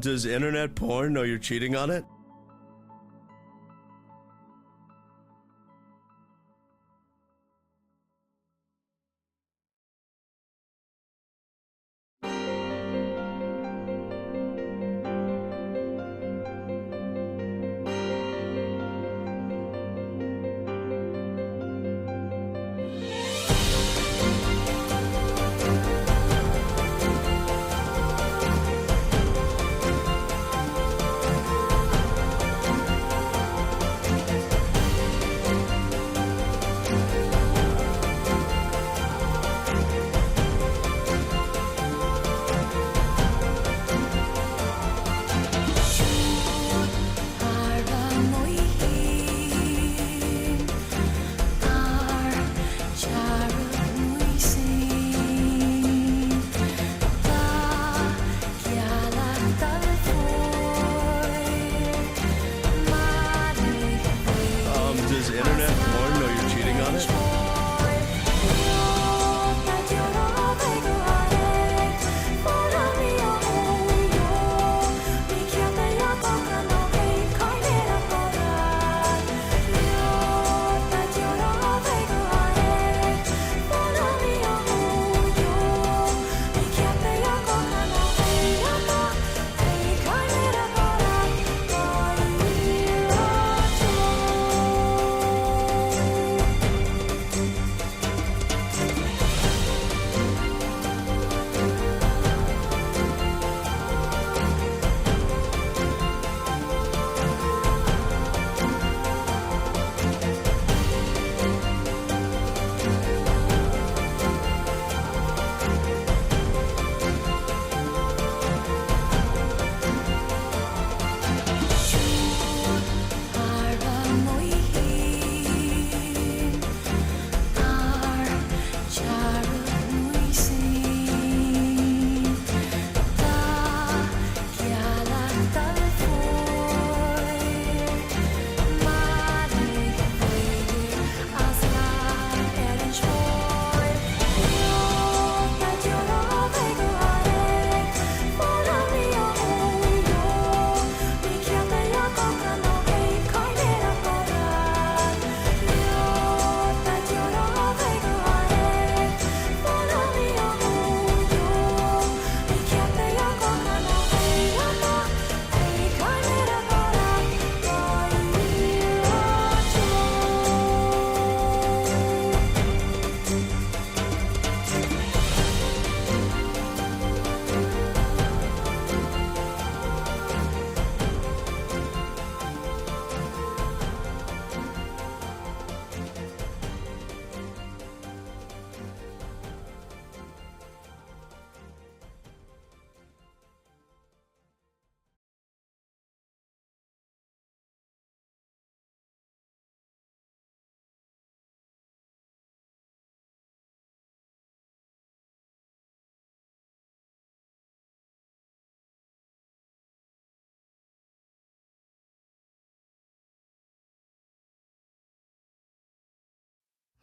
Does internet porn know you're cheating on it?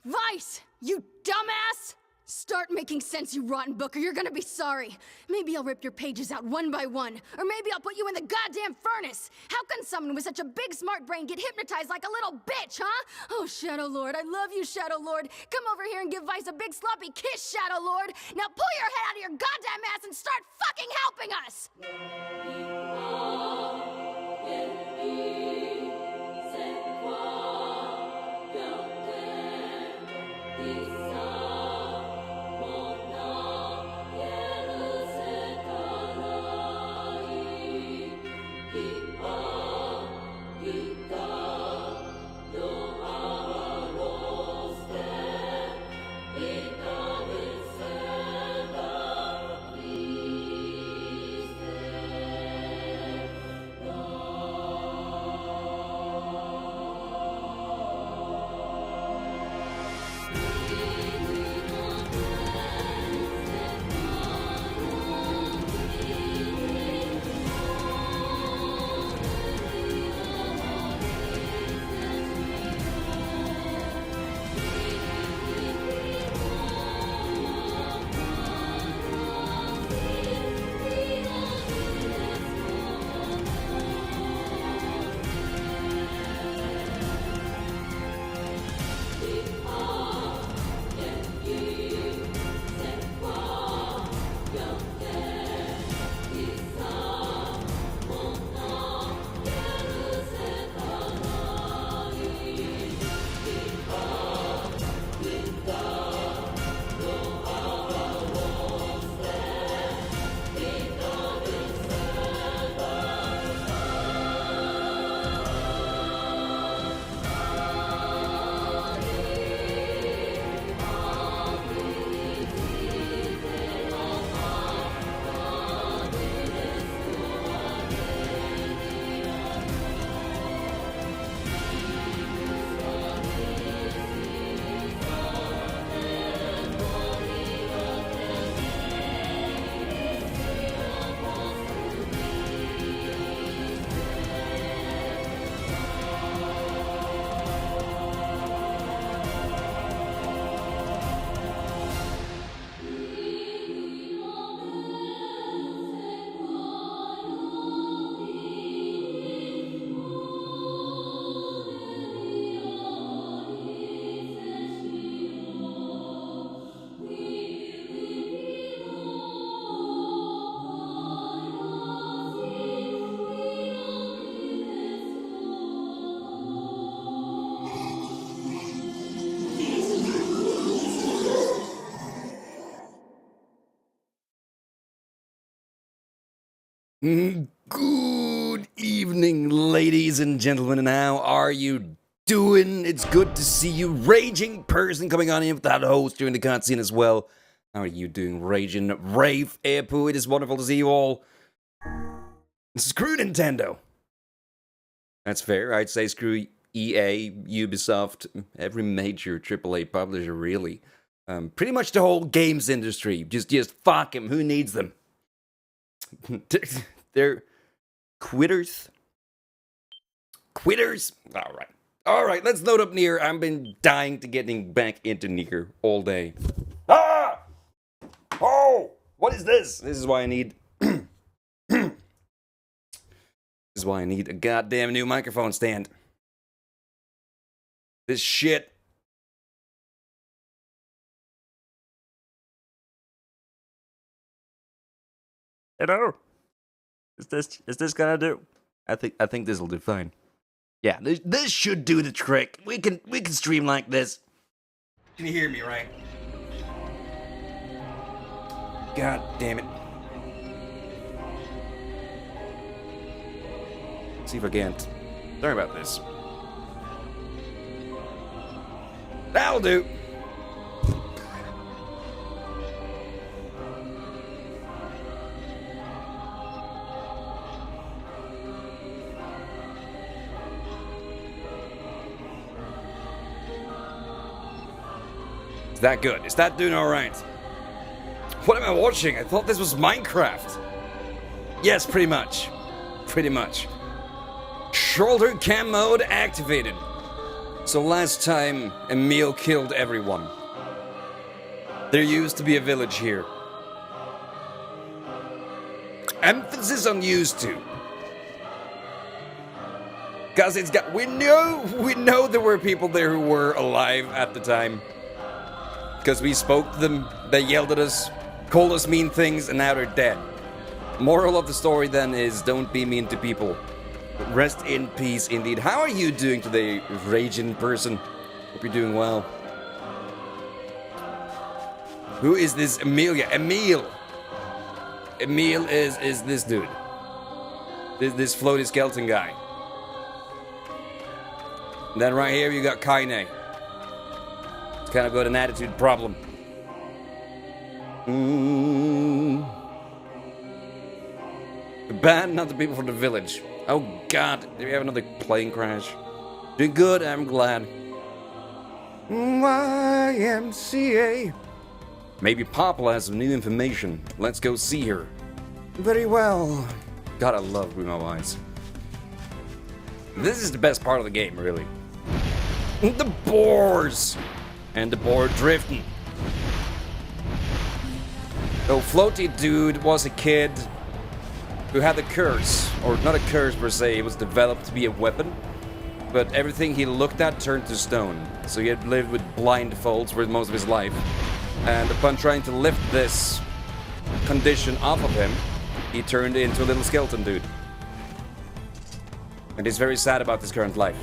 Vice, you dumbass! Start making sense, you rotten book, or you're gonna be sorry. Maybe I'll rip your pages out one by one, or maybe I'll put you in the goddamn furnace. How can someone with such a big smart brain get hypnotized like a little bitch, huh? Oh, Shadow Lord, I love you, Shadow Lord. Come over here and give Vice a big sloppy kiss, Shadow Lord. Now pull your head out of your goddamn ass and start fucking helping us! Good evening, ladies and gentlemen, and how are you doing? It's good to see you, Raging Person, coming on in with that host during the cutscene as well. How are you doing, Raging Rafe Airpoo? It is wonderful to see you all. Screw Nintendo. That's fair. I'd say screw EA, Ubisoft, every major AAA publisher, really. Pretty much the whole games industry. Just fuck them. Who needs them? They're quitters. Quitters? Alright, let's load up NieR. I've been dying to getting back into NieR all day. Ah! Oh! What is this? This is why I need... This is why I need a goddamn new microphone stand. This shit. Hello? Is this gonna do? I think this'll do fine. Yeah, this should do the trick. We can stream like this. Can you hear me, right? God damn it. Let's see if I can't. Sorry about this. That'll do. Is that good? Is that doing alright? What am I watching? I thought this was Minecraft. Yes, pretty much. Pretty much. Shoulder cam mode activated. So last time, Emil killed everyone. There used to be a village here. Emphasis on used to. Cause it's got, we know there were people there who were alive at the time. Because we spoke to them, they yelled at us, called us mean things, and now they're dead. Moral of the story then is, don't be mean to people. Rest in peace indeed. How are you doing today, raging person? Hope you're doing well. Who is this Amelia? Emil! Emil is this dude. This floaty skeleton guy. And then right here you got Kaine. It's kind of got an attitude problem. The band, not the people from the village. Oh god, did we have another plane crash? Doing good, I'm glad. YMCA. Maybe Popla has some new information. Let's go see her. Very well. God, I love Bruno Eyes. This is the best part of the game, really. The boars! And the boar drifting. So floaty dude was a kid who had a curse, or not a curse per se, it was developed to be a weapon, but everything he looked at turned to stone. So he had lived with blindfolds for most of his life, and upon trying to lift this condition off of him, he turned into a little skeleton dude. And he's very sad about his current life.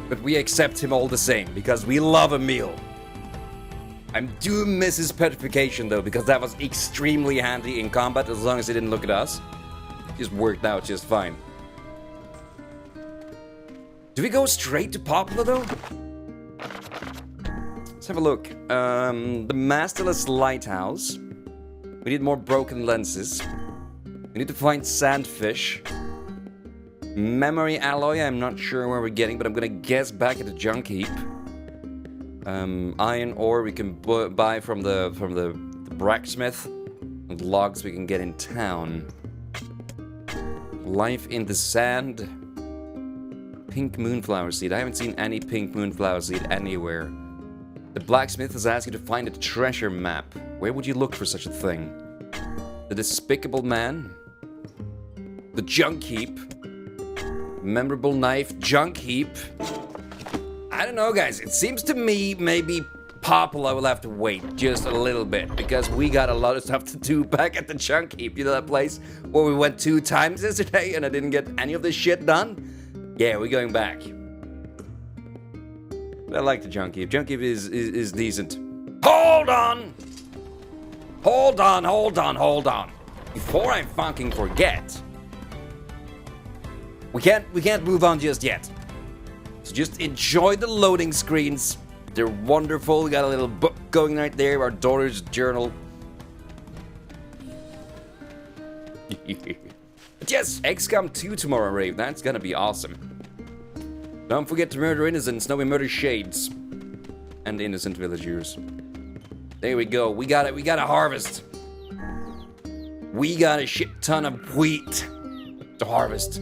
But we accept him all the same, because we love Emil. I do miss his petrification though, because that was extremely handy in combat as long as he didn't look at us. It just worked out just fine. Do we go straight to Poplar though? Let's have a look. The Masterless Lighthouse. We need more broken lenses. We need to find Sandfish. Memory Alloy, I'm not sure where we're getting, but I'm gonna guess back at the junk heap. Iron ore we can buy from the blacksmith, and logs we can get in town. Life in the sand. Pink moonflower seed. I haven't seen any pink moonflower seed anywhere. The blacksmith has asked you to find a treasure map. Where would you look for such a thing? The despicable man. The junk heap. Memorable knife. Junk heap. I don't know, guys. It seems to me maybe Popula will have to wait just a little bit, because we got a lot of stuff to do back at the junk heap. You know that place where we went 2 times yesterday and I didn't get any of this shit done? Yeah, we're going back. But I like the junk heap. Junk heap is decent. Hold on! Hold on. Before I fucking forget. We can't move on just yet. So just enjoy the loading screens. They're wonderful. We got a little book going right there, our daughter's journal. But yes, XCOM 2 tomorrow, Rave. That's gonna be awesome. Don't forget to murder innocents. No, we murder shades. And innocent villagers. There we go. We got it. We got a harvest. We got a shit ton of wheat to harvest.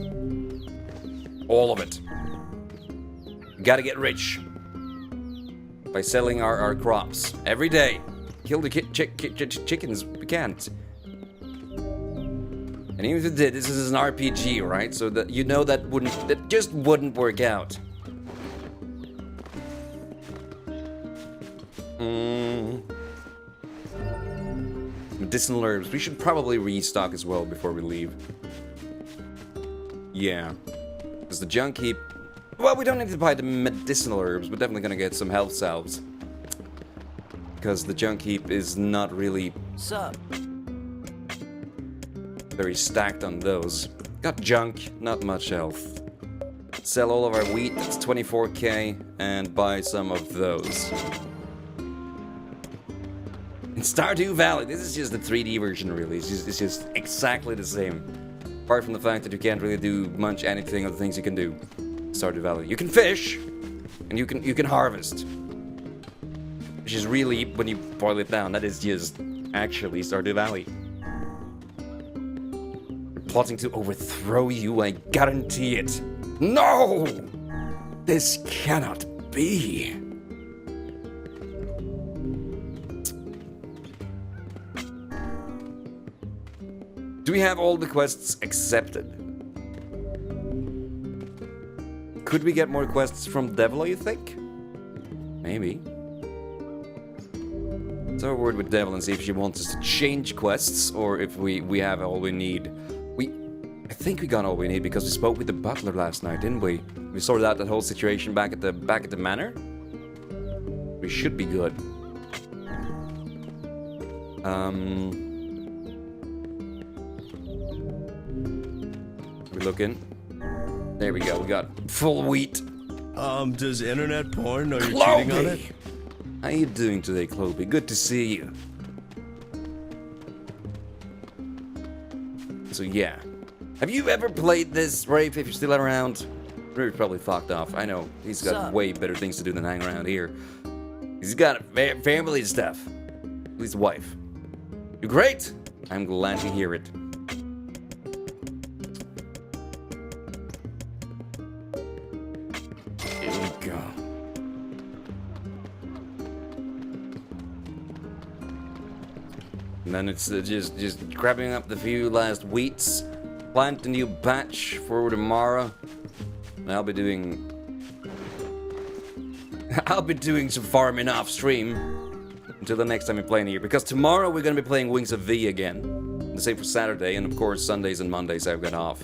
All of it. We gotta get rich by selling our crops every day. Kill the chickens. We can't. And even if it did, this is an RPG, right? So that you know that just wouldn't work out. Medicinal herbs. We should probably restock as well before we leave. Yeah. Because the junk heap... Well, we don't need to buy the medicinal herbs. We're definitely gonna get some health salves. Because the junk heap is not really... Sup? Very stacked on those. Got junk, not much health. Sell all of our wheat, that's 24k, and buy some of those. In Stardew Valley, this is just the 3D version, really. It's just exactly the same. Apart from the fact that you can't really do much anything of the things you can do. Stardew Valley. You can fish, and you can harvest. Which is really, when you boil it down, that is just actually Stardew Valley. They're plotting to overthrow you, I guarantee it. No! This cannot be. Do we have all the quests accepted? Could we get more quests from Devil, you think? Maybe. Let's have a word with Devil and see if she wants us to change quests or if we have all we need. I think we got all we need because we spoke with the butler last night, didn't we? We sorted out that whole situation back at the manor. We should be good. We're looking. There we go. We got full wheat. Does internet porn know you're Chloe! cheating on it? How you doing today, Chloe? Good to see you. So yeah. Have you ever played this, Rafe, if you're still around? Rafe probably fucked off. I know. He's got way better things to do than hang around here. He's got family and stuff. At least a wife. You're great! I'm glad to hear it. Here we go. And then it's just grabbing up the few last wheats. Plant a new batch for tomorrow. And I'll be doing some farming off stream until the next time we play NieR. Because tomorrow we're gonna be playing Wings of V again. The same for Saturday, and of course Sundays and Mondays I've got off.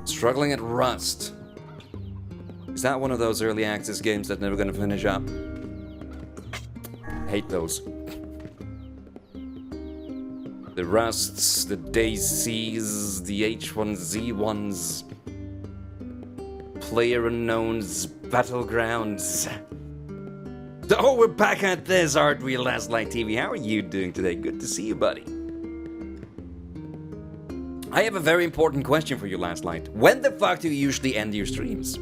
Struggling at Rust. Is that one of those early access games that's never gonna finish up? Hate those. The Rusts, the Daisies, the H1Z1s, PlayerUnknown's, Battlegrounds. Oh, we're back at this, aren't we, Last Light TV? How are you doing today? Good to see you, buddy. I have a very important question for you, Last Light. When the fuck do you usually end your streams?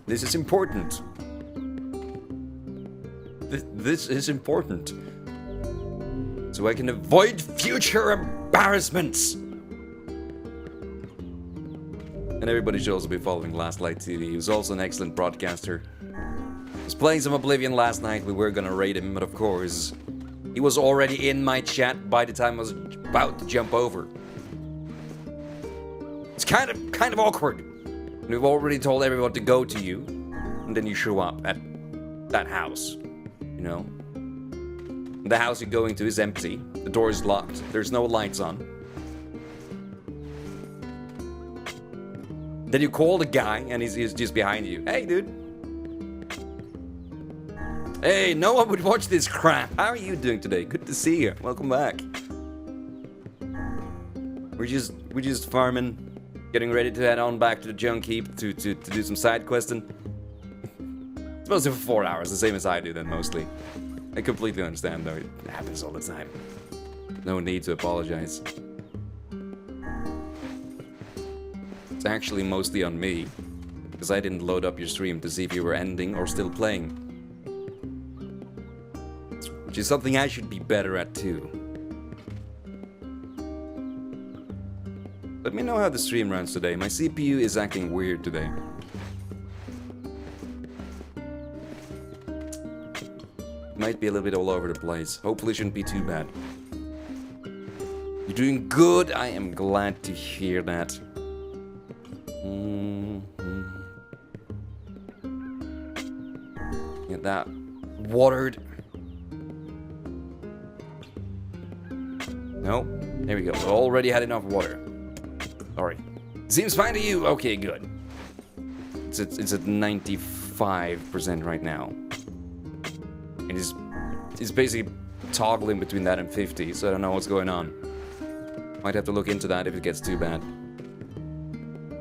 This is important. This is important. So I can avoid future embarrassments. And everybody should also be following Last Light TV. He was also an excellent broadcaster. He was playing some Oblivion last night. We were gonna raid him, but of course, he was already in my chat by the time I was about to jump over. It's kind of awkward. We've already told everyone to go to you, and then you show up at that house, you know? The house you're going to is empty. The door is locked. There's no lights on. Then you call the guy, and he's just behind you. Hey, dude. Hey, no one would watch this crap. How are you doing today? Good to see you. Welcome back. We're just farming, getting ready to head on back to the junk heap to do some side questing. It's mostly for 4 hours, the same as I do then, mostly. I completely understand, though. It happens all the time. No need to apologize. It's actually mostly on me, because I didn't load up your stream to see if you were ending or still playing. Which is something I should be better at, too. Let me know how the stream runs today. My CPU is acting weird today. Might be a little bit all over the place. Hopefully it shouldn't be too bad. You're doing good. I am glad to hear that. Get that watered. No. There we go. We already had enough water. Sorry. Seems fine to you. Okay, good. It's at 95% right now. It's basically toggling between that and 50, so I don't know what's going on. Might have to look into that if it gets too bad.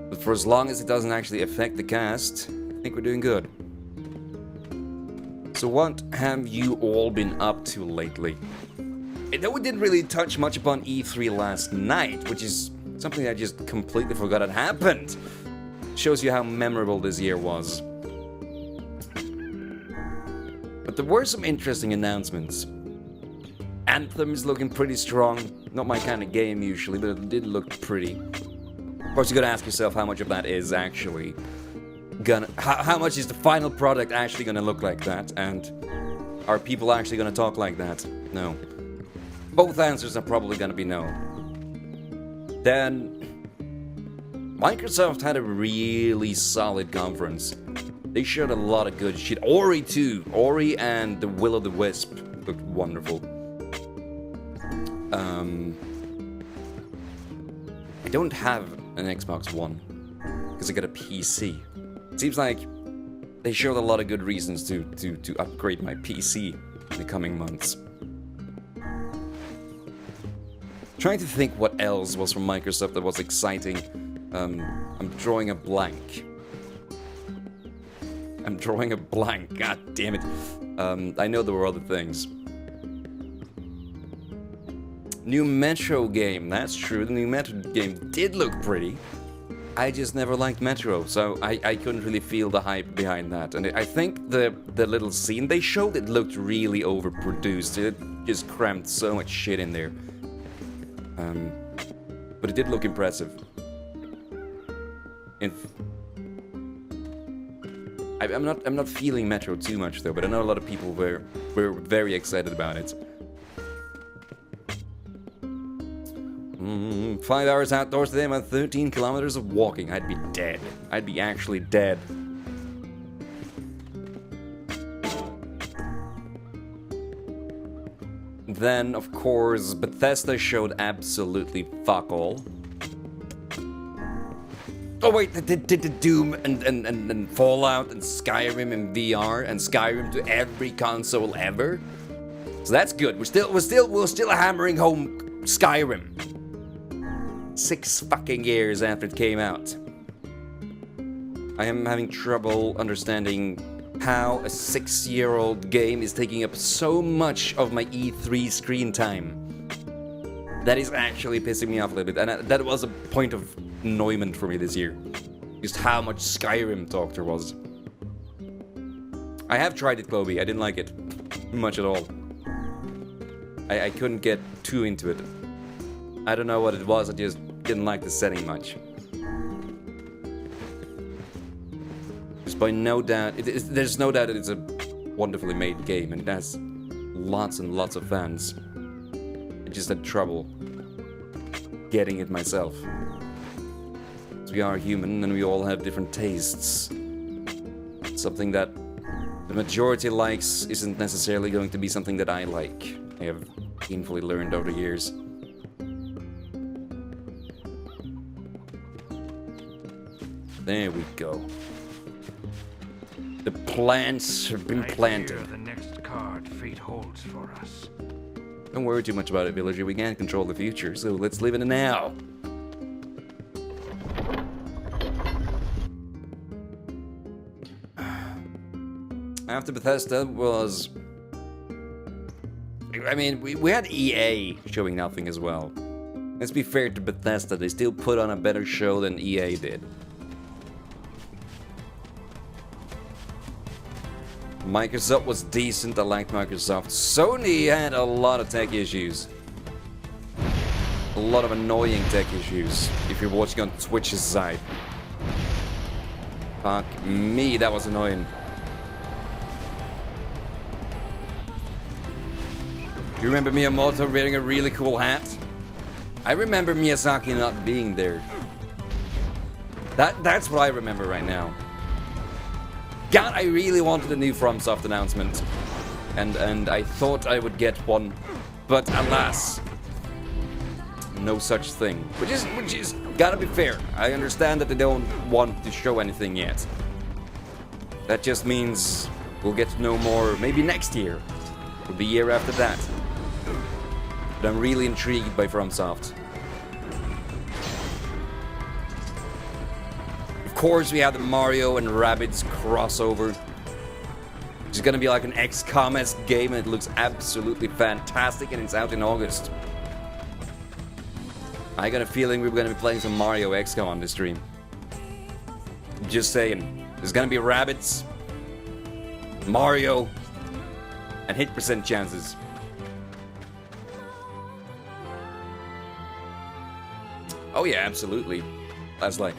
But for as long as it doesn't actually affect the cast, I think we're doing good. So what have you all been up to lately? I know we didn't really touch much upon E3 last night, which is something I just completely forgot had happened. Shows you how memorable this year was. But there were some interesting announcements. Anthem is looking pretty strong. Not my kind of game usually, but it did look pretty. Of course, you gotta ask yourself how much of that is actually gonna... How much is the final product actually gonna look like that? And are people actually gonna talk like that? No. Both answers are probably gonna be no. Then... Microsoft had a really solid conference. They showed a lot of good shit. Ori too. Ori and the Will of the Wisp looked wonderful. I don't have an Xbox One because I got a PC. It seems like they showed a lot of good reasons to upgrade my PC in the coming months. Trying to think what else was from Microsoft that was exciting. I'm drawing a blank. God damn it. I know there were other things. New Metro game, that's true. The new Metro game did look pretty. I just never liked Metro, so I couldn't really feel the hype behind that. And I think the little scene they showed, it looked really overproduced. It just crammed so much shit in there. But it did look impressive. I'm not feeling Metro too much though, but I know a lot of people were very excited about it. 5 hours outdoors today, about 13 kilometers of walking. I'd be dead. I'd be actually dead. Then, of course, Bethesda showed absolutely fuck all. Oh wait, they did Doom and Fallout and Skyrim in VR and Skyrim to every console ever. So that's good. We're still hammering home Skyrim. 6 fucking years after it came out. I am having trouble understanding how a 6-year-old game is taking up so much of my E3 screen time. That is actually pissing me off a little bit, and that was a point of annoyment for me this year. Just how much Skyrim talk there was. I have tried it, Chloe. I didn't like it much at all. I couldn't get too into it. I don't know what it was, I just didn't like the setting much. There's no doubt that it's a wonderfully made game, and it has lots and lots of fans. I just had trouble getting it myself. We are human and we all have different tastes. Something that the majority likes isn't necessarily going to be something that I like. I have painfully learned over the years. There we go. The plants have been planted. I fear the next card fate holds for us. Don't worry too much about it, villager. We can't control the future, so let's live in the now. After Bethesda was... I mean, we had EA showing nothing as well. Let's be fair to Bethesda, they still put on a better show than EA did. Microsoft was decent, I liked Microsoft. Sony had a lot of tech issues. A lot of annoying tech issues, if you're watching on Twitch's side. Fuck me, that was annoying. You remember Miyamoto wearing a really cool hat? I remember Miyazaki not being there. That's what I remember right now. God, I really wanted a new FromSoft announcement. And I thought I would get one. But alas, no such thing. Which is gotta be fair. I understand that they don't want to show anything yet. That just means we'll get to know more maybe next year. Or the year after that. But I'm really intrigued by FromSoft. Of course, we have the Mario and Rabbids crossover. It's gonna be like an XCOM-esque game, and it looks absolutely fantastic, and it's out in August. I got a feeling we're gonna be playing some Mario XCOM on this stream. Just saying. There's gonna be Rabbids, Mario, and hit percent chances. Oh yeah, absolutely. That's like...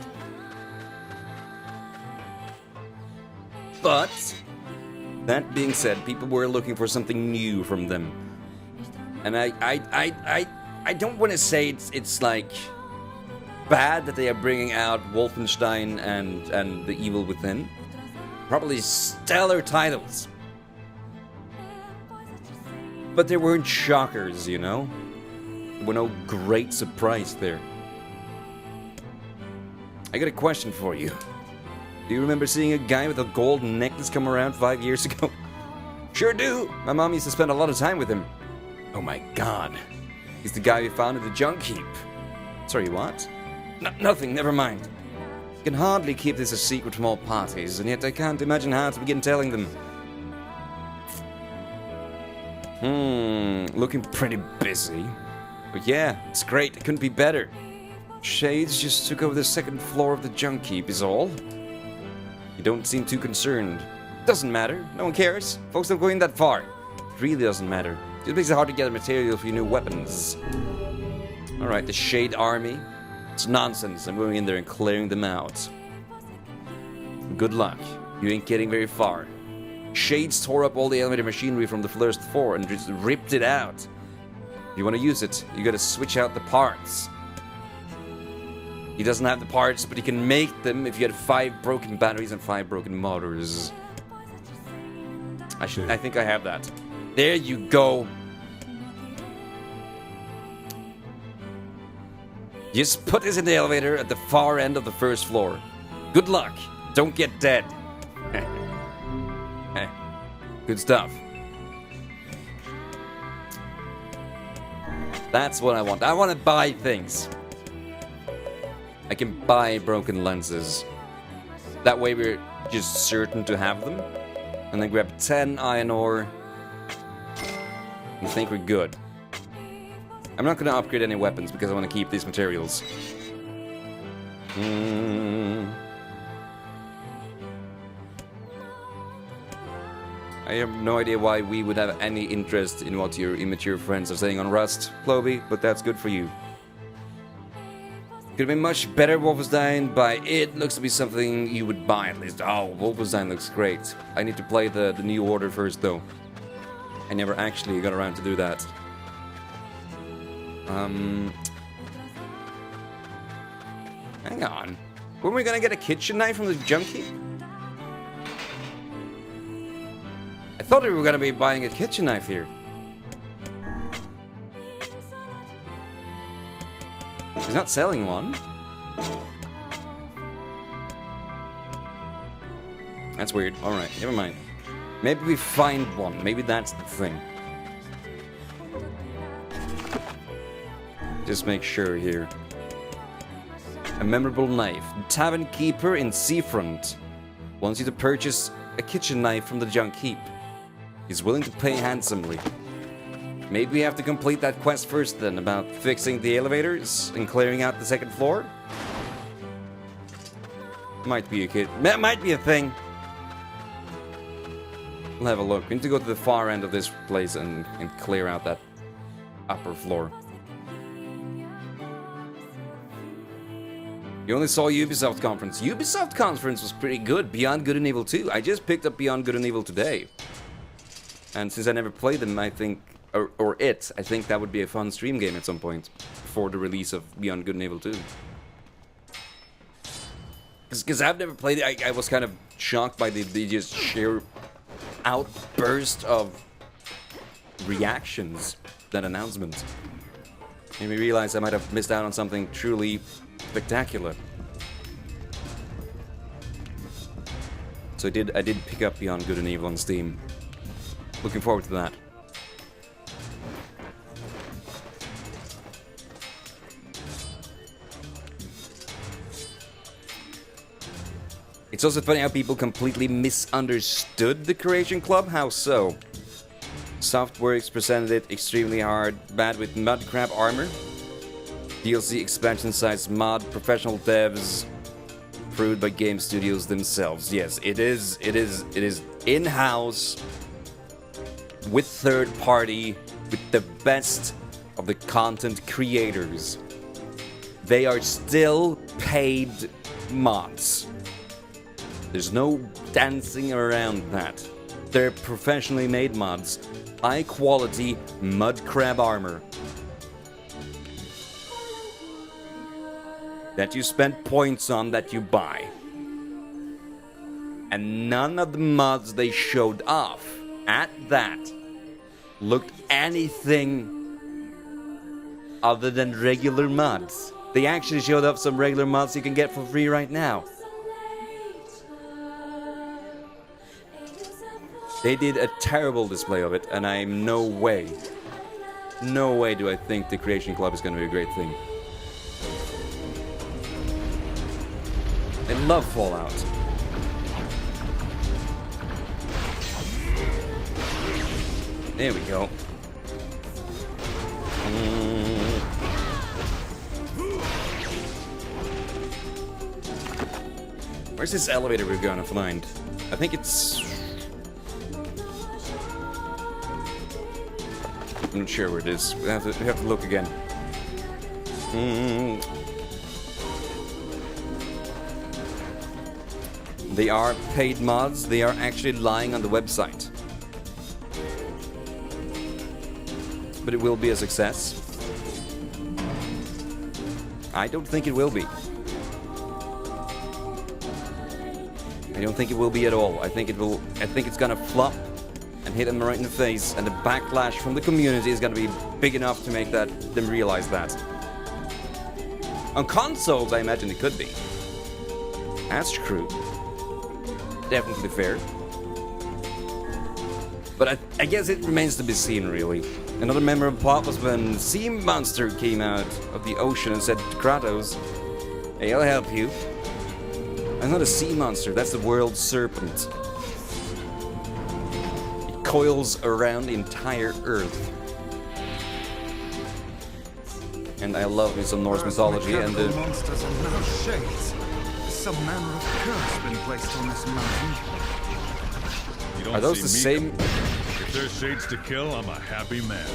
But that being said, people were looking for something new from them. And I don't want to say it's like bad that they are bringing out Wolfenstein and The Evil Within. Probably stellar titles. But they weren't shockers, you know? There were no great surprise there. I got a question for you. Do you remember seeing a guy with a gold necklace come around 5 years ago? Sure do! My mom used to spend a lot of time with him. Oh my god. He's the guy we found at the junk heap. Sorry, what? Nothing, never mind. I can hardly keep this a secret from all parties, and yet I can't imagine how to begin telling them. Looking pretty busy. But yeah, it's great, it couldn't be better. Shades just took over the second floor of the junk heap is all. You don't seem too concerned. Doesn't matter, no one cares. Folks don't go in that far. It really doesn't matter. It makes it hard to get material for your new weapons. Alright, the Shade Army. It's nonsense. I'm going in there and clearing them out. Good luck. You ain't getting very far. Shades tore up all the elevator machinery from the first floor and just ripped it out. If you want to use it, you gotta switch out the parts. He doesn't have the parts, but he can make them if you had 5 broken batteries and 5 broken motors. I think I have that. There you go. Just put this in the elevator at the far end of the first floor. Good luck. Don't get dead. Good stuff. That's what I want. I want to buy things. I can buy broken lenses. That way we're just certain to have them. And then grab 10 iron ore. And think we're good. I'm not going to upgrade any weapons because I want to keep these materials. I have no idea why we would have any interest in what your immature friends are saying on Rust, Clovey, but that's good for you. Could have been much better, Wolfenstein, but it looks to be something you would buy at least. Oh, Wolfenstein looks great. I need to play the New Order first, though. I never actually got around to do that. Hang on. Weren't we gonna get a kitchen knife from the junkie? I thought we were gonna be buying a kitchen knife here. He's not selling one. That's weird. Alright, never mind. Maybe we find one. Maybe that's the thing. Just make sure here. A memorable knife. The Tavern Keeper in Seafront wants you to purchase a kitchen knife from the junk heap. He's willing to pay handsomely. Maybe we have to complete that quest first then, about fixing the elevators and clearing out the second floor? Might be might be a thing. We'll have a look. We need to go to the far end of this place and clear out that upper floor. You only saw Ubisoft conference. Ubisoft conference was pretty good. Beyond Good and Evil 2. I just picked up Beyond Good and Evil today. And since I never played them, I think... I think that would be a fun stream game at some point. Before the release of Beyond Good and Evil 2. Because I've never played it. I was kind of shocked by the just sheer outburst of reactions. That announcement. Made me realize I might have missed out on something truly... spectacular. So I did pick up Beyond Good and Evil on Steam. Looking forward to that. It's also funny how people completely misunderstood the Creation Club. How so? Softworks presented it extremely hard, bad with mudcrab armor. DLC expansion size mod, professional devs, approved by game studios themselves. Yes, it is in-house, with third party, with the best of the content creators. They are still paid mods. There's no dancing around that. They're professionally made mods. High quality mud crab armor. That you spend points on that you buy. And none of the mods they showed off at that looked anything other than regular mods. They actually showed off some regular mods you can get for free right now. They did a terrible display of it, and I'm no way do I think the Creation Club is going to be a great thing. I love Fallout. There we go. Where's this elevator we're gonna find? I think it's... I'm not sure where it is. We have to look again. They are paid mods. They are actually lying on the website. But it will be a success. I don't think it will be. I don't think it will be at all. I think it's gonna flop and hit them right in the face, and the backlash from the community is gonna be big enough to make them realize that. On consoles, I imagine it could be. That's true. Definitely fair. But I guess it remains to be seen, really. Another memorable part was when Sea Monster came out of the ocean and said to Kratos, "Hey, I'll help you." I'm not a sea monster, that's the world's serpent. It coils around the entire earth. And I love me some Norse mythology and the monsters are now shades. Some manner of curse been placed on this mountain. Are those the same? If there's shades to kill, I'm a happy man.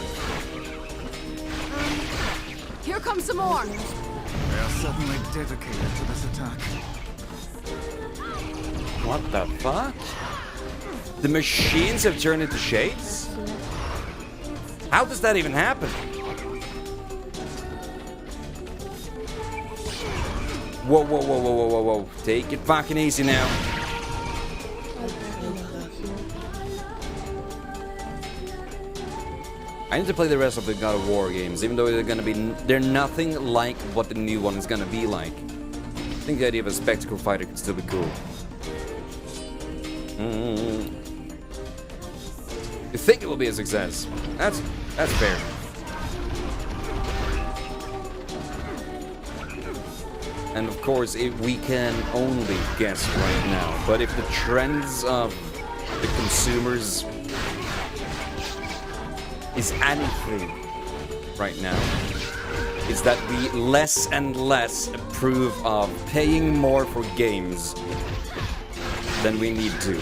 Here comes some more. They are suddenly dedicated to this attack. What the fuck? The machines have turned into shades? How does that even happen? Whoa, whoa, whoa, whoa, whoa, whoa, whoa. Take it fucking easy now. I need to play the rest of the God of War games, even though they're nothing like what the new one is gonna be like. I think the idea of a spectacle fighter could still be cool. You think it will be a success? That's fair. And of course, we can only guess right now. But if the trends of the consumers is anything right now, is that we less and less approve of paying more for games than we need to.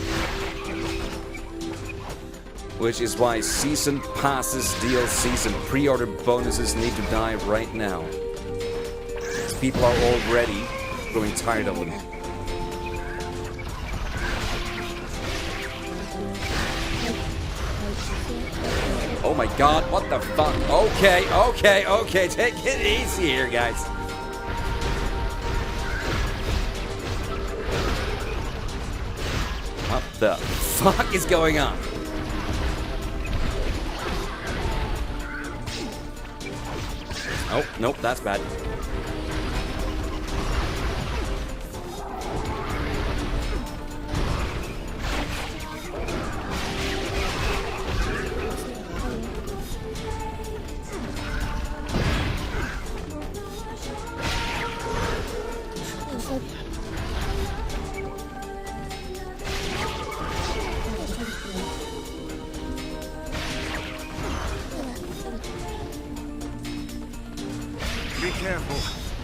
Which is why season passes, DLCs, and pre-order bonuses need to die right now. People are already growing tired of them. Oh my god, what the fuck? Okay, take it easy here, guys. What the fuck is going on? Oh, nope, that's bad. Be careful.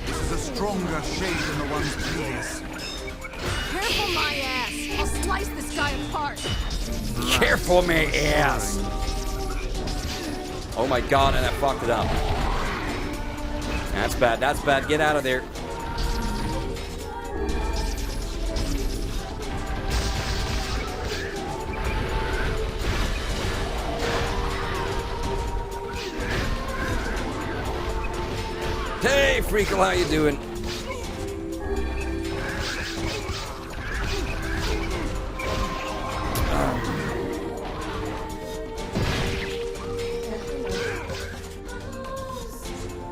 This is a stronger shade than the ones previous. Careful, my ass. I'll slice this guy apart. Careful, my ass. Oh my god, and I fucked it up. That's bad, that's bad. Get out of there. Hey, Freakle, how you doing?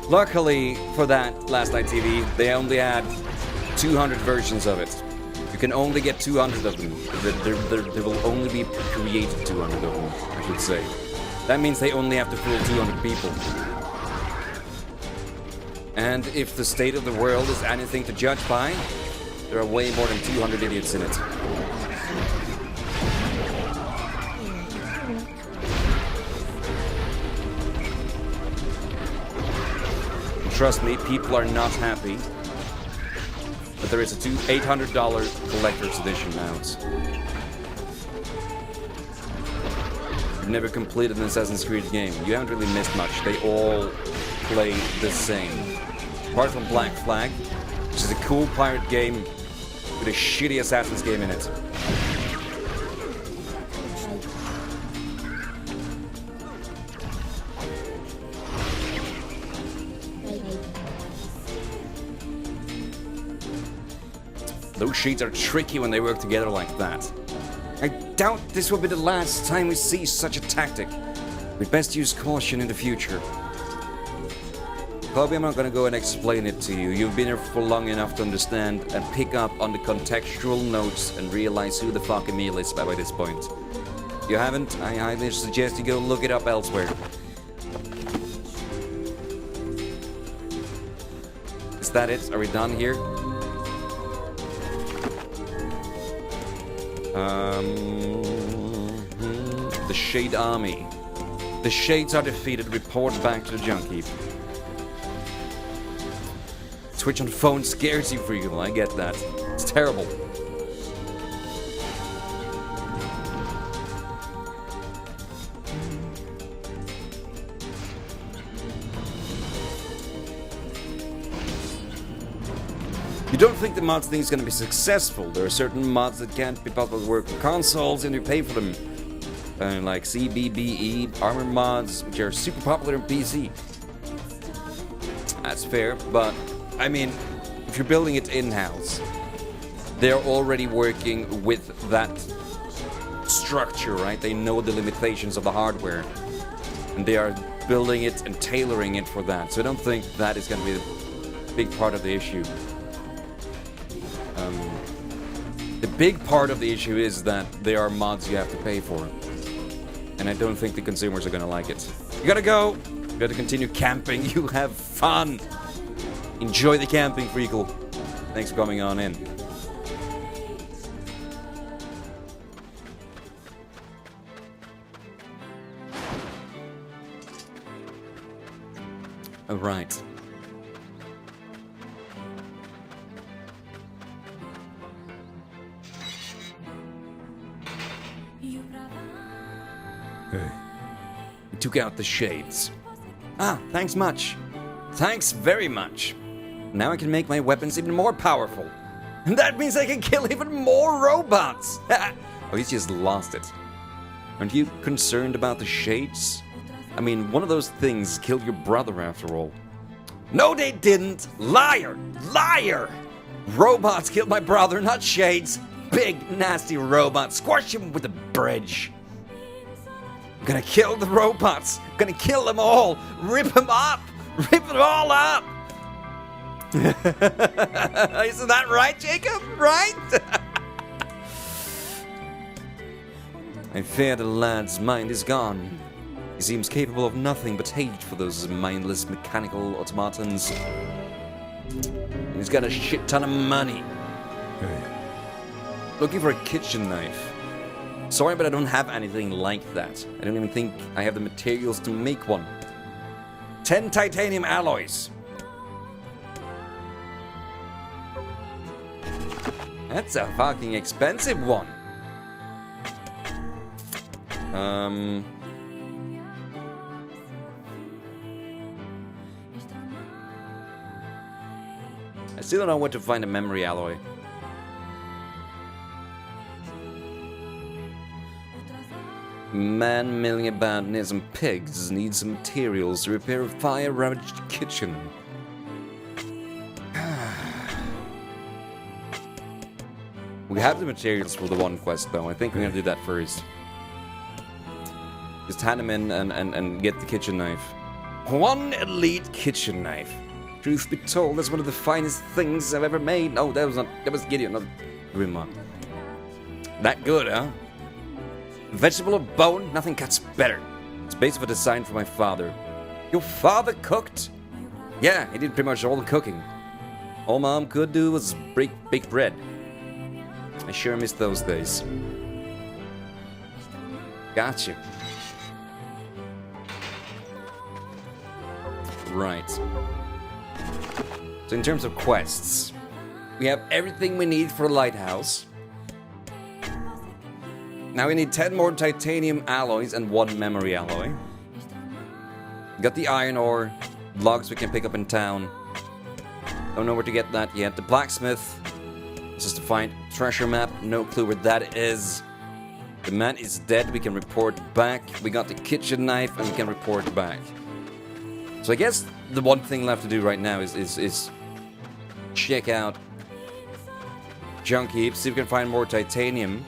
Luckily for that Last Night TV, they only had 200 versions of it. You can only get 200 of them. There will only be created 200 of them, I should say. That means they only have to fool 200 people. And if the state of the world is anything to judge by, there are way more than 200 idiots in it. Trust me, people are not happy. But there is a $800 collector's edition out. You've never completed an Assassin's Creed game. You haven't really missed much. They all play the same. Apart from Black Flag, which is a cool pirate game with a shitty Assassin's game in it. Those sheets are tricky when they work together like that. I doubt this will be the last time we see such a tactic. We'd best use caution in the future. Probably I'm not gonna go and explain it to you. You've been here for long enough to understand and pick up on the contextual notes and realize who the fuck Emil is by this point. If you haven't, I highly suggest you go look it up elsewhere. Is that it? Are we done here? The Shade Army. The Shades are defeated. Report back to the Junkie. Twitch on phone scares you, Freakle. I get that. It's terrible. You don't think the mods thing is going to be successful? There are certain mods that can't be possible to work with consoles and you pay for them. Like CBBE, armor mods, which are super popular in PC. That's fair, but I mean, if you're building it in-house, they're already working with that structure, right? They know the limitations of the hardware. And they are building it and tailoring it for that. So I don't think that is going to be a big part of the issue. The big part of the issue is that there are mods you have to pay for. And I don't think the consumers are gonna like it. You gotta go! You gotta continue camping. You have fun! Enjoy the camping, Freakle. Thanks for coming on in. Alright. Hey. We took out the shades. Ah, thanks much. Thanks very much. Now I can make my weapons even more powerful. And that means I can kill even more robots! Oh, he's just lost it. Aren't you concerned about the shades? I mean, one of those things killed your brother after all. No, they didn't! Liar! Liar! Robots killed my brother, not shades. Big, nasty robots. Squash him with a bridge. I'm gonna kill the robots. I'm gonna kill them all. Rip them up. Rip them all up. Isn't that right, Jacob? Right? I fear the lad's mind is gone. He seems capable of nothing but hate for those mindless mechanical automatons. He's got a shit ton of money. Hey. Looking for a kitchen knife. Sorry, but I don't have anything like that. I don't even think I have the materials to make one. 10 titanium alloys. That's a fucking expensive one. I still don't know where to find a memory alloy. Man milling about near some pigs needs some materials to repair a fire-ravaged kitchen. We have the materials for the one quest, though. I think we're gonna do that first. Just hand them in and get the kitchen knife. One elite kitchen knife. Truth be told, that's one of the finest things I've ever made. Oh, that was Gideon, not Grandma. That good, huh? Vegetable or bone, nothing cuts better. It's based on a design from my father. Your father cooked? Yeah, he did pretty much all the cooking. All Mom could do was bake bread. I sure miss those days. Gotcha. Right. So in terms of quests, we have everything we need for a lighthouse. Now we need 10 more titanium alloys and 1 memory alloy. We got the iron ore, logs we can pick up in town. Don't know where to get that yet. The blacksmith. This is to find treasure map. No clue where that is. The man is dead. We can report back. We got the kitchen knife and we can report back. So I guess the one thing left to do right now is check out junk heaps, see if we can find more titanium.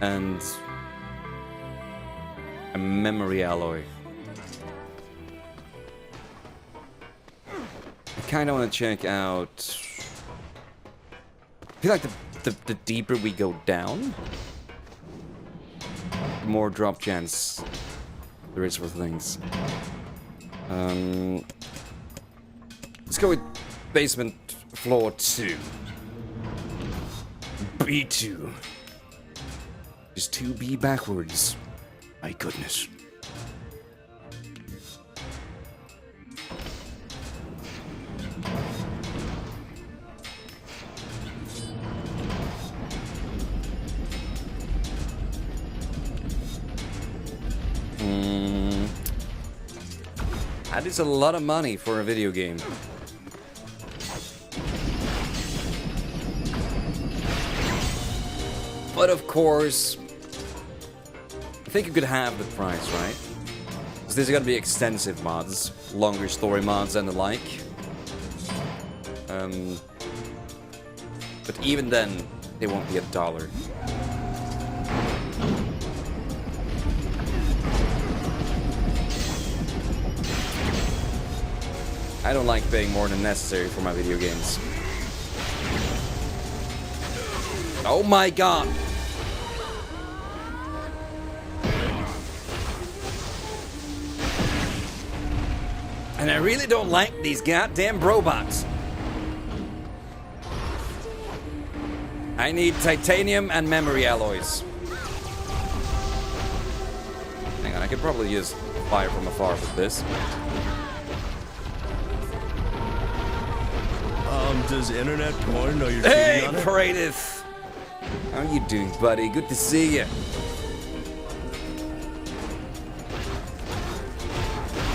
And a memory alloy. I kind of want to check out. I feel like the deeper we go down, the more drop chance there is for things. Let's go with basement floor 2. B2. Is 2B backwards? My goodness. That is a lot of money for a video game. But of course, I think you could have the price, right? Because there's gonna be extensive mods, longer story mods and the like. But even then, they won't be $1. I don't like paying more than necessary for my video games. Oh my god! And I really don't like these goddamn robots. I need titanium and memory alloys. Hang on, I could probably use fire from afar with this. Does internet porn know you're Hey, cheating on it? Paradis! How you doing, buddy? Good to see you.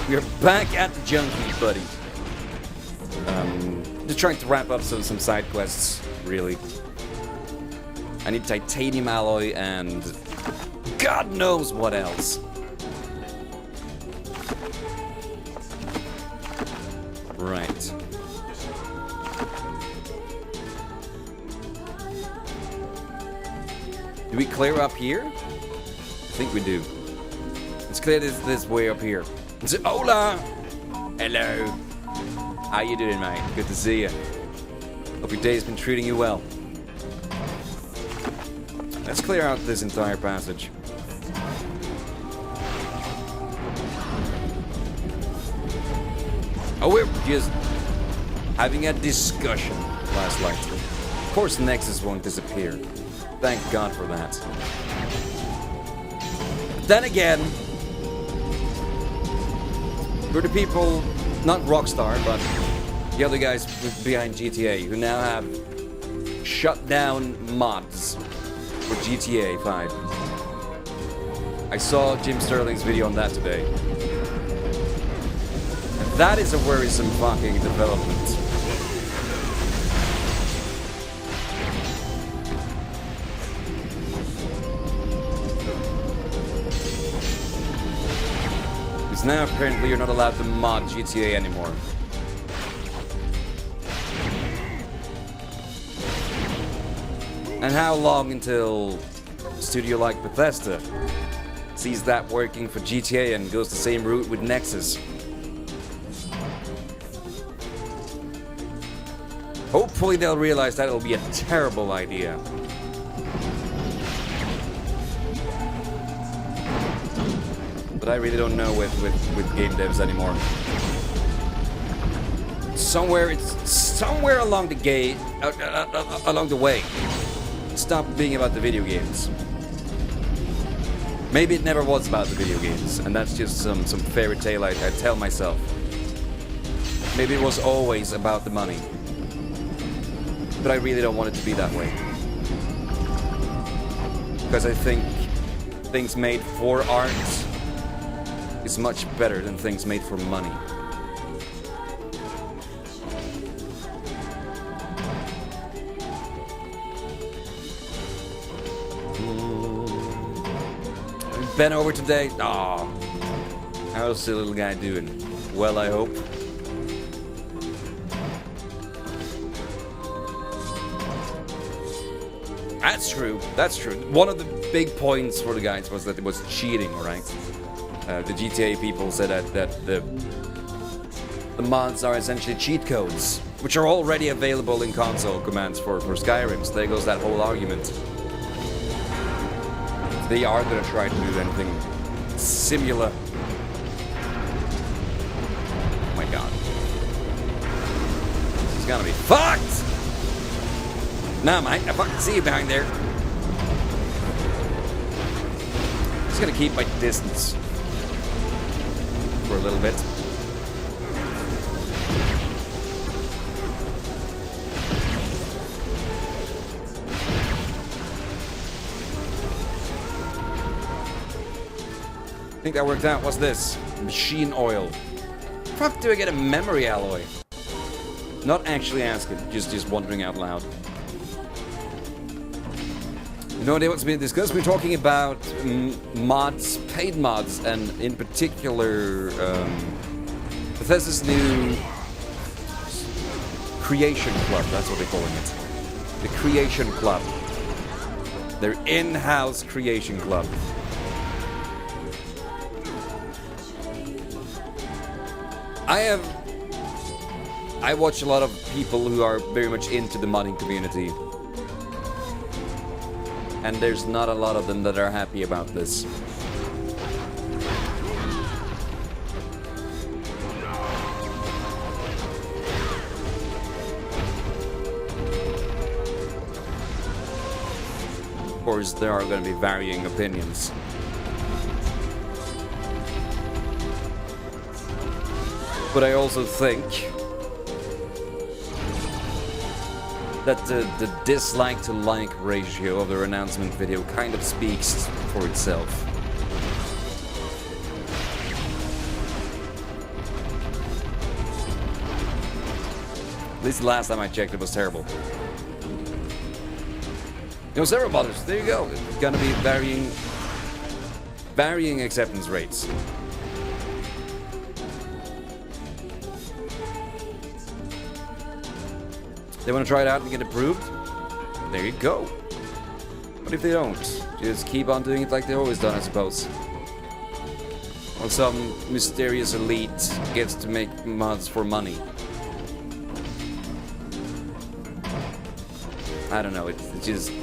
We're back at the junkie, buddy. Just trying to wrap up some side quests, really. I need titanium alloy and God knows what else. Right. Do we clear up here? I think we do. Let's clear this way up here. Hola! Hello. How you doing, mate? Good to see you. Hope your day's been treating you well. Let's clear out this entire passage. Oh, we're just having a discussion last night. Of course, Nexus won't disappear. Thank God for that. Then again, we're the people, not Rockstar, but the other guys behind GTA, who now have shut down mods for GTA 5. I saw Jim Sterling's video on that today. And that is a worrisome fucking development. Now apparently you're not allowed to mod GTA anymore. And how long until a studio like Bethesda sees that working for GTA and goes the same route with Nexus? Hopefully they'll realize that it'll be a terrible idea. But I really don't know with game devs anymore. Somewhere along the way, stop being about the video games. Maybe it never was about the video games, and that's just some fairy tale I tell myself. Maybe it was always about the money. But I really don't want it to be that way. Because I think things made for art is much better than things made for money. Ben over today? Aw. How's the little guy doing? Well, I hope. That's true. That's true. One of the big points for the guys was that it was cheating, right? The GTA people said that the mods are essentially cheat codes, which are already available in console commands for Skyrim. So there goes that whole argument. If they are gonna try to do anything similar. Oh my god. This is gonna be fucked! Nah, mate, I fucking see you behind there. Just gonna keep my distance for a little bit. I think that worked out. What's this? Machine oil. Fuck, do I get a memory alloy? Not actually asking, just wondering out loud. No idea what's being discussed. We're talking about mods, paid mods, and in particular, Bethesda's new Creation Club. That's what they're calling it. The Creation Club. Their in-house Creation Club. I watch a lot of people who are very much into the modding community. And there's not a lot of them that are happy about this. Of course, there are going to be varying opinions. But I also think that the dislike to like ratio of their announcement video kind of speaks for itself. At least the last time I checked, it was terrible. You know, several modders, there you go. It's gonna be varying acceptance rates. They want to try it out and get approved? There you go. What if they don't? Just keep on doing it like they've always done, I suppose. Or some mysterious elite gets to make mods for money. I don't know, it just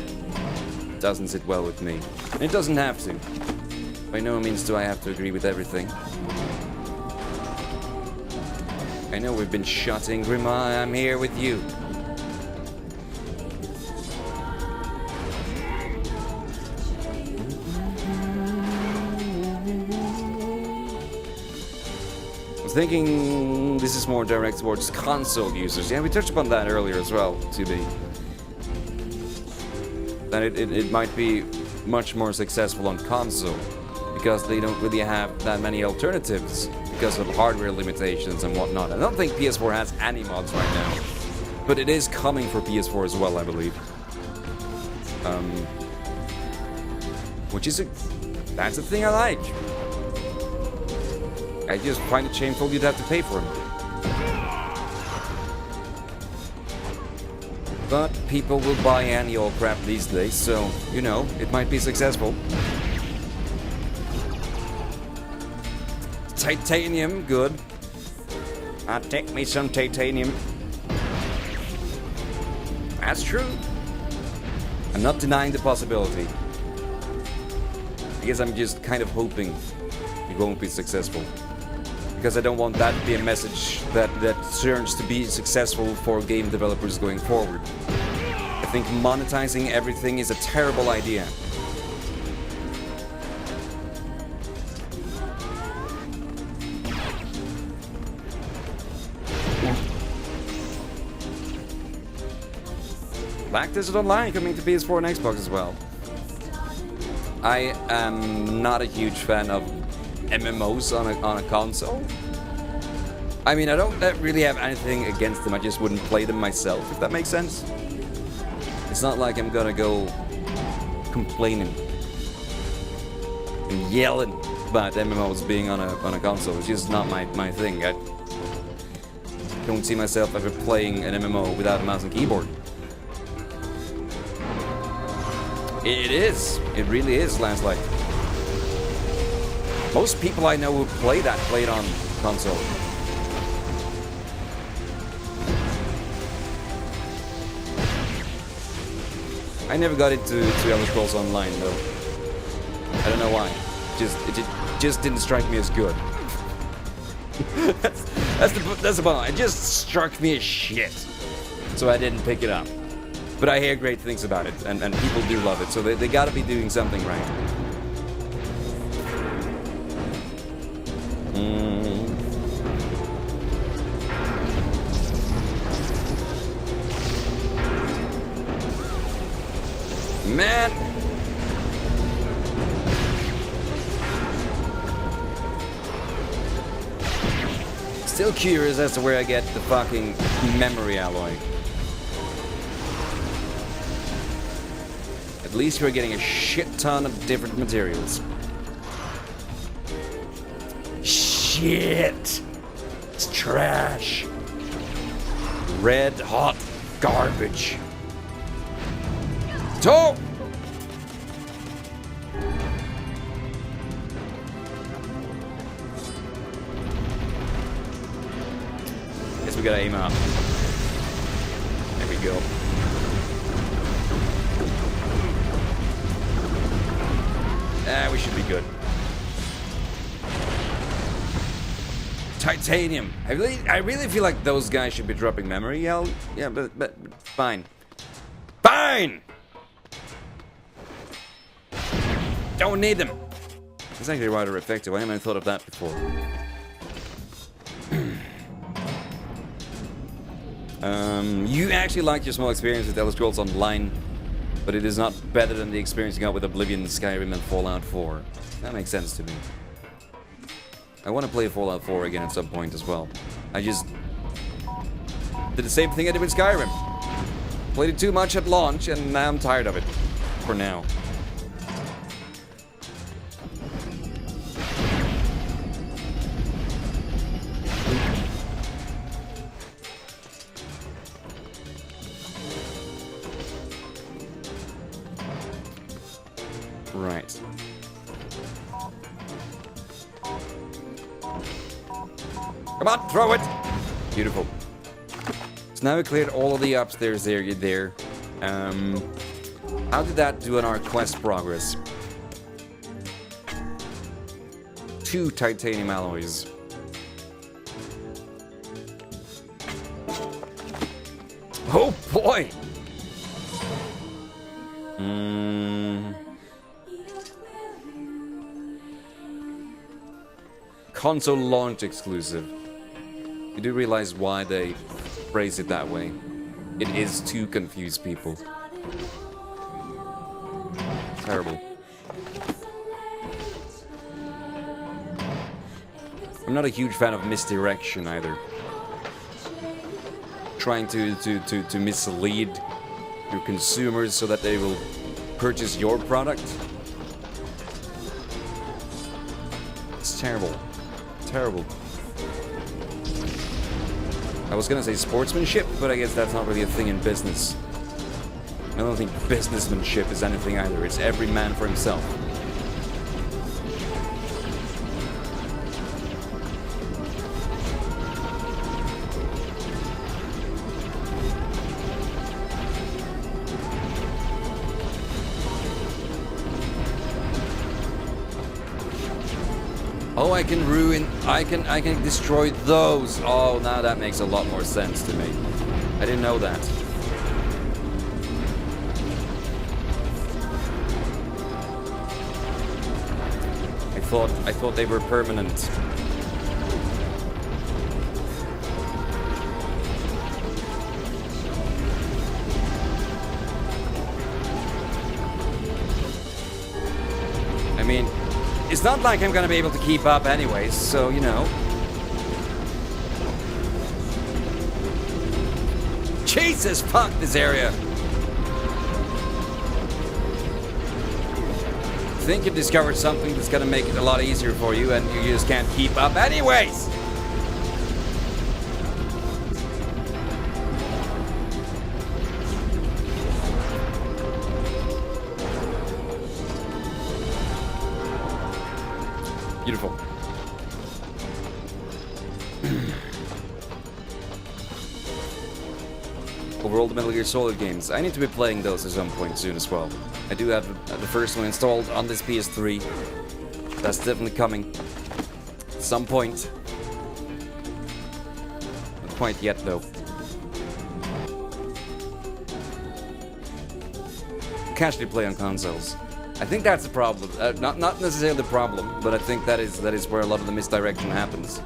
doesn't sit well with me. And it doesn't have to. By no means do I have to agree with everything. I know we've been shutting Grima, I'm here with you. Thinking this is more direct towards console users. Yeah, we touched upon that earlier as well, to be. That it might be much more successful on console because they don't really have that many alternatives because of hardware limitations and whatnot. I don't think PS4 has any mods right now, but it is coming for PS4 as well, I believe. Which is that's the thing I like. I just find it shameful you'd have to pay for them. But people will buy any old crap these days, so, you know, it might be successful. Titanium, good. I'll take me some titanium. That's true. I'm not denying the possibility. I guess I'm just kind of hoping it won't be successful. Because I don't want that to be a message that turns to be successful for game developers going forward. I think monetizing everything is a terrible idea. Black Desert Online coming to PS4 and Xbox as well. I am not a huge fan of MMOs on a console. I mean, I don't really have anything against them, I just wouldn't play them myself, if that makes sense. It's not like I'm gonna go complaining and yelling about MMOs being on a console. It's just not my thing. I don't see myself ever playing an MMO without a mouse and keyboard. It is. It really is, Landslide. Most people I know who play it on console. I never got into Elder Scrolls Online though. I don't know why. It just didn't strike me as good. that's the problem. It just struck me as shit. So I didn't pick it up. But I hear great things about it, and people do love it, so they gotta be doing something right. Man! Still curious as to where I get the fucking memory alloy. At least we're getting a shit ton of different materials. Shit! It's trash. Red hot garbage. Toe! Guess we gotta aim up. There we go. We should be good. Titanium. I really feel like those guys should be dropping memory. Yeah, but fine. Fine! Don't need them. It's actually rather effective. I haven't thought of that before. You actually liked your small experience with Elder Scrolls Online, but it is not better than the experience you got with Oblivion, Skyrim, and Fallout 4. That makes sense to me. I want to play Fallout 4 again at some point as well. I just did the same thing I did with Skyrim. Played it too much at launch, and now I'm tired of it. For now. Right. Come on, throw it! Beautiful. So now we cleared all of the upstairs area there. How did that do on our quest progress? 2 titanium alloys. Oh boy! Console launch exclusive. You do realize why they phrase it that way. It is to confuse people. Terrible. I'm not a huge fan of misdirection either. Trying to mislead your consumers so that they will purchase your product. It's terrible. Terrible. I was gonna say sportsmanship, but I guess that's not really a thing in business. I don't think businessmanship is anything either. It's every man for himself. Oh, I can ruin, I can destroy those. Oh, now that makes a lot more sense to me. I didn't know that. I thought they were permanent. I mean, it's not like I'm gonna be able to keep up anyways, so, you know. Jesus, fuck this area. Think you've discovered something that's gonna make it a lot easier for you, and you just can't keep up anyways. Beautiful. Overall, the Metal Gear Solid games. I need to be playing those at some point soon as well. I do have the first one installed on this PS3. That's definitely coming. At some point. Not quite yet, though. Casually play on consoles. I think that's the problem. Not necessarily the problem, but I think that is where a lot of the misdirection happens.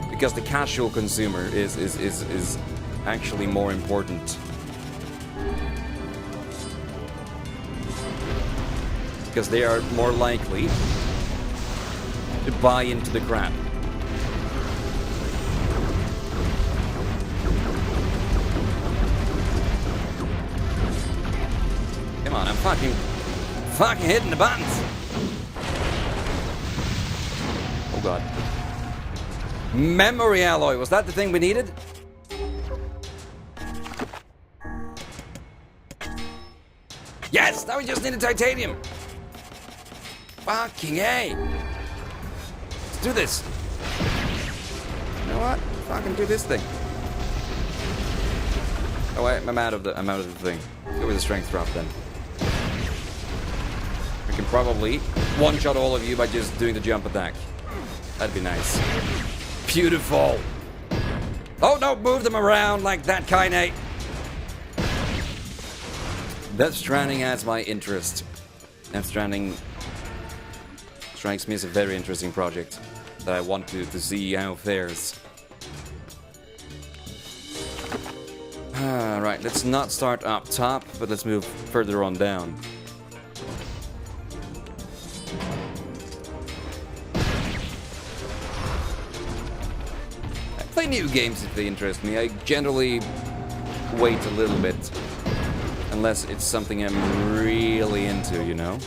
Because the casual consumer is actually more important. Because they are more likely to buy into the crap. Come on, I'm fucking hitting the buttons. Oh god. Memory alloy, was that the thing we needed? Yes, now we just needed titanium. Fucking A. Let's do this. You know what? Fucking do this thing. Oh wait, I'm out of the thing. Go with the strength drop then. We can probably one-shot all of you by just doing the jump attack. That'd be nice. Beautiful. Oh no, move them around like that, Kaine. Death Stranding has my interest. Death Stranding strikes me as a very interesting project that I want to see how it fares. Right, let's not start up top, but let's move further on down. Play new games if they interest me. I generally wait a little bit. Unless it's something I'm really into, you know?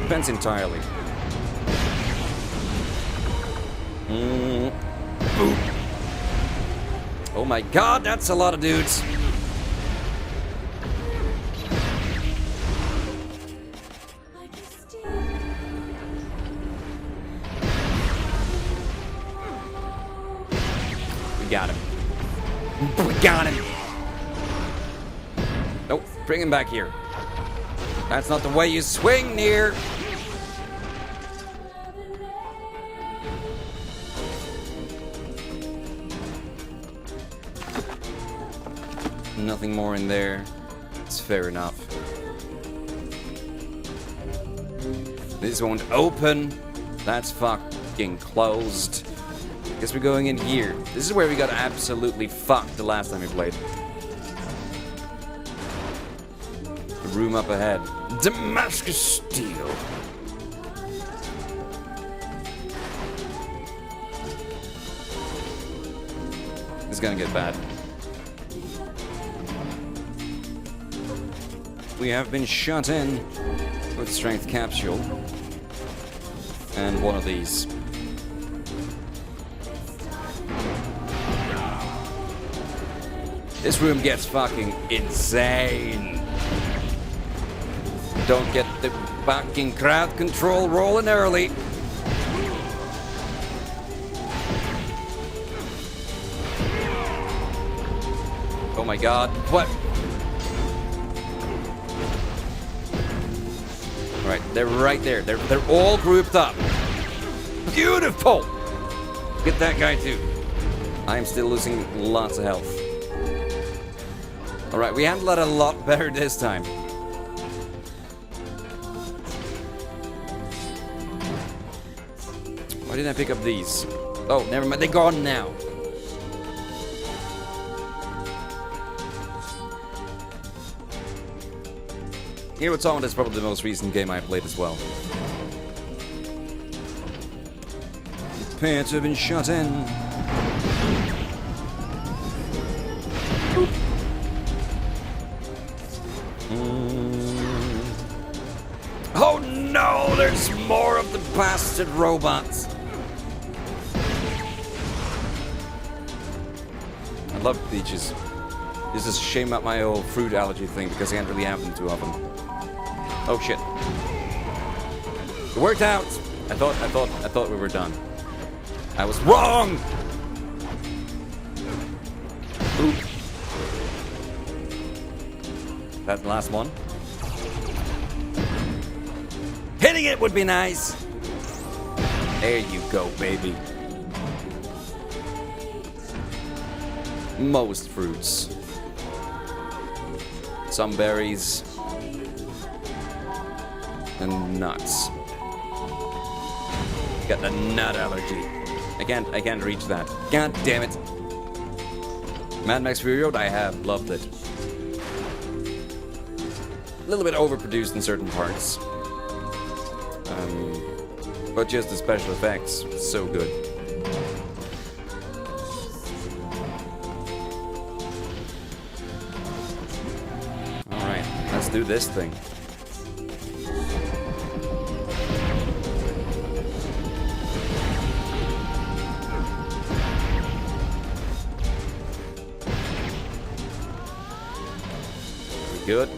Depends entirely. Oh my god, that's a lot of dudes. Got him. We got him. Nope, bring him back here. That's not the way you swing, NieR. Nothing more in there. It's fair enough. This won't open. That's fucking closed. Guess we're going in here. This is where we got absolutely fucked the last time we played. The room up ahead. Damascus Steel. It's gonna get bad. We have been shut in with strength capsule. And one of these. This room gets fucking insane. Don't get the fucking crowd control rolling early. Oh my god, what? Alright, they're right there. They're all grouped up. Beautiful! Get that guy too. I am still losing lots of health. Alright, we handled that a lot better this time. Why didn't I pick up these? Oh, never mind. They're gone now. Here with Someone is probably the most recent game I played as well. Pants have been shut in. Oh no, there's more of the bastard robots. I love peaches. This is a shame about my old fruit allergy thing because I can't really have them too often. Oh shit. It worked out. I thought we were done. I was wrong! Oop. That last one. Hitting it would be nice. There you go, baby. Most fruits. Some berries. And nuts. Got a nut allergy. I can't reach that. God damn it. Mad Max Fury Road, I have loved it. A little bit overproduced in certain parts. But just the special effects, so good. Alright, let's do this thing. Good.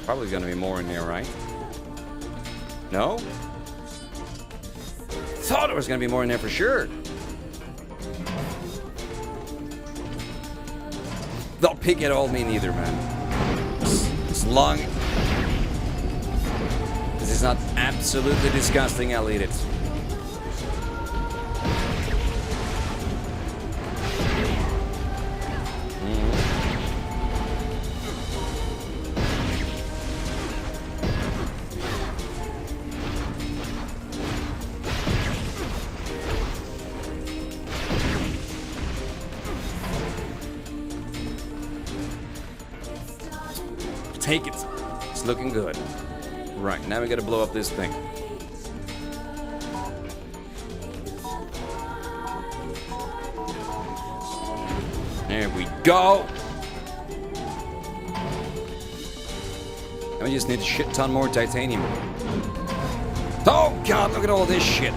Probably gonna be more in here, right? No? Thought there was gonna be more in there for sure. Don't pick at all me neither, man. As long as it's not absolutely disgusting, I'll eat it. Take it. It's looking good. Right, now we gotta blow up this thing. There we go. And we just need a shit ton more titanium. Oh god, look at all this shit.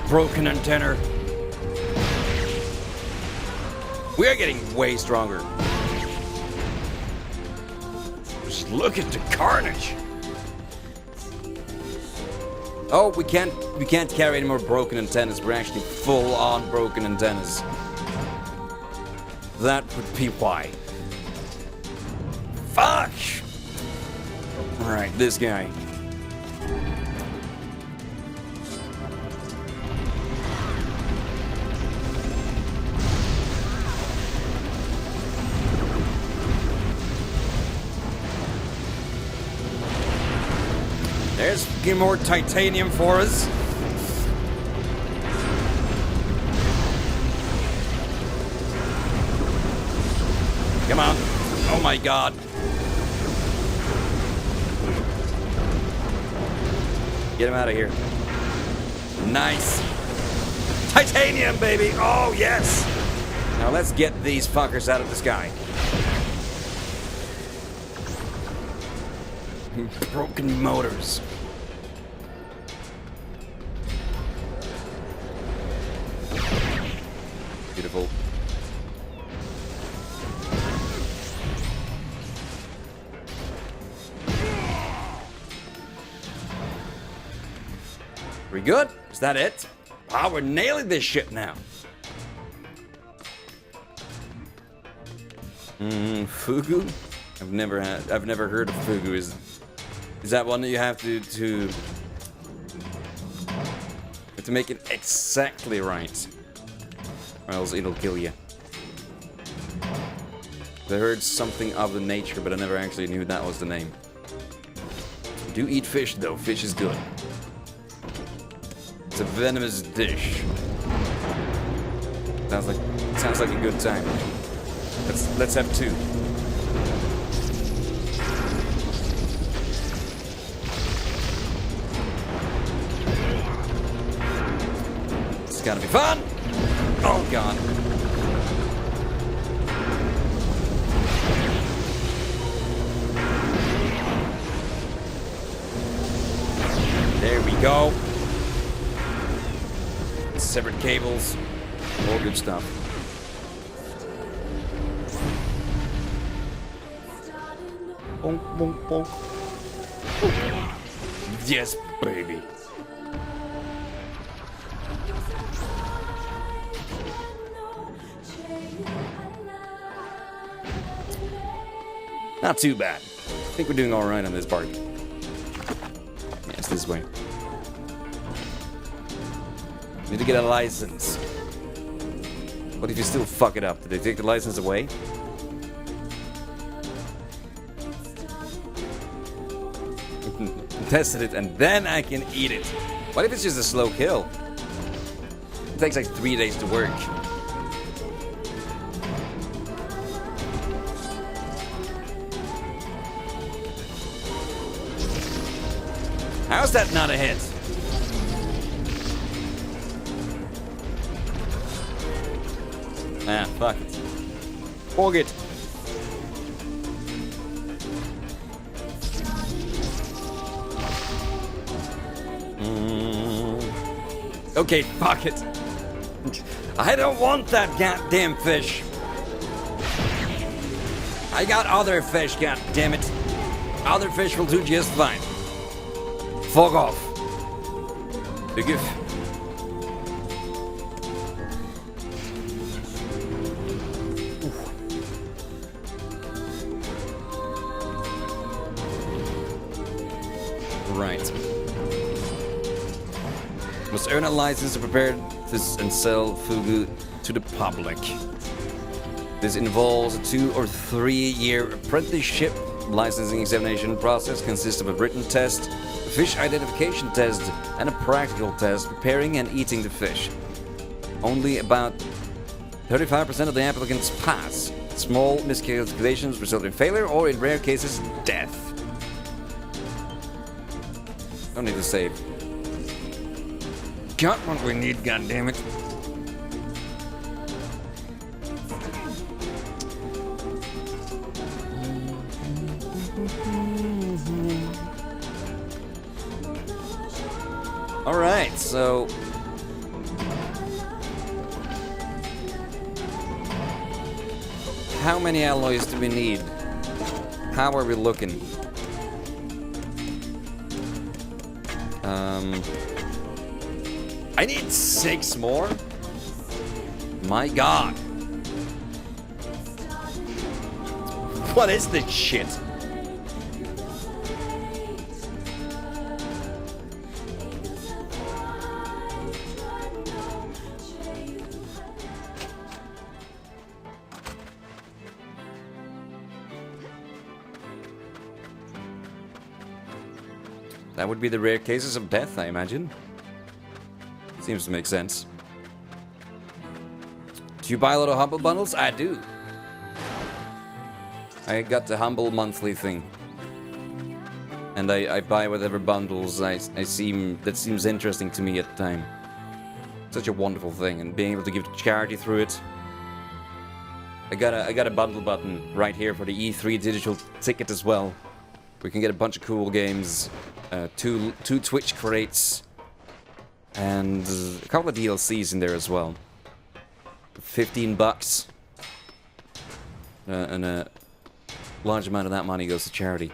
Broken antenna. We are getting way stronger. Just look at the carnage. Oh, we can't carry any more broken antennas. We're actually full on broken antennas. That would be why. Fuck! Alright, this guy. There's more titanium for us. Come on. Oh my god. Get him out of here. Nice. Titanium, baby. Oh, yes. Now let's get these fuckers out of the sky. Broken motors. Beautiful. We good? Is that it? Ah, we're nailing this shit now. Fugu? I've never heard of fugu. Is that one that you have to make it exactly right, or else it'll kill you? I heard something of the nature, but I never actually knew that was the name. Do eat fish though. Fish is good. It's a venomous dish. Sounds like a good time. Let's have two. It's gonna be fun. Oh god. There we go. Severed cables. All good stuff. Bonk, bonk, bonk. Yes, baby. Not too bad. I think we're doing alright on this part. Yes, this way. Need to get a license. What if you still fuck it up? Did they take the license away? Tested it and then I can eat it. What if it's just a slow kill? It takes like 3 days to work. How's that not a hit? Ah, fuck it. Fork it. Okay, fuck it. I don't want that goddamn fish. I got other fish, goddammit. Other fish will do just fine. Fuck off. Big if. Right. Must earn a license to prepare this and sell fugu to the public. This involves a 2 or 3 year apprenticeship. Licensing examination process consists of a written test, a fish identification test, and a practical test preparing and eating the fish. Only about 35% of the applicants pass. Small miscalculations result in failure or, in rare cases, death. Don't need to save. Got what we need, goddammit. Alright, so how many alloys do we need? How are we looking? I need 6 more? My god. What is this shit? That would be the rare cases of death, I imagine. Seems to make sense. Do you buy a lot of Humble bundles? I do. I got the Humble monthly thing. And I buy whatever bundles that seems interesting to me at the time. Such a wonderful thing, and being able to give charity through it. I got a bundle button right here for the E3 digital ticket as well. We can get a bunch of cool games, two Twitch crates, and a couple of DLCs in there as well. $15, and a large amount of that money goes to charity.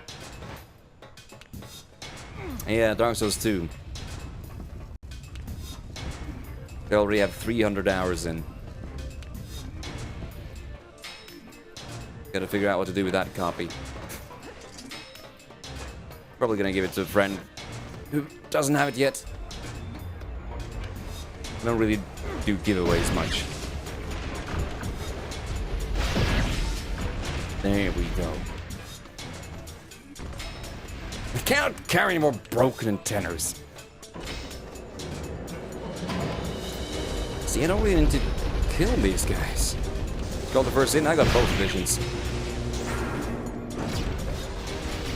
Yeah, Dark Souls 2. They already have 300 hours in. Gotta figure out what to do with that copy. Probably gonna give it to a friend who doesn't have it yet. I don't really do giveaways much. There we go. I can't carry any more broken antennas. See, I don't really need to kill these guys. Got the first in, I got both visions.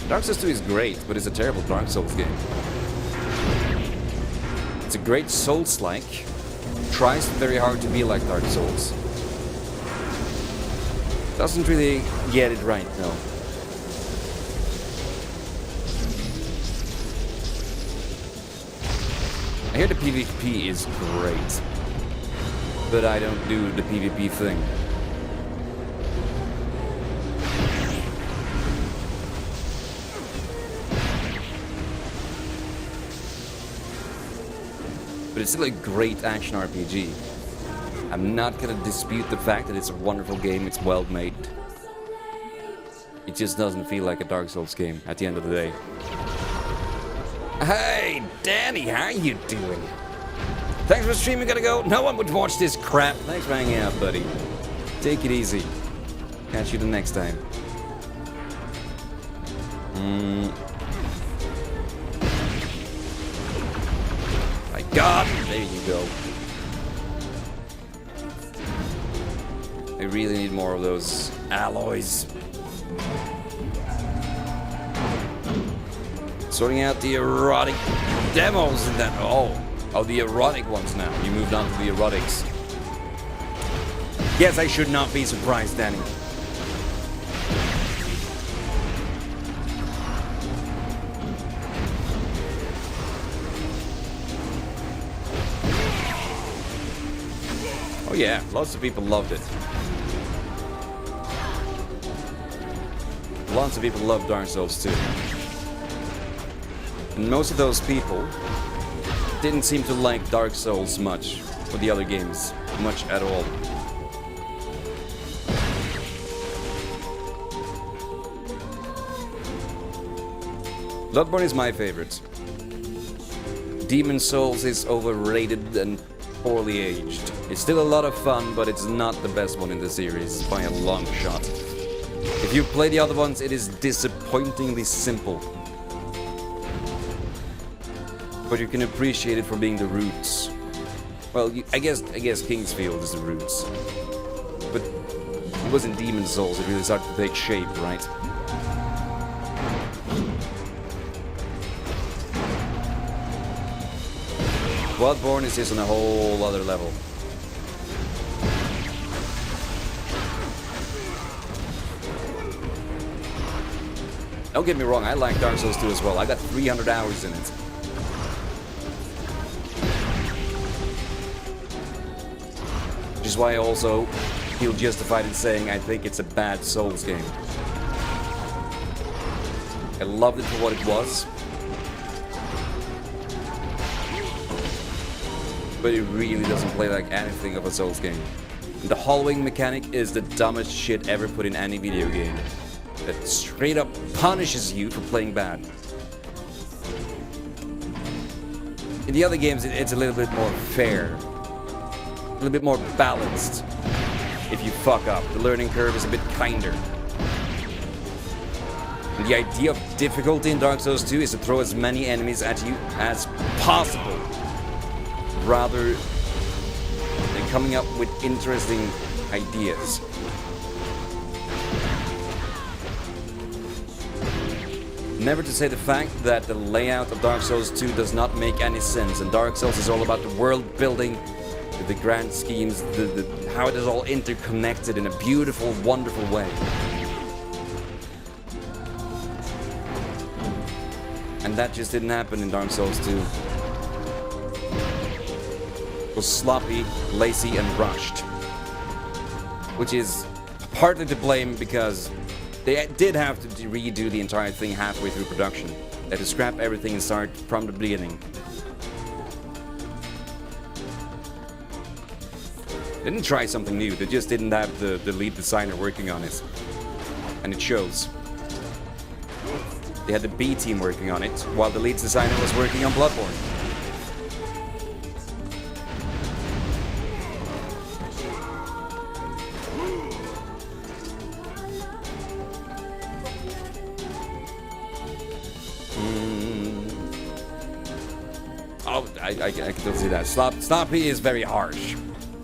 Dark Souls 2 is great, but it's a terrible Dark Souls game. It's a great Souls-like. Tries very hard to be like Dark Souls. Doesn't really get it right, no. I hear the PvP is great, but I don't do the PvP thing. But it's still a great action RPG. I'm not gonna dispute the fact that it's a wonderful game, it's well made. It just doesn't feel like a Dark Souls game at the end of the day. Hey, Danny, how you doing? Thanks for streaming, gotta go. No one would watch this crap. Thanks for hanging out, buddy. Take it easy. Catch you the next time. My God, there you go. I really need more of those alloys. Sorting out the erotic demos in that. Oh, the erotic ones now. You moved on to the erotics. Yes, I should not be surprised, Danny. Oh yeah, lots of people loved it. Lots of people love Dark Souls 2. And most of those people didn't seem to like Dark Souls much, or the other games, much at all. Bloodborne is my favorite. Demon Souls is overrated and poorly aged. It's still a lot of fun, but it's not the best one in the series by a long shot. If you play the other ones, it is disappointingly simple. But you can appreciate it for being the roots. Well, I guess Kingsfield is the roots. But it was in Demon Souls it really started to take shape, right? Bloodborne is just on a whole other level. Don't get me wrong, I like Dark Souls 2 as well. I got 300 hours in it. Which is why I also feel justified in saying I think it's a bad Souls game. I loved it for what it was. But it really doesn't play like anything of a Souls game. The hollowing mechanic is the dumbest shit ever put in any video game. It straight up punishes you for playing bad. In the other games, it's a little bit more fair. A little bit more balanced. If you fuck up, the learning curve is a bit kinder. And the idea of difficulty in Dark Souls 2 is to throw as many enemies at you as possible, rather than coming up with interesting ideas. Never to say the fact that the layout of Dark Souls 2 does not make any sense, and Dark Souls is all about the world building, the grand schemes, how it is all interconnected in a beautiful, wonderful way. And that just didn't happen in Dark Souls 2. It was sloppy, lazy, and rushed. Which is partly to blame because they did have to redo the entire thing halfway through production. They had to scrap everything and start from the beginning. They didn't try something new, they just didn't have the lead designer working on it. And it shows. They had the B team working on it, while the lead designer was working on Bloodborne. Oh, I can totally see that. Sloppy is very harsh.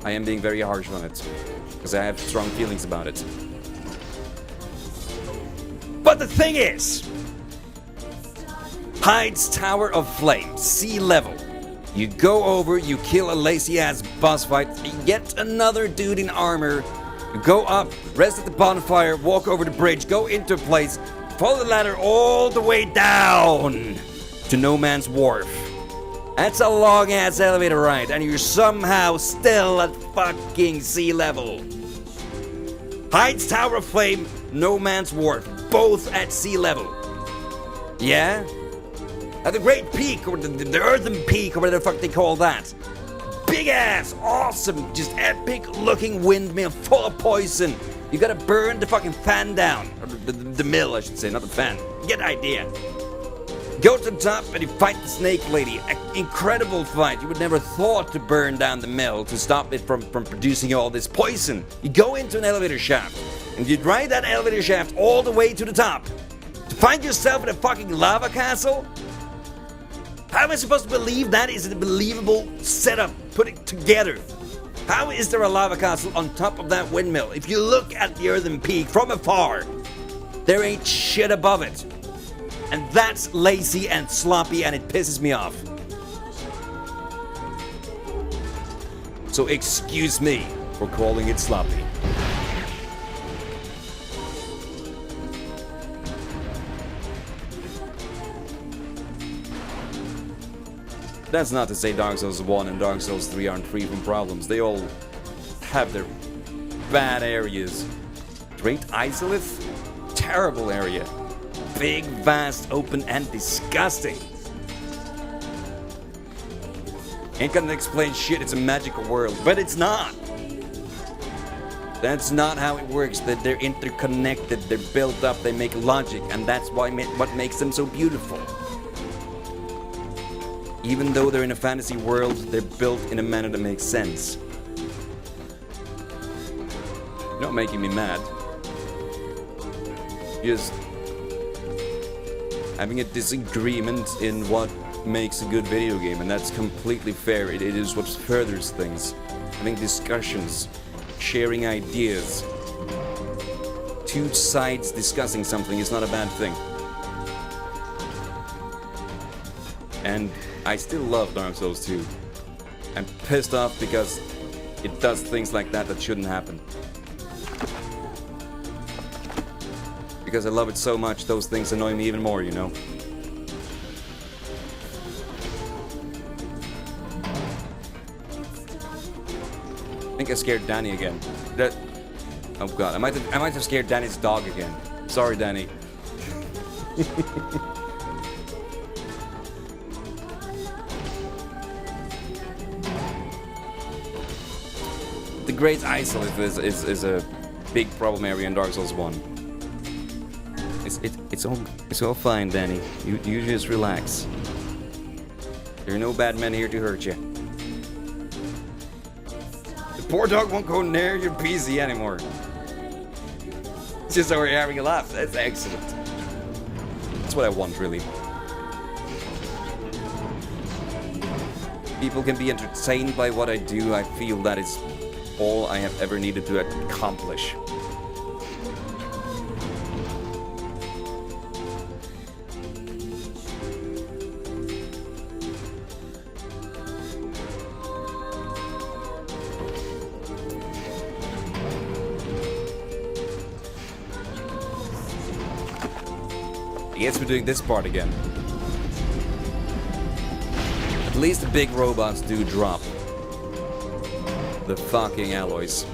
I am being very harsh on it, because I have strong feelings about it. But the thing is, Hyde's Tower of Flame, sea level. You go over, you kill a lazy-ass boss fight, yet another dude in armor. You go up, rest at the bonfire, walk over the bridge, go into a place, follow the ladder all the way down to No Man's Wharf. That's a long-ass elevator ride, and you're somehow still at fucking sea level. Hyde's Tower of Flame, No Man's Wharf, both at sea level. Yeah? At the Great Peak, or the Earthen Peak, or whatever the fuck they call that. Big-ass, awesome, just epic-looking windmill full of poison. You gotta burn the fucking fan down. Or the mill, I should say, not the fan. Get the idea. Go to the top and you fight the snake lady. An incredible fight. You would never thought to burn down the mill to stop it from producing all this poison. You go into an elevator shaft and you ride that elevator shaft all the way to the top. To find yourself in a fucking lava castle? How am I supposed to believe that is a believable setup? Put it together. How is there a lava castle on top of that windmill? If you look at the Earthen Peak from afar, there ain't shit above it. And that's lazy and sloppy and it pisses me off. So excuse me for calling it sloppy. That's not to say Dark Souls 1 and Dark Souls 3 aren't free from problems. They all have their bad areas. Great Isolith? Terrible area. Big, vast, open, and disgusting. Ain't gonna explain shit, it's a magical world. But it's not. That's not how it works. That they're interconnected, they're built up, they make logic, and that's what makes them so beautiful. Even though they're in a fantasy world, they're built in a manner that makes sense. You're not making me mad. Just having a disagreement in what makes a good video game, and that's completely fair. It is what furthers things. Having discussions, sharing ideas. Two sides discussing something is not a bad thing. And I still love Dark Souls 2. I'm pissed off because it does things like that shouldn't happen. Because I love it so much, those things annoy me even more, you know? I think I scared Danny again. Oh god, I might have scared Danny's dog again. Sorry, Danny. The Great Isolith is a big problem area in Dark Souls 1. It's all fine, Danny. You just relax. There are no bad men here to hurt you. The poor dog won't go near your PC anymore. It's just over here having a laugh. That's excellent. That's what I want, really. People can be entertained by what I do. I feel that is all I have ever needed to accomplish. I guess we're doing this part again. least the big robots do drop the fucking alloys.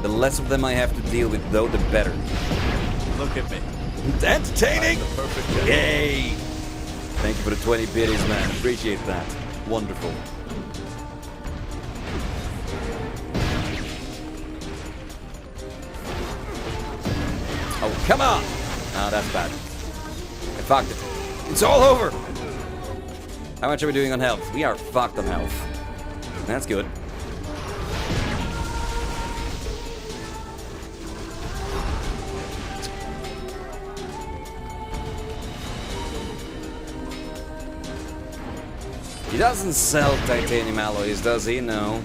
The less of them I have to deal with, though, the better. Look at me. It's entertaining! The perfect gentleman. Yay! Thank you for the 20 biddies, man. Appreciate that. Wonderful. Oh, come on! Oh, that's bad. I fucked it. It's all over! How much are we doing on health? We are fucked on health. That's good. He doesn't sell titanium alloys, does he? No.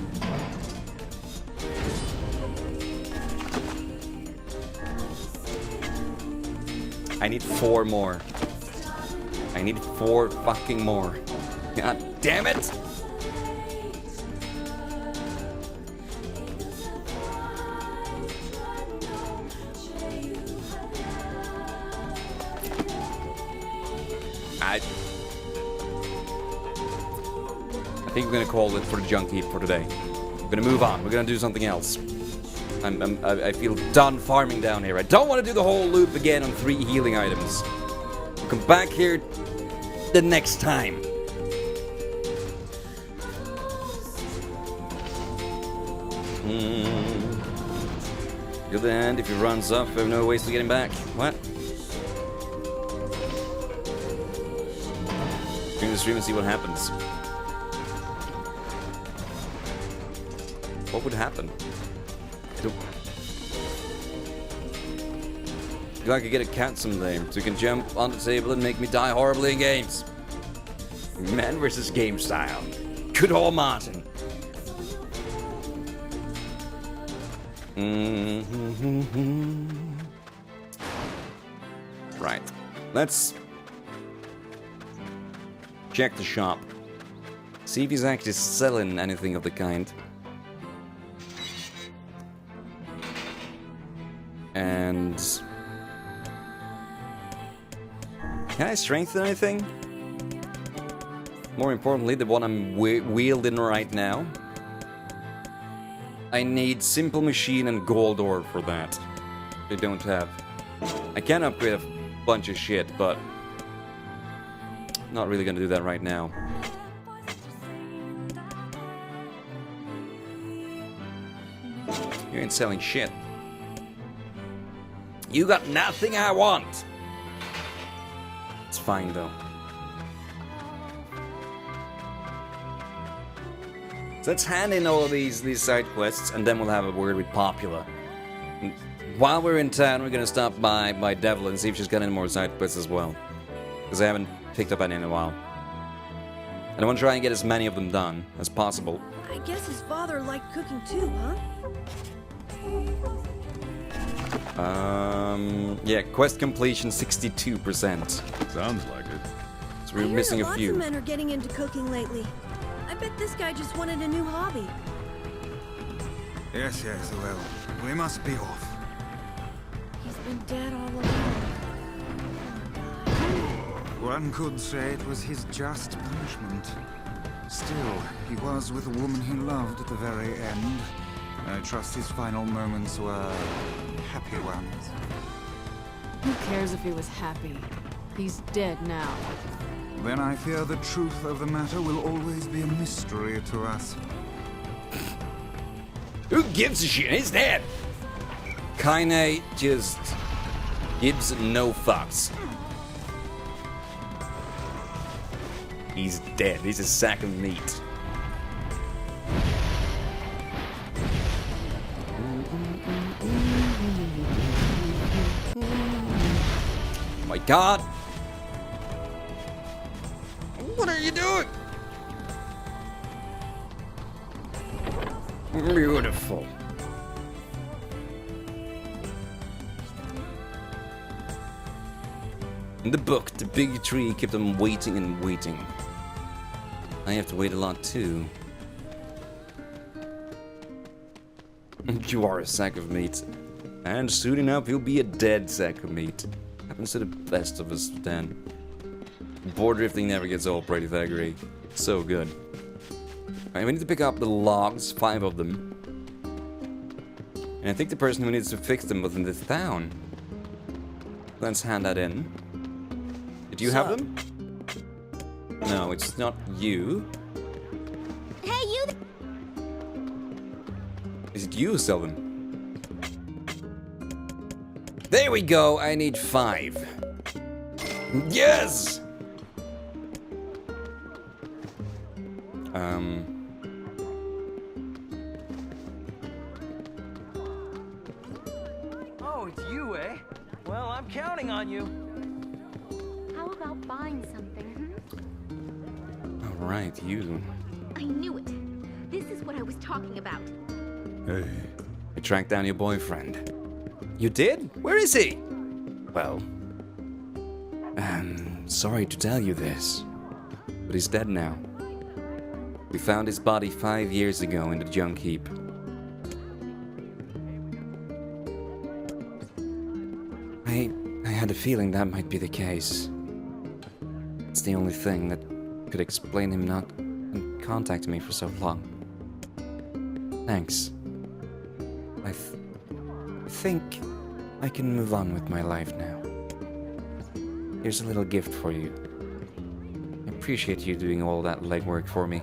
I need 4 more. I need 4 fucking more. God damn it! I think we're gonna call it for the junk heap for today. We're gonna move on. We're gonna do something else. I feel done farming down here. I don't want to do the whole loop again on 3 healing items. We'll come back here the next time. The other hand, if he runs up, we have no ways to get him back. What? Stream the stream and see what happens. What would happen? I could get a cat someday, so you can jump on the table and make me die horribly in games. Man versus game style. Good old Martin. Right. Let's check the shop. See if he's actually selling anything of the kind. And can I strengthen anything? More importantly, the one I'm wielding right now. I need simple machine and gold ore for that. I don't have. I can upgrade a bunch of shit, but not really gonna do that right now. You ain't selling shit. You got nothing I want. It's fine though. So let's hand in all of these side quests, and then we'll have a word with Popula. And while we're in town, we're gonna stop by Devil and see if she's got any more side quests as well, because I haven't picked up any in a while. And I want to try and get as many of them done as possible. I guess his father liked cooking too, huh? Yeah, quest completion 62%. Sounds like it. So we're missing a few. Lots of men are getting into cooking lately. I bet this guy just wanted a new hobby. Yes, well, we must be off. He's been dead all along. One could say it was his just punishment. Still, he was with a woman he loved at the very end. I trust his final moments were happy ones. Who cares if he was happy? He's dead now. Then I fear the truth of the matter will always be a mystery to us. Who gives a shit? He's dead. Kaine just gives no fucks. He's dead. He's a sack of meat. Oh my God! What are you doing? Beautiful. In the book, the big tree kept on waiting and waiting. I have to wait a lot too. You are a sack of meat. And soon enough, you'll be a dead sack of meat. Happens to the best of us then. Board drifting never gets old, Brady, I agree. So good. Alright, we need to pick up the logs, 5 of them. And I think the person who needs to fix them was in this town. Let's hand that in. Did you have them? No, it's not you. Hey, you! Is it you who sell them? There we go, I need 5. Yes! Oh, it's you, eh? Well, I'm counting on you. How about buying something, Alright, you. I knew it. This is what I was talking about. Hey. I tracked down your boyfriend. You did? Where is he? Well, sorry to tell you this, but he's dead now. We found his body 5 years ago in the junk heap. I had a feeling that might be the case. It's the only thing that could explain him not contacting me for so long. Thanks. I think I can move on with my life now. Here's a little gift for you. I appreciate you doing all that legwork for me.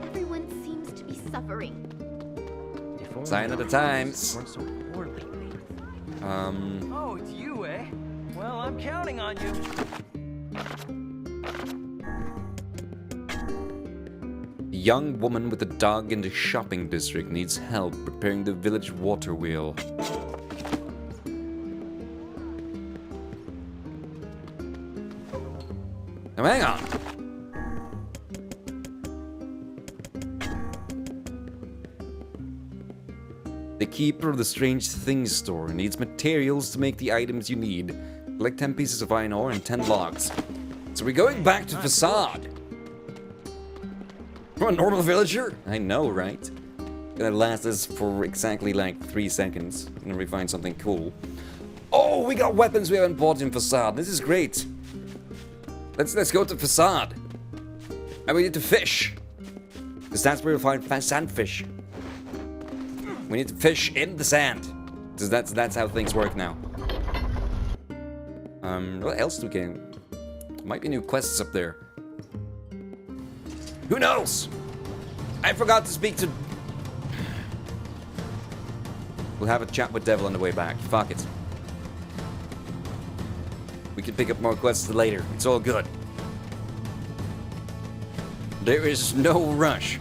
Everyone seems to be suffering. Sign of the times. So poor lately. Oh, it's you, eh? Well, I'm counting on you. A young woman with a dog in the shopping district needs help repairing the village water wheel. Now hang on. The keeper of the strange things store needs materials to make the items you need. Collect 10 pieces of iron ore and 10 logs. So we're going back to Facade. From a normal villager? I know, right? Gonna last us for exactly like 3 seconds. And we find something cool. Oh, we got weapons we haven't bought in Facade. This is great. Let's go to Facade. And we need to fish. Because that's where we'll find sandfish. We need to fish in the sand. Because that's how things work now. What else do we get? There might be new quests up there. Who knows? I forgot to speak to... We'll have a chat with Devil on the way back. Fuck it. We can pick up more quests later. It's all good. There is no rush.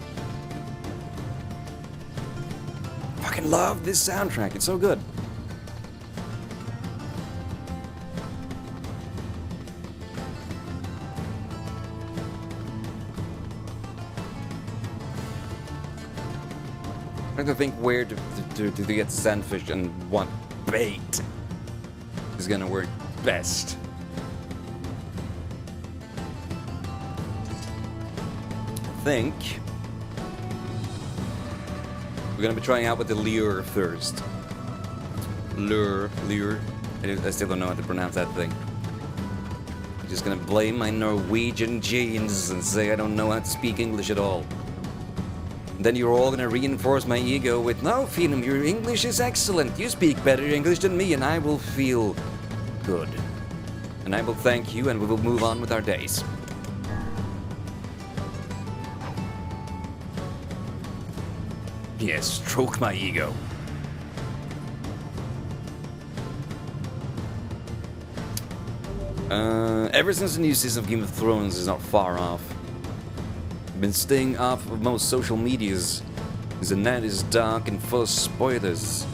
Fucking love this soundtrack. It's so good. I'm trying to think where to get sandfish and what bait is gonna work best. I think we're gonna be trying out with the lure first. Lure. I still don't know how to pronounce that thing. I'm just gonna blame my Norwegian genes and say I don't know how to speak English at all. Then you're all gonna reinforce my ego with, no, Phenom, your English is excellent. You speak better English than me, and I will feel good. And I will thank you, and we will move on with our days. Yes, stroke my ego. Ever since the new season of Game of Thrones is not far off, been staying off of most social medias, because the net is dark and full of spoilers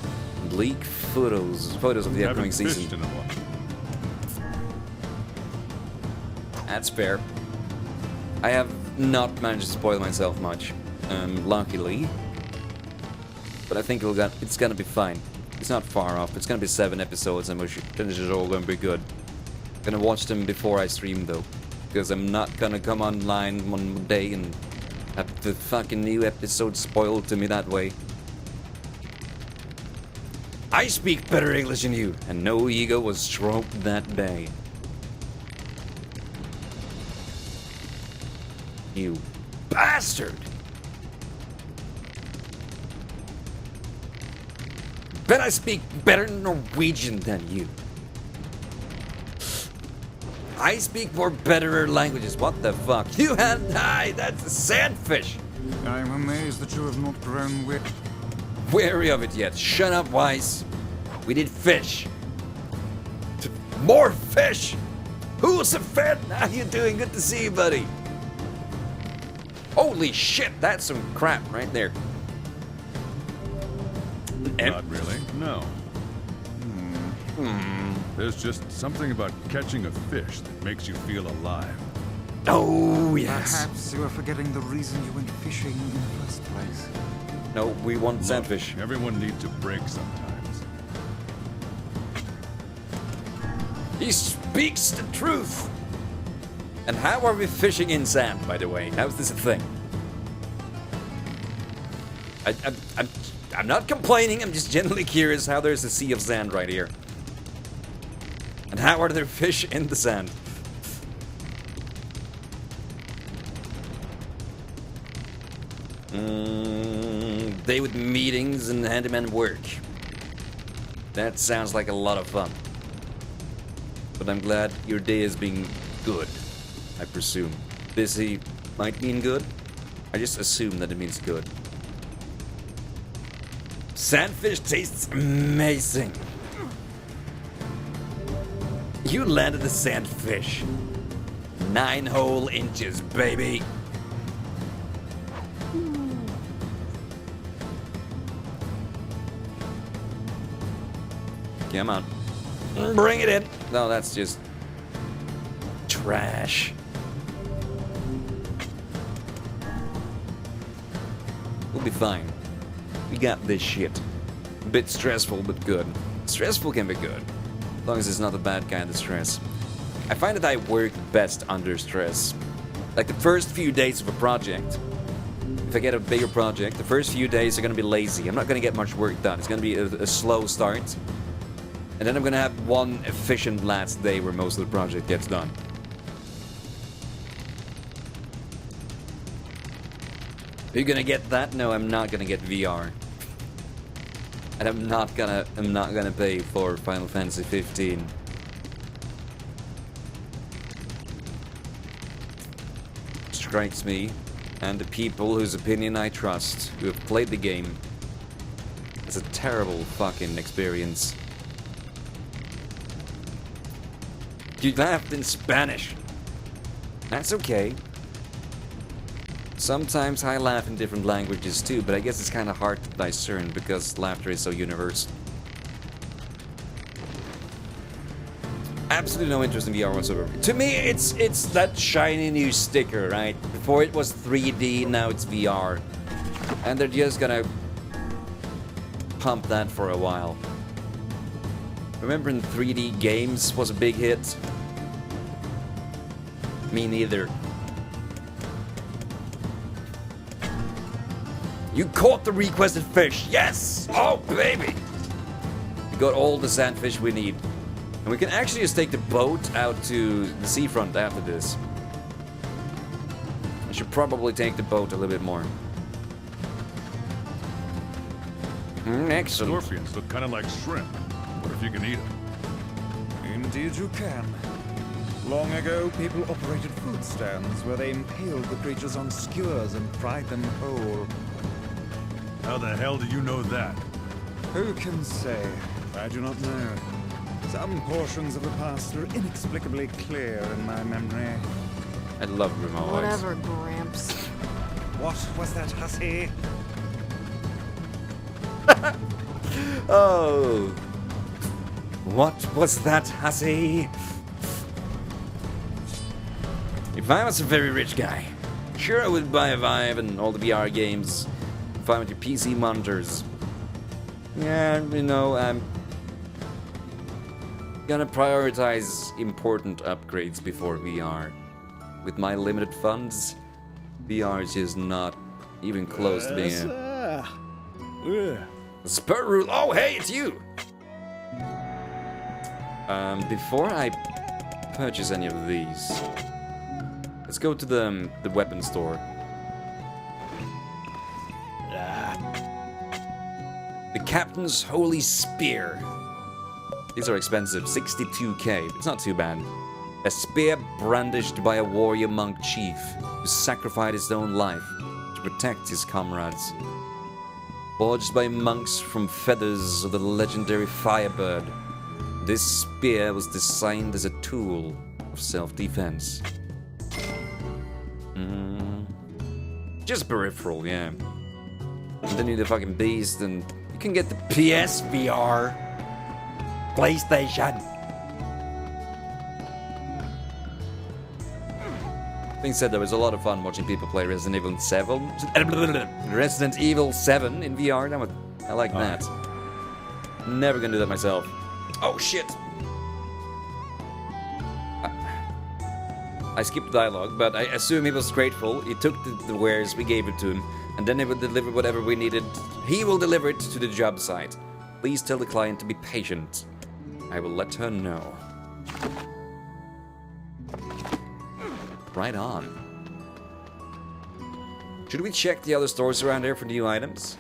and leak photos of the upcoming season. That's fair. I have not managed to spoil myself much, luckily, but I think it's gonna be fine. It's not far off. It's gonna be 7 episodes, and then it's all gonna be good. Gonna watch them before I stream though. Because I'm not gonna come online one day and have the fucking new episode spoiled to me that way. I speak better English than you, and no ego was stroked that day. You bastard! Bet I speak better Norwegian than you. I speak more better languages. What the fuck? You and I, that's a sandfish. I'm amazed that you have not grown Wary of it yet. Shut up, Wise. We need fish. More fish! Who's a fan? How you doing? Good to see you, buddy. Holy shit, that's some crap right there. Not really, no. There's just something about catching a fish that makes you feel alive. Oh, yes. Perhaps you are forgetting the reason you went fishing in the first place. No, we want sandfish. Everyone needs a break sometimes. He speaks the truth. And how are we fishing in sand, by the way? How's this a thing? I'm not complaining, I'm just genuinely curious how there's a sea of sand right here. And how are there fish in the sand? Day with meetings and handyman work. That sounds like a lot of fun. But I'm glad your day is being good, I presume. Busy might mean good. I just assume that it means good. Sandfish tastes amazing. You landed the sandfish. 9 whole inches, baby. Come on. Bring it in. No, that's just trash. We'll be fine. We got this shit. A bit stressful, but good. Stressful can be good, as long as it's not the bad kind of stress. I find that I work best under stress. Like the first few days of a project. If I get a bigger project, the first few days are gonna be lazy. I'm not gonna get much work done. It's gonna be a slow start. And then I'm gonna have one efficient last day where most of the project gets done. Are you gonna get that? No, I'm not gonna get VR. And I'm not gonna pay for Final Fantasy 15. Strikes me, and the people whose opinion I trust, who have played the game, it's a terrible fucking experience. You laughed in Spanish. That's okay. Sometimes I laugh in different languages too, but I guess it's kind of hard to discern because laughter is so universal. Absolutely no interest in VR whatsoever. To me, it's that shiny new sticker, right? Before it was 3D, now it's VR. And they're just gonna pump that for a while. Remember when 3D games was a big hit? Me neither. You caught the requested fish, yes! Oh, baby! We got all the sandfish we need. And we can actually just take the boat out to the seafront after this. I should probably take the boat a little bit more. Excellent. Scorpions look kind of like shrimp. What if you can eat them? Indeed you can. Long ago, people operated food stands where they impaled the creatures on skewers and fried them whole. How the hell do you know that? Who can say? I do not know. Some portions of the past are inexplicably clear in my memory. I love remote. Whatever, Gramps. What was that, hussy? Oh. What was that, hussy? If I was a very rich guy, sure I would buy a Vive and all the VR games, fine with your PC monitors. Yeah, you know, I'm gonna prioritize important upgrades before VR. With my limited funds, VR is just not even close to being a spur rule. Oh, hey, it's you! Before I purchase any of these, let's go to the weapon store. The Captain's Holy Spear. These are expensive, 62k. It's not too bad. A spear brandished by a warrior monk chief who sacrificed his own life to protect his comrades. Forged by monks from feathers of the legendary Firebird, this spear was designed as a tool of self-defense. Just peripheral, yeah. And then you the fucking beast, and you can get the PSVR, PlayStation. Being said, there was a lot of fun watching people play Resident Evil 7. Resident Evil 7 in VR. I like that. Never gonna do that myself. Oh shit! I skipped dialogue, but I assume he was grateful. He took the wares, we gave it to him, and then he would deliver whatever we needed. He will deliver it to the job site. Please tell the client to be patient. I will let her know. Right on. Should we check the other stores around here for new items?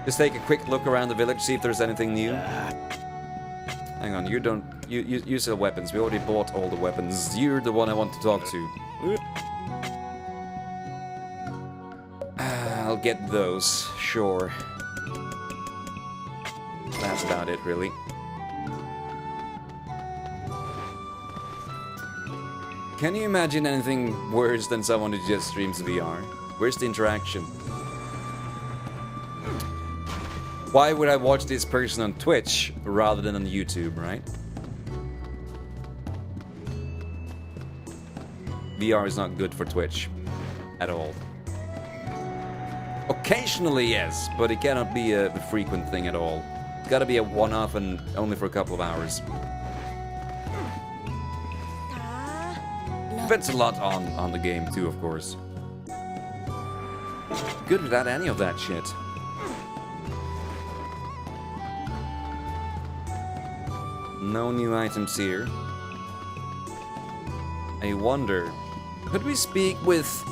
Just take a quick look around the village, see if there's anything new. Hang on, you sell weapons. We already bought all the weapons. You're the one I want to talk to. I'll get those, sure. That's about it, really. Can you imagine anything worse than someone who just streams VR? Where's the interaction? Why would I watch this person on Twitch rather than on YouTube, right? VR is not good for Twitch at all. Occasionally, yes, but it cannot be a frequent thing at all. It's gotta be a one-off and only for a couple of hours. Depends a lot on the game too, of course. Good without any of that shit. No new items here. I wonder, could we speak with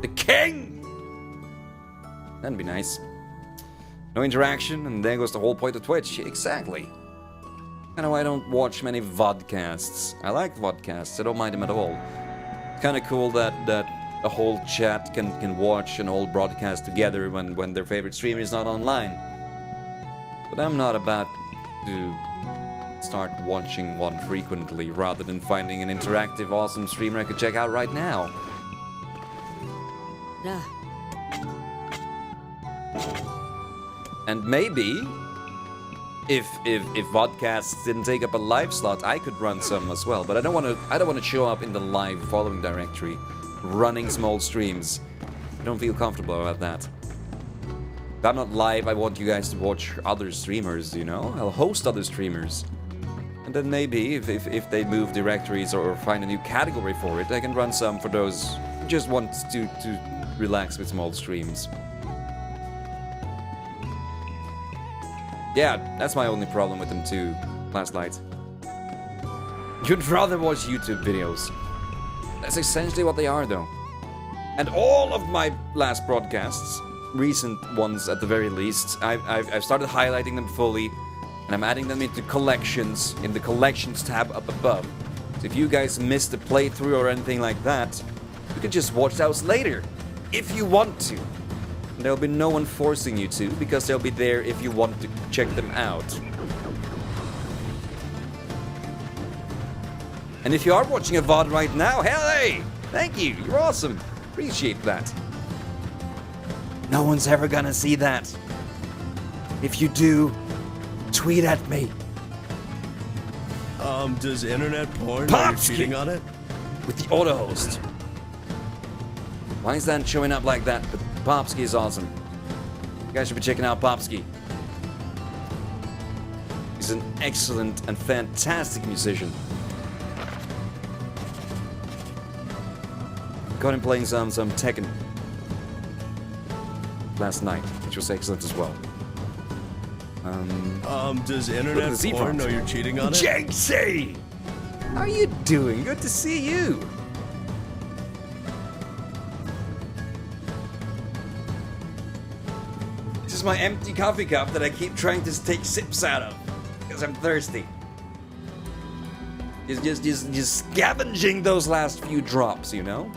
the king? That'd be nice. No interaction, and there goes the whole point of Twitch. Exactly. I know I don't watch many vodcasts. I like vodcasts, I don't mind them at all. It's kind of cool that a whole chat can watch an whole broadcast together when their favorite streamer is not online. But I'm not about to start watching one frequently rather than finding an interactive, awesome streamer I could check out right now. And maybe if vodcasts didn't take up a live slot, I could run some as well. But I don't want to show up in the live following directory, running small streams. I don't feel comfortable about that. If I'm not live, I want you guys to watch other streamers. You know, I'll host other streamers, and then maybe if they move directories or find a new category for it, I can run some for those who just want to relax with small streams. Yeah, that's my only problem with them too, last night. You'd rather watch YouTube videos. That's essentially what they are, though. And all of my last broadcasts, recent ones at the very least, I've started highlighting them fully, and I'm adding them into collections, in the collections tab up above. So if you guys missed a playthrough or anything like that, you can just watch those later, if you want to. There'll be no one forcing you to, because they'll be there if you want to check them out. And if you are watching a VOD right now, hey! Thank you, you're awesome. Appreciate that. No one's ever gonna see that. If you do, tweet at me. Does internet porn know you're cheating on it? With the auto host. Why is that showing up like that? But Popsky is awesome. You guys should be checking out Popsky. He's an excellent and fantastic musician. Got him playing some Tekken last night, which was excellent as well. Does internet porn know you're cheating on it? JC! How are you doing? Good to see you. This is my empty coffee cup that I keep trying to take sips out of because I'm thirsty. Just scavenging those last few drops, you know?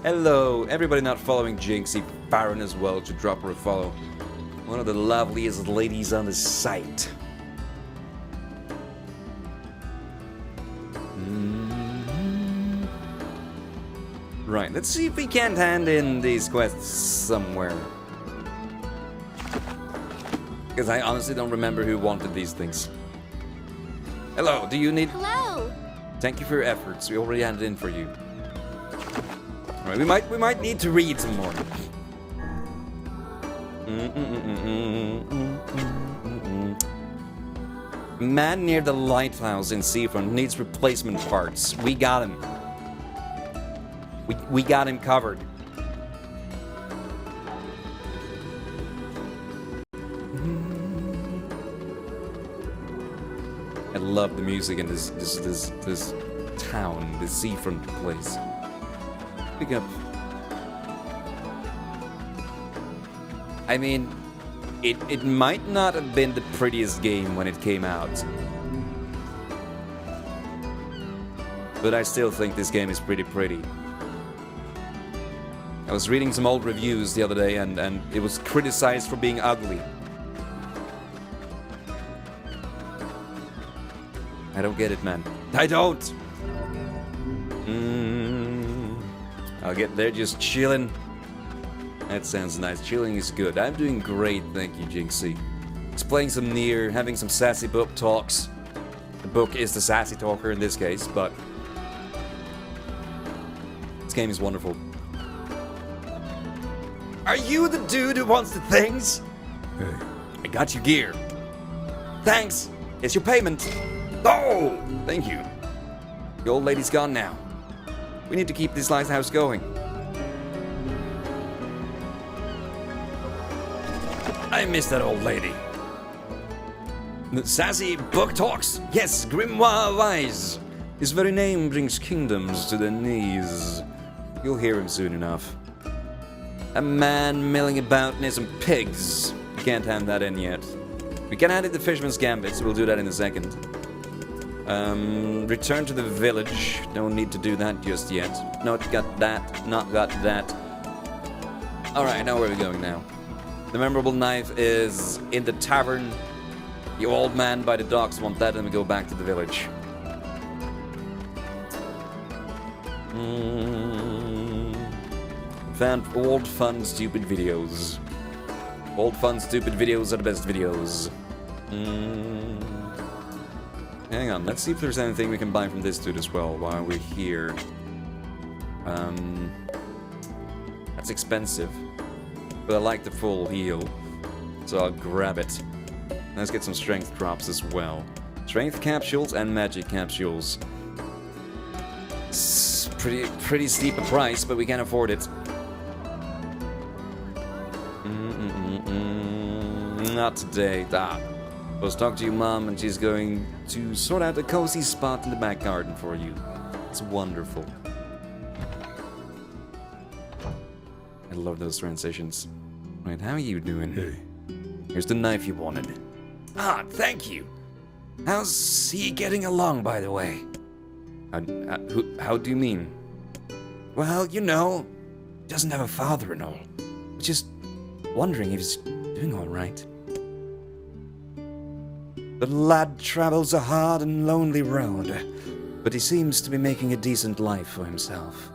Hello, everybody not following Jinxie Farron as well to drop her a follow. One of the loveliest ladies on the site. Right, let's see if we can't hand in these quests somewhere. Because I honestly don't remember who wanted these things. Hello, do you need... Hello! Thank you for your efforts. We already handed in for you. Alright, we might need to read some more. Man near the lighthouse in Seafront needs replacement parts. We got him. We got him covered. I love the music in this town, this seafront place. Pick up. I mean, it might not have been the prettiest game when it came out. But I still think this game is pretty pretty. I was reading some old reviews the other day and it was criticized for being ugly. I don't get it, man. I don't! I'll get there just chilling. That sounds nice. Chilling is good. I'm doing great, thank you, Jinxie. Just playing some NieR, having some sassy book talks. The book is the sassy talker in this case, but... this game is wonderful. Are you the dude who wants the things? Hey. I got you gear. Thanks. It's your payment. Oh, thank you. The old lady's gone now. We need to keep this lighthouse going. I miss that old lady. The sassy book talks? Yes, Grimoire Wise. His very name brings kingdoms to their knees. You'll hear him soon enough. A man milling about near some pigs. We can't hand that in yet. We can add in the Fisherman's Gambit, so we'll do that in a second. Return to the village. No need to do that just yet. Not got that. Not got that. Alright, I know where we're going now. The memorable knife is in the tavern. The old man by the docks want that, and we go back to the village. Found old, fun, stupid videos. Old, fun, stupid videos are the best videos. Hang on, let's see if there's anything we can buy from this dude as well while we're here. That's expensive. But I like the full heal, so I'll grab it. Let's get some strength drops as well. Strength capsules and magic capsules. It's pretty steep a price, but we can afford it. Not today. Let's talk to your mom, and she's going to sort out a cozy spot in the back garden for you. It's wonderful. I love those transitions. Right, how are you doing? Hey. Here's the knife you wanted. Ah, thank you. How's he getting along, by the way? How do you mean? Well, you know, doesn't have a father and all. Just wondering if he's doing all right. The lad travels a hard and lonely road, but he seems to be making a decent life for himself.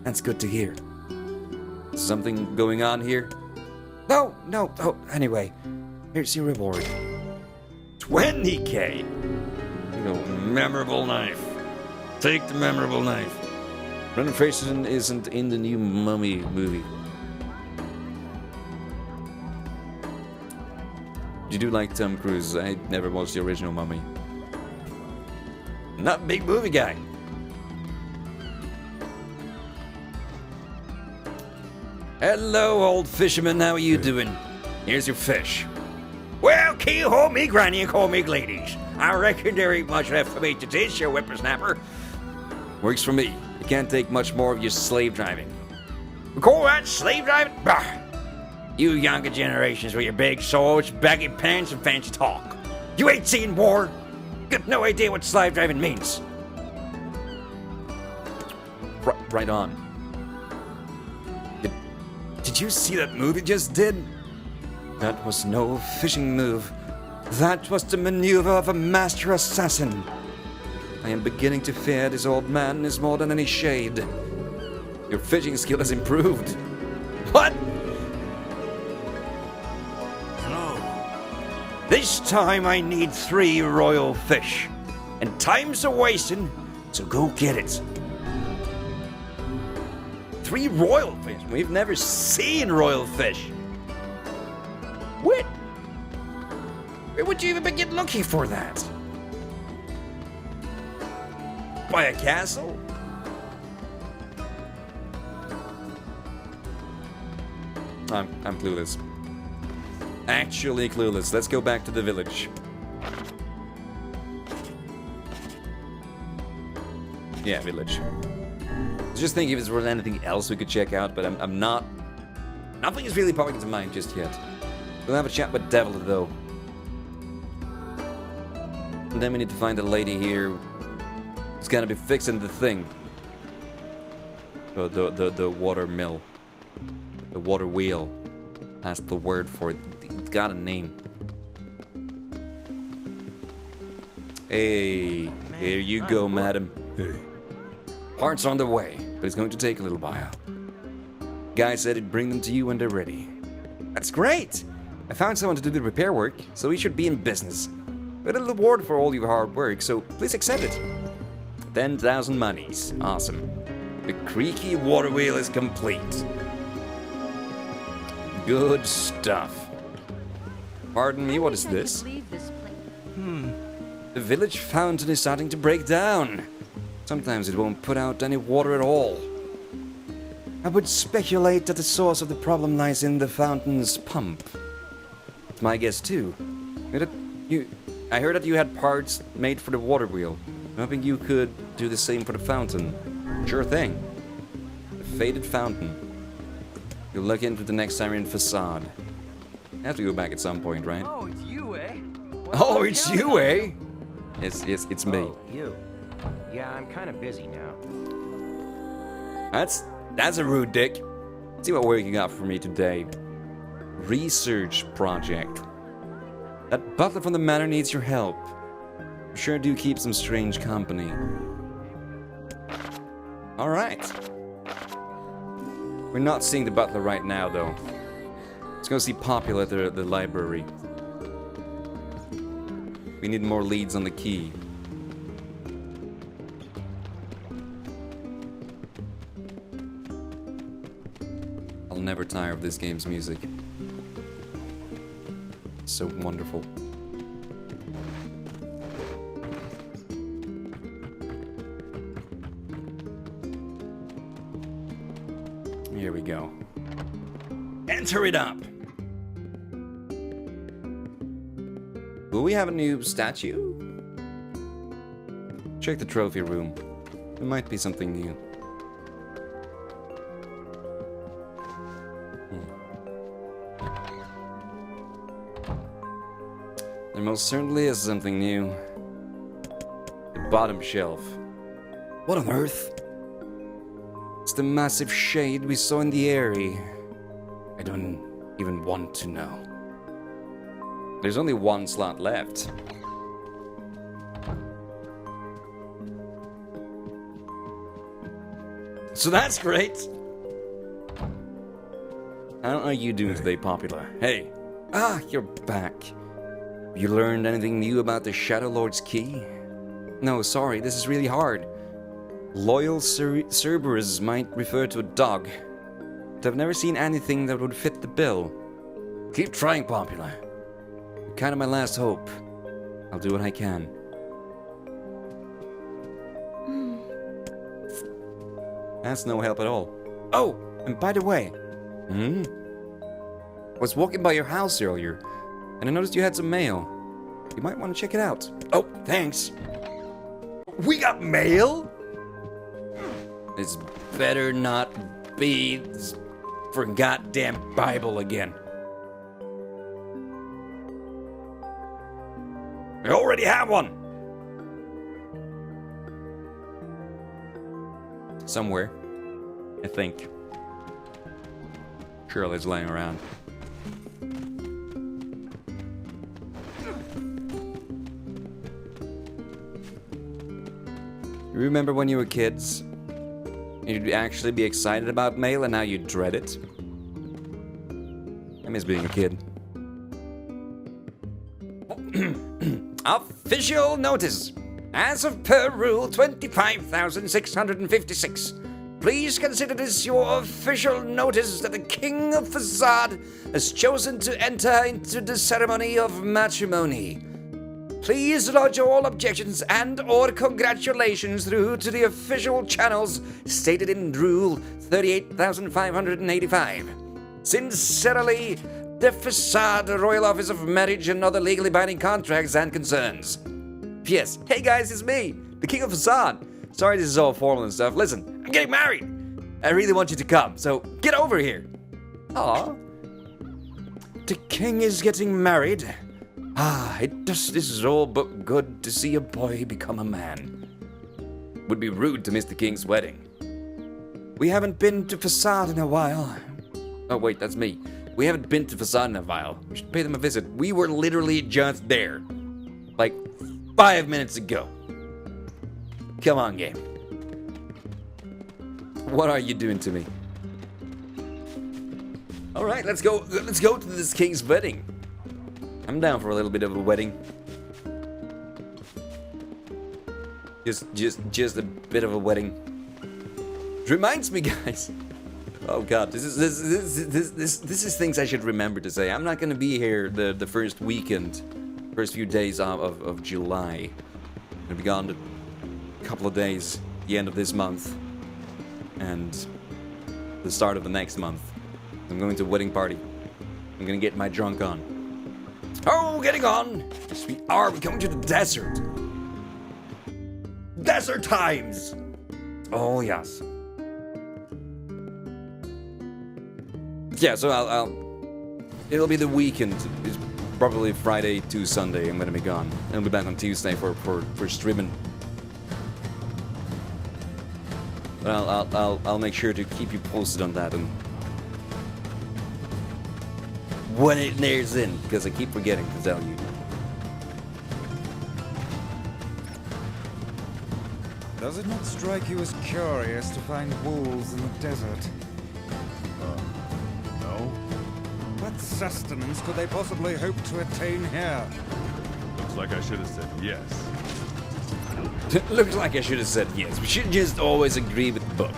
That's good to hear. Something going on here? No. Oh, anyway, here's your reward. 20k! You know, memorable knife. Take the memorable knife. Brendan Fraser isn't in the new Mummy movie. You do like Tom Cruise. I never watched the original Mummy. Not a big movie guy. Hello, old fisherman. How are you doing? Here's your fish. Well, key-ho me granny and call me ladies. I reckon there ain't much left for me to teach you, whippersnapper. Works for me. You can't take much more of your slave driving. Call that slave driving? Bah! You younger generations with your big swords, baggy pants, and fancy talk. You ain't seen war. Got no idea what slave driving means. Right on. Did you see that move he just did? That was no fishing move. That was the maneuver of a master assassin. I am beginning to fear this old man is more than any shade. Your fishing skill has improved. What? Hello. This time I need 3 royal fish. And time's a wasting, so go get it. 3 royal fish? We've never seen royal fish. What? Where would you even begin looking for that? By a castle? I'm clueless. Actually clueless. Let's go back to the village. Yeah, village. Just think if there was anything else we could check out, but I'm not. Nothing is really popping into mind just yet. We'll have a chat with Devil though. And then we need to find a lady here who's gonna be fixing the thing. The water mill. The water wheel. That's the word for it. It's got a name. Hey, here you go, madam. Hey. Parts on the way, but it's going to take a little while. Guy said he'd bring them to you when they're ready. That's great! I found someone to do the repair work, so we should be in business. A little reward for all your hard work, so please accept it. 10,000 monies. Awesome. The creaky water wheel is complete. Good stuff. Pardon me, what is this? The village fountain is starting to break down. Sometimes it won't put out any water at all. I would speculate that the source of the problem lies in the fountain's pump. It's my guess too. I heard that you had parts made for the water wheel. I'm hoping you could do the same for the fountain. Sure thing. The faded fountain. You'll look into the next Syrian facade. I have to go back at some point, right? Oh, it's you, eh? Oh, it's you, eh? It's me. Oh, you. Yeah, I'm kind of busy now. That's a rude dick. Let's see what work you got for me today. Research project. That butler from the manor needs your help. You sure do keep some strange company. Alright. We're not seeing the butler right now, though. Let's go see Popula at the library. We need more leads on the key. I'll never tire of this game's music. It's so wonderful. Here we go. Enter it up! Will we have a new statue? Check the trophy room. There might be something new. There most certainly is something new. The bottom shelf. What on earth? It's the massive shade we saw in the area. I don't even want to know. There's only one slot left. So that's great. How are you doing today, Popula? Hey. Ah, you're back. You learned anything new about the Shadow Lord's key? No, sorry, this is really hard. Loyal Cerberus might refer to a dog, but I've never seen anything that would fit the bill. Keep trying, Popula. You're kind of my last hope. I'll do what I can. That's no help at all. Oh, and by the way, I was walking by your house earlier. And I noticed you had some mail. You might want to check it out. Oh, thanks. We got mail? This better not be this for goddamn Bible again. I already have one. Somewhere, I think. Shirley's laying around. You remember when you were kids? You'd actually be excited about mail and now you dread it? I miss being a kid. Official notice. As of per rule 25,656, please consider this your official notice that the King of Facade has chosen to enter into the ceremony of matrimony. Please lodge all objections and or congratulations through to the official channels stated in Rule 38,585. Sincerely, the Facade Royal Office of Marriage and other legally binding contracts and concerns. P.S. Hey guys, it's me, the King of Facade. Sorry this is all formal and stuff. Listen, I'm getting married. I really want you to come, so get over here. Aw. The king is getting married. This is all but good to see a boy become a man. Would be rude to miss the king's wedding. We haven't been to Facade in a while. Oh wait, that's me. We haven't been to Facade in a while. We should pay them a visit. We were literally just there. Like 5 minutes ago. Come on, game. What are you doing to me? Alright, let's go to this king's wedding. I'm down for a little bit of a wedding. Just a bit of a wedding. It reminds me, guys. Oh god, this is things I should remember to say. I'm not gonna be here the first weekend, first few days of July. I'm gonna be gone a couple of days, the end of this month, and the start of the next month. I'm going to a wedding party. I'm gonna get my drunk on. Oh, getting on! Yes, we are. We're coming to the desert. Desert times! Oh, yes. Yeah, so it'll be the weekend. It's probably Friday to Sunday. I'm gonna be gone. I'll be back on Tuesday for streaming. But I'll make sure to keep you posted on that and when it nears in, because I keep forgetting to tell you. Does it not strike you as curious to find wolves in the desert? No? What sustenance could they possibly hope to attain here? Looks like I should have said yes. Looks like I should have said yes. We should just always agree with the book.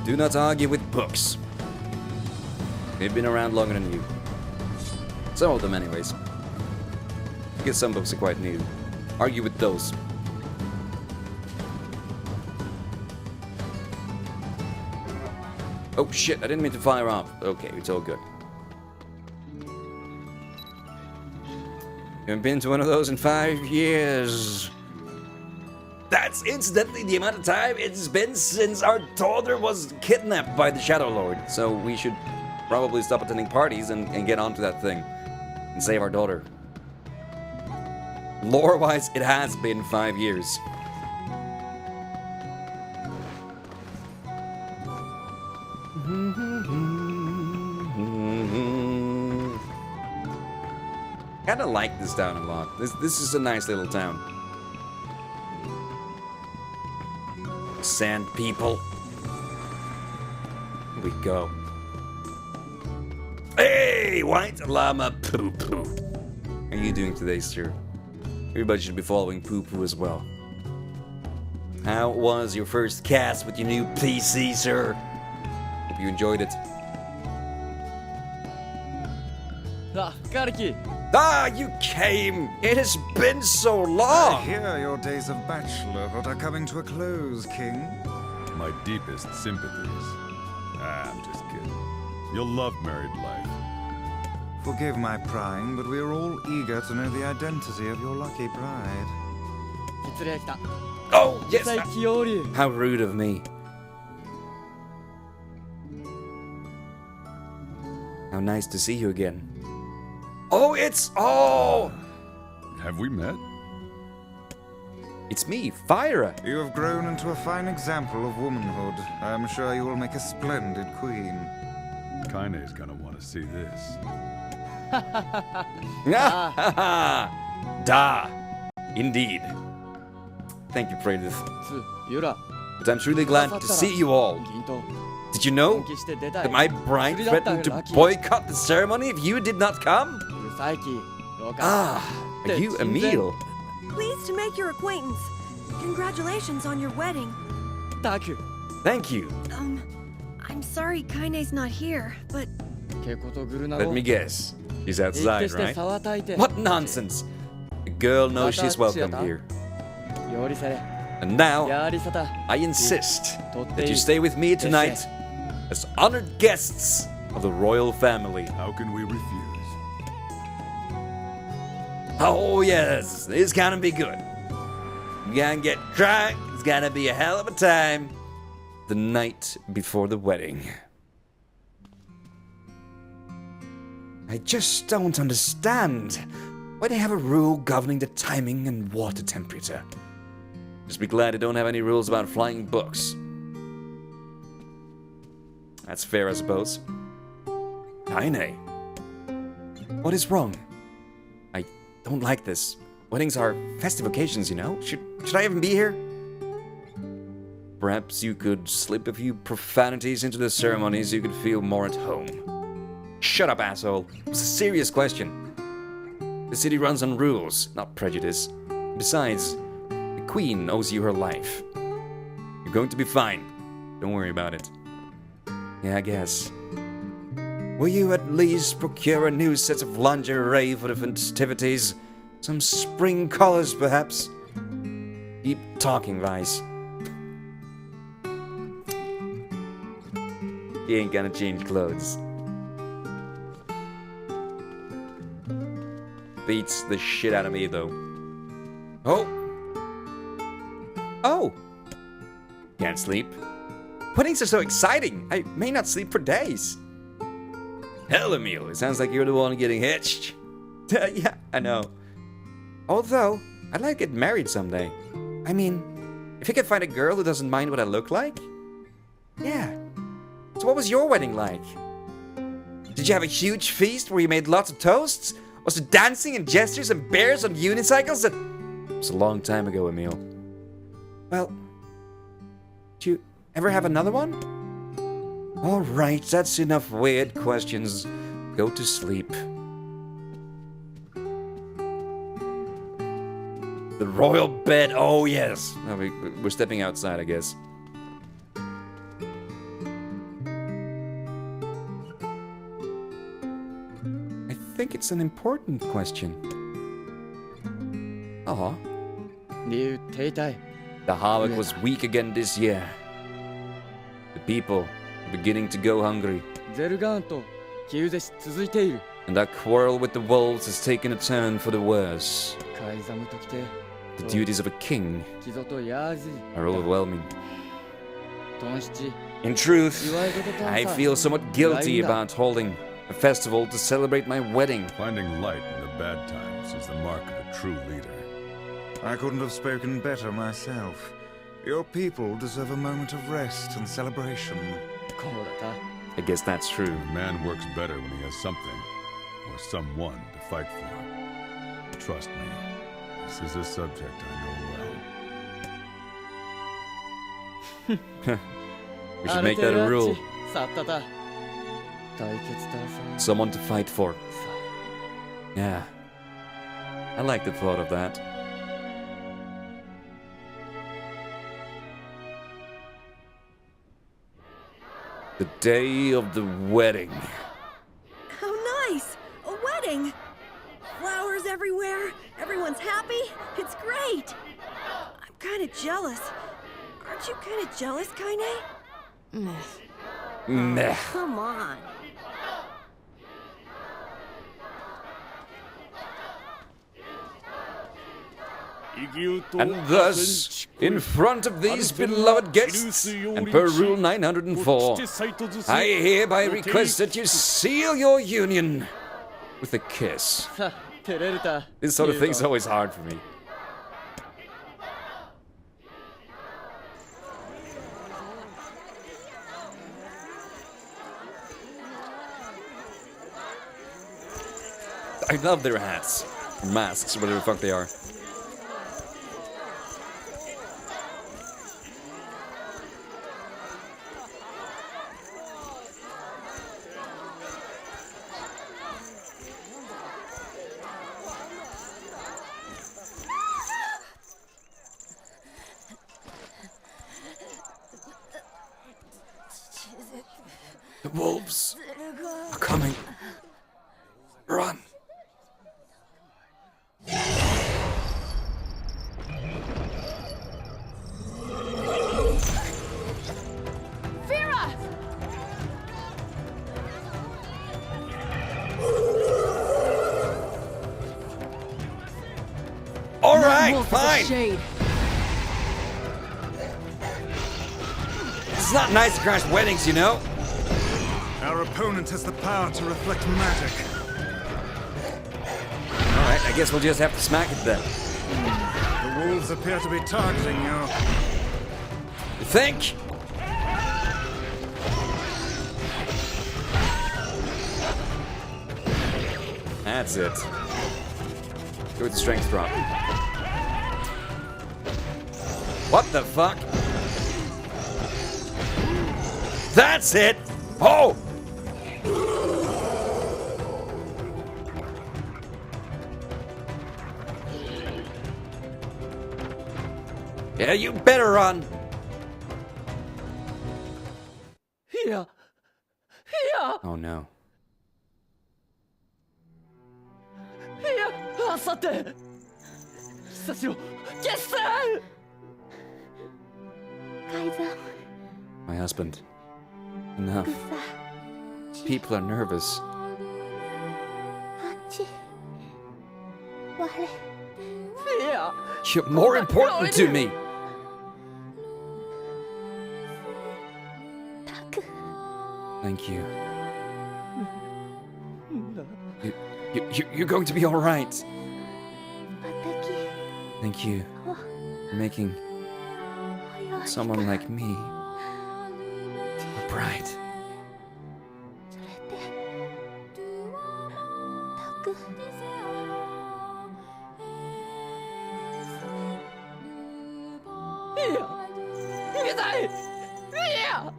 Do not argue with books. They've been around longer than you. Some of them, anyways. I guess some books are quite new. Argue with those. Oh shit, I didn't mean to fire off. Okay, it's all good. Haven't been to one of those in 5 years. That's incidentally the amount of time it's been since our daughter was kidnapped by the Shadow Lord. So we should probably stop attending parties and get onto that thing. And save our daughter. Lore-wise, it has been 5 years. Kinda like this town a lot. This is a nice little town. Sand people. Here we go. Hey, white llama poo poo. How are you doing today, sir? Everybody should be following poo poo as well. How was your first cast with your new PC, sir? Hope you enjoyed it. Ah, you came! It has been so long! I hear your days of bachelorhood are coming to a close, King. My deepest sympathies. I'm just kidding. You'll love married life. Forgive my prying, but we are all eager to know the identity of your lucky bride. Oh, yes! How rude of me. How nice to see you again. Oh, it's... Oh! Have we met? It's me, Fyra. You have grown into a fine example of womanhood. I am sure you will make a splendid queen. Kaine's gonna want to see this. Da! Indeed. Thank you, Praedyth. But I'm truly glad to see you all. Did you know that my bride threatened to boycott the ceremony if you did not come? Ah, are you Emil? Pleased to make your acquaintance. Congratulations on your wedding. Thank you. I'm sorry Kaine's not here, but... Let me guess. She's outside, right? What nonsense! The girl knows she's welcome here. And now, I insist that you stay with me tonight as honored guests of the royal family. How can we refuse? Oh yes, it's gonna be good. We're gonna get drunk, it's gonna be a hell of a time. The night before the wedding. I just don't understand why they have a rule governing the timing and water temperature. Just be glad they don't have any rules about flying books. That's fair, I suppose. Kaine. What is wrong? I don't like this. Weddings are festive occasions, you know? Should I even be here? Perhaps you could slip a few profanities into the ceremony so you could feel more at home. Shut up, asshole. It's a serious question. The city runs on rules, not prejudice. Besides, the queen owes you her life. You're going to be fine. Don't worry about it. Yeah, I guess. Will you at least procure a new set of lingerie for the festivities? Some spring colors, perhaps? Keep talking, Vice. He ain't gonna change clothes. Beats the shit out of me, though. Oh! Oh! Can't sleep. Weddings are so exciting! I may not sleep for days. Hell, Emil, it sounds like you're the one getting hitched. Yeah, I know. Although, I'd like to get married someday. I mean, if you could find a girl who doesn't mind what I look like? Yeah. So what was your wedding like? Did you have a huge feast where you made lots of toasts? Was it dancing and gestures and bears on unicycles? It was a long time ago, Emil. Well, did you ever have another one? Alright, that's enough weird questions. Go to sleep. The royal bed, oh yes. Oh, we're stepping outside, I guess. I think it's an important question. Aw. The harvest was weak again this year. The people are beginning to go hungry. And that quarrel with the wolves has taken a turn for the worse. The duties of a king are overwhelming. In truth, I feel somewhat guilty about holding a festival to celebrate my wedding. Finding light in the bad times is the mark of a true leader. I couldn't have spoken better myself. Your people deserve a moment of rest and celebration. I guess that's true. A man works better when he has something, or someone to fight for. Trust me, this is a subject I know well. We should make that a rule. Someone to fight for. Yeah. I like the thought of that. The day of the wedding. How nice! A wedding! Flowers everywhere, everyone's happy. It's great! I'm kind of jealous. Aren't you kind of jealous, Kaine? Meh. Come on. And thus, in front of these beloved guests, and per Rule 904, I hereby request that you seal your union with a kiss. This sort of thing's always hard for me. I love their hats, or masks, or whatever the fuck they are. The wolves are coming. Run. Vera! All right, Wolf is a fine. shade. It's not nice to crash weddings, you know. Our opponent has the power to reflect magic. All right, I guess we'll just have to smack it then. The wolves appear to be targeting you. You think? That's it. Go with the strength drop. What the fuck? That's it! Oh! Yeah, you better run! Here! Oh no. Here! さて久しぶり決戦 My husband. Enough. People are nervous. Here! You're more important to me! Thank you. You're going to be alright. Thank you for making someone like me a bride. Here! 逃げたい Here!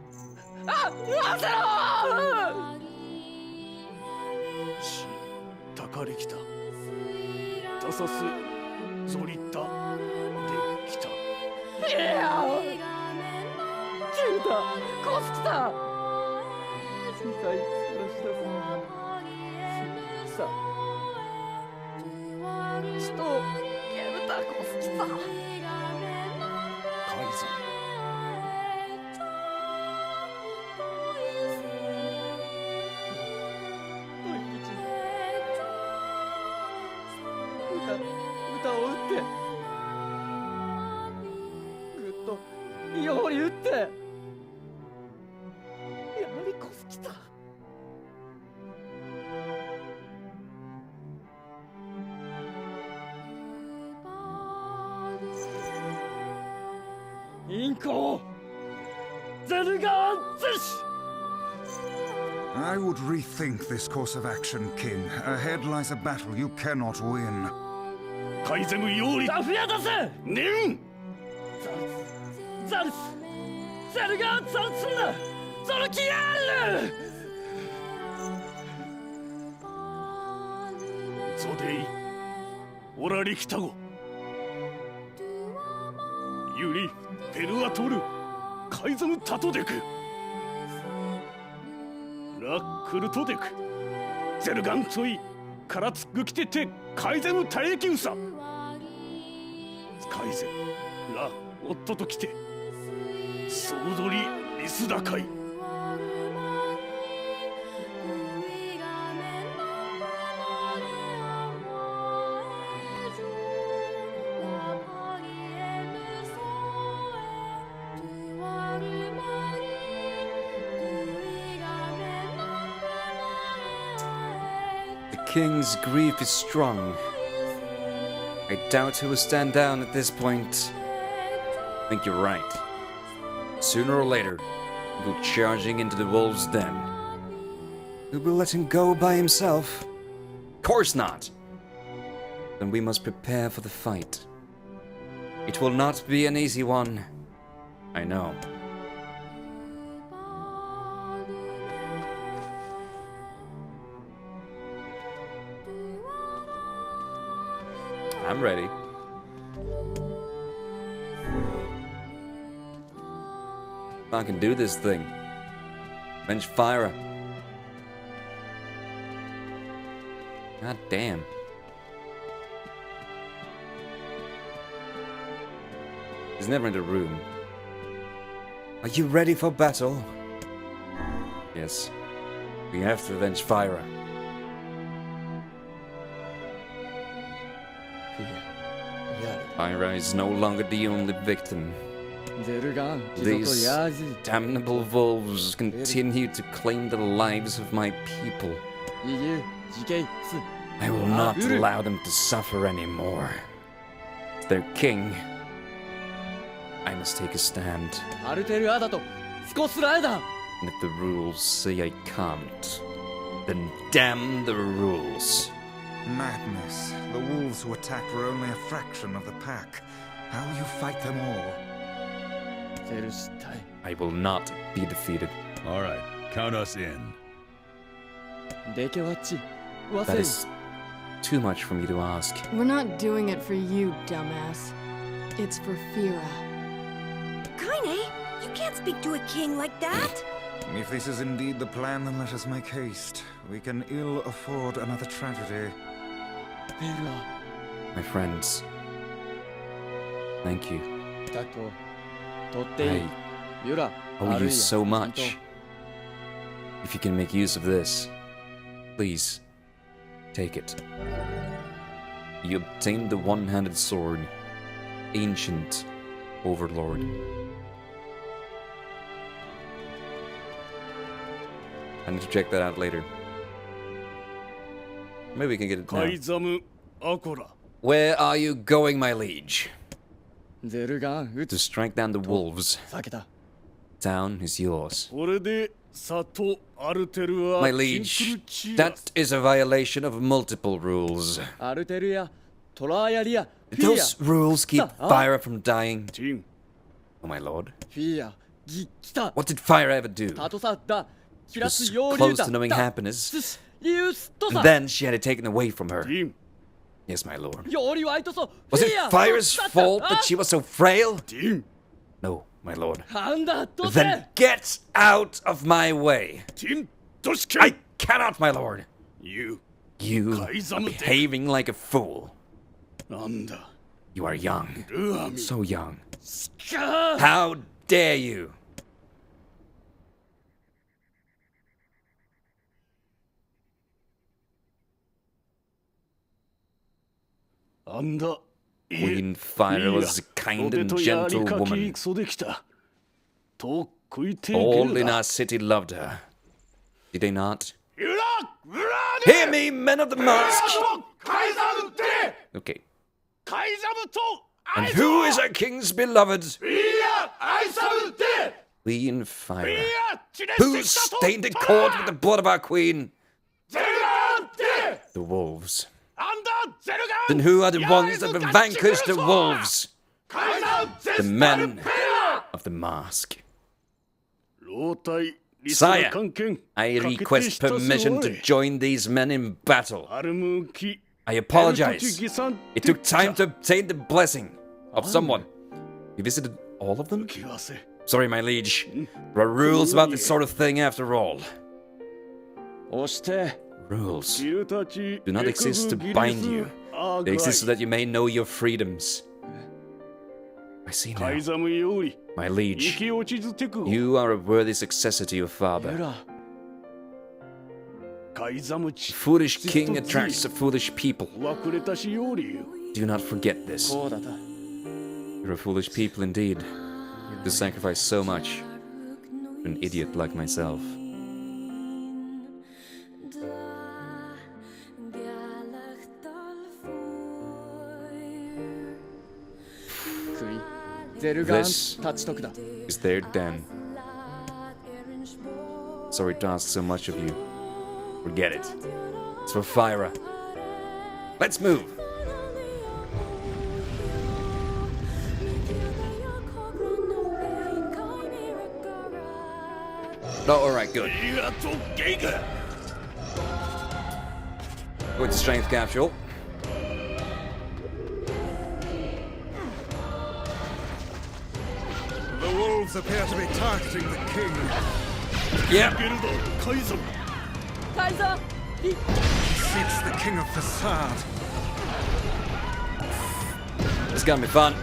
あ、待てろ たかりきた。ダサスゾリッタできた。 Here! キルタコスキタ小さい殺しださちとゲルタコスキタカイズ。歌を打ってぐっとより打ってやはりコスキタインコゼルガーンゼシ I would rethink this course of action, King. Ahead lies a battle you cannot win. カイゼムより。ザフィア出せねん。ザルスゼルガーンザルスンだゾルキヤールゾデイ。オラリキタゴ。ユリペルアトル。カイゼムタトデク。ラックルトデク。ゼルガンツォイ。カラツグキテテカイゼムタエキウサ。カイゼムラオットときて。総取りリスダカイ。king's grief is strong. I doubt he will stand down at this point. I think you're right. Sooner or later, he'll go charging into the wolves' den. We will let him go by himself? Course not! Then we must prepare for the fight. It will not be an easy one. I know. I'm ready. I can do this thing. Bench Fyra. God damn. He's never in the room. Are you ready for battle? Yes. We have to avenge Fyra. Fyra is no longer the only victim. These damnable wolves continue to claim the lives of my people. I will not allow them to suffer anymore. As their king, I must take a stand. And if the rules say I can't, then damn the rules. Madness. The wolves who attacked were only a fraction of the pack. How will you fight them all? I will not be defeated. All right, count us in. That is too much for me to ask. We're not doing it for you, dumbass. It's for Fyra. Kaine, you can't speak to a king like that. If this is indeed the plan, then let us make haste. We can ill afford another tragedy. My friends, thank you. I owe you so much. If you can make use of this, please, take it. You obtained the one-handed sword, Ancient Overlord. I need to check that out later. Maybe we can get it now. Where are you going, my liege? To strike down the wolves. Town is yours. My liege, that is a violation of multiple rules. Those rules keep Fyra from dying. Oh, my lord. What did Fyra ever do? She was close to knowing happiness, and then she had it taken away from her. Yes, my lord. Was it Fyra's fault that she was so frail? No, my lord. Then get out of my way. I cannot, my lord. You are behaving like a fool. You are young. So young. How dare you? Queen Fyra was a kind and gentle woman. All in our city loved her. Did they not? Hear me, men of the mask! Okay. And who is our king's beloved? Queen Fyra. Who stained a cord with the blood of our queen? The wolves. Then who are the ones that have vanquished the wolves? The men of the mask. Sire, I request permission to join these men in battle. I apologize. It took time to obtain the blessing of someone. You visited all of them? Sorry, my liege. There are rules about this sort of thing after all. Rules do not exist to bind you. They exist so that you may know your freedoms. I see now. My liege, you are a worthy successor to your father. A foolish king attracts a foolish people. Do not forget this. You're a foolish people indeed, to sacrifice so much to an idiot like myself. ゼルガン This 立ち得だ is their den. Sorry to ask so much of you. Forget it. It's for Fyra. Let's move. Oh, alright, good. Good strength capsule. The wolves appear to be targeting the king. Yeah. 改造 改造 He seeks the king of facade. It's gonna be fun.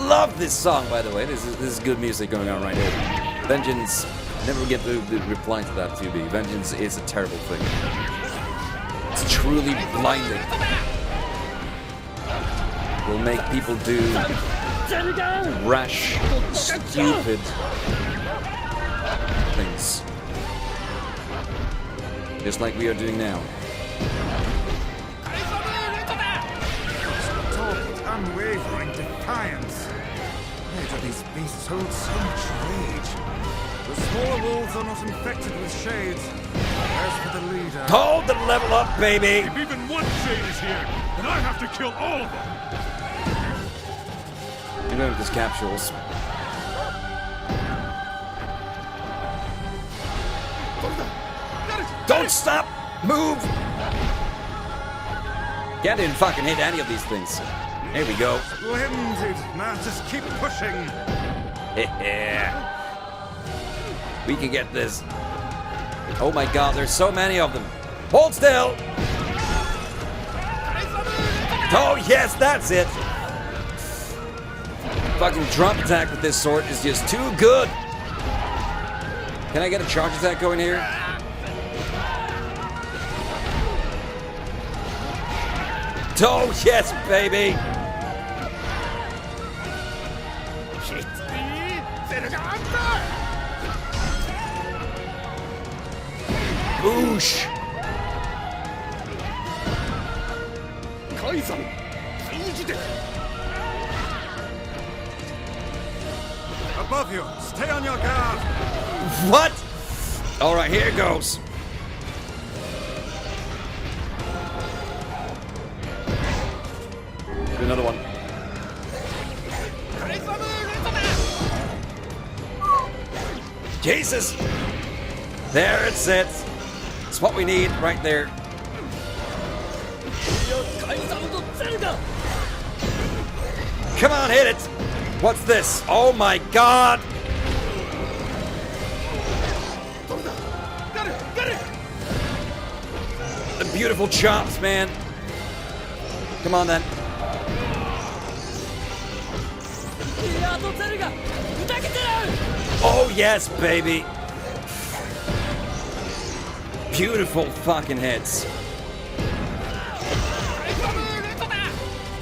Love this song, by the way. This is good music going on right here. Vengeance. Never get the reply to that, 2B. Vengeance is a terrible thing. It's truly blinding. Will make people do rash, stupid things. Just like we are doing now. Unwavering defiance. Why do these beasts hold so much rage? The smaller wolves are not infected with shades. As for the leader... Hold the level up, baby! If even one shade is here, then I have to kill all of them. You know these capsules. Don't stop! Move! Can't even fucking hit any of these things. Here we go. Splendid! Now just keep pushing. Yeah. We can get this. Oh my god, there's so many of them. Hold still! Oh yes, that's it! Fucking drop attack with this sword is just too good! Can I get a charge attack going here? Oh yes, baby! Boosh! 改ざん通じて Above you! Stay on your guard! What? Alright, here it goes. Do another one. Jesus! There it sits. It's what we need right there. Come on, hit it! What's this? Oh my god! The beautiful chops, man. Come on then. Oh yes, baby. Beautiful fucking hits.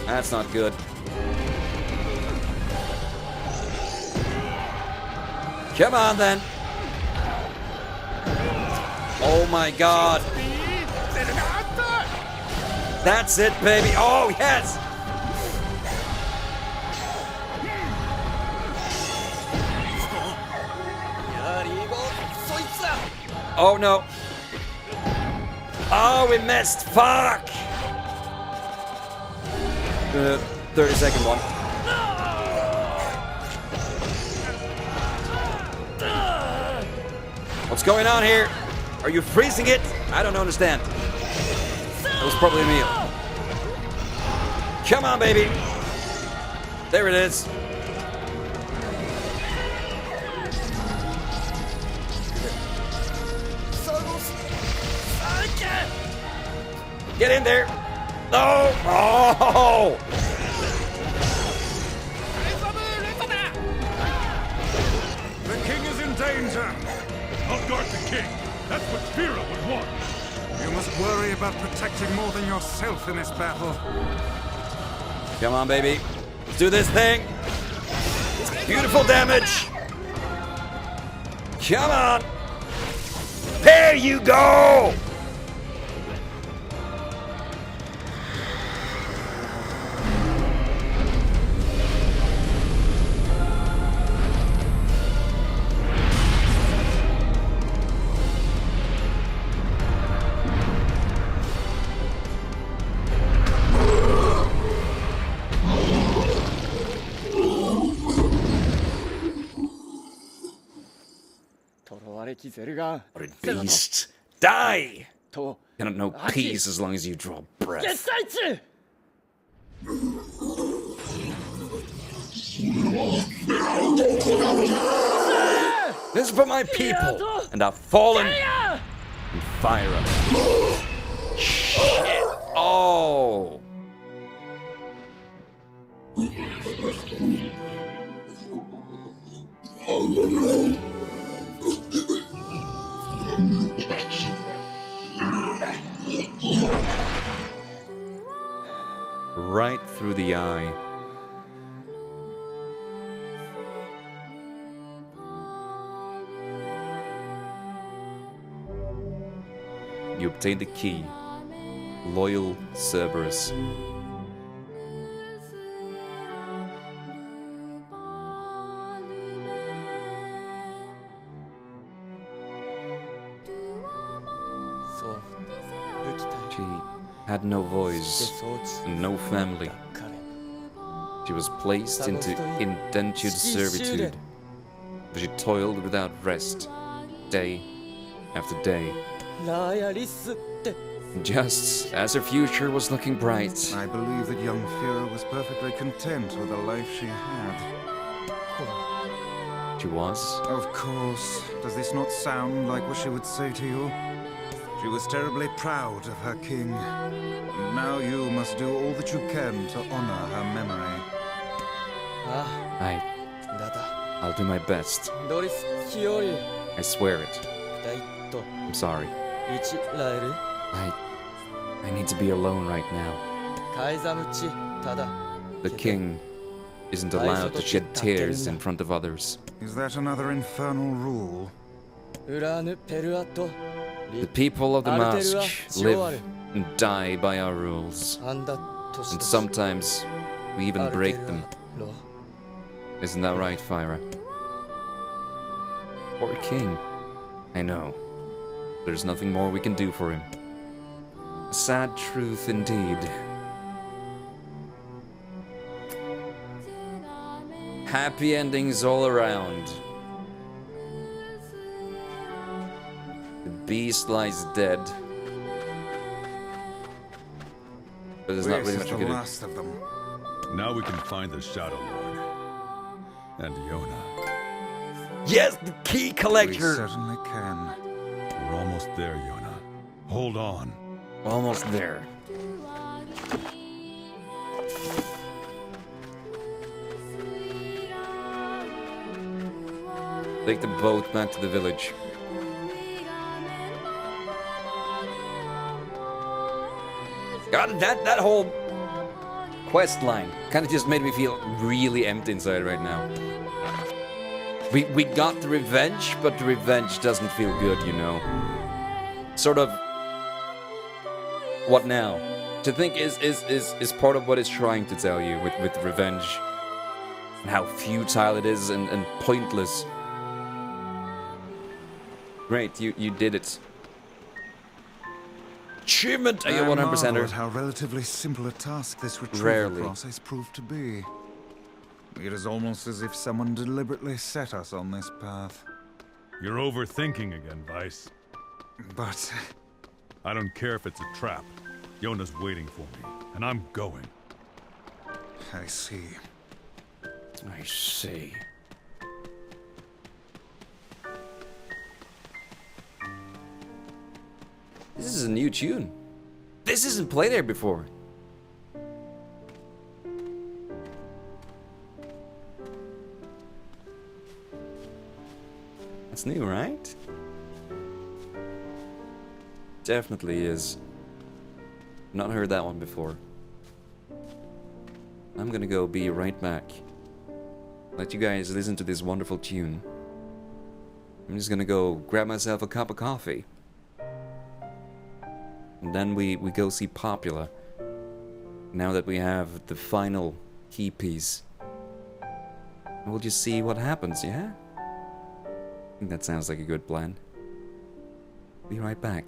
That's not good. Come on then. Oh my god. That's it, baby. Oh yes. Oh no. Oh, we missed. Fuck. 30-second one. What's going on here? Are you freezing it? I don't understand. That was probably a meal. Come on, baby. There it is. Get in there. No. Oh. The king is in danger. I'll guard the king. That's what Fyra would want. You must worry about protecting more than yourself in this battle. Come on, baby. Let's do this thing. Beautiful damage. Come on. There you go. 敵ゼルガン What a ゼロの beast! Die! と Cannot know peace as long as you draw ゲ breath. スタイチ This is for my people and our fallen and fire up. Shit. Oh. Right through the eye. You obtain the key. Loyal Cerberus. She had no voice and no family. She was placed into indentured servitude, but she toiled without rest, day after day. Just as her future was looking bright. I believe that young Fira was perfectly content with the life she had. She was? Of course. Does this not sound like what she would say to you? She was terribly proud of her king. And now you must do all that you can to honor her memory. I'll do my best. I swear it. I'm sorry. I need to be alone right now. The king isn't allowed to shed tears in front of others. Is that another infernal rule? The people of the Mask live and die by our rules. And sometimes we even break them. Isn't that right, Fyra? Poor king. I know. There's nothing more we can do for him. A sad truth indeed. Happy endings all around. The beast lies dead. But there's not really much we can do. Last of them. Now we can find the Shadow Lord. And Yona. Yes, the key We collector! certainly can. We're almost there, Yona. Hold on. Almost there. Take the boat back to the village. God, that whole quest line kind of just made me feel really empty inside right now. We got the revenge, but the revenge doesn't feel good, you know. Sort of. What now? To think is part of what it's trying to tell you with revenge. And how futile it is and pointless. Great, you did it. Achievement! Are you 100%er? How relatively simple a task this retrieval Rarely. process proved to be. It is almost as if someone deliberately set us on this path. You're overthinking again, Vice. But I don't care if it's a trap. Yona's waiting for me, and I'm going. I see. I see. This is a new tune. This isn't played here before. That's new, right? Definitely is. Not heard that one before. I'm gonna go be right back. Let you guys listen to this wonderful tune. I'm just gonna go grab myself a cup of coffee. And then we go see Popula. Now that we have the final key piece. We'll just see what happens, yeah? I think that sounds like a good plan. Be right back.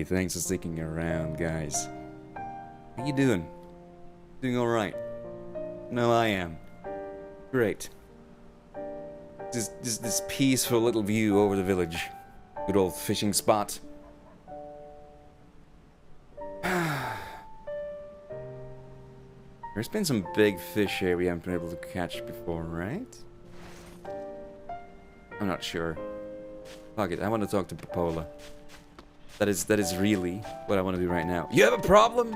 Hey, thanks for sticking around, guys. How you doing? Doing alright? No, I am. Great. This peaceful little view over the village. Good old fishing spot. There's been some big fish here we haven't been able to catch before, right? I'm not sure. Fuck it, I want to talk to Popola. That is really what I want to do right now. You have a problem?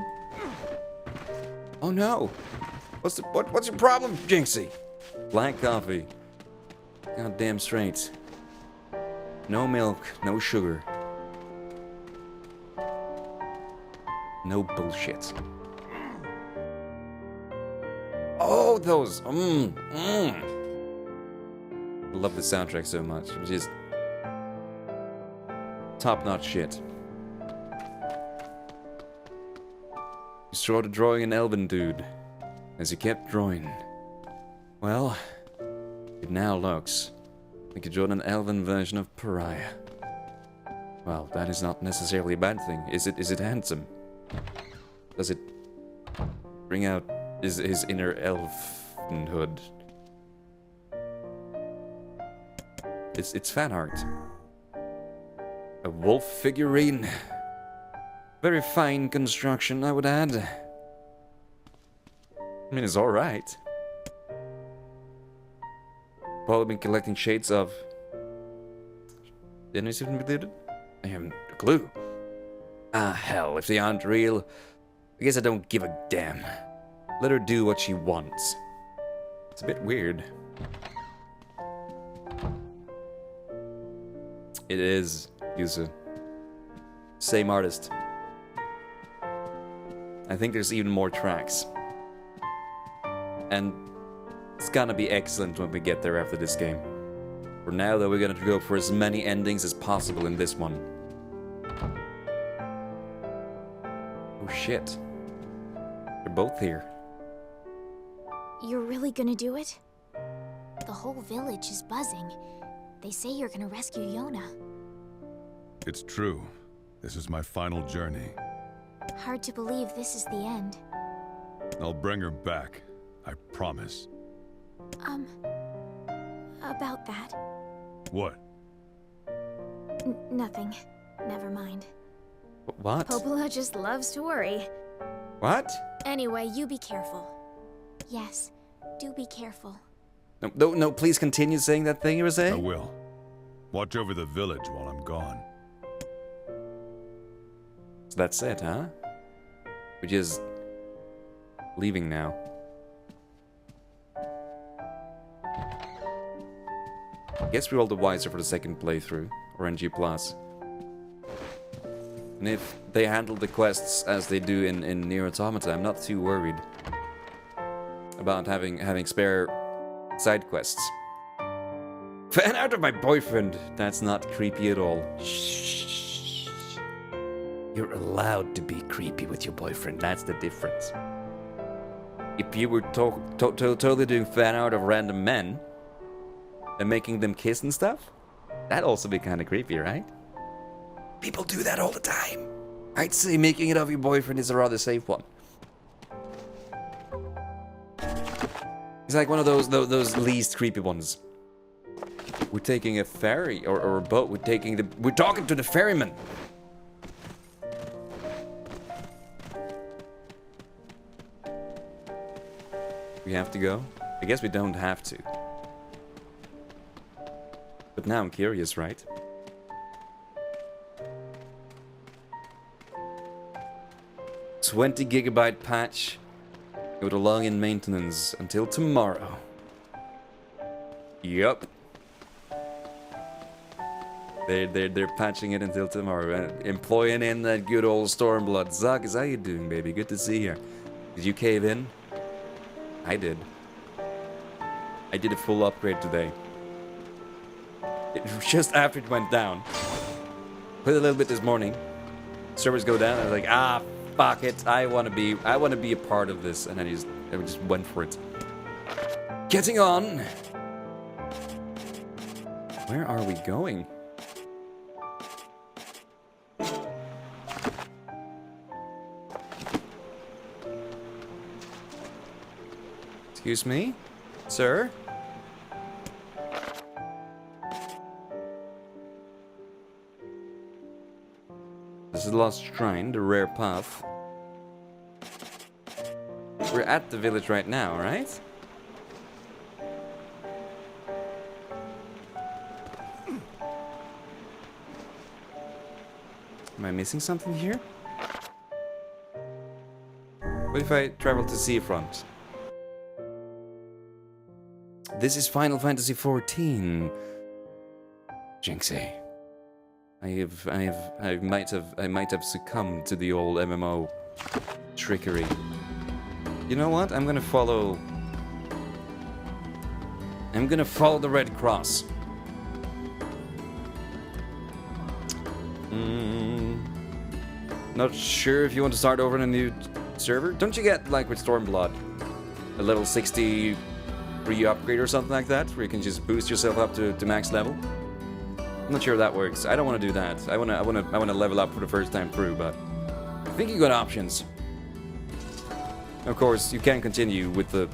Oh no! What's your problem, Jinxie? Black coffee. Goddamn straight. No milk, no sugar. No bullshit. Oh, those. I love the soundtrack so much. It's just top-notch shit. You started drawing an elven dude, as you kept drawing. Well, it now looks like you drew an elven version of Pariah. Well, that is not necessarily a bad thing. Is it handsome? Does it bring out his inner elfenhood? It's fan art. A wolf figurine. Very fine construction, I would add. I mean, it's alright. Paul have been collecting shades of... Didn't I see them included? I haven't a clue. Ah, hell, if they aren't real, I guess I don't give a damn. Let her do what she wants. It's a bit weird. It is, Yuzu. Same artist. I think there's even more tracks. And it's gonna be excellent when we get there after this game. For now, though, we're gonna go for as many endings as possible in this one. Oh shit. They're both here. You're really gonna do it? The whole village is buzzing. They say you're gonna rescue Yona. It's true. This is my final journey. Hard to believe this is the end. I'll bring her back. I promise. About that. What? Nothing. Never mind. What? Popola just loves to worry. What? Anyway, you be careful. Yes, do be careful. No, please continue saying that thing you were saying. I will. Watch over the village while I'm gone. So that's it, huh? We're just leaving now. Guess we're all the wiser for the second playthrough, or NG+. And if they handle the quests as they do in NieR Automata, I'm not too worried about having spare side quests. Fan out of my boyfriend! That's not creepy at all. Shh. You're allowed to be creepy with your boyfriend, that's the difference. If you were totally doing fan art of random men and making them kiss and stuff, that'd also be kind of creepy, right? People do that all the time. I'd say making it of your boyfriend is a rather safe one. It's like one of those least creepy ones. We're taking a ferry or a boat. We're talking to the ferryman. We have to go? I guess we don't have to. But now I'm curious, right? $20 GB patch. Go to long in maintenance until tomorrow. Yup. They're patching it until tomorrow. Employing in that good old Stormblood. Zuck, how you doing, baby? Good to see you. Did you cave in? I did. I did a full upgrade today. Just after it went down. Put a little bit this morning. Servers go down. I was like, fuck it. I want to be a part of this, and I just went for it. Getting on. Where are we going? Excuse me? Sir? This is the Lost Shrine, the rare path. We're at the village right now, right? Am I missing something here? What if I travel to Seafront? This is Final Fantasy XIV. Jinxie. I might have succumbed to the old MMO trickery. You know what? I'm gonna follow the Red Cross. Not sure if you want to start over in a new server. Don't you get, like with Stormblood, a level 60 re-upgrade or something like that, where you can just boost yourself up to max level? I'm not sure if that works. I don't want to do that. I wanna level up for the first time through, but I think you got options. Of course, you can continue with the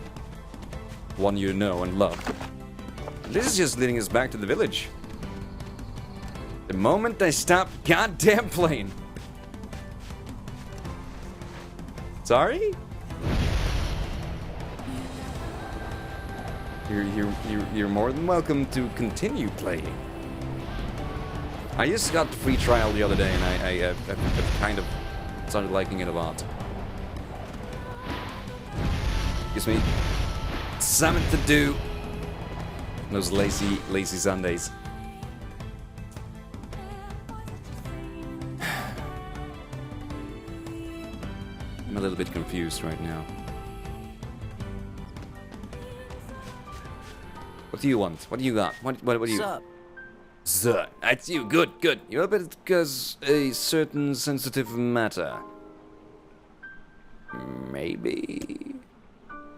one you know and love. This is just leading us back to the village. The moment I stop goddamn playing. Sorry? You're more than welcome to continue playing. I just got the free trial the other day and I kind of started liking it a lot. Gives me something to do. Those lazy Sundays. I'm a little bit confused right now. What do you want? What do you got? What do you... Sup? Sir, that's you. Good. You're a bit because a certain sensitive matter. Maybe...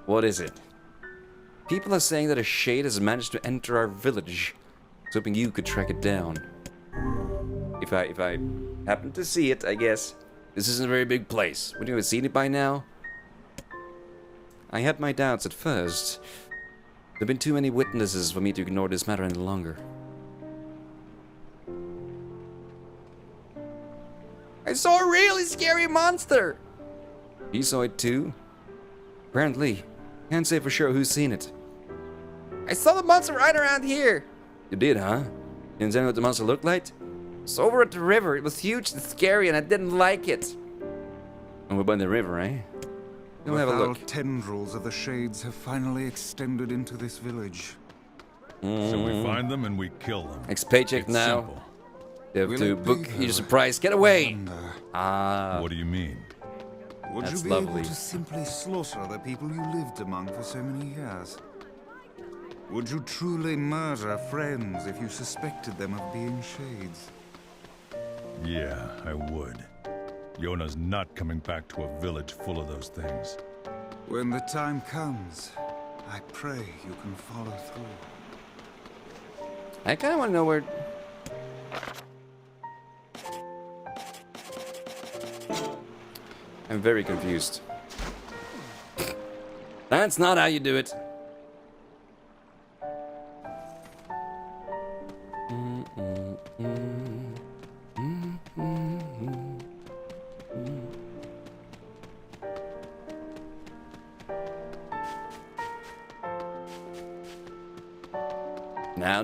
What is it? People are saying that a shade has managed to enter our village. I was hoping you could track it down. If I happen to see it, I guess. This isn't a very big place. Wouldn't you have seen it by now? I had my doubts at first. There have been too many witnesses for me to ignore this matter any longer. I saw a really scary monster! You saw it too? Apparently. Can't say for sure who's seen it. I saw the monster right around here! You did, huh? Didn't tell me what the monster looked like? It's over at the river. It was huge and scary and I didn't like it. And we're by the river, eh? We'll have a look. The tendrils of the shades have finally extended into this village. So we find them and we kill them. Next paycheck It's now. simple. You have Will to it be, book your though? surprise. Get away! Ah, What do you mean? Would That's you be lovely. able to simply slaughter the people you lived among for so many years? Would you truly murder friends if you suspected them of being shades? Yeah, I would. Yona's not coming back to a village full of those things. When the time comes, I pray you can follow through. I kind of want to know where... I'm very confused. That's not how you do it.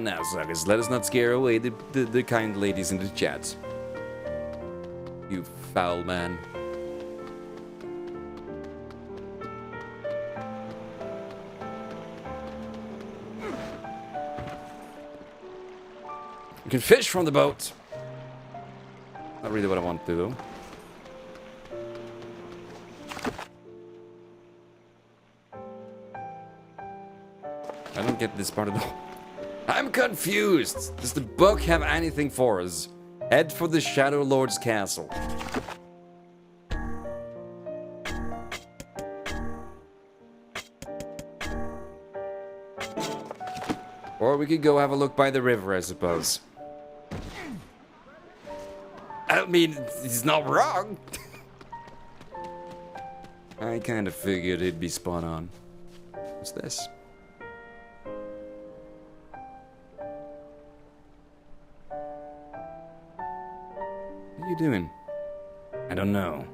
Now, suckers, let us not scare away the kind ladies in the chat. You foul man. You can fish from the boat. Not really what I want to do, though. I don't get this part at all. I'm confused. Does the book have anything for us? Head for the Shadow Lord's castle. Or we could go have a look by the river, I suppose. I mean, he's not wrong. I kind of figured he'd be spot on. What's this? What are you doing? I don't know.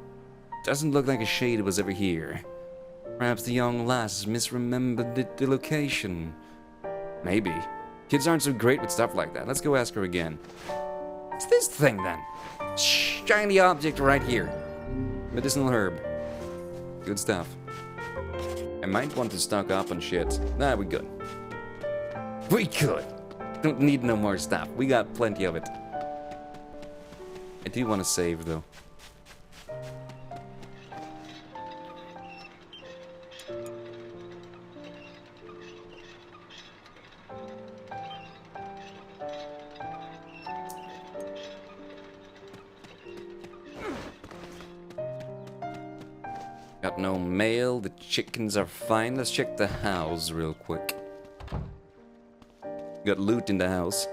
Doesn't look like a shade was ever here. Perhaps the young lass misremembered the location. Maybe. Kids aren't so great with stuff like that. Let's go ask her again. What's this thing then? Shiny object right here. Medicinal herb. Good stuff. I might want to stock up on shit. Nah, we good. We good. Don't need no more stuff. We got plenty of it. I do want to save though. Got no mail, the chickens are fine. Let's check the house real quick. Got loot in the house.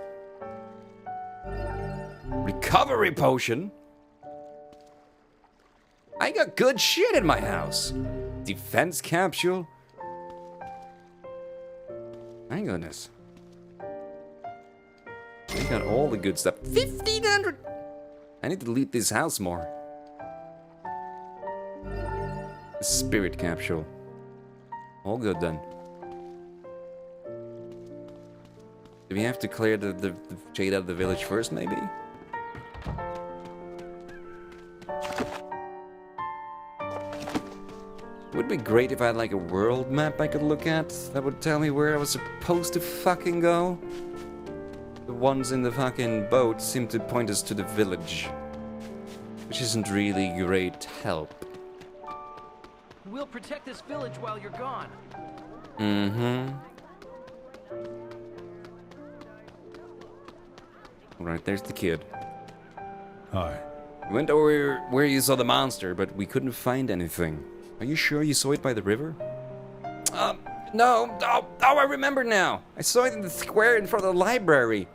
Recovery potion? I got good shit in my house. Defense capsule? My goodness. I got all the good stuff. 1,500! I need to loot this house more. Spirit capsule. All good then. Do we have to clear the shade out of the village first, maybe? Would be great if I had like a world map I could look at that would tell me where I was supposed to fucking go. The ones in the fucking boat seem to point us to the village, which isn't really great help. We'll protect this village while you're gone. Mm-hmm. Alright, there's the kid. Hi. We went over where you saw the monster, but we couldn't find anything. Are you sure you saw it by the river? No. Oh, I remember now. I saw it in the square in front of the library.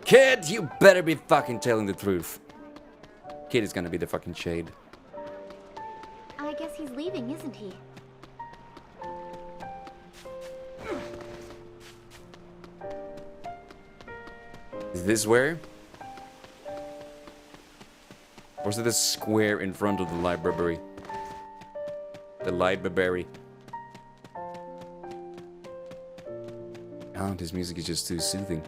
Kid, you better be fucking telling the truth. Kid is gonna be the fucking shade. I guess he's leaving, isn't he? Is this where? Or is it a square in front of the library? The library. Oh, this music is just too soothing.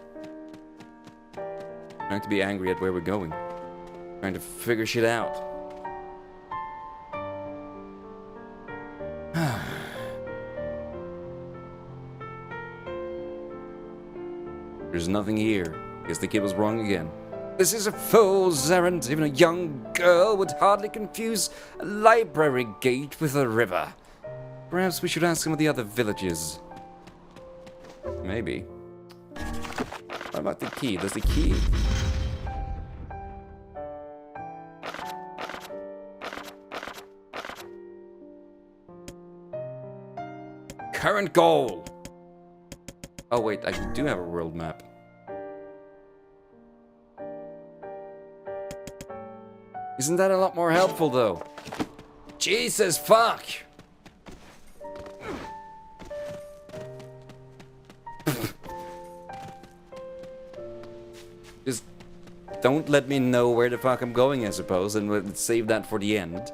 I'm trying to be angry at where we're going. Trying to figure shit out. There's nothing here. Guess the kid was wrong again. This is a fool's errand. Even a young girl would hardly confuse a library gate with a river. Perhaps we should ask some of the other villages. Maybe. What about the key? There's the key. Current goal. Oh wait, I do have a world map. Isn't that a lot more helpful though? Jesus fuck! Just don't let me know where the fuck I'm going, I suppose, and we'll save that for the end.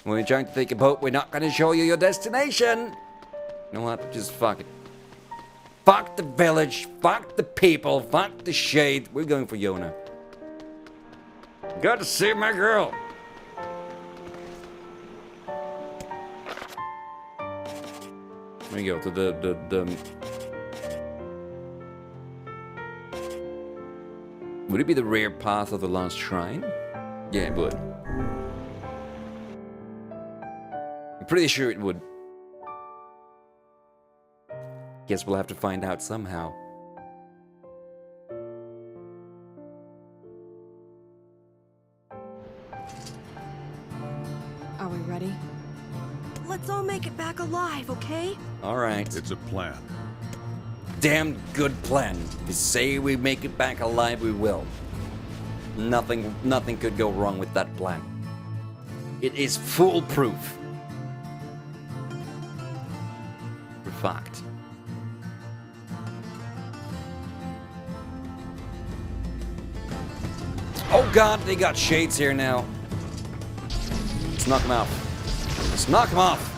When you're trying to take a boat, we're not gonna show you your destination! You know what? Just fuck it. Fuck the village, fuck the people, fuck the shade. We're going for Yona. Got to save my girl. There you go, to the... Would it be the rare path of the lost shrine? Yeah, it would. I'm pretty sure it would. Guess we'll have to find out somehow. Are we ready? Let's all make it back alive, okay? Alright. It's a plan. Damn good plan. If we say we make it back alive, we will. Nothing could go wrong with that plan. It is foolproof. We're fucked. Oh god, they got shades here now. Let's knock them off. Let's knock them off.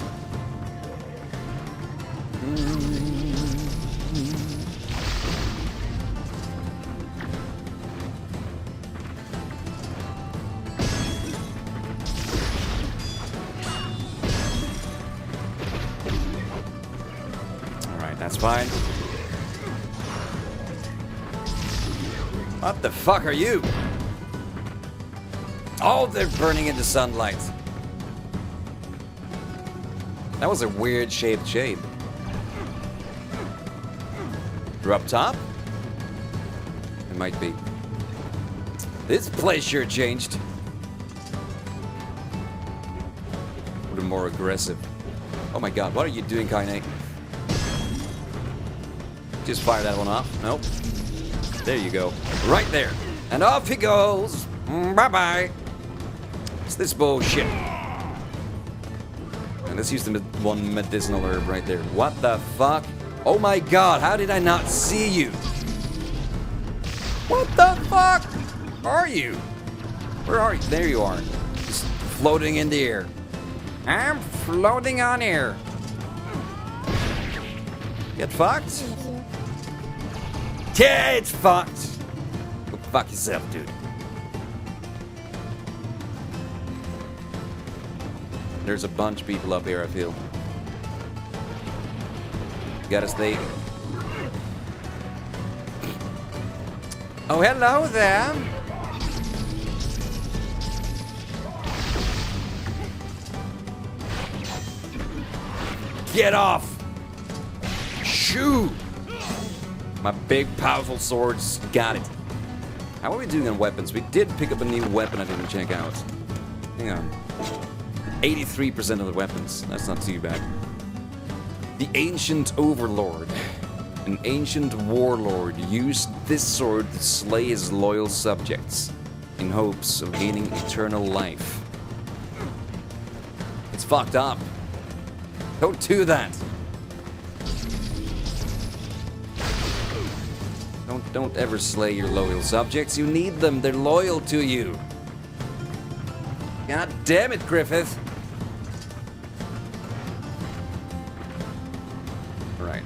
Alright, that's fine. What the fuck are you? Oh, they're burning into sunlight. That was a weird shaped shape. You're up top? It might be. This place sure changed. A little more aggressive. Oh my god, what are you doing, Kaine? Just fire that one off. Nope. There you go. Right there. And off he goes. Bye-bye. What's this bullshit? And let's use the one medicinal herb right there. What the fuck? Oh my god, how did I not see you? What the fuck are you? Where are you? There you are. Just floating in the air. I'm floating on air. Get fucked? Yeah, it's fucked. Go fuck yourself, dude. There's a bunch of people up here, I feel. You gotta stay. Oh, hello there. Get off! Shoo! My big, powerful swords got it. How are we doing on weapons? We did pick up a new weapon I didn't check out. Hang on. 83% of the weapons. That's not too bad. The Ancient Overlord. An ancient warlord used this sword to slay his loyal subjects in hopes of gaining eternal life. It's fucked up. Don't do that. Don't ever slay your loyal subjects. You need them. They're loyal to you. God damn it, Griffith. Right.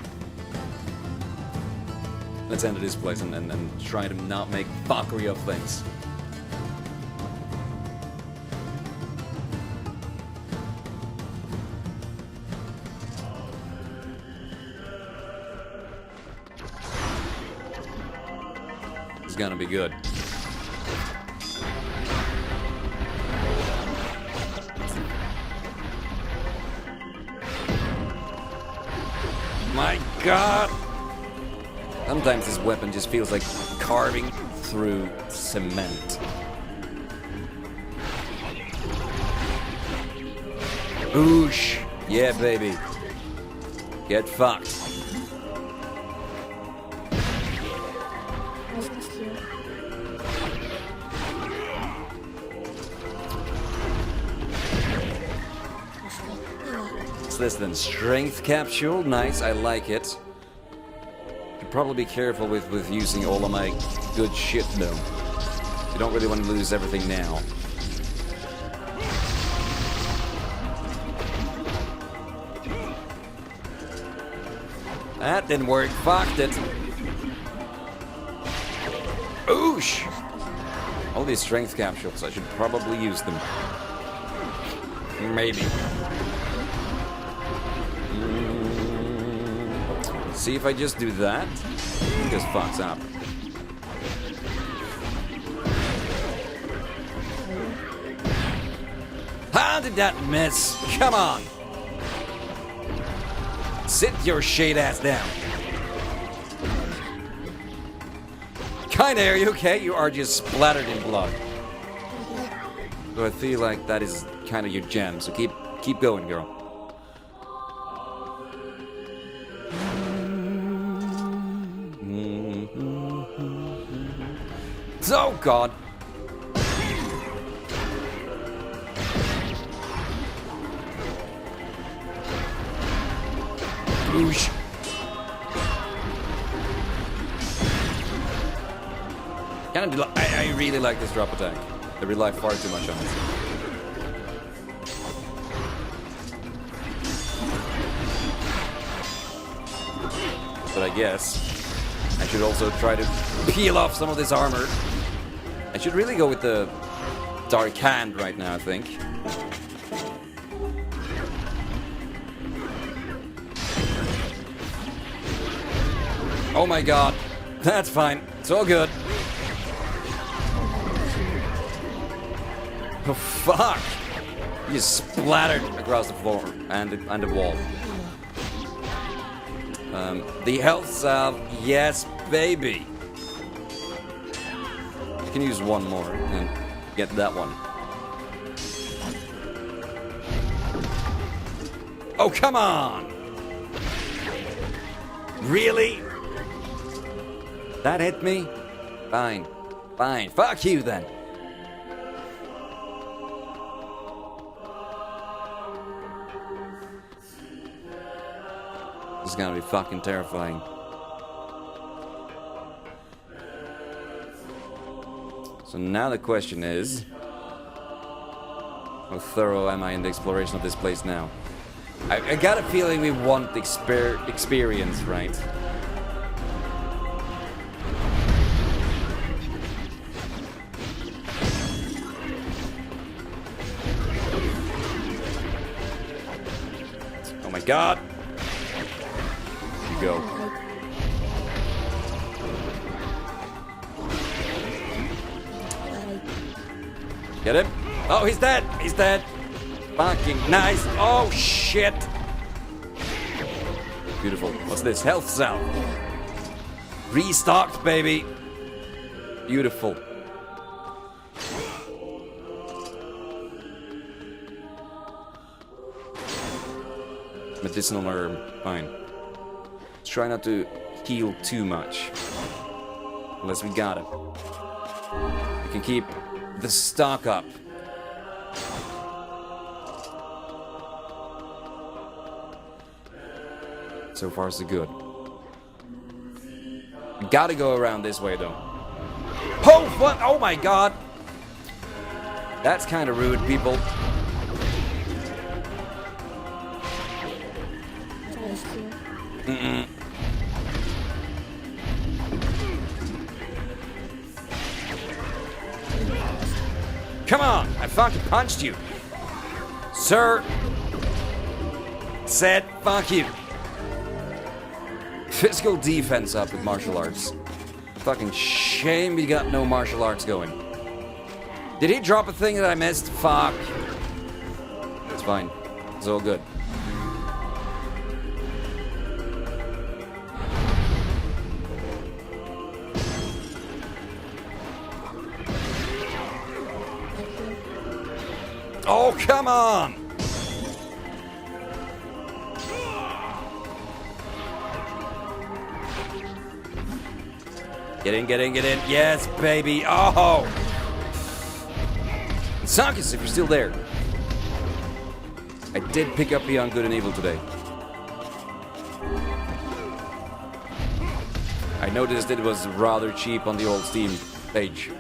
Let's enter this place and try to not make fuckery of things. It's gonna be good. My god! Sometimes this weapon just feels like carving through cement. Oosh! Yeah, baby. Get fucked. What's this then? Strength capsule? Nice, I like it. Should probably be careful with using all of my good shit though. You don't really want to lose everything now. That didn't work. Fucked it. Oosh! All these strength capsules, I should probably use them. Maybe. See if I just do that. It just fucks up. How did that miss? Come on! Sit your shade ass down. Kinda, are you okay? You are just splattered in blood. So I feel like that is kind of your jam, so keep going, girl. Oh god. Whoosh. I really like this drop attack. I rely far too much on it. But I guess I should also try to peel off some of this armor. I should really go with the Dark Hand right now, I think. Oh my god. That's fine. It's all good. Oh fuck! He just splattered across the floor and the wall. The health salve, yes, baby. I can use one more and get that one. Oh come on! Really? That hit me? Fine, fine. Fuck you then. This is gonna be fucking terrifying. So now the question is, how thorough am I in the exploration of this place now? I got a feeling we want the experience, right? Oh my god! Go. Get him? Oh, he's dead! He's dead! Fucking nice! Oh, shit! Beautiful. What's this? Health cell. Restocked, baby! Beautiful. Medicinal herb. Fine. Try not to heal too much. Unless we got it. We can keep the stock up. So far so good. We gotta go around this way though. Oh, what? Oh my god! That's kind of rude, people. Mm-mm. Come on! I fucking punched you! Sir! Said fuck you! Physical defense up with martial arts. Fucking shame we got no martial arts going. Did he drop a thing that I missed? Fuck. It's fine. It's all good. Oh, come on! Get in, get in, get in. Yes, baby. Oh! Sarkis, if you're still there. I did pick up Beyond Good and Evil today. I noticed it was rather cheap on the old Steam page.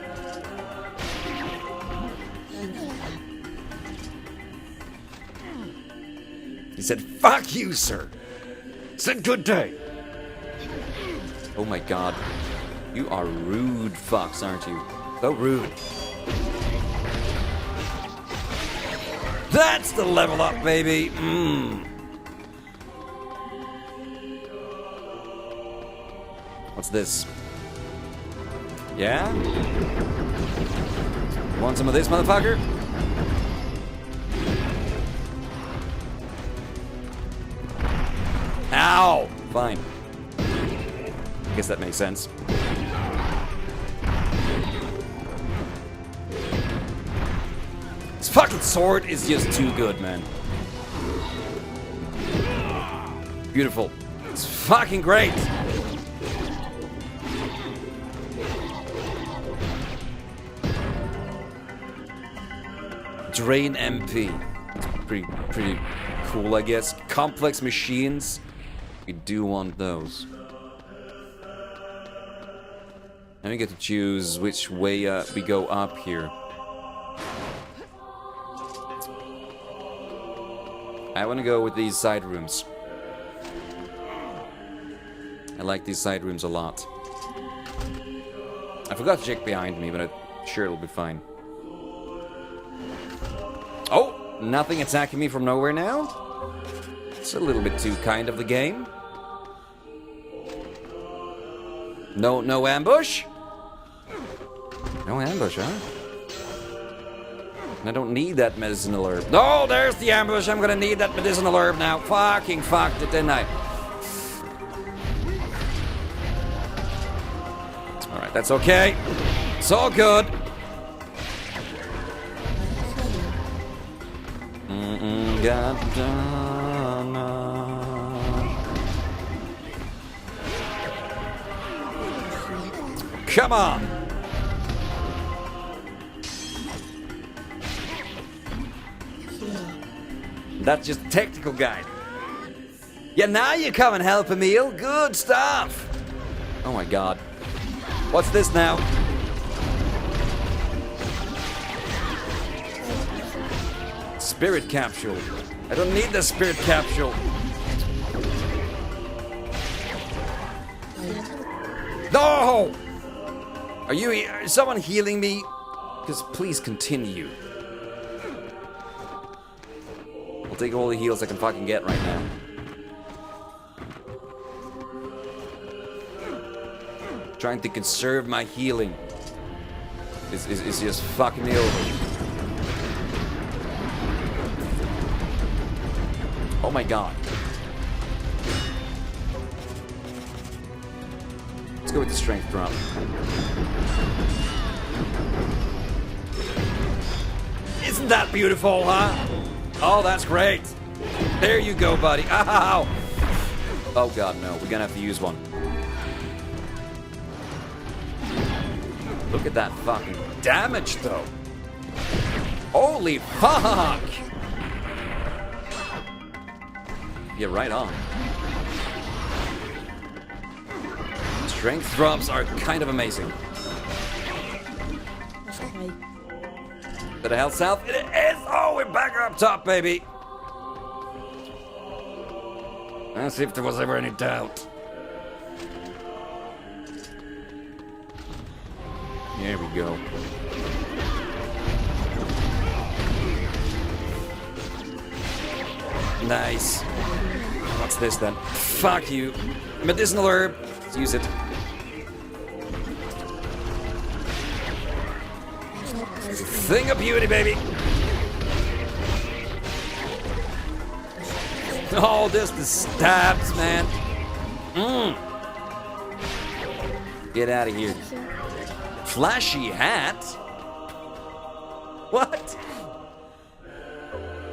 He said, fuck you, sir. Said good day. Oh my god. You are rude fucks, aren't you? So rude. That's the level up, baby. What's this? Yeah? Want some of this, motherfucker? Ow! Fine. Guess that makes sense. This fucking sword is just too good, man. Beautiful. It's fucking great. Drain MP. It's pretty cool, I guess. Complex machines. We do want those. And we get to choose which way we go up here. I want to go with these side rooms. I like these side rooms a lot. I forgot to check behind me, but I'm sure it'll be fine. Oh! Nothing attacking me from nowhere now? It's a little bit too kind of the game. No ambush? No ambush, huh? I don't need that medicinal herb. No, there's the ambush. I'm gonna need that medicinal herb now. Fucking fucked it, didn't I? Alright, that's okay. It's all good. Come on. That's just a technical guide. Yeah, now you come and help Emil. Good stuff. Oh my god. What's this now? Spirit capsule. I don't need the spirit capsule. No! Is someone healing me? Because please continue. I'll take all the heals I can fucking get right now. Trying to conserve my healing is just fucking me over. Oh my god. Let's go with the strength drop. Isn't that beautiful, huh? Oh, that's great. There you go, buddy. Ow! Oh god, no. We're gonna have to use one. Look at that fucking damage, though. Holy fuck! Yeah, right on. Strength drops are kind of amazing. Did I health south? It is! Oh, we're back up top, baby! Let's see if there was ever any doubt. There we go. Nice. What's this then? Fuck you. Medicinal herb. Let's use it. Thing of beauty, baby. Oh, this the stabs, man. Get out of here. Flashy hat? What?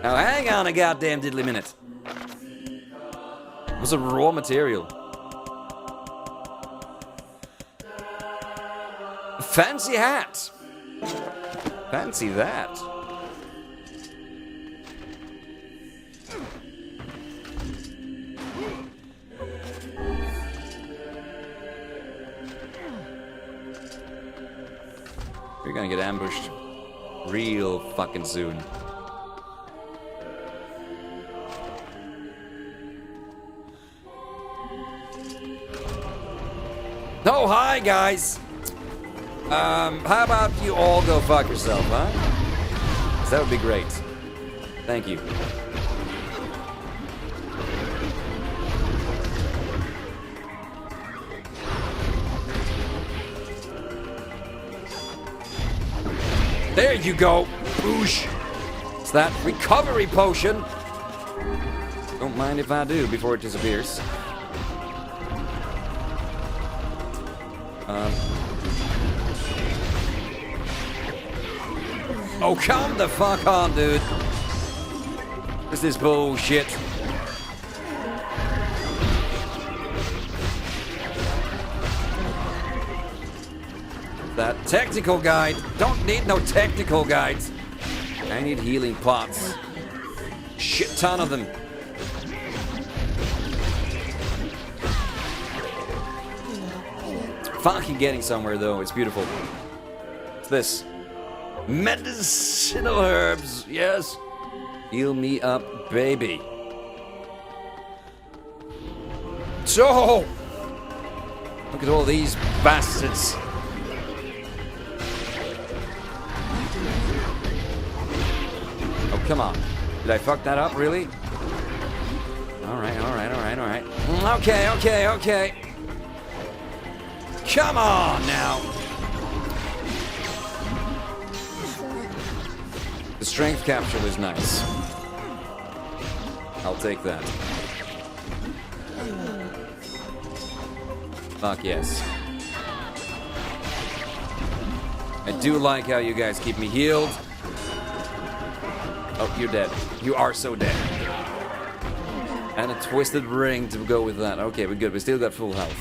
Now hang on a goddamn diddly minute. It was a raw material. Fancy hat. Fancy that. We're gonna get ambushed real fucking soon. Oh, hi guys. How about you all go fuck yourself, huh? 'Cause that would be great. Thank you. There you go. Boosh. It's that recovery potion. Don't mind if I do before it disappears. Oh, come the fuck on, dude. This is bullshit. That technical guide. Don't need no technical guides. I need healing pots. Shit ton of them. fucking getting somewhere, though. It's beautiful. What's this? Medicinal herbs. Yes. Heal me up, baby. So, look at all these bastards. Oh, come on. Did I fuck that up, really? Alright, alright, alright, alright. Okay, okay, okay. Come on, now. The strength capsule is nice. I'll take that. Fuck yes. I do like how you guys keep me healed. Oh, you're dead. You are so dead. And a twisted ring to go with that. Okay, we're good. We still got full health.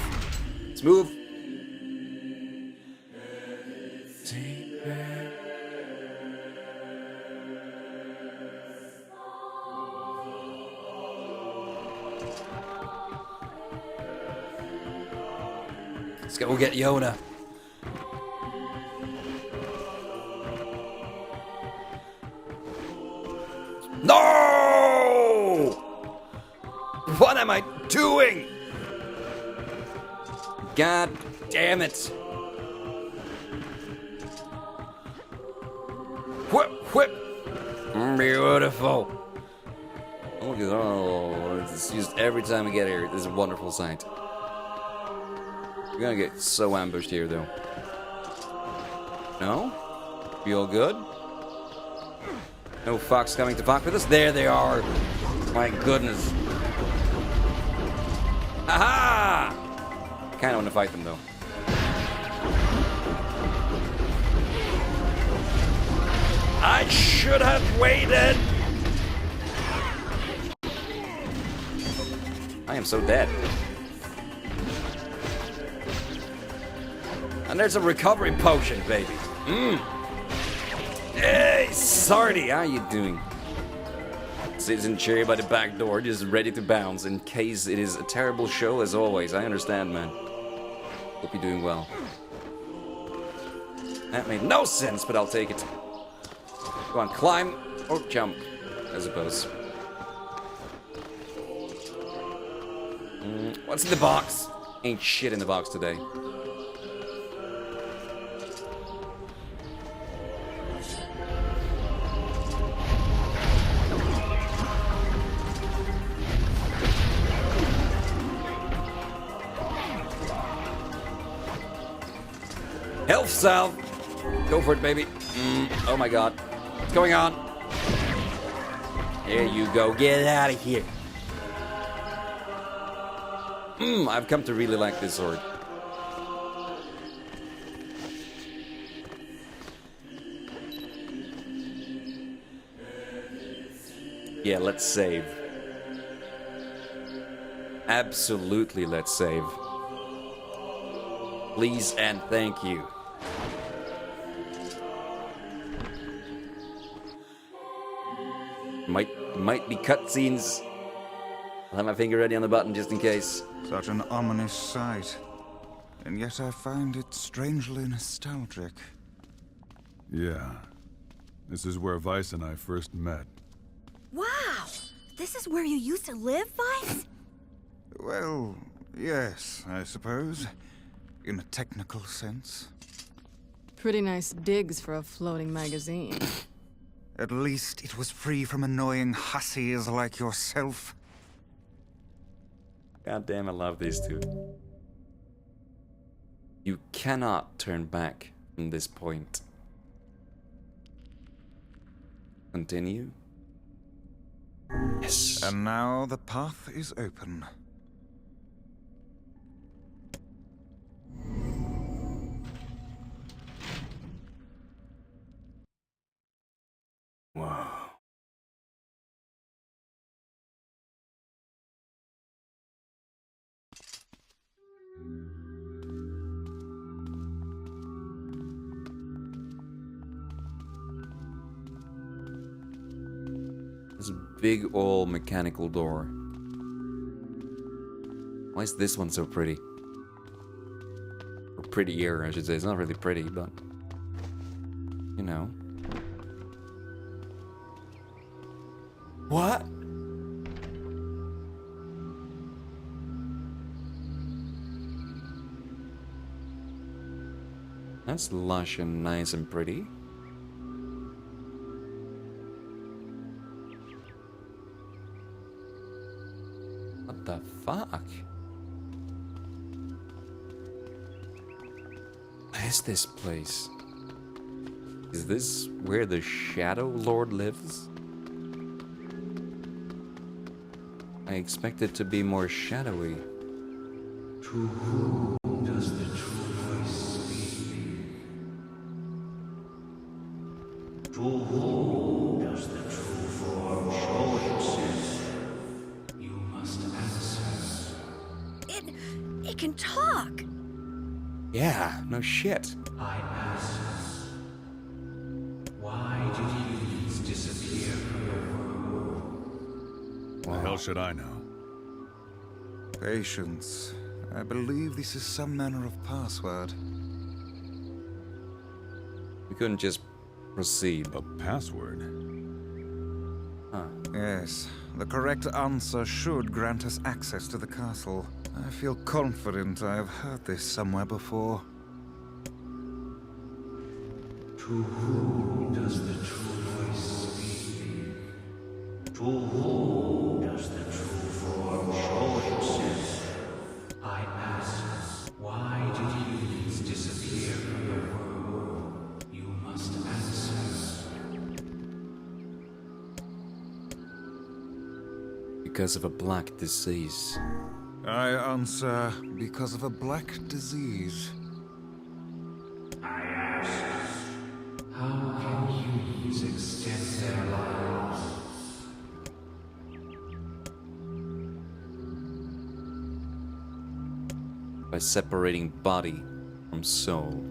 Let's move. Let's go get Yoda. No! What am I doing? God damn it. Whip, whip. Beautiful. Oh, look at it's just every time we get here, this is a wonderful sight. We're gonna get so ambushed here, though. No? We all good? No fox coming to fuck with us? There they are! My goodness. Aha! I kinda wanna fight them, though. I should have waited! I am so dead. And there's a recovery potion, baby. Hey, Sardi, how you doing? Citizen Cherry by the back door, just ready to bounce in case it is a terrible show as always. I understand, man. Hope you're doing well. That made no sense, but I'll take it. Go on, climb or jump, I suppose. What's in the box? Ain't shit in the box today. Health salve. Go for it, baby. Oh my god. What's going on? There you go. Get out of here. I've come to really like this sword. Yeah, let's save. Absolutely, let's save. Please and thank you. Might be cutscenes. I'll have my finger ready on the button just in case. Such an ominous sight. And yet I find it strangely nostalgic. Yeah. This is where Weiss and I first met. Wow! This is where you used to live, Weiss? Well, yes, I suppose. In a technical sense. Pretty nice digs for a floating magazine. At least it was free from annoying hussies like yourself. God damn, I love these two. You cannot turn back from this point. Continue. Yes. And now the path is open. Wow. This big old mechanical door. Why is this one so pretty? Or prettier, I should say. It's not really pretty, but you know. What? That's lush and nice and pretty. What the fuck? What is this place? Is this where the Shadow Lord lives? I expect it to be more shadowy. To whom does the true voice speak? To whom does the true form show itself? You must answer. It can talk. Yeah, no shit. I ask, why did humans disappear from the world? The hell should I know? Patience. I believe this is some manner of password. We couldn't just proceed. A password? Huh. Yes, the correct answer should grant us access to the castle. I feel confident I have heard this somewhere before. To whom does the true voice speak? To whom does the true form show itself? I ask, why did humans disappear from the world? You must answer. Because of a black disease. I answer because of a black disease. I ask, how can humans extend their lives? By separating body from soul.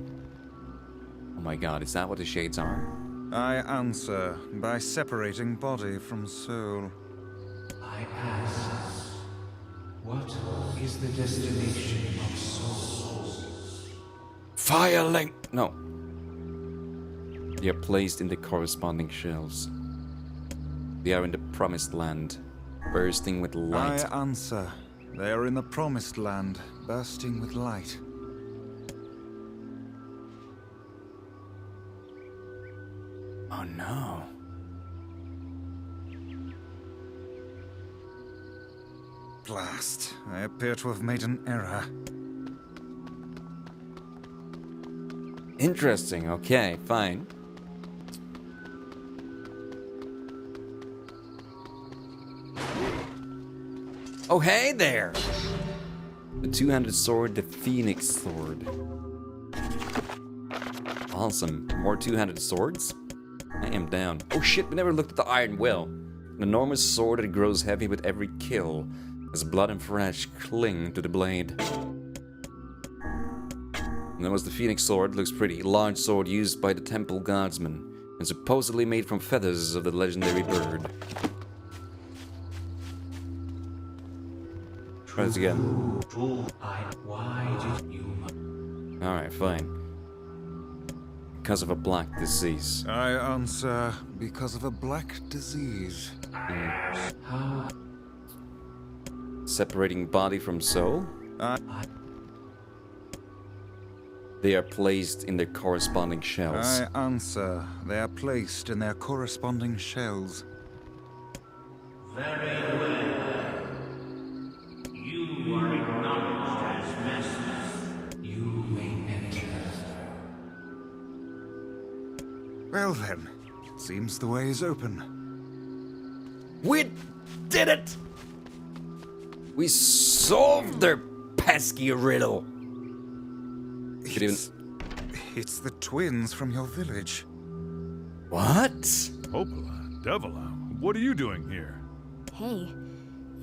Oh my god, is that what the shades are? I answer by separating body from soul. I ask, what is the destination of souls? Fire link! No. They are placed in the corresponding shells. They are in the promised land, bursting with light. I answer. They are in the promised land, bursting with light. Oh no. Blast. I appear to have made an error. Interesting, okay, fine. Oh, hey there! The two-handed sword, the Phoenix Sword. Awesome. More two-handed swords? I am down. Oh shit, we never looked at the Iron Will. An enormous sword that grows heavy with every kill, as blood and flesh cling to the blade. And then was the Phoenix Sword. Looks pretty. Large sword used by the temple guardsmen, and supposedly made from feathers of the legendary bird. Try this again. Why did you? Alright, fine. Because of a black disease. I answer because of a black disease. How? Separating body from soul? They are placed in their corresponding shells. I answer. They are placed in their corresponding shells. Very well. You are acknowledged as master. You may enter. Well then, seems the way is open. We did it! We solved their pesky riddle. It's the twins from your village. What? Opala, Devila, what are you doing here? Hey,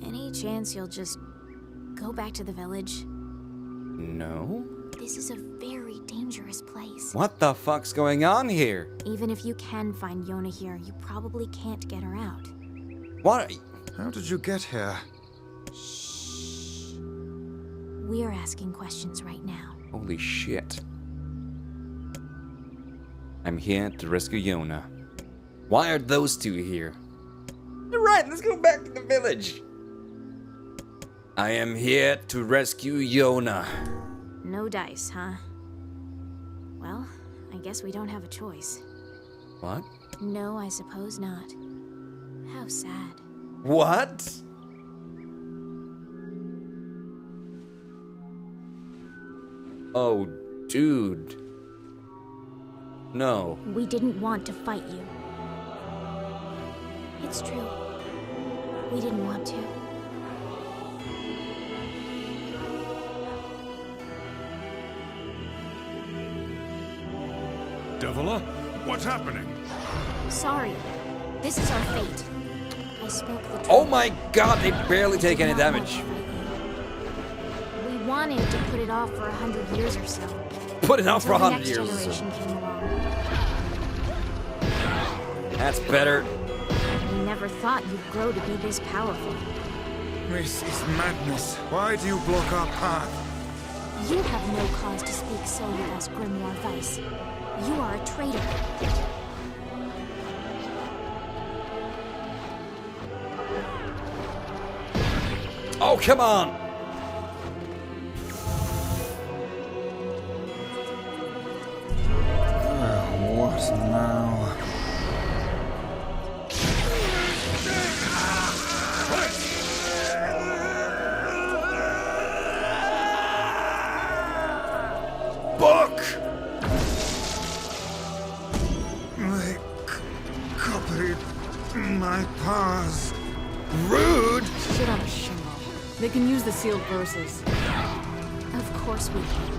any chance you'll just go back to the village? No? This is a very dangerous place. What the fuck's going on here? Even if you can find Yona here, you probably can't get her out. What? How did you get here? Shh. We're asking questions right now. Holy shit. I'm here to rescue Yona. Why are those two here? Alright, let's go back to the village. I am here to rescue Yona. No dice, huh? Well, I guess we don't have a choice. What? No, I suppose not. How sad. What? Oh, dude. No. We didn't want to fight you. It's true. We didn't want to. Devila? What's happening? Sorry. This is our fate. I spoke the truth. Oh my god, they barely take any damage. We wanted to put it off for 100 years or so. Put it off for Until the 100 years or next so. generation came along. That's better. We never thought you'd grow to be this powerful. This is madness. Why do you block our path? You have no cause to speak so with us, Grimoire Weiss. You are a traitor. Oh, come on! What now? Book! They copied my powers. Rude! Shit on a shingle. They can use the sealed verses. Of course we can.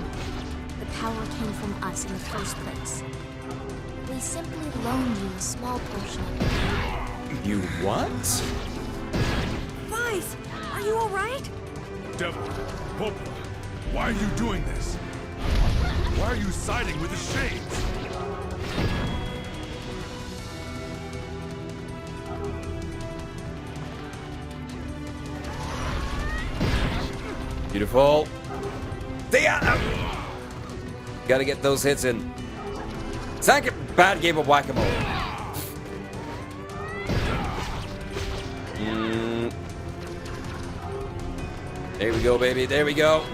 The power came from us in the first place. We simply loaned you a small portion of it. You what? Weiss, are you alright? Devil, Popla, why are you doing this? Why are you siding with the Shades? Beautiful. Gotta get those hits in. It's like a bad game of whack-a-mole. There we go, baby. There we go.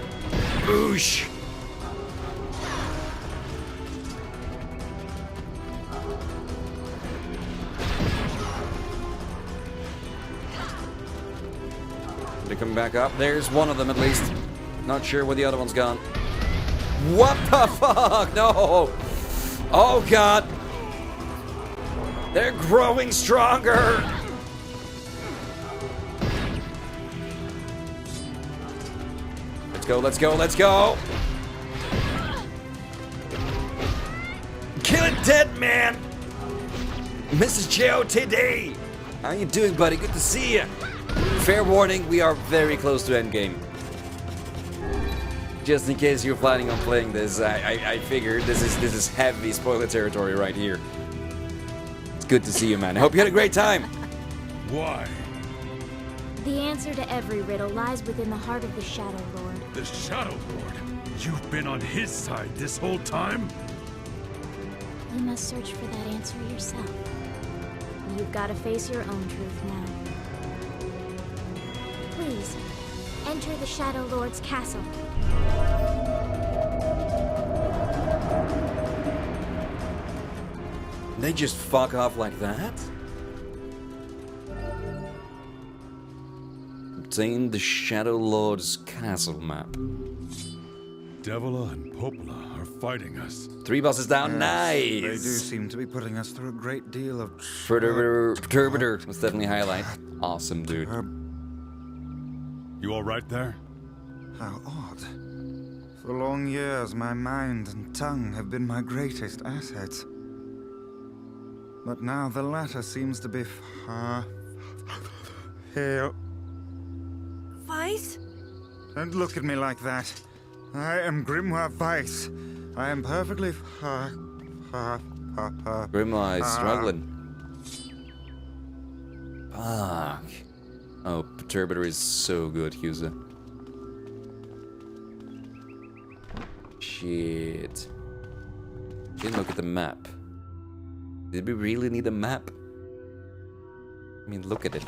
Boosh. They're coming back up. There's one of them at least. Not sure where the other one's gone. What the fuck? No. Oh god. They're growing stronger. Let's go, let's go, let's go. Kill it dead, man. Mrs. Cheo today. How you doing, buddy? Good to see you. Fair warning, we are very close to endgame. Just in case you're planning on playing this, I figured this is heavy spoiler territory right here. It's good to see you, man. I hope you had a great time. Why? The answer to every riddle lies within the heart of the Shadow Lord. The Shadow Lord? You've been on his side this whole time? You must search for that answer yourself. You've got to face your own truth now. Please, enter the Shadow Lord's castle. They just fuck off like that? Obtain the Shadow Lord's castle map. Devila and Popla are fighting us. 3 bosses down, Yes, nice! They do seem to be putting us through a great deal of... Perturbator was definitely a highlight. Awesome, dude. You alright there? How odd. For long years, my mind and tongue have been my greatest assets. But now the latter seems to be far... here. Weiss? Don't look at me like that. I am Grimoire Weiss. I am perfectly Grimoire is struggling. Fuck. Oh, Perturbator is so good, Husa. shit. Didn't look at the map. Did we really need a map? I mean, look at it.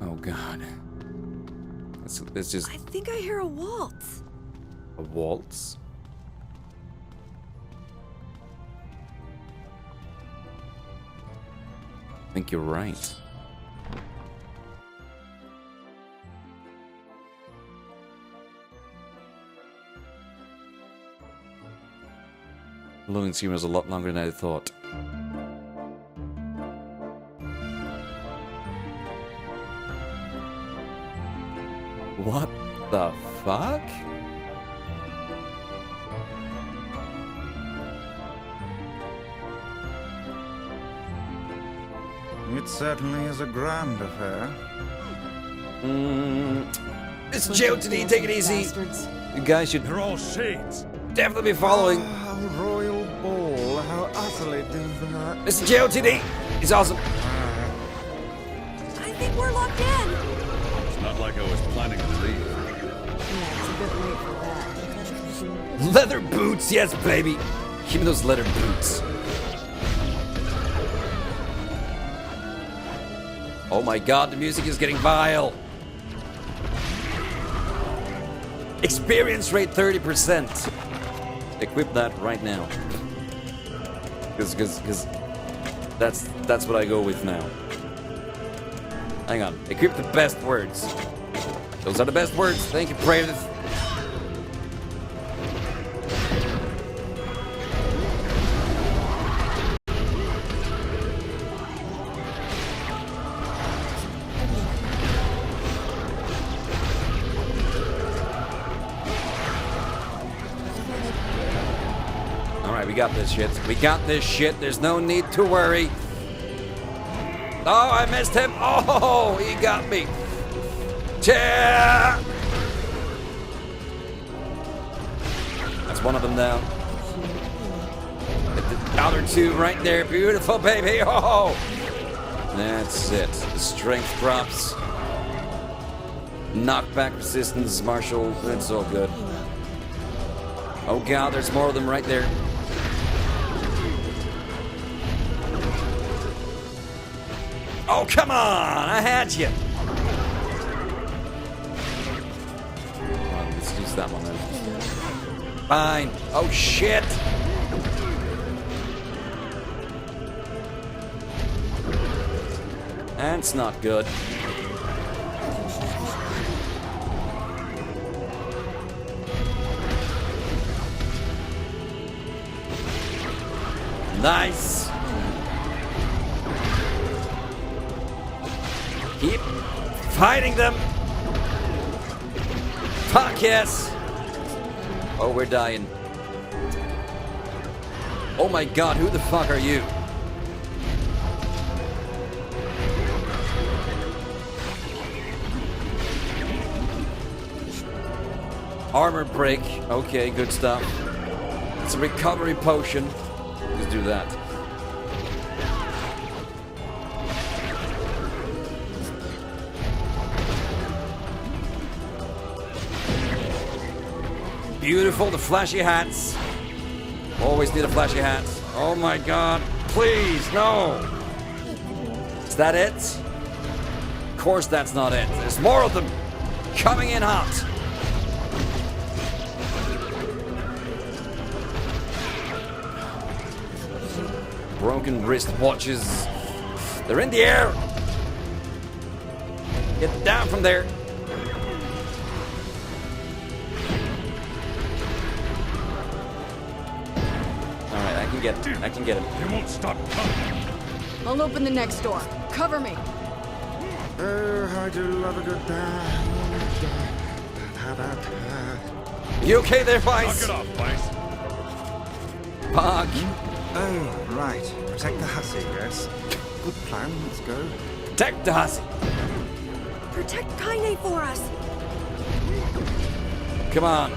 Oh god. Let's just... I think I hear a waltz. A waltz? I think you're right. The loading screen was a lot longer than I thought. What the fuck? It certainly is a grand affair. It's Joe today, take it easy. Bastards. You guys should They're all shades. definitely be following. How royal ball, how utterly divine. Mr. Joe today. He's awesome. I think we're locked in. It's not like I was planning to leave. Yeah, it's a bit late for that. Leather boots, yes, baby. Give me those leather boots. Oh my god, the music is getting vile. Experience rate 30%. Equip that right now. Because that's what I go with now. Hang on. Equip the best words. Those are the best words. Thank you, Praetor. Alright, we got this shit. We got this shit. There's no need to worry. Oh, I missed him. Oh, he got me. Yeah. That's one of them down. The other two right there. Beautiful, baby. Oh, that's it. The strength drops. Knockback resistance, Marshall. That's all good. Oh god, there's more of them right there. Oh, come on! I had you! Come on, let's use that one then. Fine. Oh, shit! That's not good. Nice! Keep fighting them! Fuck yes! Oh, we're dying. Oh my god, who the fuck are you? Armor break. Okay, good stuff. It's a recovery potion. Let's do that. Beautiful, the flashy hats. Always need a flashy hat. Oh my god, please, no! Is that it? Of course that's not it. There's more of them coming in hot. Broken wrist watches. They're in the air. Get down from there. Alright, I can get him. They won't stop coming. I'll open the next door. Cover me. Oh, I do love a good band. You okay there, Knock Vice? it off, Vice. Pog. Oh, right. Protect the hussy, yes. Good plan, let's go. Protect the hussy. Protect Kaine for us. Come on.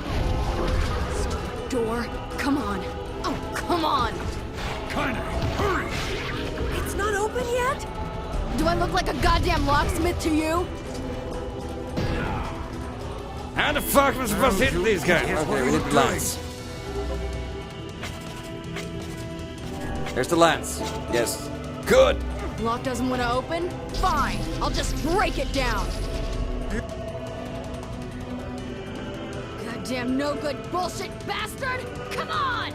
Door. Come on. Oh, come on. Kinda. Hurry. It's not open yet? Do I look like a goddamn locksmith to you? How the fuck am I supposed to hit these guys? Okay, we need the lance. There's the lance. Yes. Good. Lock doesn't want to open? Fine, I'll just break it down. Goddamn no good bullshit bastard! Come on!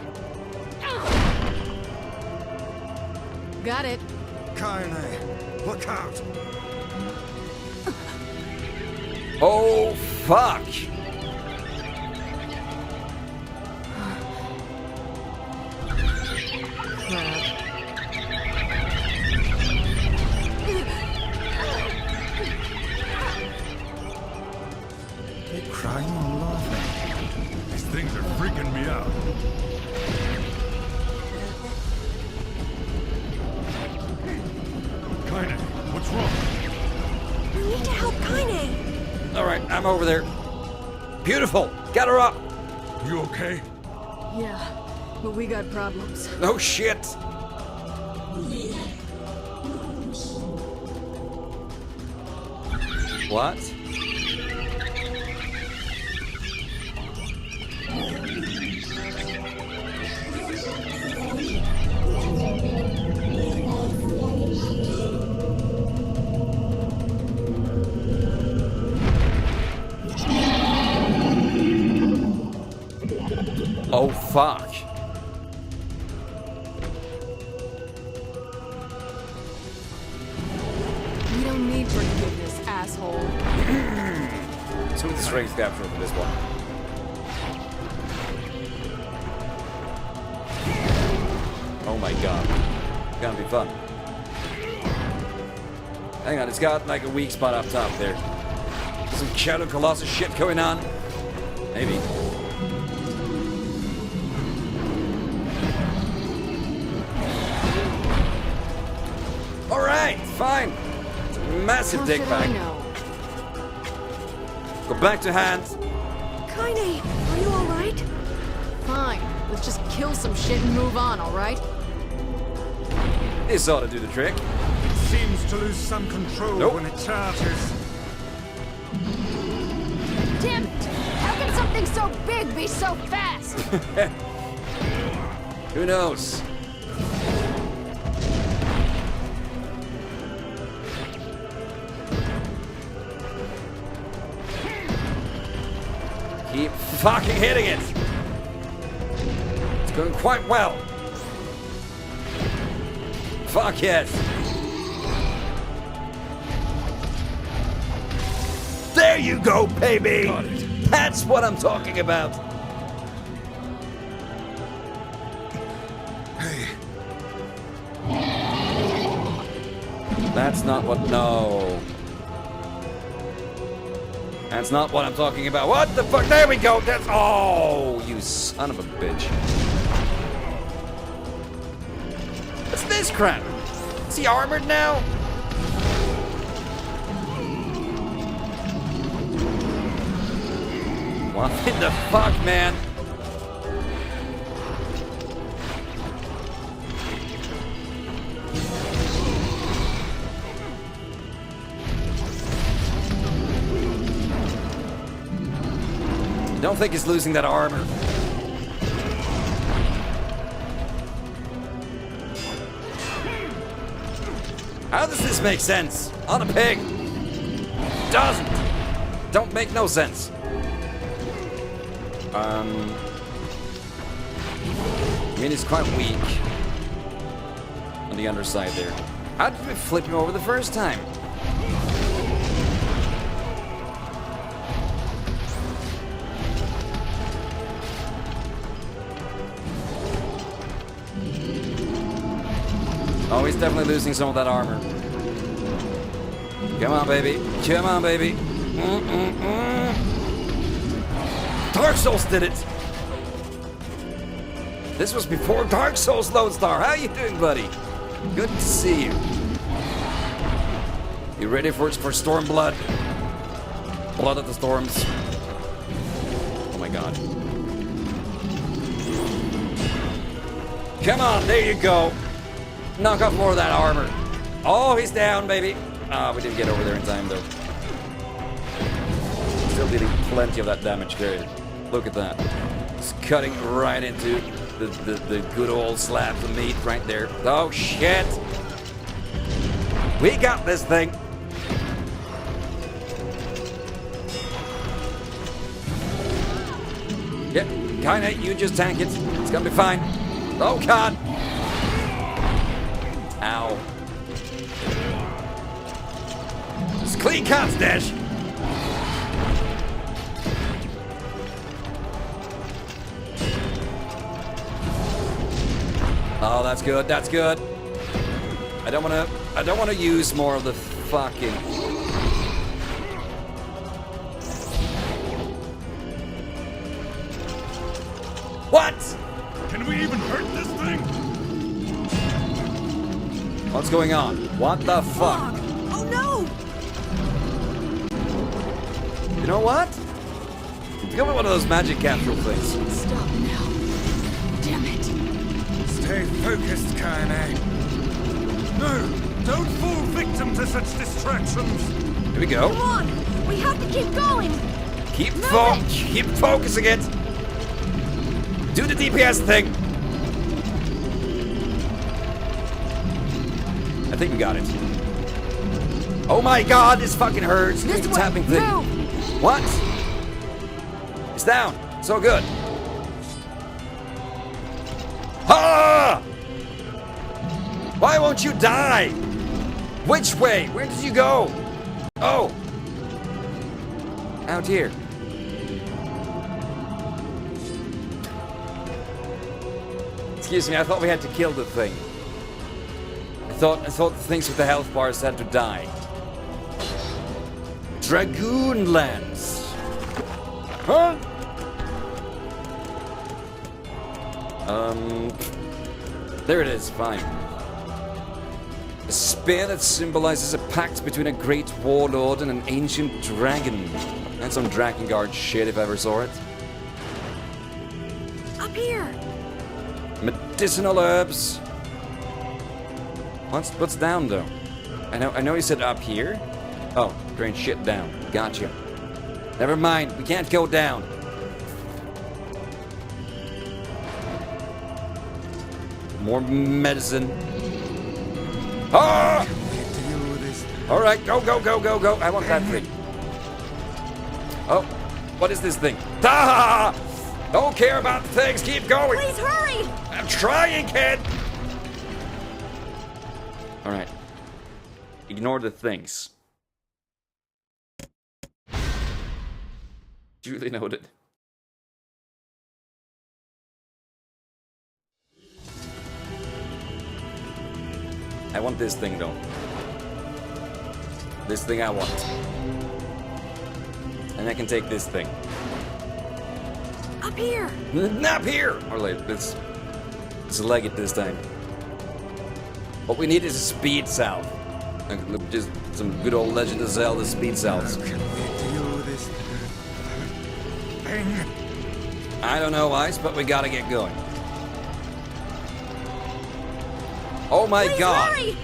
Got it. Kaine, look out! Oh, fuck. They're crying or laughing? These things are freaking me out. Kaine, what's wrong? We need to help Kaine. All right, I'm over there. Beautiful. Got her up. You okay? Yeah, but we got problems. Oh, shit. What? Oh, fuck. We don't need forgiveness, asshole. Smooth strength capture for this one. Oh my god. It's gonna be fun. Hang on, it's got like a weak spot up top there. Some Shadow Colossus shit going on. Maybe. Alright, fine. It's a massive How dick should I bag. know? Go back to hand. Kaine, are you alright? Fine. Let's just kill some shit and move on, alright? This ought to do the trick. Seems to lose some control Nope. when it charges. Damn it! How can something so big be so fast? Who knows? Keep fucking hitting it. It's going quite well. Fuck yes. There you go, baby. Got it. That's what I'm talking about. Hey, That's not what. No. That's not what I'm talking about. What the fuck? There we go. That's. Oh, you son of a bitch. What's this crap? Is he armored now? What in the fuck, man? Don't think he's losing that armor. How does this make sense? On a pig. Doesn't. Don't make no sense. I mean, it's quite weak on the underside there. How did we flip him over the first time? Oh, he's definitely losing some of that armor. Come on, baby. Come on, baby. Dark Souls did it. This was before Dark Souls, Lodestar. How you doing, buddy? Good to see you. You ready for Stormblood? Blood of the Storms. Oh my god. Come on, there you go. Knock off more of that armor. Oh, he's down, baby. Ah, we didn't get over there in time, though. Still dealing plenty of that damage there. Look at that. It's cutting right into the good old slabs of meat right there. Oh shit! We got this thing! Yeah, kinda, you just tank it. It's gonna be fine. Oh god! Ow. Just clean cuts, Dash! Oh, that's good, that's good. I don't wanna use more of the fucking... What? Can we even hurt this thing? What's going on? What the fuck? Oh no! You know what? Give me one of those magic capsule things. Stop now. Damn it. Stay focused, Kaine. No, don't fall victim to such distractions. Here we go. Come on! We have to keep going! Keep focusing it. Do the DPS thing. I think we got it. Oh my god, this fucking hurts. This way. Tapping thing. Move. What? It's down. So good. Ah! Why won't you die? Which way? Where did you go? Oh. Out here. Excuse me, I thought we had to kill the thing. I thought the things with the health bars had to die. Dragoon Lance. Huh? There it is, fine. A spear that symbolizes a pact between a great warlord and an ancient dragon. That's some Drakengard shit if I ever saw it. Up here! Medicinal herbs. What's down though? I know he said up here. Oh, drain shit down. Gotcha. Never mind, we can't go down. More medicine. Ah! All right, go. I want that thing. Oh, what is this thing? Ah! Don't care about things. Keep going. Please hurry! I'm trying, kid. All right. Ignore the things. Duly noted. I want this thing though. This thing I want. And I can take this thing. Up here! Up here! Or like, let's leg it this time. What we need is a speed salve. Just some good old Legend of Zelda speed salves. How can we deal with this thing? I don't know, Ice, but we gotta get going. Oh my Please god! hurry!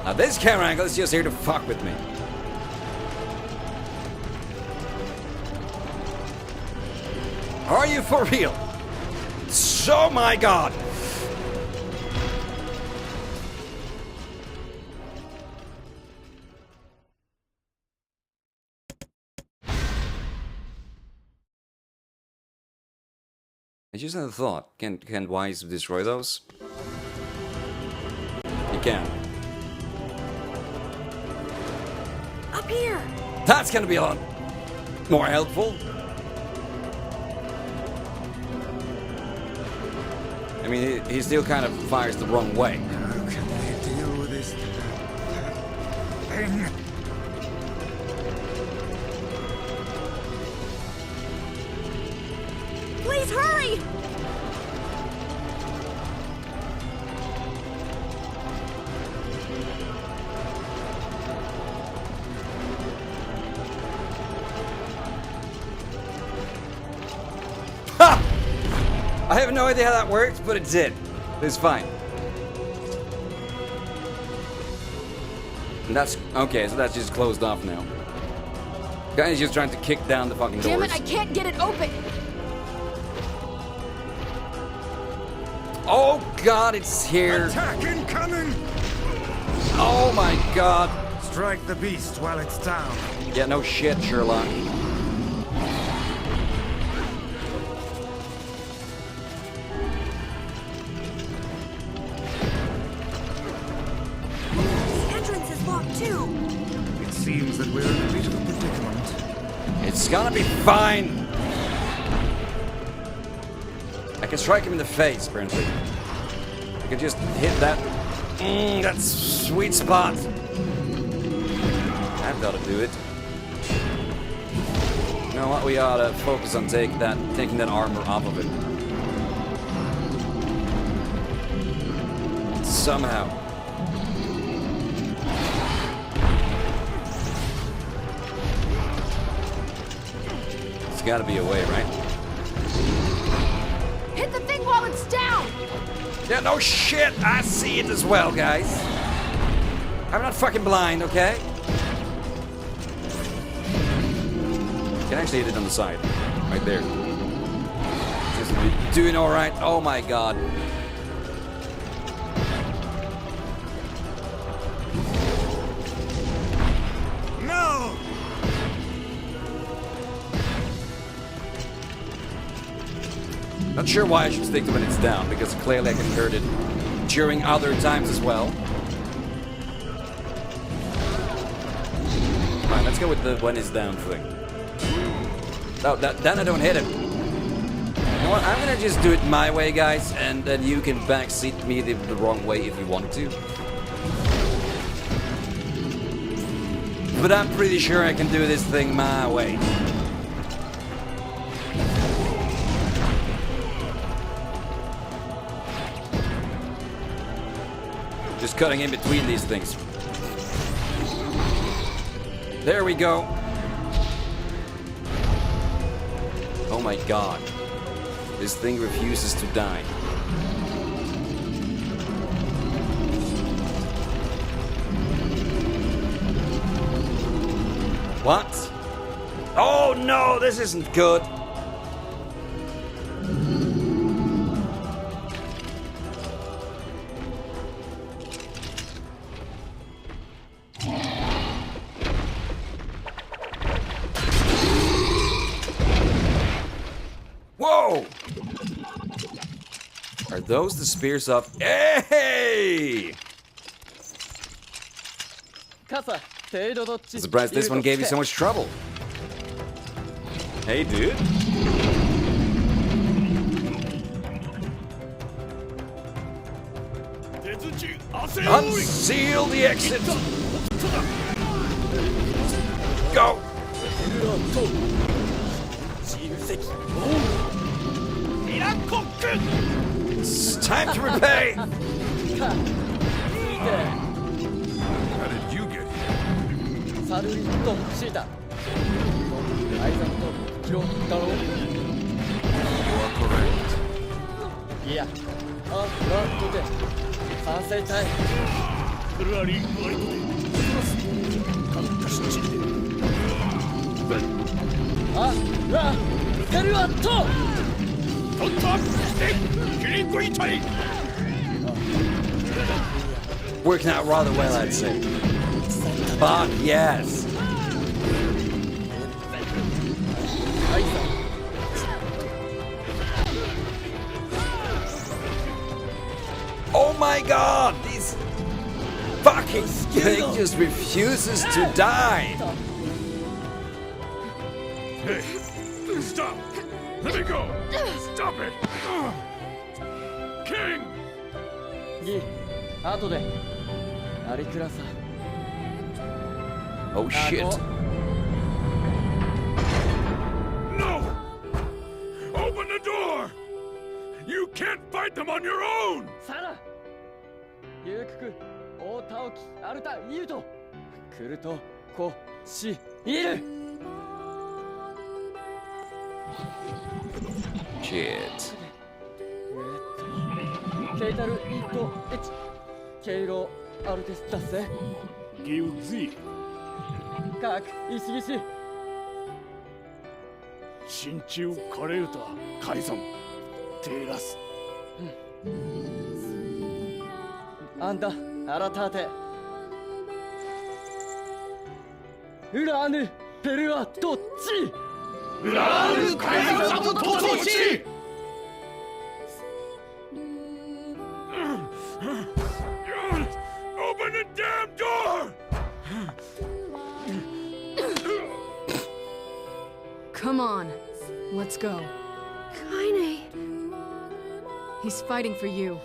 Now this camera angle is just here to fuck with me. Are you for real? So my god! I just had a thought. Can Wise destroy those? He can. Up here! That's gonna be a lot more helpful. I mean, he still kind of fires the wrong way. How can we deal with this thing? Please hurry! Ha! I have no idea how that works, but it did. It's fine. And that's okay, so that's just closed off now. Guy's just trying to kick down the fucking doors. Damn it, I can't get it open! Oh god, it's here. Attack incoming! Oh my god. Strike the beast while it's down. Yeah, no shit, Sherlock. The entrance is locked too. It seems that we're in a bit of a predicament. It's gonna be fine. I can strike him in the face, apparently. I can just hit that. That sweet spot. I've got to do it. You know what? We ought to focus on taking that armor off of it. Somehow. There's got to be a way, right? Hit the thing while it's down! Yeah, no shit! I see it as well, guys. I'm not fucking blind, okay? You can actually hit it on the side. Right there. Just doing alright. Oh my god. No! Not sure why I should stick to when it's down, because clearly I can hurt it during other times as well. Alright, let's go with the when it's down thing. Oh, then I don't hit him. You know what? I'm gonna just do it my way, guys, and then you can backseat me the wrong way if you want to. But I'm pretty sure I can do this thing my way. Just cutting in between these things. There we go. Oh my god. This thing refuses to die. What? Oh no, this isn't good. Whoa! Are those the spears of... Hey! Surprised this one gave you so much trouble. Hey, dude. Unseal the exit! Go! It's time to repay! How did you get here? You are correct. Working out rather well, I'd say. But yes. Oh my god! This fucking thing just refuses to die! Hey, stop! Let me go! Stop it! King! Oh shit. No! Open the door! You can't fight them on your own! Shit. 心中枯れ歌改ざんテーラスあんた改てウラーヌペルアどっちウラーヌ改ざんとどっちOpen the damn door! Come on, let's go. Kaine. He's fighting for you,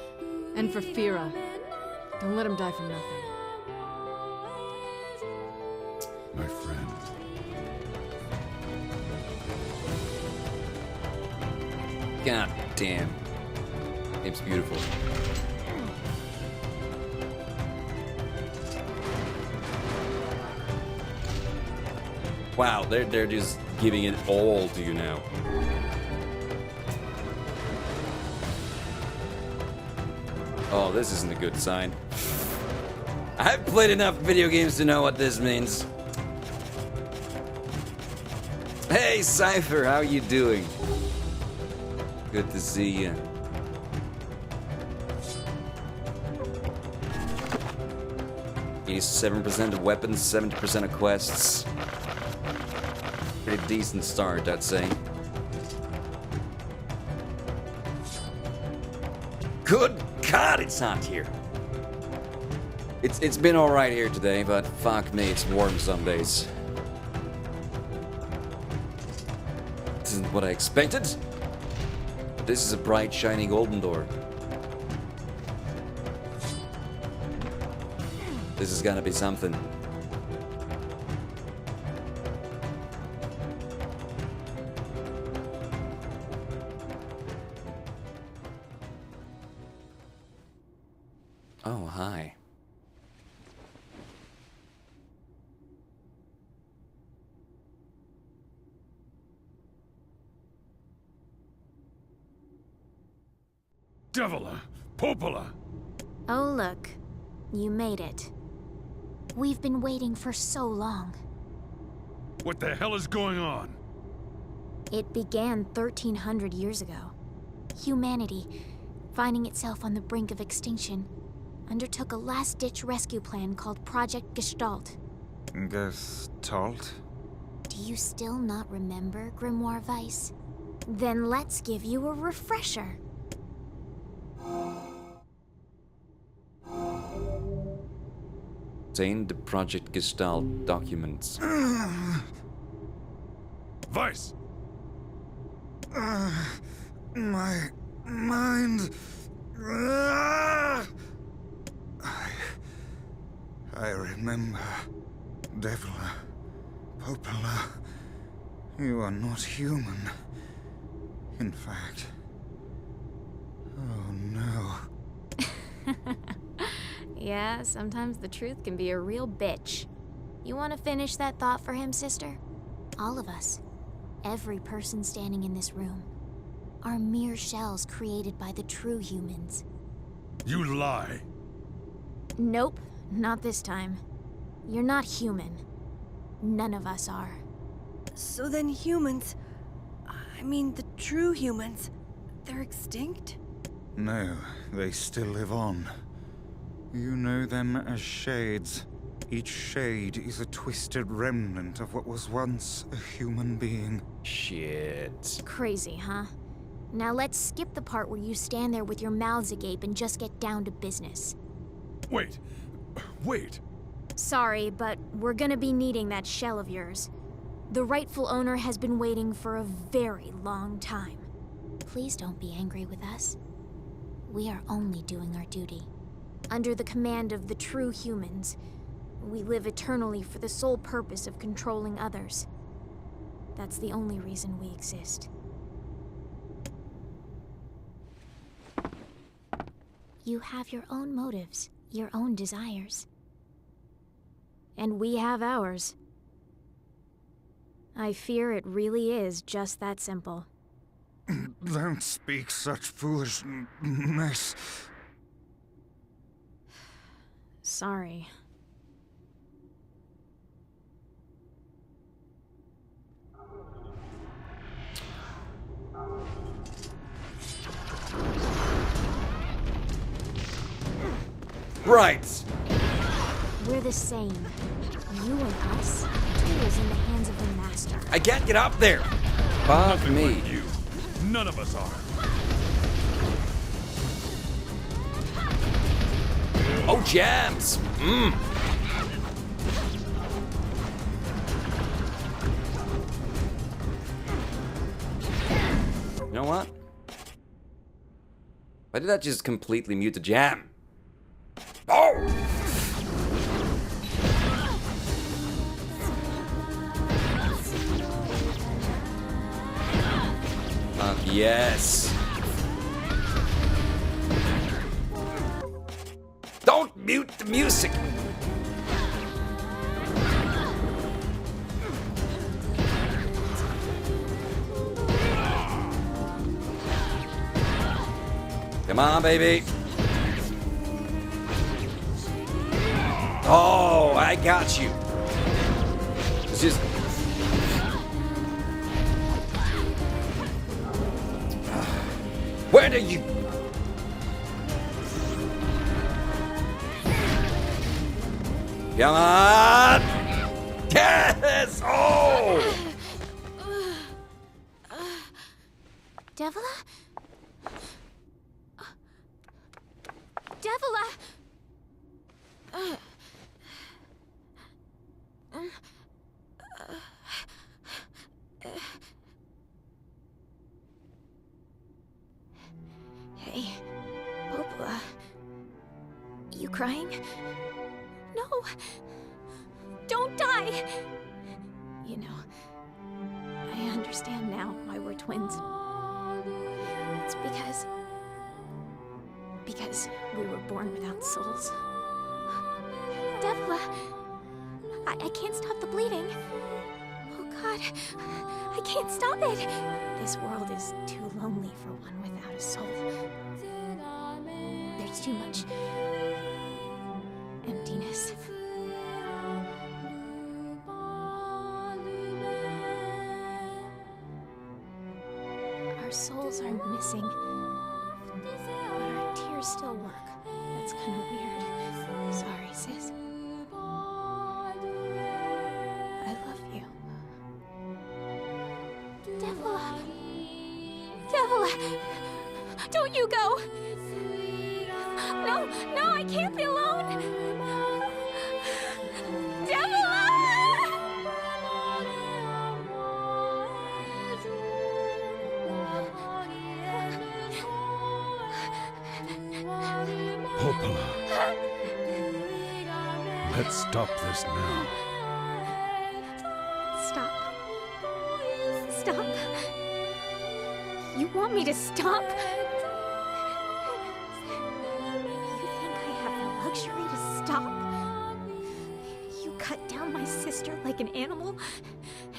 and for Fira. Don't let him die for nothing. My friend. God damn. Game's beautiful. Wow, they're just giving it all to you now. Oh, this isn't a good sign. I've played enough video games to know what this means. Hey, Cypher, how you doing? Good to see you. He's 7% of weapons, 70% of quests. Pretty decent start, I'd say. Good God, it's hot here. It's been alright here today, but fuck me, it's warm some days. This isn't what I expected. But this is a bright, shiny golden door. This is gonna be something. Oh, hi. Devila! Popola! Oh, look. You made it. We've been waiting for so long. What the hell is going on? It began 1300 years ago. Humanity, finding itself on the brink of extinction, undertook a last-ditch rescue plan called Project Gestalt. Gestalt? Do you still not remember, Grimoire Weiss? Then let's give you a refresher. Obtain the Project Gestalt documents. Weiss! My mind. I remember. Devila. Popola. You are not human. In fact. Oh no. Yeah, sometimes the truth can be a real bitch. You want to finish that thought for him, sister? All of us, every person standing in this room, are mere shells created by the true humans. You lie! Nope, not this time. You're not human. None of us are. So then humans, I mean the true humans, they're extinct? No, they still live on. You know them as shades. Each shade is a twisted remnant of what was once a human being. Shit. Crazy, huh? Now let's skip the part where you stand there with your mouths agape and just get down to business. Wait. Wait. Sorry, but we're gonna be needing that shell of yours. The rightful owner has been waiting for a very long time. Please don't be angry with us. We are only doing our duty. Under the command of the true humans, we live eternally for the sole purpose of controlling others. That's the only reason we exist. You have your own motives, your own desires. And we have ours. I fear it really is just that simple. Don't speak such foolishness. Sorry. Right. We're the same. You and us, tools in the hands of the master. I can't get up there. Fuck me. Like you. None of us are. Oh, jams. Mmm. You know what? Why did that just completely mute the jam? Oh! Yes. Don't mute the music. Come on, baby. Oh, I got you. It's just... Where do you... Come on! Yes! Oh! Devila? Devila! Hey, Popola. You crying? No! Don't die! You know, I understand now why we're twins. It's because we were born without souls. Devila! I can't stop the bleeding. Oh God, I can't stop it! This world is too lonely for one without a soul. There's too much emptiness. Our souls are missing, but our tears still work. That's kind of weird. Sorry, sis. I love you. Devila! Devila! Don't you go! No, I can't be alone! Devila! Popola. Let's stop this now. Stop. Stop. You want me to stop? You think I have the luxury to stop? You cut down my sister like an animal,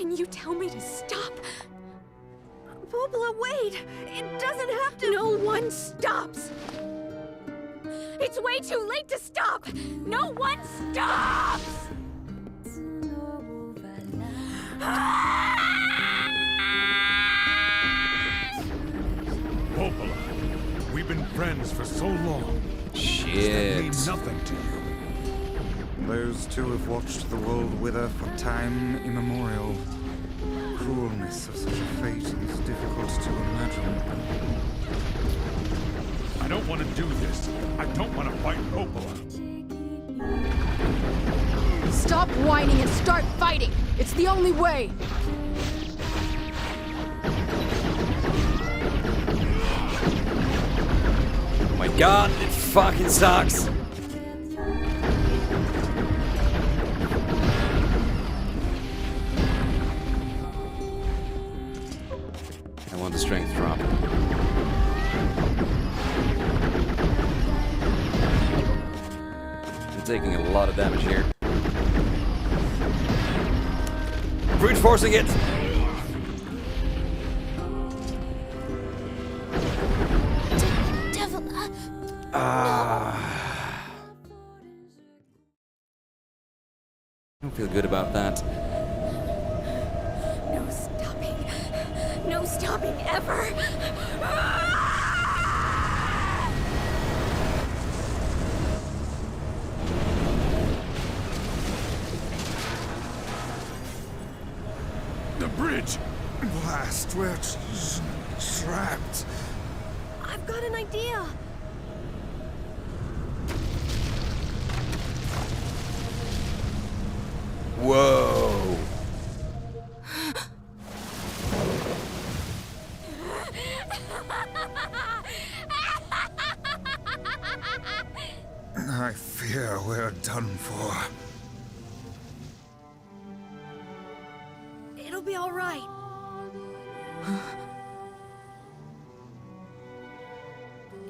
and you tell me to stop? Popola, wait! It doesn't have to— No one stops! It's way too late to stop! No one stops! Popola, we've been friends for so long. Shit. That means nothing to you. Those two have watched the world wither for time immemorial. The cruelness of such a fate is difficult to imagine. I don't want to do this. I don't want to fight Popola. Stop whining and start fighting! It's the only way! Oh my God, it fucking sucks. I want the strength drop. I'm taking a lot of damage here. Brute forcing it! Devila! I don't feel good about that. No stopping. No stopping ever! bridge! Blast, we're trapped. I've got an idea. Whoa. I fear we're done for. It'll be all right.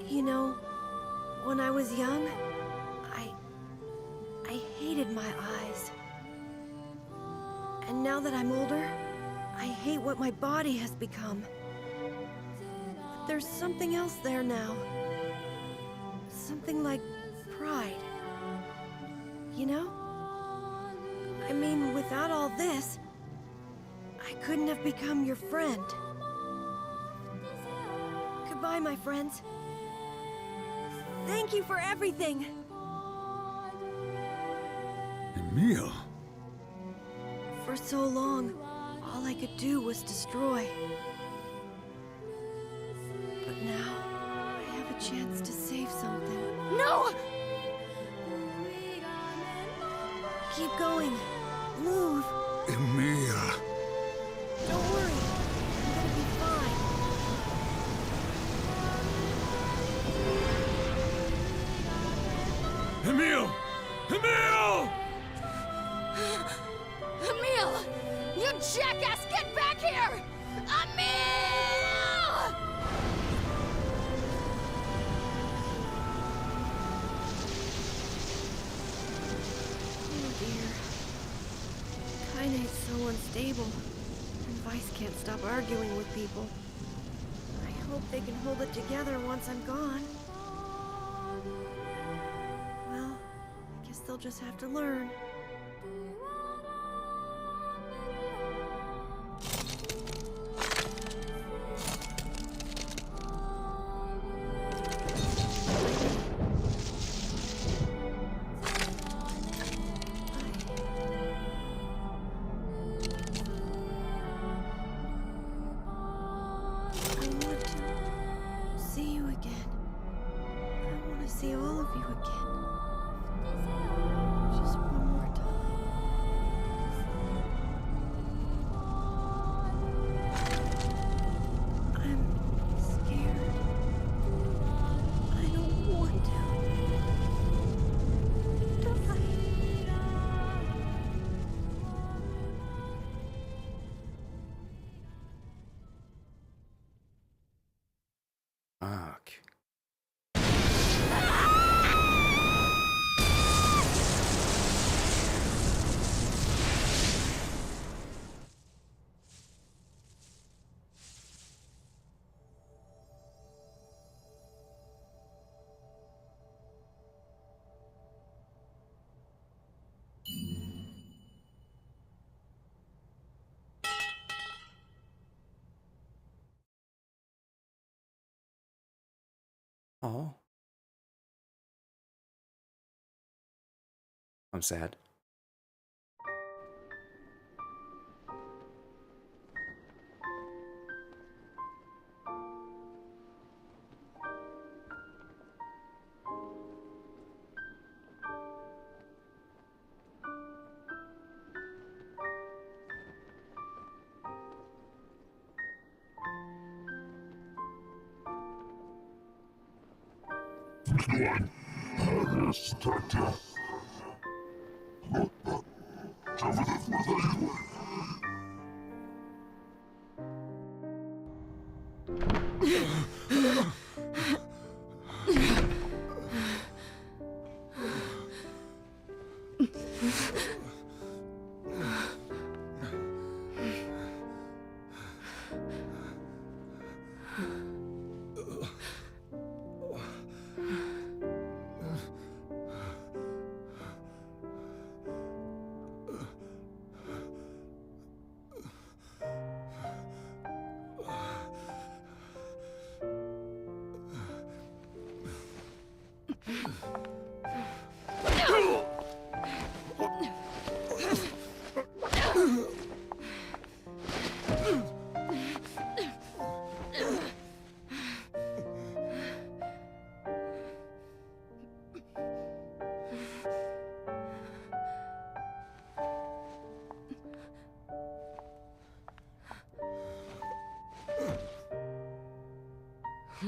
You know, when I was young, I hated my eyes. And now that I'm older, I hate what my body has become. But there's something else there now. Something like pride. You know? I mean, without all this, I couldn't have become your friend. Goodbye, my friends. Thank you for everything. Emil. For so long, all I could do was destroy. But now, I have a chance to save something. No! Keep going. Move. Emil. Don't worry. I'm gonna be fine. Emil! Emil! Emil! You jackass, get back here! Emil! Oh dear. Kaina's so unstable. And Vice can't stop arguing with people. I hope they can hold it together once I'm gone. Well, I guess they'll just have to learn. I want to see you again. I want to see all of you again. Just one more time. I'm scared. I don't want to. Fuck. Oh. I'm sad.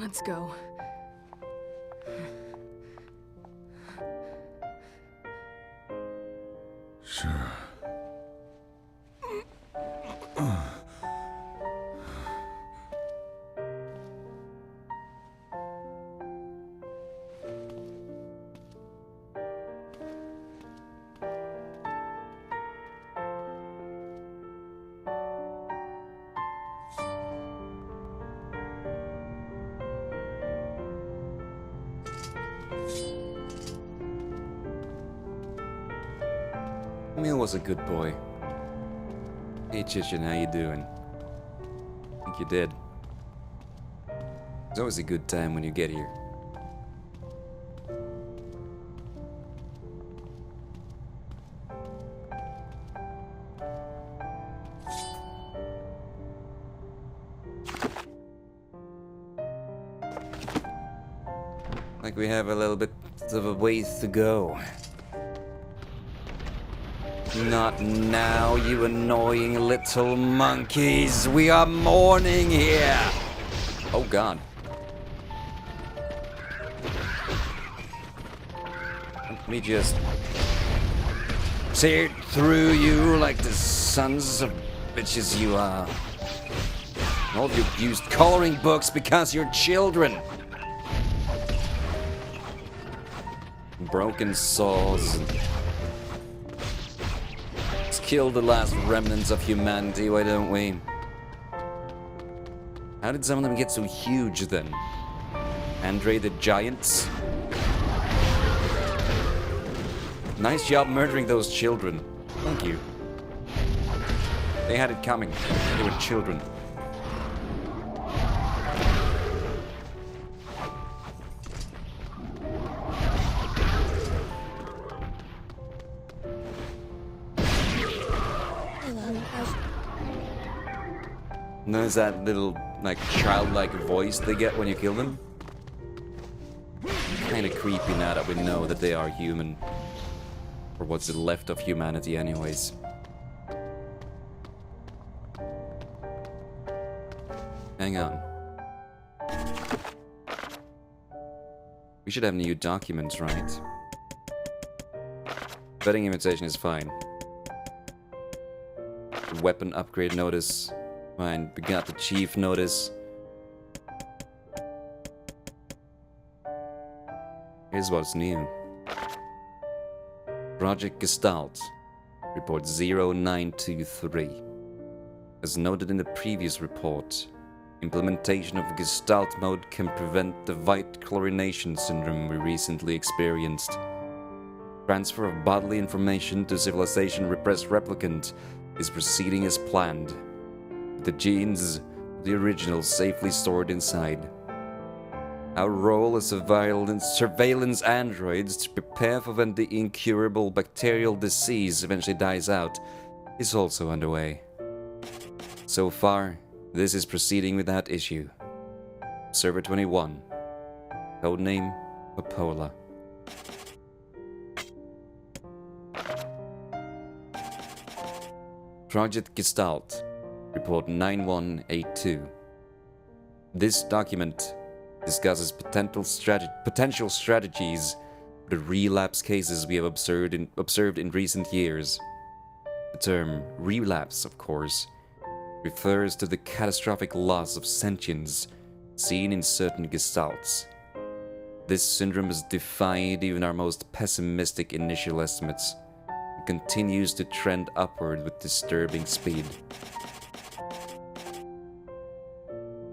Let's go. Sure. Emil was a good boy. Hey Chichin, how you doing? I think you did. It's always a good time when you get here. Like we have a little bit of a ways to go. Not now, you annoying little monkeys. We are mourning here. Oh God. Let me just tear through you like the sons of bitches you are. All of you used coloring books because you're children. Broken saws. Let's kill the last remnants of humanity, why don't we? How did some of them get so huge then? Andre the Giants? Nice job murdering those children. Thank you. They had it coming. They were children. There's that little, like, childlike voice they get when you kill them. Kinda creepy now that we know that they are human. Or what's left of humanity anyways. Hang on. We should have new documents, right? Betting invitation is fine. Weapon upgrade notice. Fine, we got the chief notice. Here's what's new. Project Gestalt. Report 0923. As noted in the previous report, implementation of Gestalt mode can prevent the white chlorination syndrome we recently experienced. Transfer of bodily information to civilization repressed replicant is proceeding as planned. The genes of the original safely stored inside. Our role as surveillance androids to prepare for when the incurable bacterial disease eventually dies out is also underway. So far, this is proceeding without issue. Server 21. Codename Popola. Project Gestalt. Report 9182. This document discusses potential strategies for the relapse cases we have observed in recent years. The term relapse, of course, refers to the catastrophic loss of sentience seen in certain gestalts. This syndrome has defied even our most pessimistic initial estimates and continues to trend upward with disturbing speed.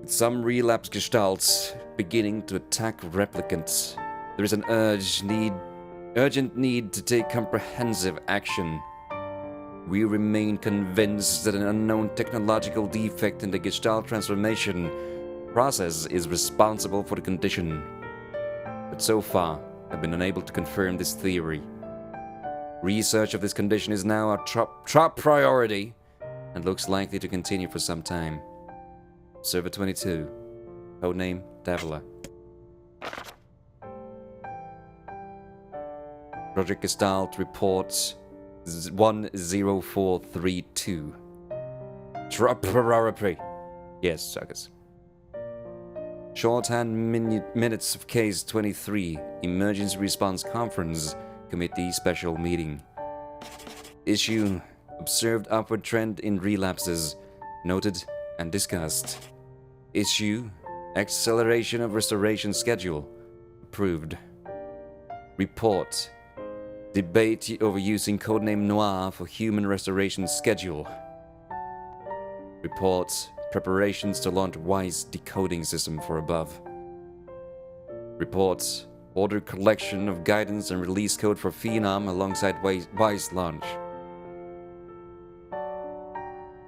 With some relapse gestalts beginning to attack replicants, there is an urgent need to take comprehensive action. We remain convinced that an unknown technological defect in the Gestalt transformation process is responsible for the condition, but so far have been unable to confirm this theory. Research of this condition is now our top priority and looks likely to continue for some time. Server 22. Codename Davila. Project Gestalt reports 10432. Drop priority. Yes, suckers. Shorthand minutes of Case 23, Emergency Response Conference Committee Special Meeting. Issue: Observed upward trend in relapses, noted and discussed. Issue: Acceleration of restoration schedule, approved. Report: Debate over using codename NieR for human restoration schedule. Report: Preparations to launch WISE decoding system for above. Report: Order collection of guidance and release code for Phenom alongside WISE launch.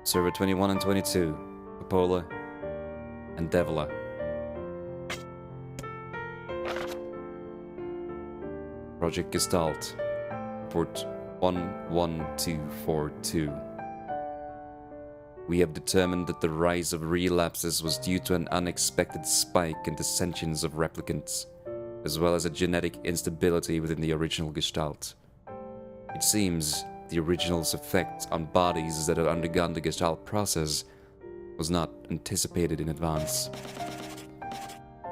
Server 21 and 22, Popola and Devila. Project Gestalt, Report 11242. We have determined that the rise of relapses was due to an unexpected spike in the sentience of replicants, as well as a genetic instability within the original Gestalt. It seems the original's effect on bodies that had undergone the Gestalt process was not anticipated in advance.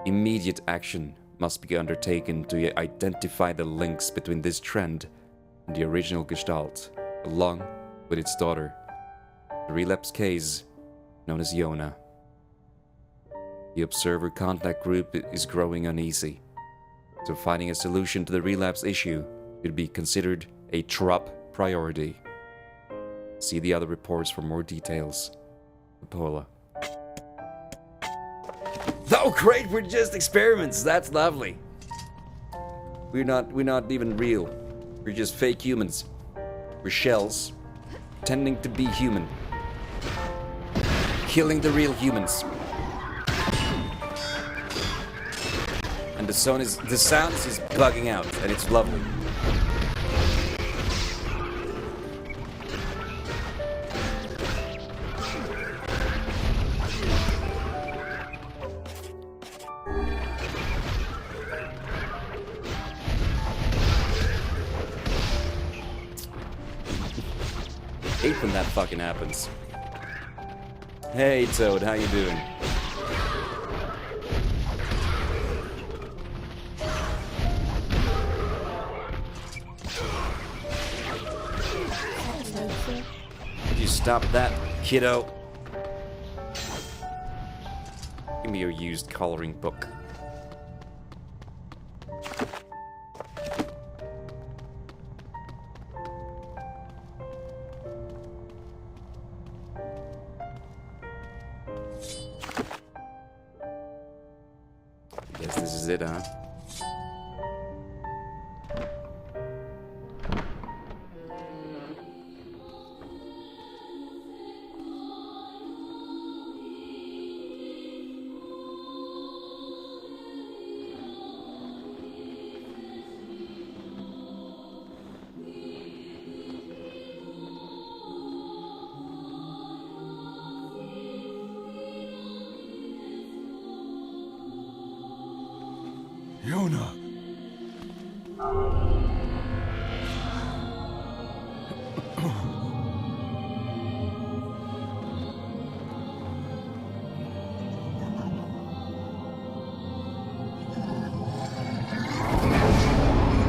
Immediate action must be undertaken to identify the links between this trend and the original Gestalt, along with its daughter, the relapse case known as Yona. The Observer Contact Group is growing uneasy, so finding a solution to the relapse issue would be considered a top priority. See the other reports for more details. Popola. Oh great, we're just experiments. That's lovely. We're not even real. We're just fake humans. We're shells, pretending to be human. Killing the real humans. And the sound is bugging out, and it's lovely. Hate when that fucking happens. Hey Toad, how you doing? Could you stop that, kiddo? Give me your used coloring book. Guess this is it, huh? Yona!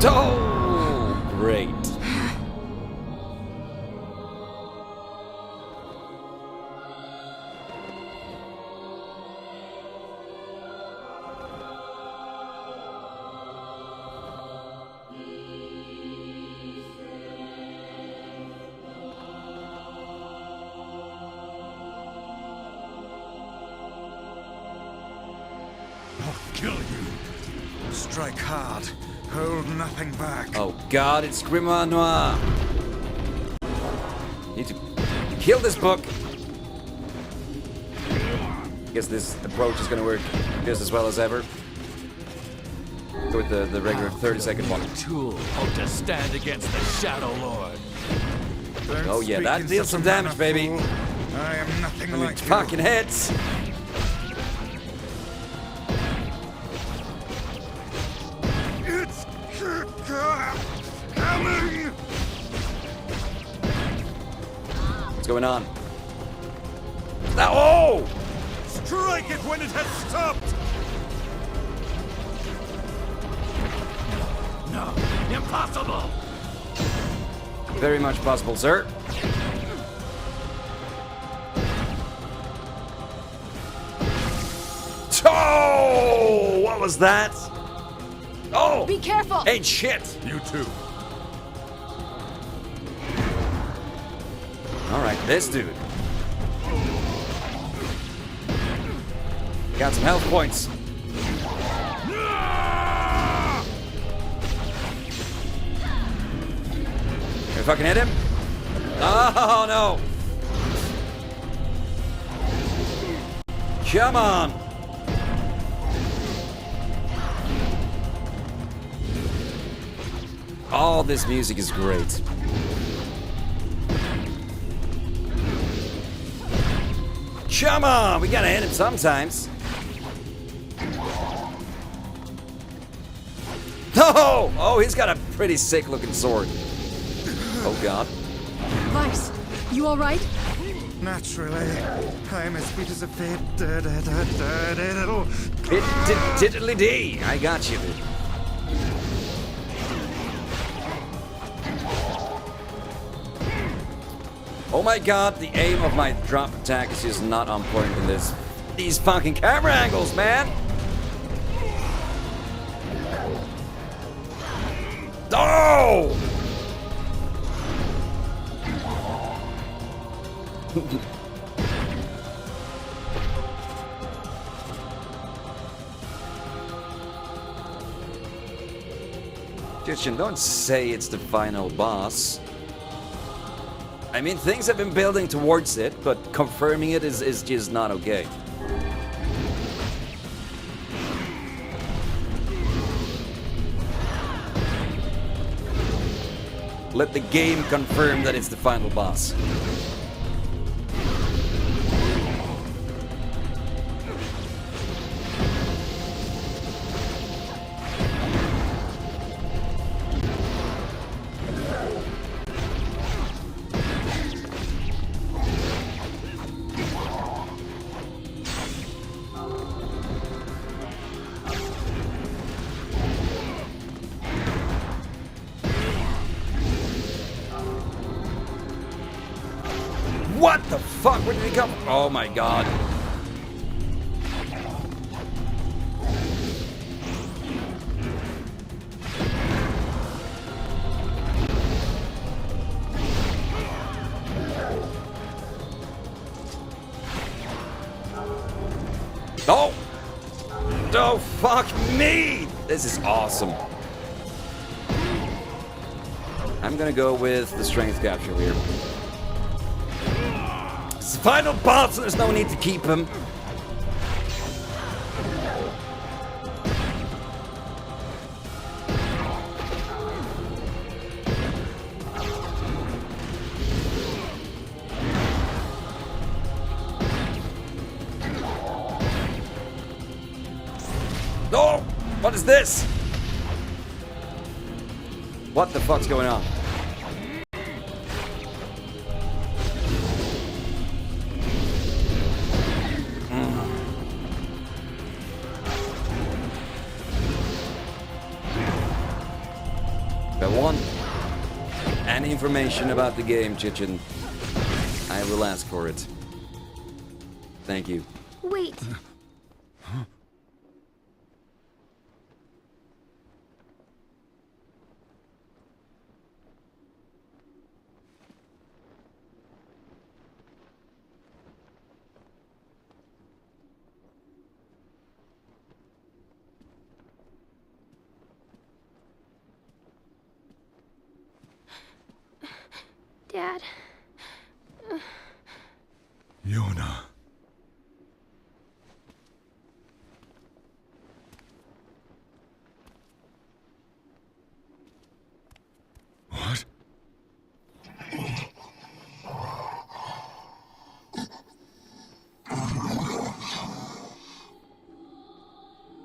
Oh, great. Kill you! Strike hard. Hold nothing back. Oh god, it's Grimoire Noir. Need to kill this book. Guess this approach is gonna work just as well as ever. Go with the regular 30-second one. Tool hope to stand against the Shadow Lord. Oh yeah, that deals some damage, baby. I am nothing I mean, like you. fucking heads. It's coming. What's going on? Oh! Strike it when it has stopped. possible! Very much possible, sir. Oh! What was that? Oh! Be careful! Ain't shit! You too. Alright, this dude. Got some health points. Can I fucking hit him? Oh no! Come on! All this music is great. Come on! We gotta hit him sometimes. No! Oh, he's got a pretty sick looking sword. Oh god. Vice, you alright? Naturally, I am as fit as a fit. Little. Diddly dee. I got you, dude. Oh my god, the aim of my drop attack is just not on point in this. These fucking camera angles, man! Oh! Christian, don't say it's the final boss. I mean, things have been building towards it, but confirming it is just not okay. Let the game confirm that it's the final boss. What the fuck? Where did he come from? Oh my god. Oh! Oh, fuck me! This is awesome. I'm gonna go with the strength capture here. It's the final boss, so there's no need to keep him. Oh! What is this? What the fuck's going on? If I want any information about the game, Chichen, I will ask for it. Thank you. Wait. Dad. Yona. What?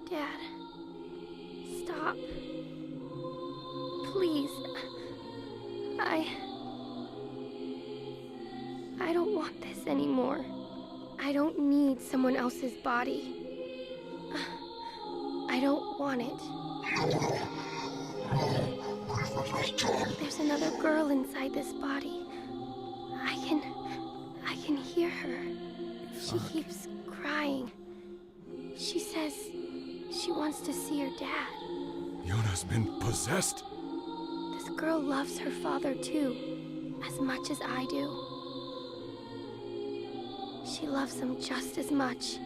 Dad. Stop. Please. I don't want this anymore. I don't need someone else's body. I don't want it. There's another girl inside this body. I can hear her. She keeps crying. She says she wants to see her dad. Yona's been possessed? This girl loves her father too, as much as I do. She loves him just as much.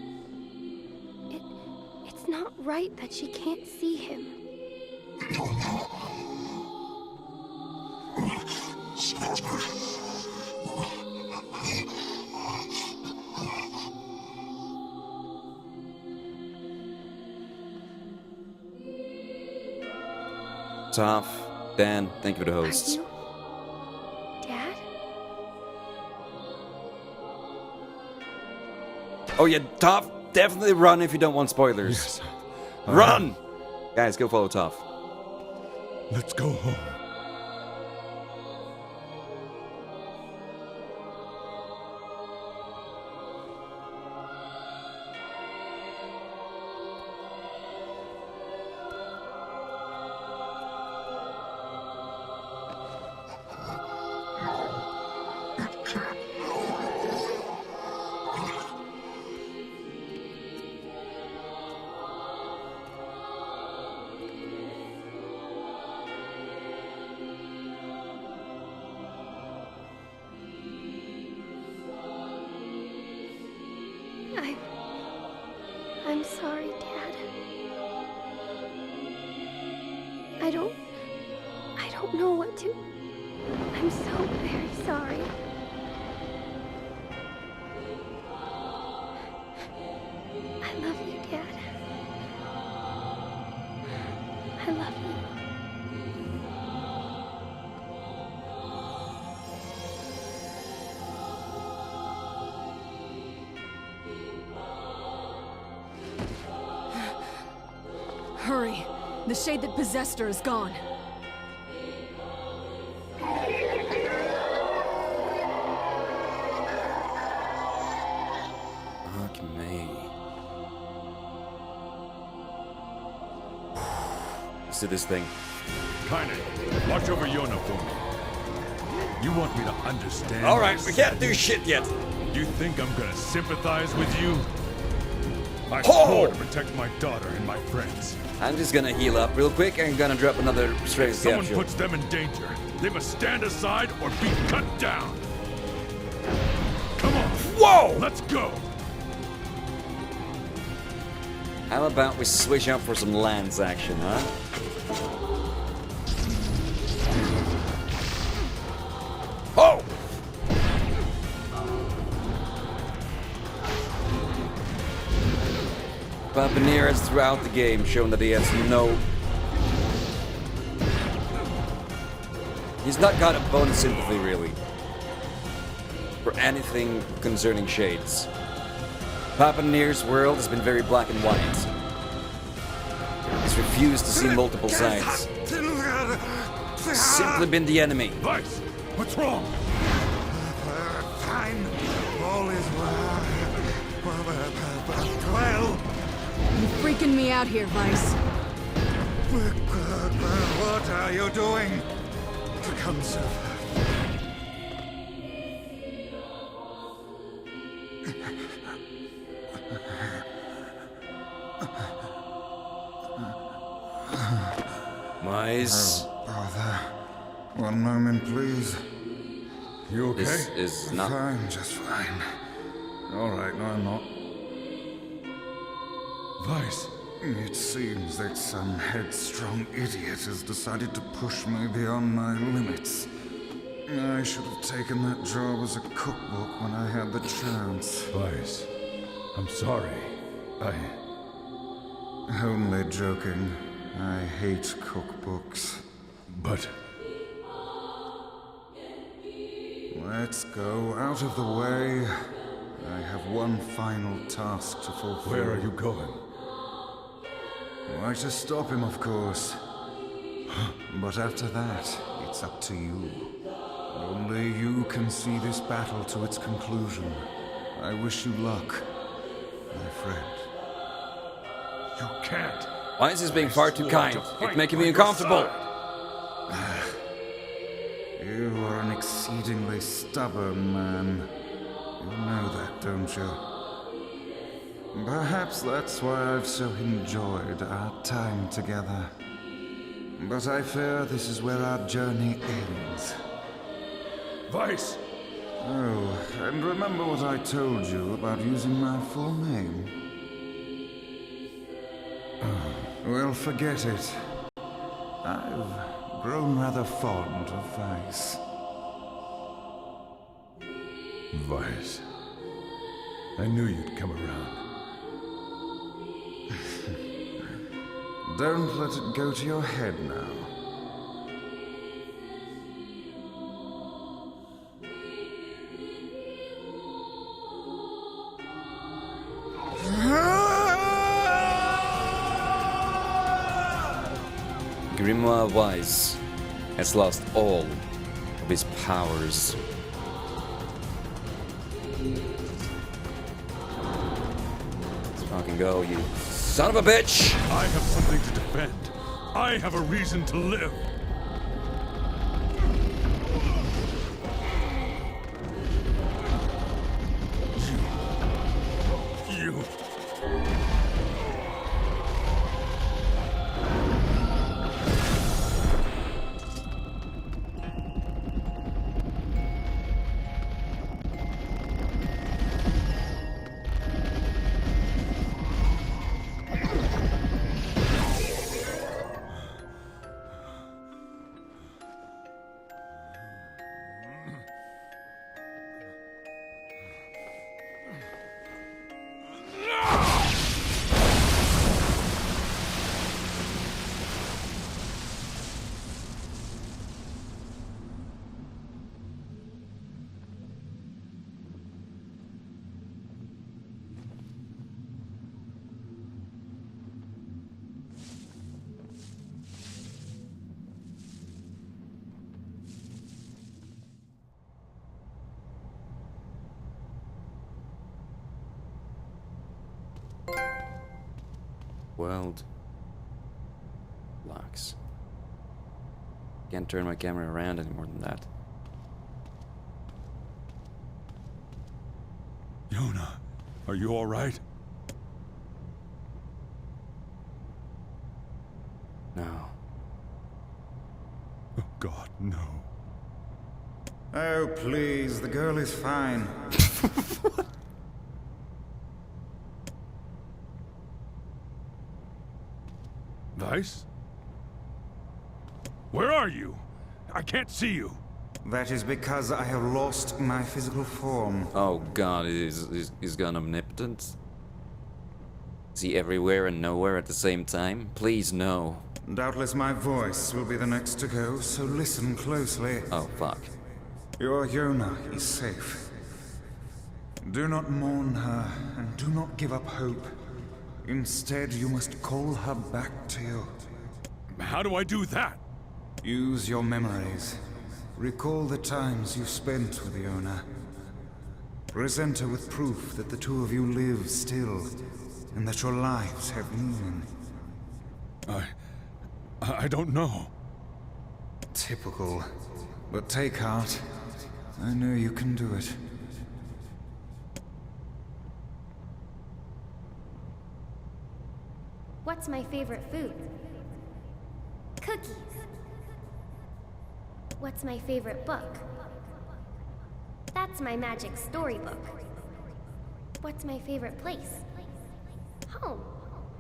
It's not right that she can't see him. Toph, Dan, thank you for the Are hosts. you Dad? Oh yeah, Toph, definitely run if you don't want spoilers. Yes. Run! Guys, go follow Toph. Let's go home. I'm sorry, Dad. I don't know what to... I'm so very sorry. I love you, Dad. I love you. Hurry! The shade that possessed her is gone. Fuck me. Let's do this thing. Kaine, watch over Yona for me. You want me to understand? Alright, we can't do shit yet. You think I'm gonna sympathize with you? I swore to protect my daughter and my friends. I'm just gonna heal up real quick and gonna drop another straight If someone capsule. puts them in danger, they must stand aside or be cut down. Come on. Whoa! Let's go. How about we switch up for some Lance action, huh? Oh! But NieR has throughout the game shown that he has no... He's not got a bone of sympathy, really. For anything concerning shades. Papa NieR's world has been very black and white. He's refused to see multiple sides. Simply been the enemy. Vice, what's wrong? Fine. All is well. You're freaking me out here, Vice. What are you doing? Conserve. Mice. Oh, brother. One moment, please. You okay? This is not... Fine, just fine. All right, no, I'm not. Vice. It seems that some headstrong idiot has decided to push me beyond my limits. I should have taken that job as a cookbook when I had the chance. Vice, I'm sorry. Only joking. I hate cookbooks. But... Let's go out of the way. I have one final task to fulfill. Where are you going? Why, to stop him, of course. But after that, it's up to you. Only you can see this battle to its conclusion. I wish you luck, my friend. You can't. Why is this being far too kind? It's making me uncomfortable. You are an exceedingly stubborn man. You know that, don't you? Perhaps that's why I've so enjoyed our time together. But I fear this is where our journey ends. Vice! Oh, and remember what I told you about using my full name? Well, forget it. I've grown rather fond of Vice. Vice. I knew you'd come around. Don't let it go to your head now. Grimoire Weiss has lost all of his powers. Let's fucking go, you son of a bitch! I have something to defend. I have a reason to live. You. World locks. Can't turn my camera around any more than that. Yona, are you all right? No. Oh God, no. Oh, please, the girl is fine. Vice? Where are you? I can't see you. That is because I have lost my physical form. Oh God, he's gone omnipotent? Is he everywhere and nowhere at the same time? Please, no. Doubtless my voice will be the next to go, so listen closely. Oh, fuck. Your Yona is safe. Do not mourn her, and do not give up hope. Instead, you must call her back to you. How do I do that? Use your memories. Recall the times you spent with Yona. Present her with proof that the two of you live still, and that your lives have meaning. I don't know. Typical. But take heart. I know you can do it. What's my favorite food? Cookies. What's my favorite book? That's my magic storybook. What's my favorite place? Home,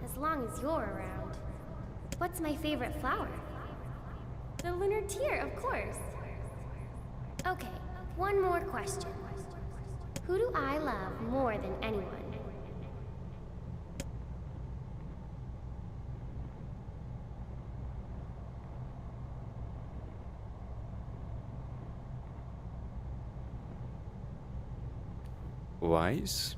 as long as you're around. What's my favorite flower? The lunar tear, of course. Okay, one more question. Who do I love more than anyone? Wise?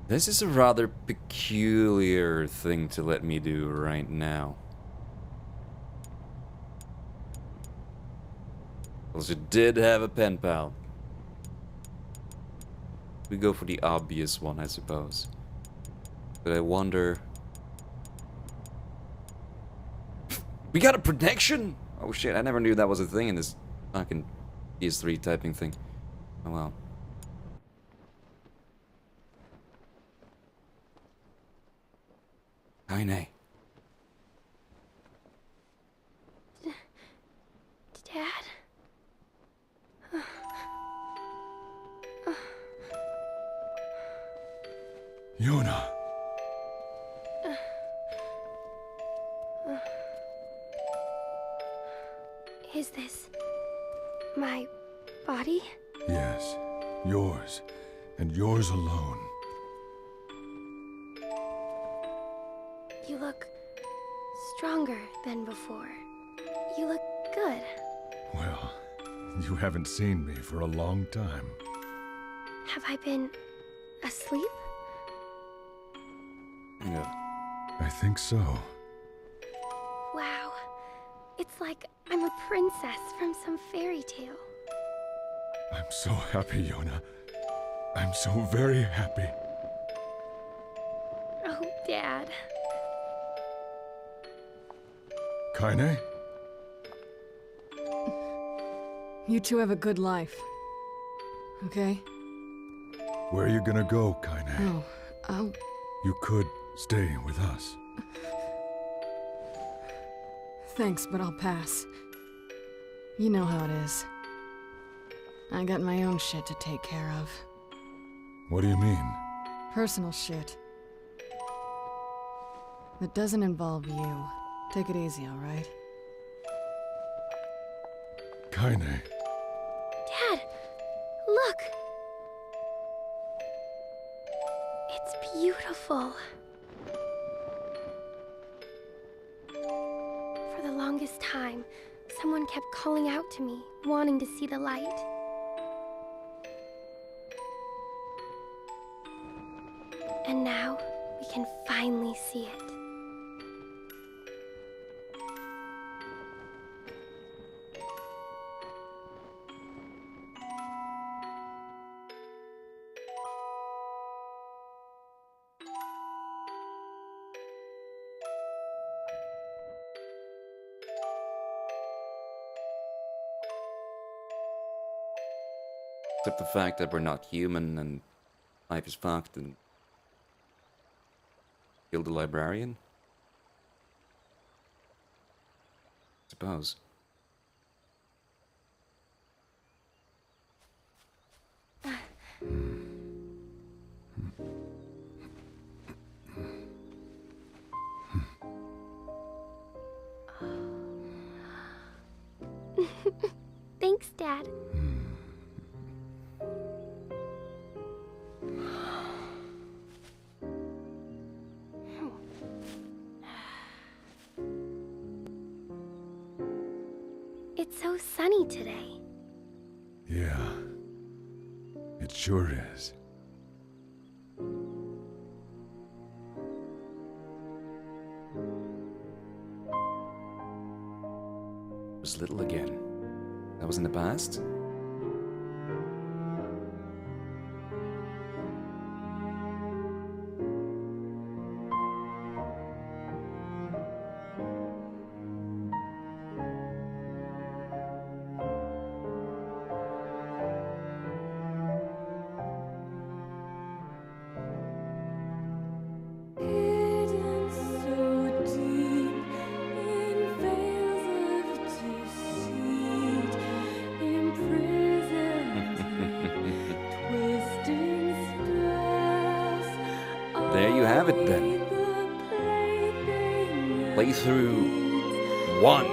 This is a rather peculiar thing to let me do right now. Because you did have a pen pal. We go for the obvious one, I suppose. But I wonder... We got a protection? Oh shit, I never knew that was a thing in this fucking PS3 typing thing. Oh well. Kaine. Dad? Yona. Is this my body? Yes, yours, and yours alone. You look stronger than before. You look good. Well, you haven't seen me for a long time. Have I been asleep? Yeah. I think so. Wow. It's like I'm a princess from some fairy tale. I'm so happy, Yona. I'm so very happy. Oh, Dad. Kaine? You two have a good life. Okay? Where are you gonna go, Kaine? No, I'll... You could stay with us. Thanks, but I'll pass. You know how it is. I got my own shit to take care of. What do you mean? Personal shit. That doesn't involve you. Take it easy, alright? Kaine. Dad, look! It's beautiful. For the longest time, someone kept calling out to me, wanting to see the light. And now, we can finally see it. Except the fact that we're not human and life is fucked and kill the librarian? Suppose. Thanks, Dad. It's so sunny today. Yeah. It sure is. Was little again. That was in the past? There you have it then. Playthrough 1.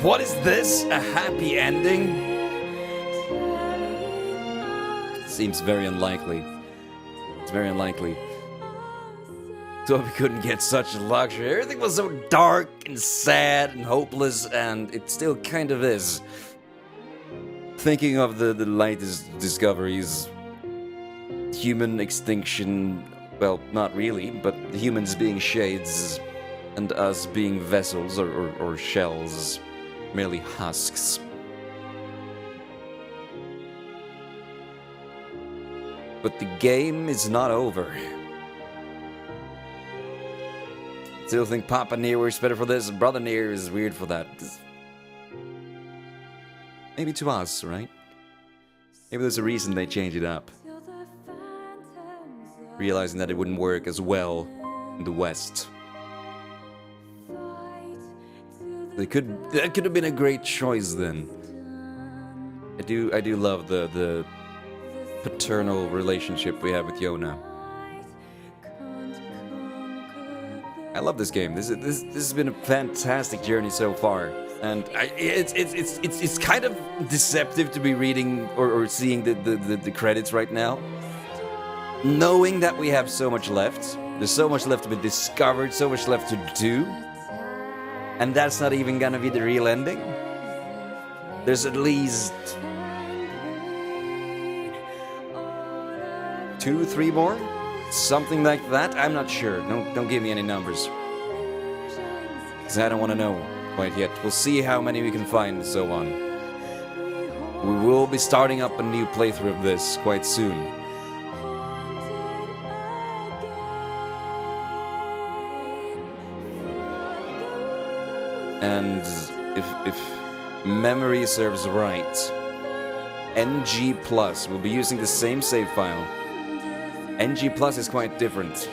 What is this? A happy ending? Seems very unlikely. It's very unlikely. So we couldn't get such a luxury. Everything was so dark and sad and hopeless, and it still kind of is. Thinking of the latest discoveries, human extinction, well, not really, but humans being shades, and us being vessels or shells, merely husks. But the game is not over. Still think Papa NieR works better for this, and Brother NieR is weird for that. Maybe to us, right? Maybe there's a reason they changed it up. Realizing that it wouldn't work as well in the West. That could have been a great choice then. I do love the paternal relationship we have with Yona. I love this game. This has been a fantastic journey so far, and it's kind of deceptive to be reading or seeing the credits right now, knowing that we have so much left. There's so much left to be discovered, so much left to do, and that's not even gonna be the real ending. There's at least 2, 3 more. Something like that? I'm not sure. Don't give me any numbers. Because I don't want to know quite yet. We'll see how many we can find and so on. We will be starting up a new playthrough of this quite soon. And if memory serves right, NG Plus will be using the same save file. NG Plus is quite different.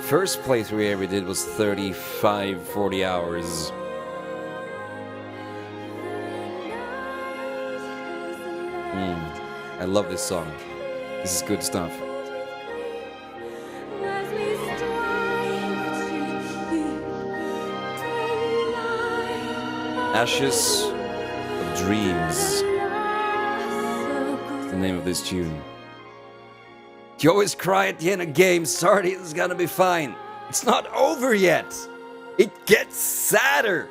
First playthrough I ever did was 35-40 hours. I love this song. This is good stuff. Ashes of Dreams is the name of this tune. You always cry at the end of games, sorry, it's gonna be fine. It's not over yet. It gets sadder.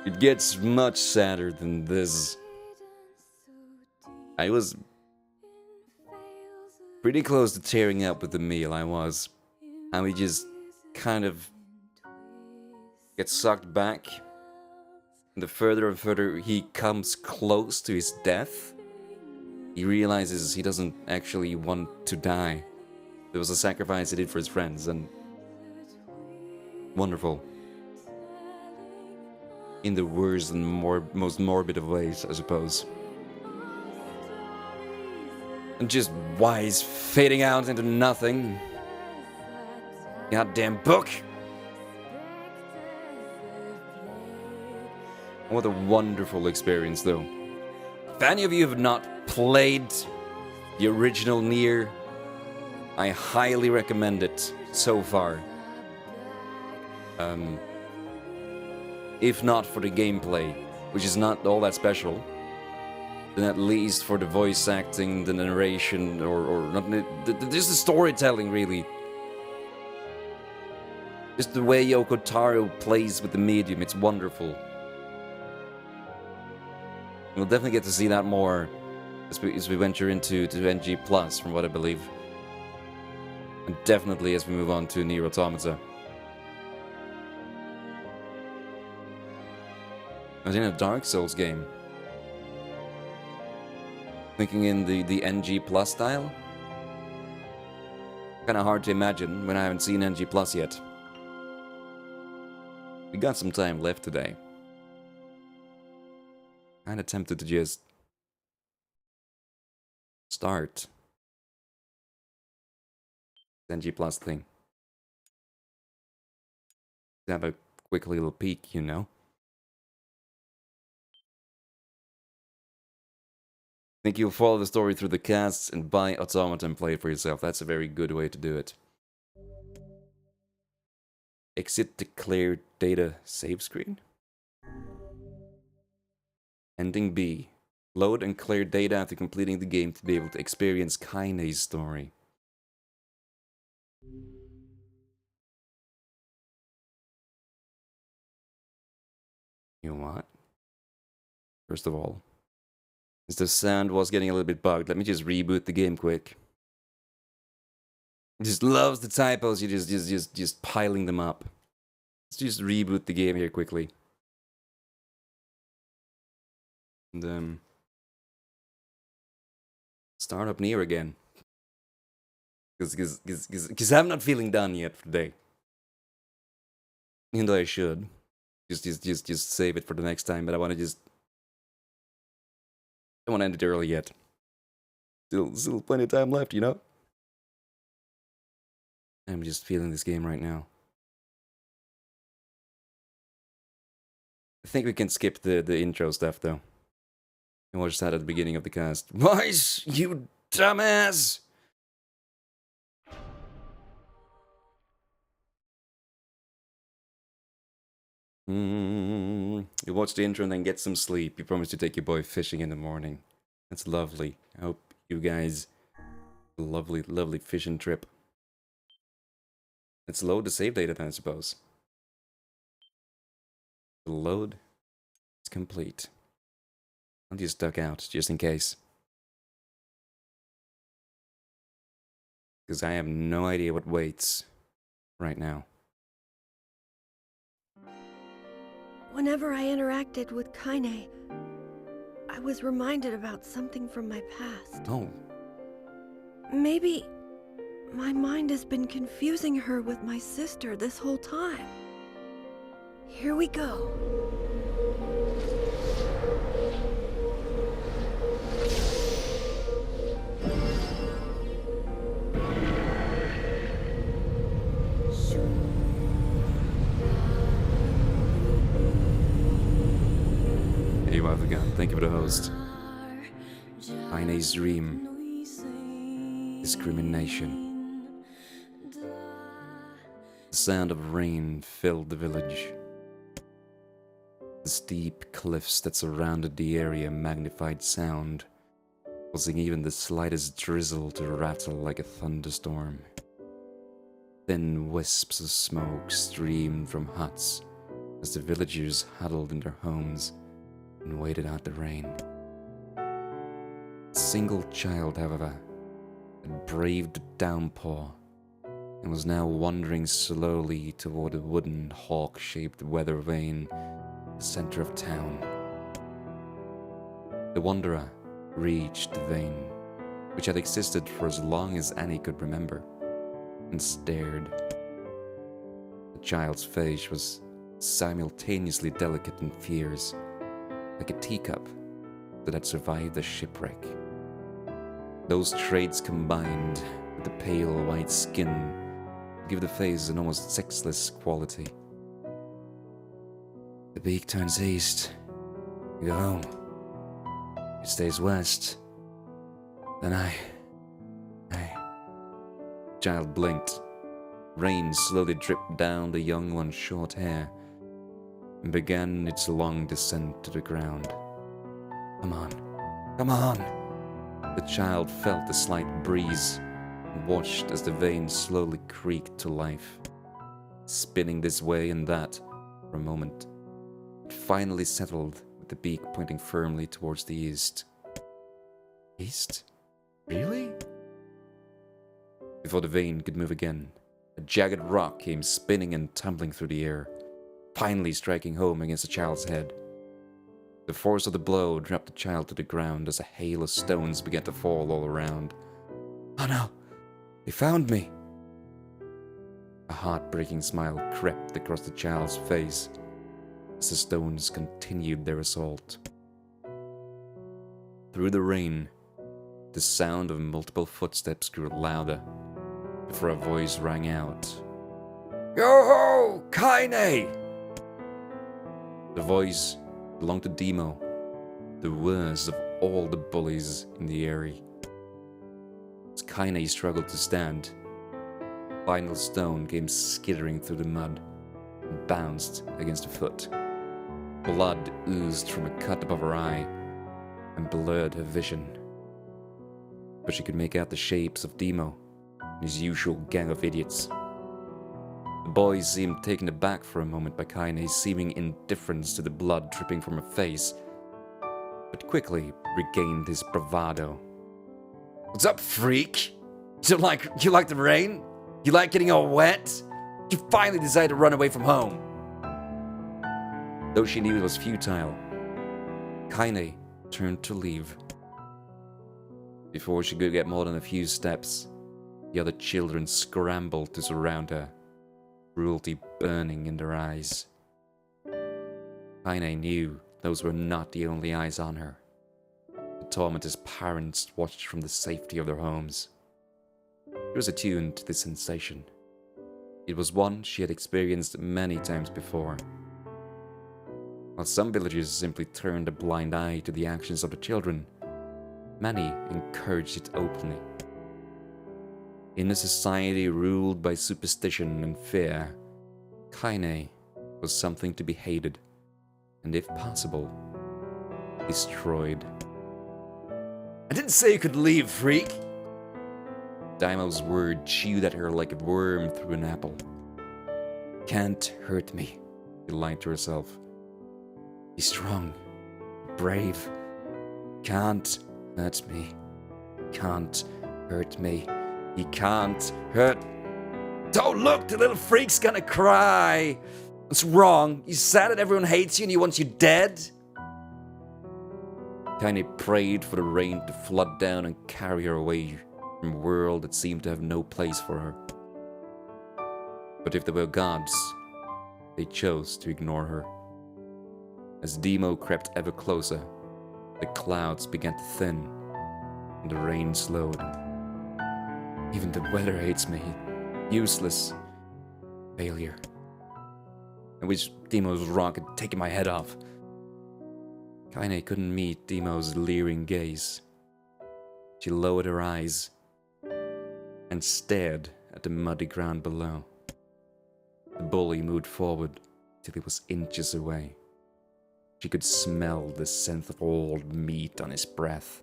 It gets much sadder than this. I was pretty close to tearing up with the meal, I was. And we just kind of get sucked back. And the further and further he comes close to his death, he realizes he doesn't actually want to die. There was a sacrifice he did for his friends, and wonderful. In the worst and most morbid of ways, I suppose. And just Wise fading out into nothing. Goddamn book! What a wonderful experience, though. If any of you have not played the original NieR, I highly recommend it so far. If not for the gameplay, which is not all that special, then at least for the voice acting, the narration, or not, just the storytelling, really. Just the way Yoko Taro plays with the medium, it's wonderful. We'll definitely get to see that more as we venture into NG Plus, from what I believe. And definitely as we move on to NieR Automata. I was in a Dark Souls game. Thinking in the NG Plus style? Kinda hard to imagine when I haven't seen NG Plus yet. We got some time left today. Kinda tempted to just start the NG Plus thing. Have a quick little peek, you know? I think you'll follow the story through the casts and buy Automata and play it for yourself. That's a very good way to do it. Exit the clear data save screen. Ending B. Load and clear data after completing the game to be able to experience Kaine's story. You know what? First of all, as the sound was getting a little bit bugged, let me just reboot the game quick. He just loves the typos, you just piling them up. Let's just reboot the game here quickly. And start up NieR again. Because I'm not feeling done yet for today. Even though I should. Just save it for the next time, but I want to don't want to end it early yet. Still plenty of time left, you know? I'm just feeling this game right now. I think we can skip the intro stuff, though. And watch that at the beginning of the cast. Vice, you dumbass! You watch the intro and then get some sleep. You promise to take your boy fishing in the morning. That's lovely. I hope you guys have a lovely fishing trip. Let's load the save data then, I suppose. The load is complete. I'll just duck out, just in case. Because I have no idea what waits right now. Whenever I interacted with Kaine, I was reminded about something from my past. Oh. Maybe my mind has been confusing her with my sister this whole time. Here we go. Hey, you have again. Thank you for the host. Kaine's dream. Discrimination. The sound of rain filled the village. The steep cliffs that surrounded the area magnified sound, causing even the slightest drizzle to rattle like a thunderstorm. Thin wisps of smoke streamed from huts as the villagers huddled in their homes and waited out the rain. A single child, however, had braved the downpour and was now wandering slowly toward a wooden hawk-shaped weather vane in the center of town. The wanderer reached the vane, which had existed for as long as Annie could remember, and stared. The child's face was simultaneously delicate and fierce, like a teacup that had survived a shipwreck. Those traits combined with the pale white skin give the face an almost sexless quality. The beak turns east, you go home. It stays west, then I... Child blinked. Rain slowly dripped down the young one's short hair and began its long descent to the ground. Come on. The child felt the slight breeze and watched as the vein slowly creaked to life, spinning this way and that for a moment. It finally settled with the beak pointing firmly towards the east. East? Really? Before the vein could move again, a jagged rock came spinning and tumbling through the air, finally striking home against the child's head. The force of the blow dropped the child to the ground as a hail of stones began to fall all around. Oh no! They found me! A heartbreaking smile crept across the child's face as the stones continued their assault. Through the rain, the sound of multiple footsteps grew louder before a voice rang out. Yo-ho! Kaine! The voice belonged to Demo, the worst of all the bullies in the area. As Kaine struggled to stand, a final stone came skittering through the mud and bounced against a foot. Blood oozed from a cut above her eye and blurred her vision. But she could make out the shapes of Demo and his usual gang of idiots. The boys seemed taken aback for a moment by Kaine's seeming indifference to the blood dripping from her face, but quickly regained his bravado. What's up, freak? You like the rain? You like getting all wet? You finally decided to run away from home. Though she knew it was futile, Kaine turned to leave. Before she could get more than a few steps, the other children scrambled to surround her, cruelty burning in their eyes. Kaine knew those were not the only eyes on her. The tormentor's parents watched from the safety of their homes. She was attuned to this sensation. It was one she had experienced many times before. While some villagers simply turned a blind eye to the actions of the children, many encouraged it openly. In a society ruled by superstition and fear, Kaine was something to be hated, and if possible, destroyed. I didn't say you could leave, freak! Daimo's word chewed at her like a worm through an apple. Can't hurt me, she lied to herself. Be strong, brave. Can't hurt me. Can't hurt me. He can't hurt. Don't look, the little freak's gonna cry. What's wrong? You sad that everyone hates you and he wants you dead? Kaine prayed for the rain to flood down and carry her away from a world that seemed to have no place for her. But if there were gods, they chose to ignore her. As Demo crept ever closer, the clouds began to thin, and the rain slowed. Even the weather hates me. Useless. Failure. I wish Demo's rock had taken my head off. Kaine couldn't meet Demo's leering gaze. She lowered her eyes and stared at the muddy ground below. The bully moved forward till he was inches away. She could smell the scent of old meat on his breath.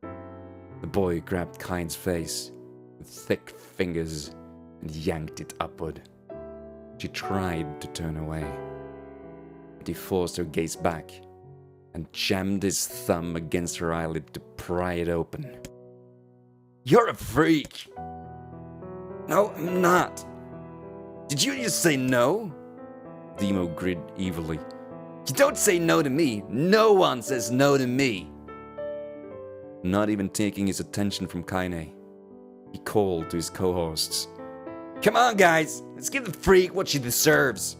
The boy grabbed Kaine's face with thick fingers and yanked it upward. She tried to turn away, but he forced her gaze back and jammed his thumb against her eyelid to pry it open. You're a freak! No, I'm not. Did you just say no? Demo grinned evilly. You don't say no to me. No one says no to me. Not even taking his attention from Kaine, he called to his co-hosts. Come on, guys. Let's give the freak what she deserves.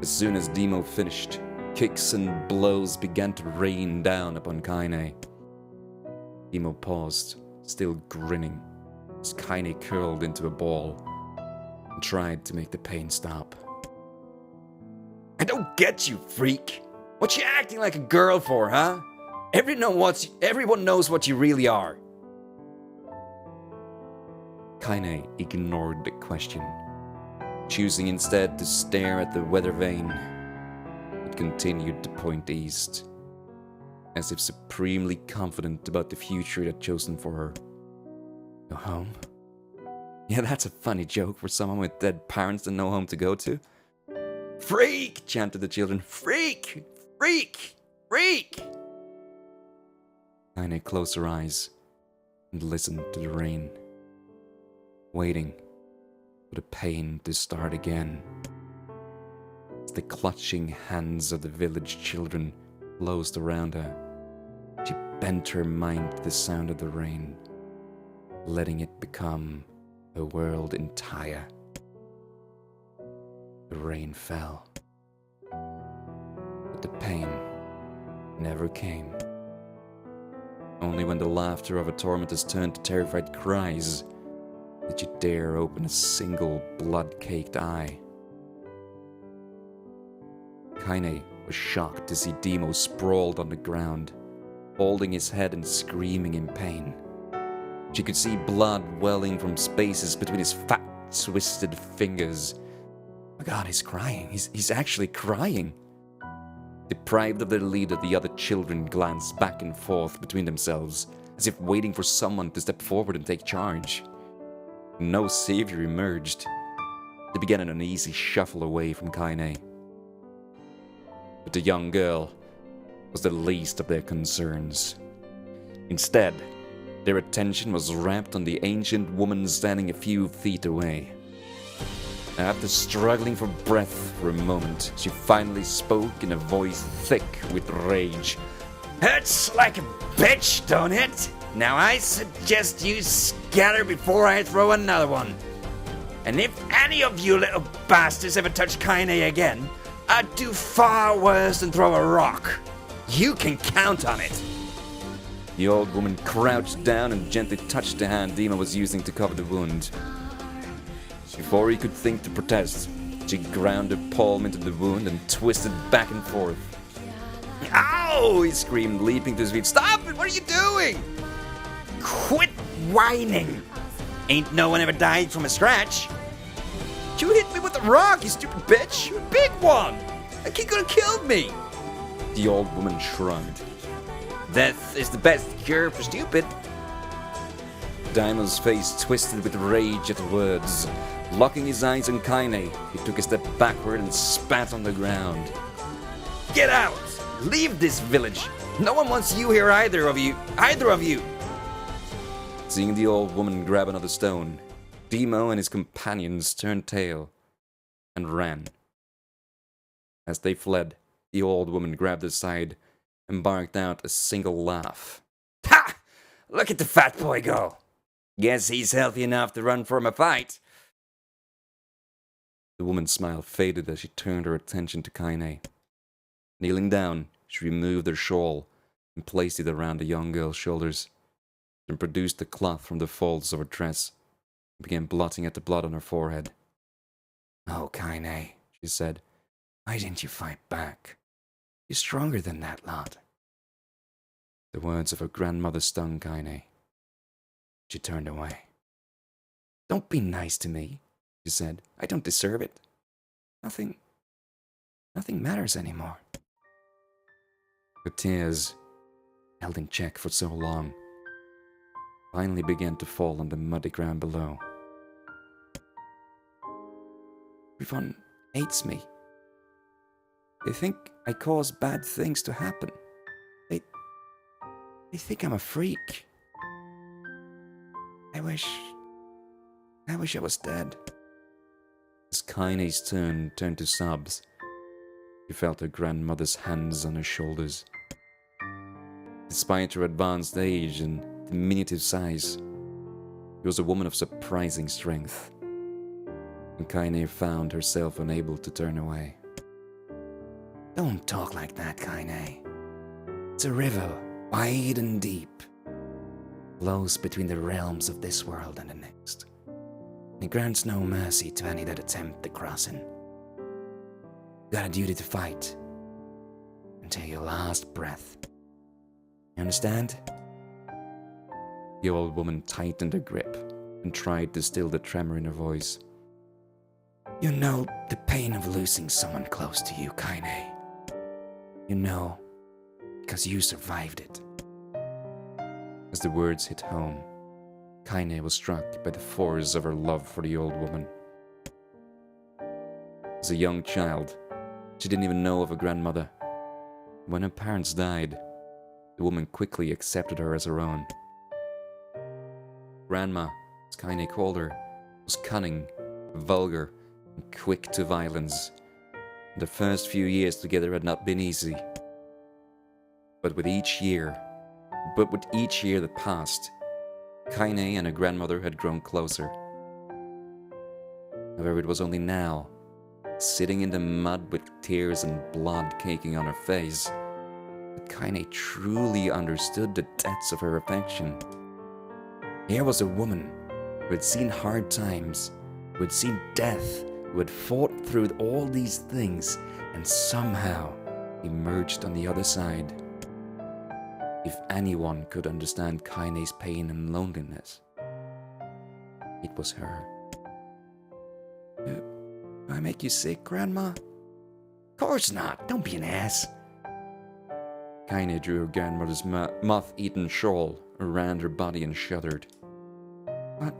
As soon as Demo finished, kicks and blows began to rain down upon Kaine. Demo paused, still grinning, as Kaine curled into a ball and tried to make the pain stop. I don't get you, freak. What you acting like a girl for, huh? Everyone knows what you really are. Kaine ignored the question, choosing instead to stare at the weather vane. It continued to point east, as if supremely confident about the future it had chosen for her. Go home? Yeah, that's a funny joke for someone with dead parents and no home to go to. Freak! Chanted the children. Freak! Freak! Freak! Kaine closed her eyes and listened to the rain, waiting for the pain to start again. As the clutching hands of the village children closed around her, she bent her mind to the sound of the rain, letting it become her world entire. The rain fell, but the pain never came. Only when the laughter of her tormentors turned to terrified cries did she dare open a single blood-caked eye. Kaine was shocked to see Demo sprawled on the ground, holding his head and screaming in pain. She could see blood welling from spaces between his fat, twisted fingers. Oh my God, he's crying. He's actually crying. Deprived of their leader, the other children glanced back and forth between themselves, as if waiting for someone to step forward and take charge. No savior emerged. They began an uneasy shuffle away from Kaine. But the young girl was the least of their concerns. Instead, their attention was rapt on the ancient woman standing a few feet away. After struggling for breath for a moment, she finally spoke in a voice thick with rage. Hurts like a bitch, don't it? Now I suggest you scatter before I throw another one. And if any of you little bastards ever touch Kaine again, I'd do far worse than throw a rock. You can count on it. The old woman crouched down and gently touched the hand Dima was using to cover the wound. Before he could think to protest, she ground her palm into the wound and twisted back and forth. Ow! He screamed, leaping to his feet. Stop it! What are you doing? Quit whining! Ain't no one ever died from a scratch. You hit me with a rock, you stupid bitch! You big one! That kid could have killed me! The old woman shrugged. Death is the best cure for stupid. Daimo's face twisted with rage at the words. Locking his eyes on Kaine, he took a step backward and spat on the ground. Get out! Leave this village! No one wants you here, either of you! Seeing the old woman grab another stone, Dimo and his companions turned tail and ran. As they fled, the old woman grabbed his side and barked out a single laugh. Ha! Look at the fat boy go! Guess he's healthy enough to run from a fight. The woman's smile faded as she turned her attention to Kaine. Kneeling down, she removed her shawl and placed it around the young girl's shoulders, then produced the cloth from the folds of her dress and began blotting at the blood on her forehead. Oh, Kaine, she said, why didn't you fight back? You're stronger than that lot. The words of her grandmother stung Kaine. She turned away. Don't be nice to me, she said. I don't deserve it. Nothing matters anymore. Her tears, held in check for so long, finally began to fall on the muddy ground below. Everyone hates me. They think I cause bad things to happen. They think I'm a freak. I wish I was dead. As Kaine's turned to sobs, she felt her grandmother's hands on her shoulders. Despite her advanced age and diminutive size, she was a woman of surprising strength, and Kaine found herself unable to turn away. Don't talk like that, Kaine. It's a river, wide and deep, flows between the realms of this world and the next. It grants no mercy to any that attempt the crossing. You got a duty to fight until your last breath. You understand? The old woman tightened her grip and tried to still the tremor in her voice. You know the pain of losing someone close to you, Kaine. You know, because you survived it. As the words hit home, Kaine was struck by the force of her love for the old woman. As a young child, she didn't even know of a grandmother. When her parents died, the woman quickly accepted her as her own. Grandma, as Kaine called her, was cunning, vulgar, and quick to violence. The first few years together had not been easy. But with each year that passed, Kaine and her grandmother had grown closer. However, it was only now, sitting in the mud with tears and blood caking on her face, that Kaine truly understood the depths of her affection. Here was a woman who had seen hard times, who had seen death, who had fought through all these things, and somehow emerged on the other side. If anyone could understand Kaine's pain and loneliness, it was her. Do I make you sick, Grandma? Of course not. Don't be an ass. Kaine drew her grandmother's moth-eaten shawl around her body and shuddered. But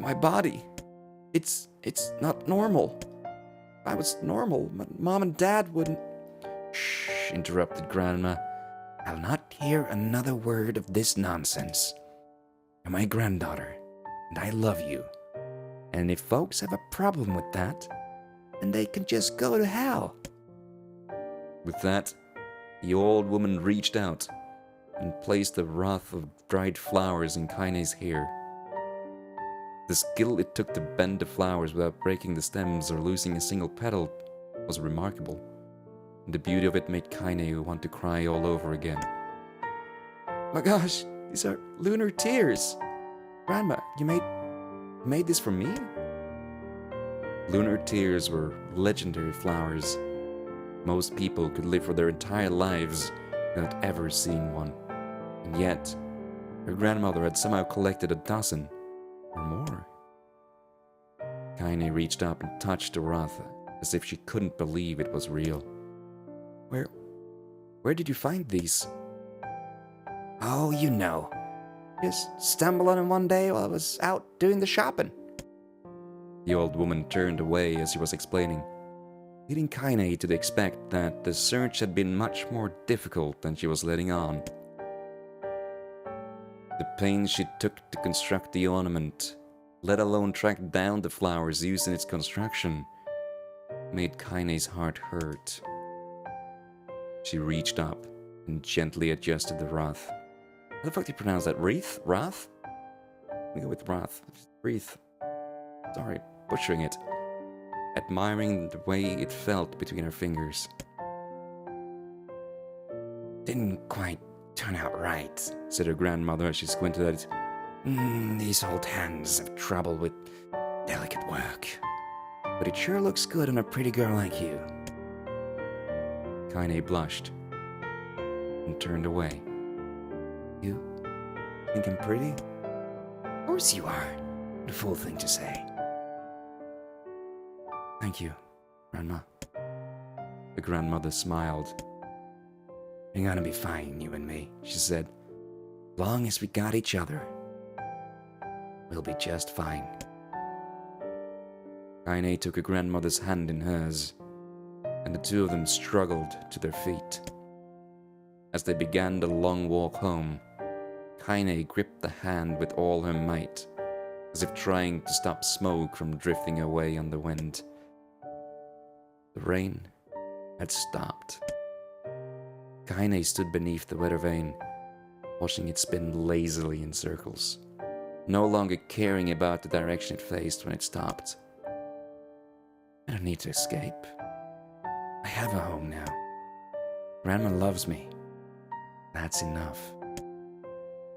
my body, it's not normal. If I was normal, Mom and Dad wouldn't... Shh, interrupted Grandma. I'll not hear another word of this nonsense. You're my granddaughter, and I love you. And if folks have a problem with that, then they can just go to hell. With that, the old woman reached out and placed a wreath of dried flowers in Kaine's hair. The skill it took to bend the flowers without breaking the stems or losing a single petal was remarkable, and the beauty of it made Kaine want to cry all over again. My gosh, these are lunar tears. Grandma, you made this for me? Lunar tears were legendary flowers. Most people could live for their entire lives without ever seeing one. And yet, her grandmother had somehow collected a dozen or more. Kaine reached up and touched the wreath as if she couldn't believe it was real. Where did you find these? Oh, you know. Just stumbled on them one day while I was out doing the shopping. The old woman turned away as she was explaining, leading Kaine to expect that the search had been much more difficult than she was letting on. The pains she took to construct the ornament, let alone track down the flowers used in its construction, made Kaine's heart hurt. She reached up and gently adjusted the wreath. How the fuck do you pronounce that? Wreath? Wrath? Let me go with wrath. Wreath. Sorry, butchering it. Admiring the way it felt between her fingers. Didn't quite turn out right, said her grandmother as she squinted at it. These old hands have trouble with delicate work. But it sure looks good on a pretty girl like you. Kaine blushed and turned away. You think I'm pretty? Of course you are. The fool thing to say. Thank you, Grandma. The grandmother smiled. We're gonna be fine, you and me, she said. Long as we got each other, we'll be just fine. Kaine took her grandmother's hand in hers, and the two of them struggled to their feet. As they began the long walk home, Kaine gripped the hand with all her might, as if trying to stop smoke from drifting away on the wind. The rain had stopped. Kaine stood beneath the weather vane, watching it spin lazily in circles, no longer caring about the direction it faced when it stopped. I don't need to escape. I have a home now. Grandma loves me. That's enough.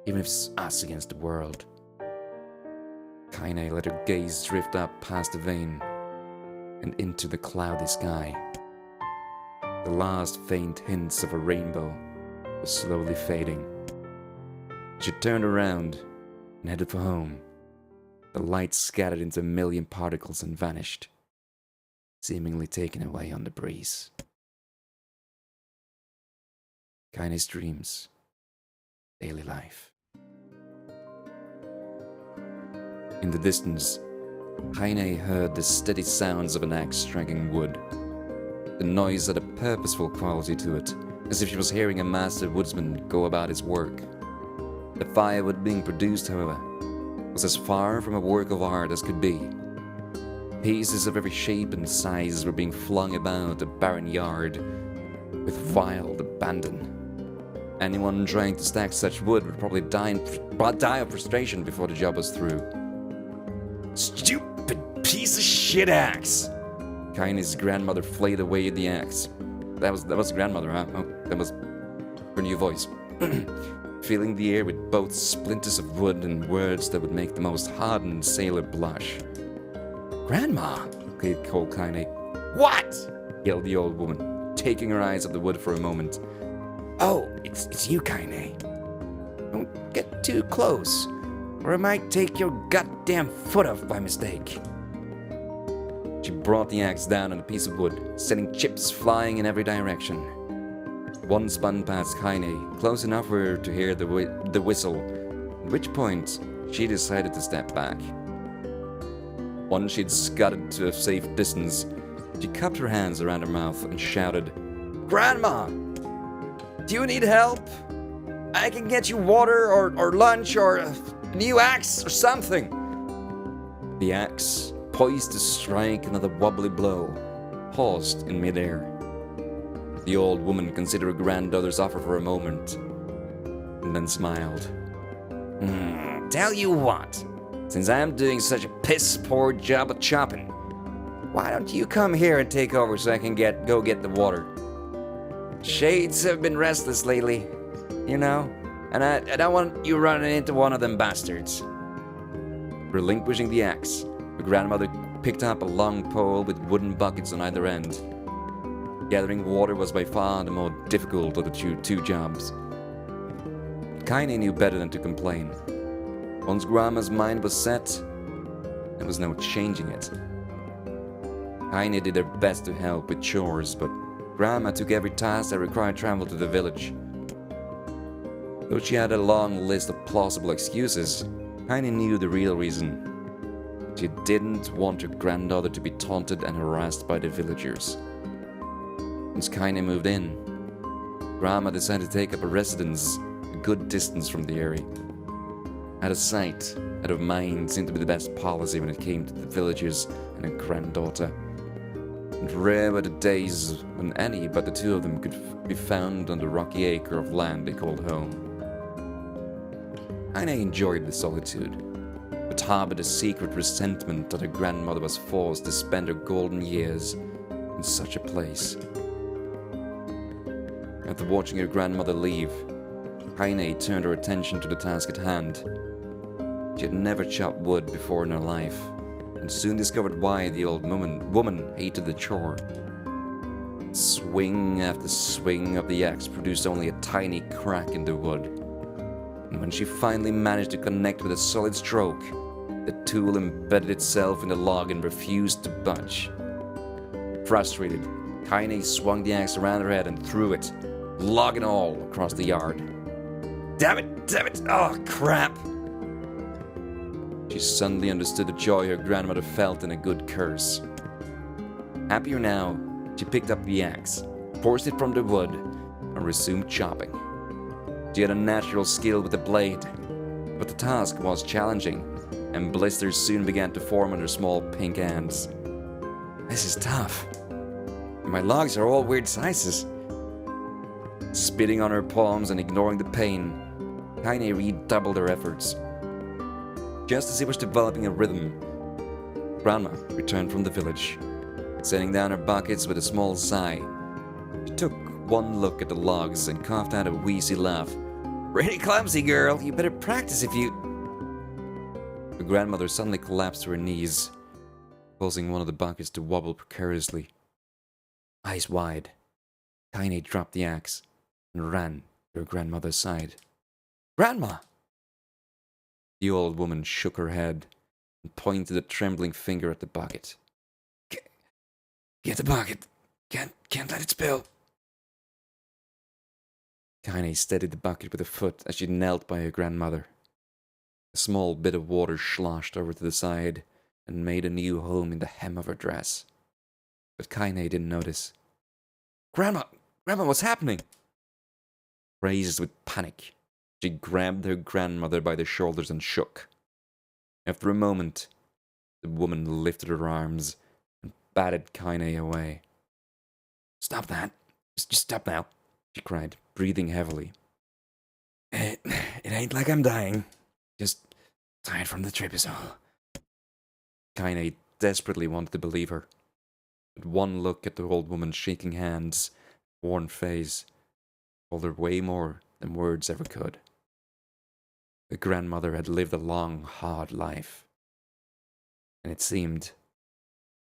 Even if it's us against the world. Kaine let her gaze drift up past the vane and into the cloudy sky. The last faint hints of a rainbow were slowly fading. She turned around and headed for home. The light scattered into a million particles and vanished, seemingly taken away on the breeze. Kaine's dreams, daily life. In the distance, Kaine heard the steady sounds of an axe striking wood. The noise had a purposeful quality to it, as if she was hearing a master woodsman go about his work. The firewood being produced, however, was as far from a work of art as could be. Pieces of every shape and size were being flung about a barren yard with wild abandon. Anyone trying to stack such wood would probably die of frustration before the job was through. Stupid piece of shit axe! Kaine's grandmother flayed away the axe. That was grandmother, huh? Oh, that was her new voice. Filling the air with both splinters of wood and words that would make the most hardened sailor blush. Grandma! called Kaine. What? Yelled the old woman, taking her eyes off the wood for a moment. Oh, it's you, Kaine. Don't get too close, or I might take your goddamn foot off by mistake. She brought the axe down on a piece of wood, sending chips flying in every direction. One spun past Kaine, close enough for her to hear the whistle, at which point she decided to step back. Once she'd scudded to a safe distance, she cupped her hands around her mouth and shouted, Grandma! Do you need help? I can get you water or lunch or a new axe or something. The axe, poised to strike another wobbly blow, paused in midair. The old woman considered her granddaughter's offer for a moment, and then smiled. Tell you what, since I'm doing such a piss-poor job of chopping, why don't you come here and take over so I can go get the water? Shades have been restless lately, you know, and I don't want you running into one of them bastards. Relinquishing the axe, the grandmother picked up a long pole with wooden buckets on either end. Gathering water was by far the more difficult of the two jobs. Kaine knew better than to complain. Once Grandma's mind was set, there was no changing it. Kaine did her best to help with chores, but Grandma took every task that required travel to the village. Though she had a long list of plausible excuses, Kaine knew the real reason. She didn't want her granddaughter to be taunted and harassed by the villagers. Once Kaine moved in, Grandma decided to take up a residence a good distance from the area. Out of sight, out of mind seemed to be the best policy when it came to the villagers and her granddaughter. And rare were the days when any but the two of them could be found on the rocky acre of land they called home. Kaine enjoyed the solitude, but harbored a secret resentment that her grandmother was forced to spend her golden years in such a place. After watching her grandmother leave, Kaine turned her attention to the task at hand. She had never chopped wood before in her life, and soon discovered why the old woman hated the chore. Swing after swing of the axe produced only a tiny crack in the wood, and when she finally managed to connect with a solid stroke, the tool embedded itself in the log and refused to budge. Frustrated, Kaine swung the axe around her head and threw it, log and all, across the yard. Damn it, oh crap! She suddenly understood the joy her grandmother felt in a good curse. Happier now, she picked up the axe, forced it from the wood, and resumed chopping. She had a natural skill with the blade, but the task was challenging, and blisters soon began to form on her small pink hands. This is tough. My logs are all weird sizes. Spitting on her palms and ignoring the pain, Kaine redoubled her efforts. Just as he was developing a rhythm, Grandma returned from the village. Setting down her buckets with a small sigh, she took one look at the logs and coughed out a wheezy laugh. Pretty clumsy, girl. You better practice if you... Her grandmother suddenly collapsed to her knees, causing one of the buckets to wobble precariously. Eyes wide, Kaine dropped the axe and ran to her grandmother's side. Grandma! The old woman shook her head and pointed a trembling finger at the bucket. Get the bucket. Can't let it spill. Kaine steadied the bucket with a foot as she knelt by her grandmother. A small bit of water sloshed over to the side and made a new home in the hem of her dress. But Kaine didn't notice. Grandma, what's happening? Crazed with panic, she grabbed her grandmother by the shoulders and shook. After a moment, the woman lifted her arms and batted Kaine away. Stop that. Just stop now, she cried, breathing heavily. It ain't like I'm dying. Just tired from the trip is all. Kaine desperately wanted to believe her. But one look at the old woman's shaking hands, worn face, told her way more than words ever could. The grandmother had lived a long, hard life, and it seemed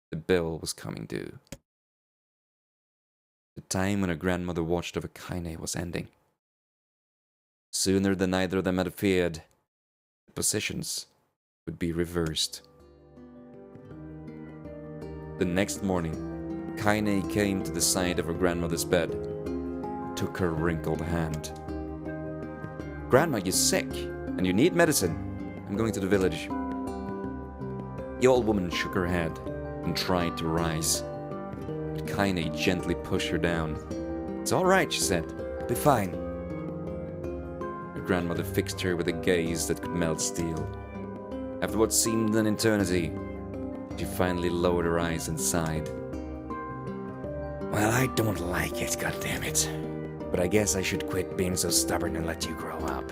the bill was coming due. The time when her grandmother watched over Kaine was ending. Sooner than either of them had feared, the positions would be reversed. The next morning, Kaine came to the side of her grandmother's bed and took her wrinkled hand. Grandma, you're sick, and you need medicine. I'm going to the village. The old woman shook her head and tried to rise. But Kaine gently pushed her down. It's all right, she said. I'll be fine. Her grandmother fixed her with a gaze that could melt steel. After what seemed an eternity, She finally lowered her eyes and sighed. Well, I don't like it, goddammit. But I guess I should quit being so stubborn and let you grow up.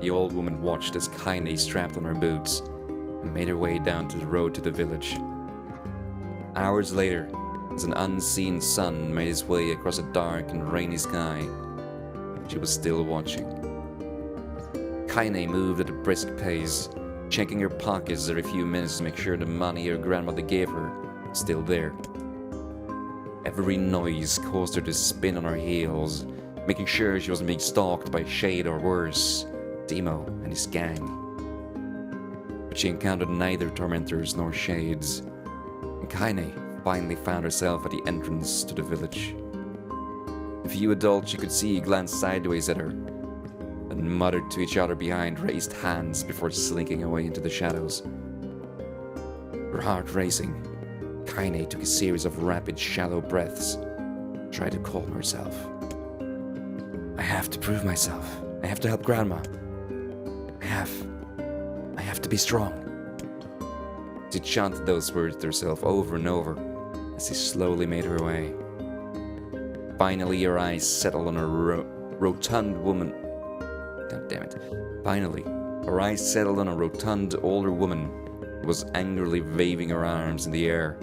The old woman watched as Kaine strapped on her boots and made her way down to the road to the village. Hours later, as an unseen sun made his way across a dark and rainy sky, she was still watching. Kaine moved at a brisk pace, checking her pockets every few minutes to make sure the money her grandmother gave her was still there. Every noise caused her to spin on her heels, making sure she wasn't being stalked by Shade or worse, Demo and his gang. But she encountered neither tormentors nor Shades, and Kaine finally found herself at the entrance to the village. The few adults she could see glanced sideways at her and muttered to each other behind raised hands before slinking away into the shadows. Her heart racing, Kaine took a series of rapid, shallow breaths, tried to calm herself. I have to prove myself. I have to help Grandma. I have to be strong. She chanted those words to herself over and over as she slowly made her way. Finally, her eyes settled on a rotund woman. God damn it. Finally, her eyes settled on a rotund older woman who was angrily waving her arms in the air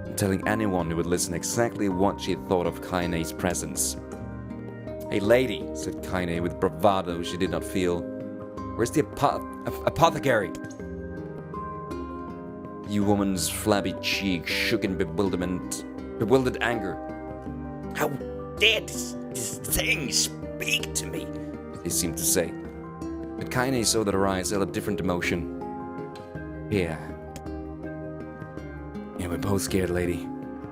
and telling anyone who would listen exactly what she thought of Kaine's presence. Hey lady, said Kaine with bravado she did not feel. Where's the apothecary? The woman's flabby cheek shook in bewildered anger. How dare this thing speak to me? He seemed to say. But Kaine saw that her eyes held a different emotion. Yeah, we're both scared, lady.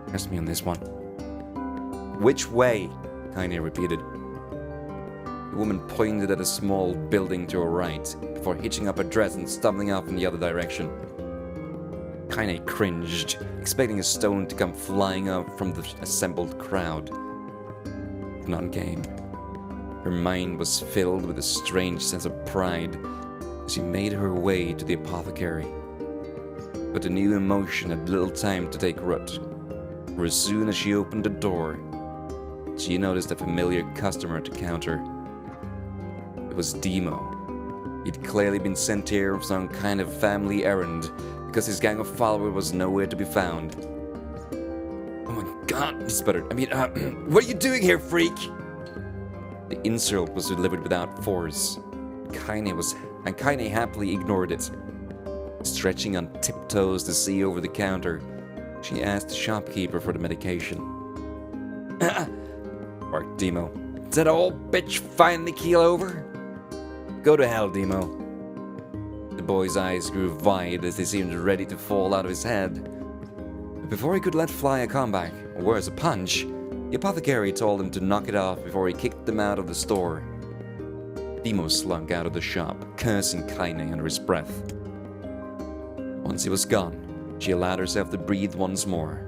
Trust me on this one. Which way? Kaine repeated. The woman pointed at a small building to her right, before hitching up her dress and stumbling off in the other direction. Kaine cringed, expecting a stone to come flying up from the assembled crowd. None came. Her mind was filled with a strange sense of pride as she made her way to the apothecary. But the new emotion had little time to take root, for as soon as she opened the door, she noticed a familiar customer at the counter. It was Demo. He'd clearly been sent here on some kind of family errand, because his gang of followers was nowhere to be found. Oh my god, he sputtered. What are you doing here, freak? The insult was delivered without force. Kaine happily ignored it. Stretching on tiptoes to see over the counter, she asked the shopkeeper for the medication. Barked Demo. Is that old bitch finally keel over? Go to hell, Demo. The boy's eyes grew wide as they seemed ready to fall out of his head. But before he could let fly a comeback, or worse, a punch, the apothecary told him to knock it off before he kicked them out of the store. Demo slunk out of the shop, cursing Kaine under his breath. Once he was gone, she allowed herself to breathe once more,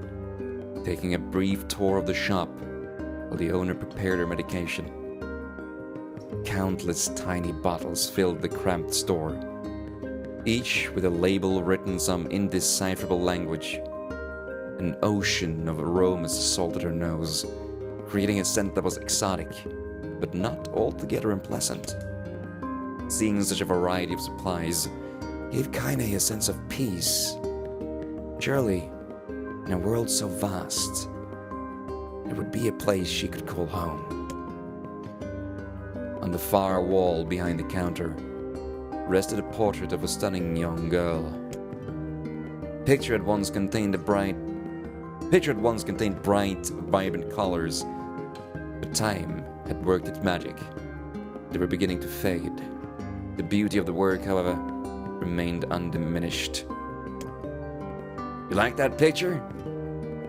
taking a brief tour of the shop while the owner prepared her medication. Countless tiny bottles filled the cramped store, each with a label written in some indecipherable language. An ocean of aromas assaulted her nose, creating a scent that was exotic, but not altogether unpleasant. Seeing such a variety of supplies gave Kaine a sense of peace. Surely, in a world so vast, there would be a place she could call home. On the far wall behind the counter rested a portrait of a stunning young girl. Picture had once contained bright, vibrant colors, but time had worked its magic. They were beginning to fade. The beauty of the work, however, remained undiminished. You like that picture?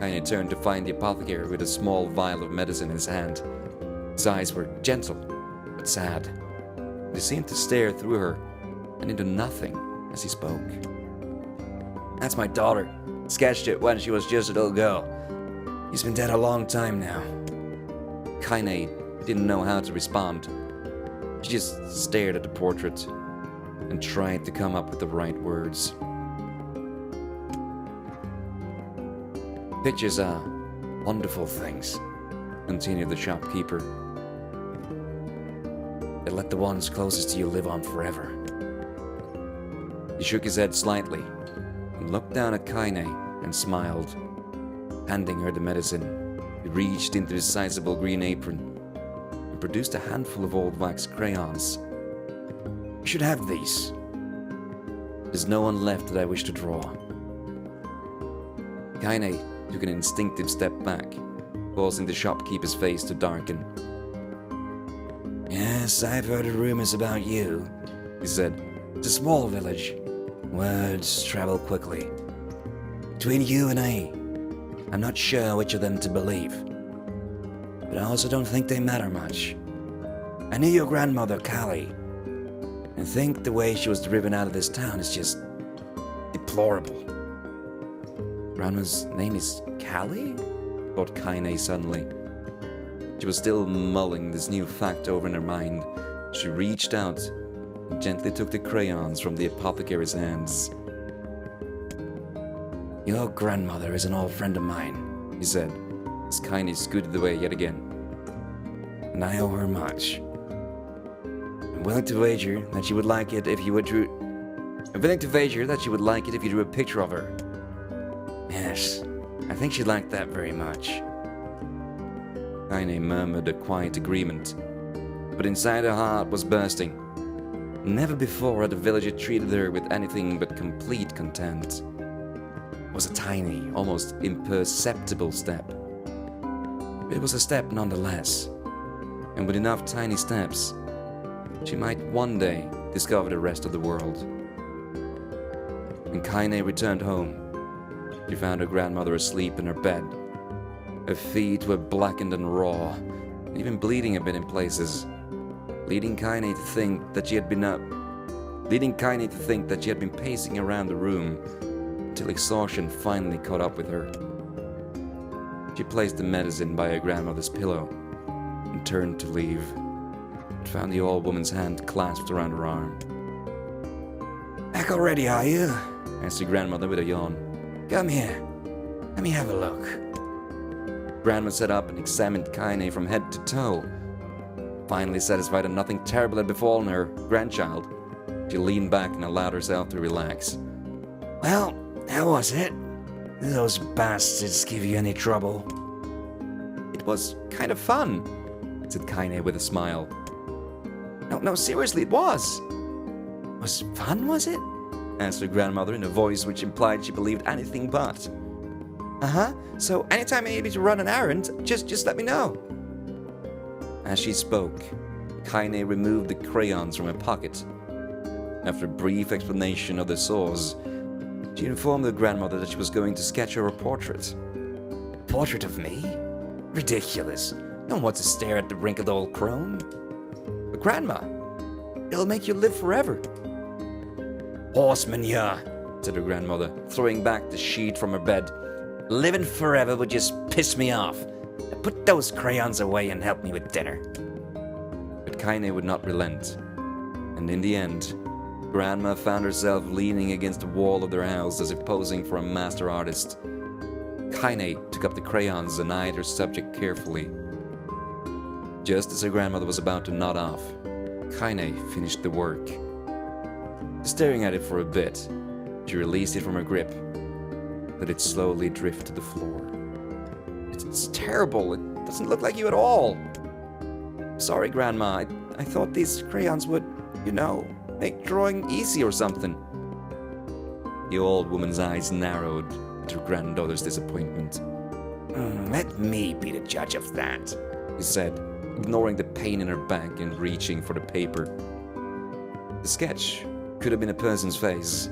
Kaine turned to find the apothecary with a small vial of medicine in his hand. His eyes were gentle, but sad. They seemed to stare through her and into nothing as he spoke. That's my daughter. Sketched it when she was just a little girl. She's been dead a long time now. Kaine didn't know how to respond. She just stared at the portrait and tried to come up with the right words. Pictures are wonderful things, continued the shopkeeper. They let the ones closest to you live on forever. He shook his head slightly and looked down at Kaine and smiled. Handing her the medicine, he reached into his sizable green apron and produced a handful of old wax crayons. You should have these. There's no one left that I wish to draw. Kaine took an instinctive step back, causing the shopkeeper's face to darken. Yes, I've heard rumors about you, he said. It's a small village. Words travel quickly. Between you and I'm not sure which of them to believe. But I also don't think they matter much. I knew your grandmother, Callie. I think the way she was driven out of this town is just deplorable. Grandma's name is Callie? Thought Kaine suddenly. She was still mulling this new fact over in her mind. She reached out and gently took the crayons from the apothecary's hands. Your grandmother is an old friend of mine, he said, as Kaine scooted away yet again. And I owe her much. I'm willing to wager that she would like it if you would drew... I'm willing to wager that she would like it if you drew a picture of her. Yes, I think she'd like that very much. Kaine murmured a quiet agreement, but inside her heart was bursting. Never before had the villager treated her with anything but complete contempt. It was a tiny, almost imperceptible step. It was a step nonetheless, and with enough tiny steps, she might one day discover the rest of the world. When Kaine returned home, she found her grandmother asleep in her bed. Her feet were blackened and raw, and even bleeding a bit in places, leading Kaine to think that she had been pacing around the room until exhaustion finally caught up with her. She placed the medicine by her grandmother's pillow and turned to leave, but found the old woman's hand clasped around her arm. Back already, are you? Asked her grandmother with a yawn. Come here, let me have a look. Grandma sat up and examined Kaine from head to toe. Finally satisfied that nothing terrible had befallen her grandchild, she leaned back and allowed herself to relax. Well, how was it? Did those bastards give you any trouble? It was kind of fun, said Kaine with a smile. No, seriously, it was. Was fun, was it? Asked her grandmother in a voice which implied she believed anything but. Uh-huh, so anytime I need you to run an errand, just let me know. As she spoke, Kaine removed the crayons from her pocket. After a brief explanation of the source, she informed her grandmother that she was going to sketch her a portrait. Portrait of me? Ridiculous. No one wants to stare at the wrinkled old crone. But Grandma, it'll make you live forever. Horse manure, said her grandmother, throwing back the sheet from her bed. Living forever would just piss me off. Put those crayons away and help me with dinner. But Kaine would not relent, and in the end, Grandma found herself leaning against the wall of their house as if posing for a master artist. Kaine took up the crayons and eyed her subject carefully. Just as her grandmother was about to nod off, Kaine finished the work. Staring at it for a bit, she released it from her grip, let it slowly drift to the floor. It's terrible. It doesn't look like you at all. Sorry, Grandma. I thought these crayons would, make drawing easy or something. The old woman's eyes narrowed at her granddaughter's disappointment. Let me be the judge of that, he said, ignoring the pain in her back and reaching for the paper. The sketch could have been a person's face.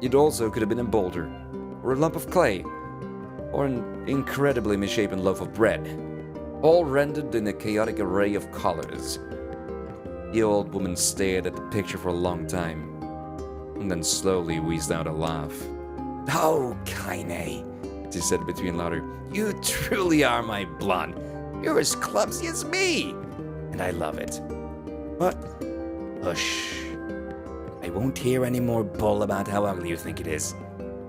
It also could have been a boulder, or a lump of clay, or an incredibly misshapen loaf of bread, all rendered in a chaotic array of colors. The old woman stared at the picture for a long time, and then slowly wheezed out a laugh. Oh, Kaine, she said between laughter, you truly are my blonde. You're as clumsy as me, and I love it. But, hush. I won't hear any more bull about how ugly you think it is.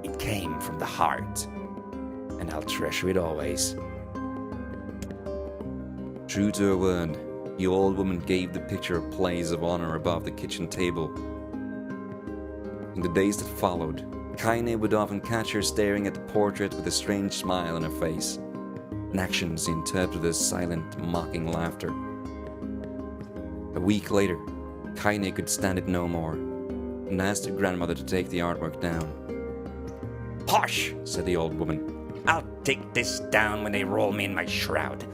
It came from the heart. and I'll treasure it always. True to her word, the old woman gave the picture a place of honor above the kitchen table. In the days that followed, Kaine would often catch her staring at the portrait with a strange smile on her face, an action she interpreted as silent, mocking laughter. A week later, Kaine could stand it no more, and asked her grandmother to take the artwork down. Posh, said the old woman. I'll take this down when they roll me in my shroud.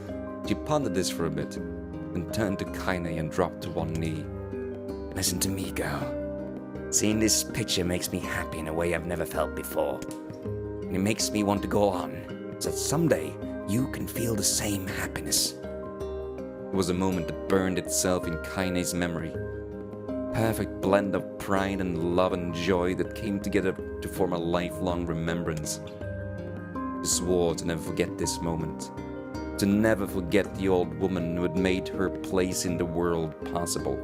She pondered this for a bit, then turned to Kaine and dropped to one knee. Listen to me, girl. Seeing this picture makes me happy in a way I've never felt before. And it makes me want to go on, so that someday you can feel the same happiness. It was a moment that burned itself in Kaine's memory. Perfect blend of pride and love and joy that came together to form a lifelong remembrance. She swore to never forget this moment, to never forget the old woman who had made her place in the world possible.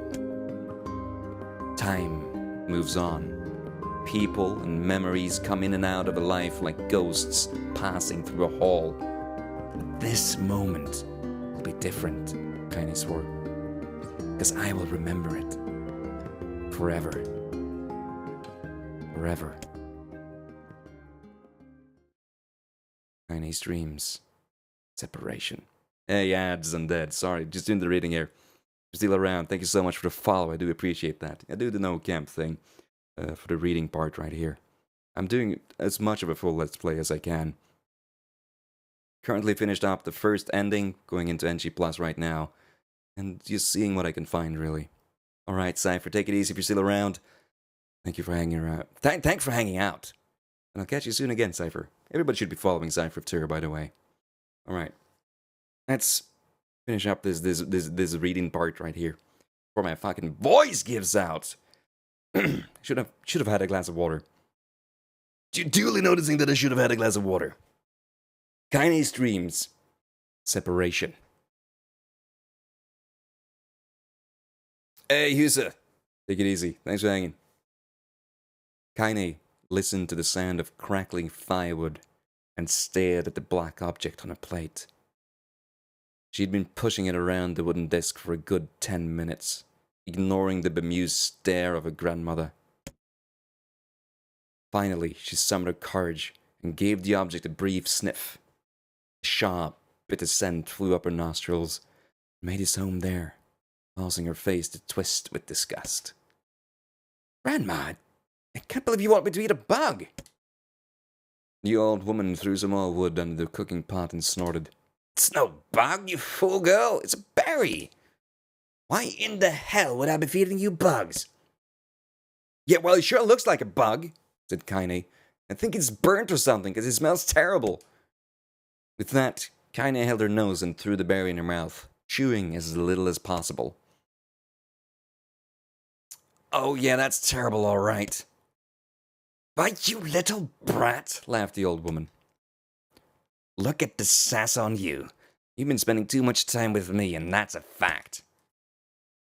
Time moves on. People and memories come in and out of a life like ghosts passing through a hall. But this moment will be different, Kaine swore, because I will remember it. Forever. Forever. Kaine's dreams. Separation. Hey, ads and dead. Sorry, just doing the reading here. You're still around. Thank you so much for the follow. I do appreciate that. I do the no camp thing for the reading part right here. I'm doing as much of a full let's play as I can. Currently finished up the first ending, going into NG Plus right now, and just seeing what I can find, really. Alright, Cypher, take it easy if you're still around. Thank you for hanging around. Thanks for hanging out. And I'll catch you soon again, Cypher. Everybody should be following Cypher Tour, by the way. Alright. Let's finish up this reading part right here. Before my fucking voice gives out. should have had a glass of water. Duly noticing that I should have had a glass of water. Kaine's dreams. Separation. Hey, Husa. Take it easy. Thanks for hanging. Kaine listened to the sound of crackling firewood and stared at the black object on her plate. She'd been pushing it around the wooden desk for a good 10 minutes, ignoring the bemused stare of her grandmother. Finally, she summoned her courage and gave the object a brief sniff. A sharp, bitter scent flew up her nostrils and made its home there, causing her face to twist with disgust. Grandma, I can't believe you want me to eat a bug! The old woman threw some more wood under the cooking pot and snorted. It's no bug, you fool girl. It's a berry. Why in the hell would I be feeding you bugs? Yeah, well, it sure looks like a bug, said Kaine. I think it's burnt or something, because it smells terrible. With that, Kaine held her nose and threw the berry in her mouth, chewing as little as possible. Oh, yeah, that's terrible, all right. Why, you little brat, laughed the old woman. Look at the sass on you. You've been spending too much time with me, and that's a fact.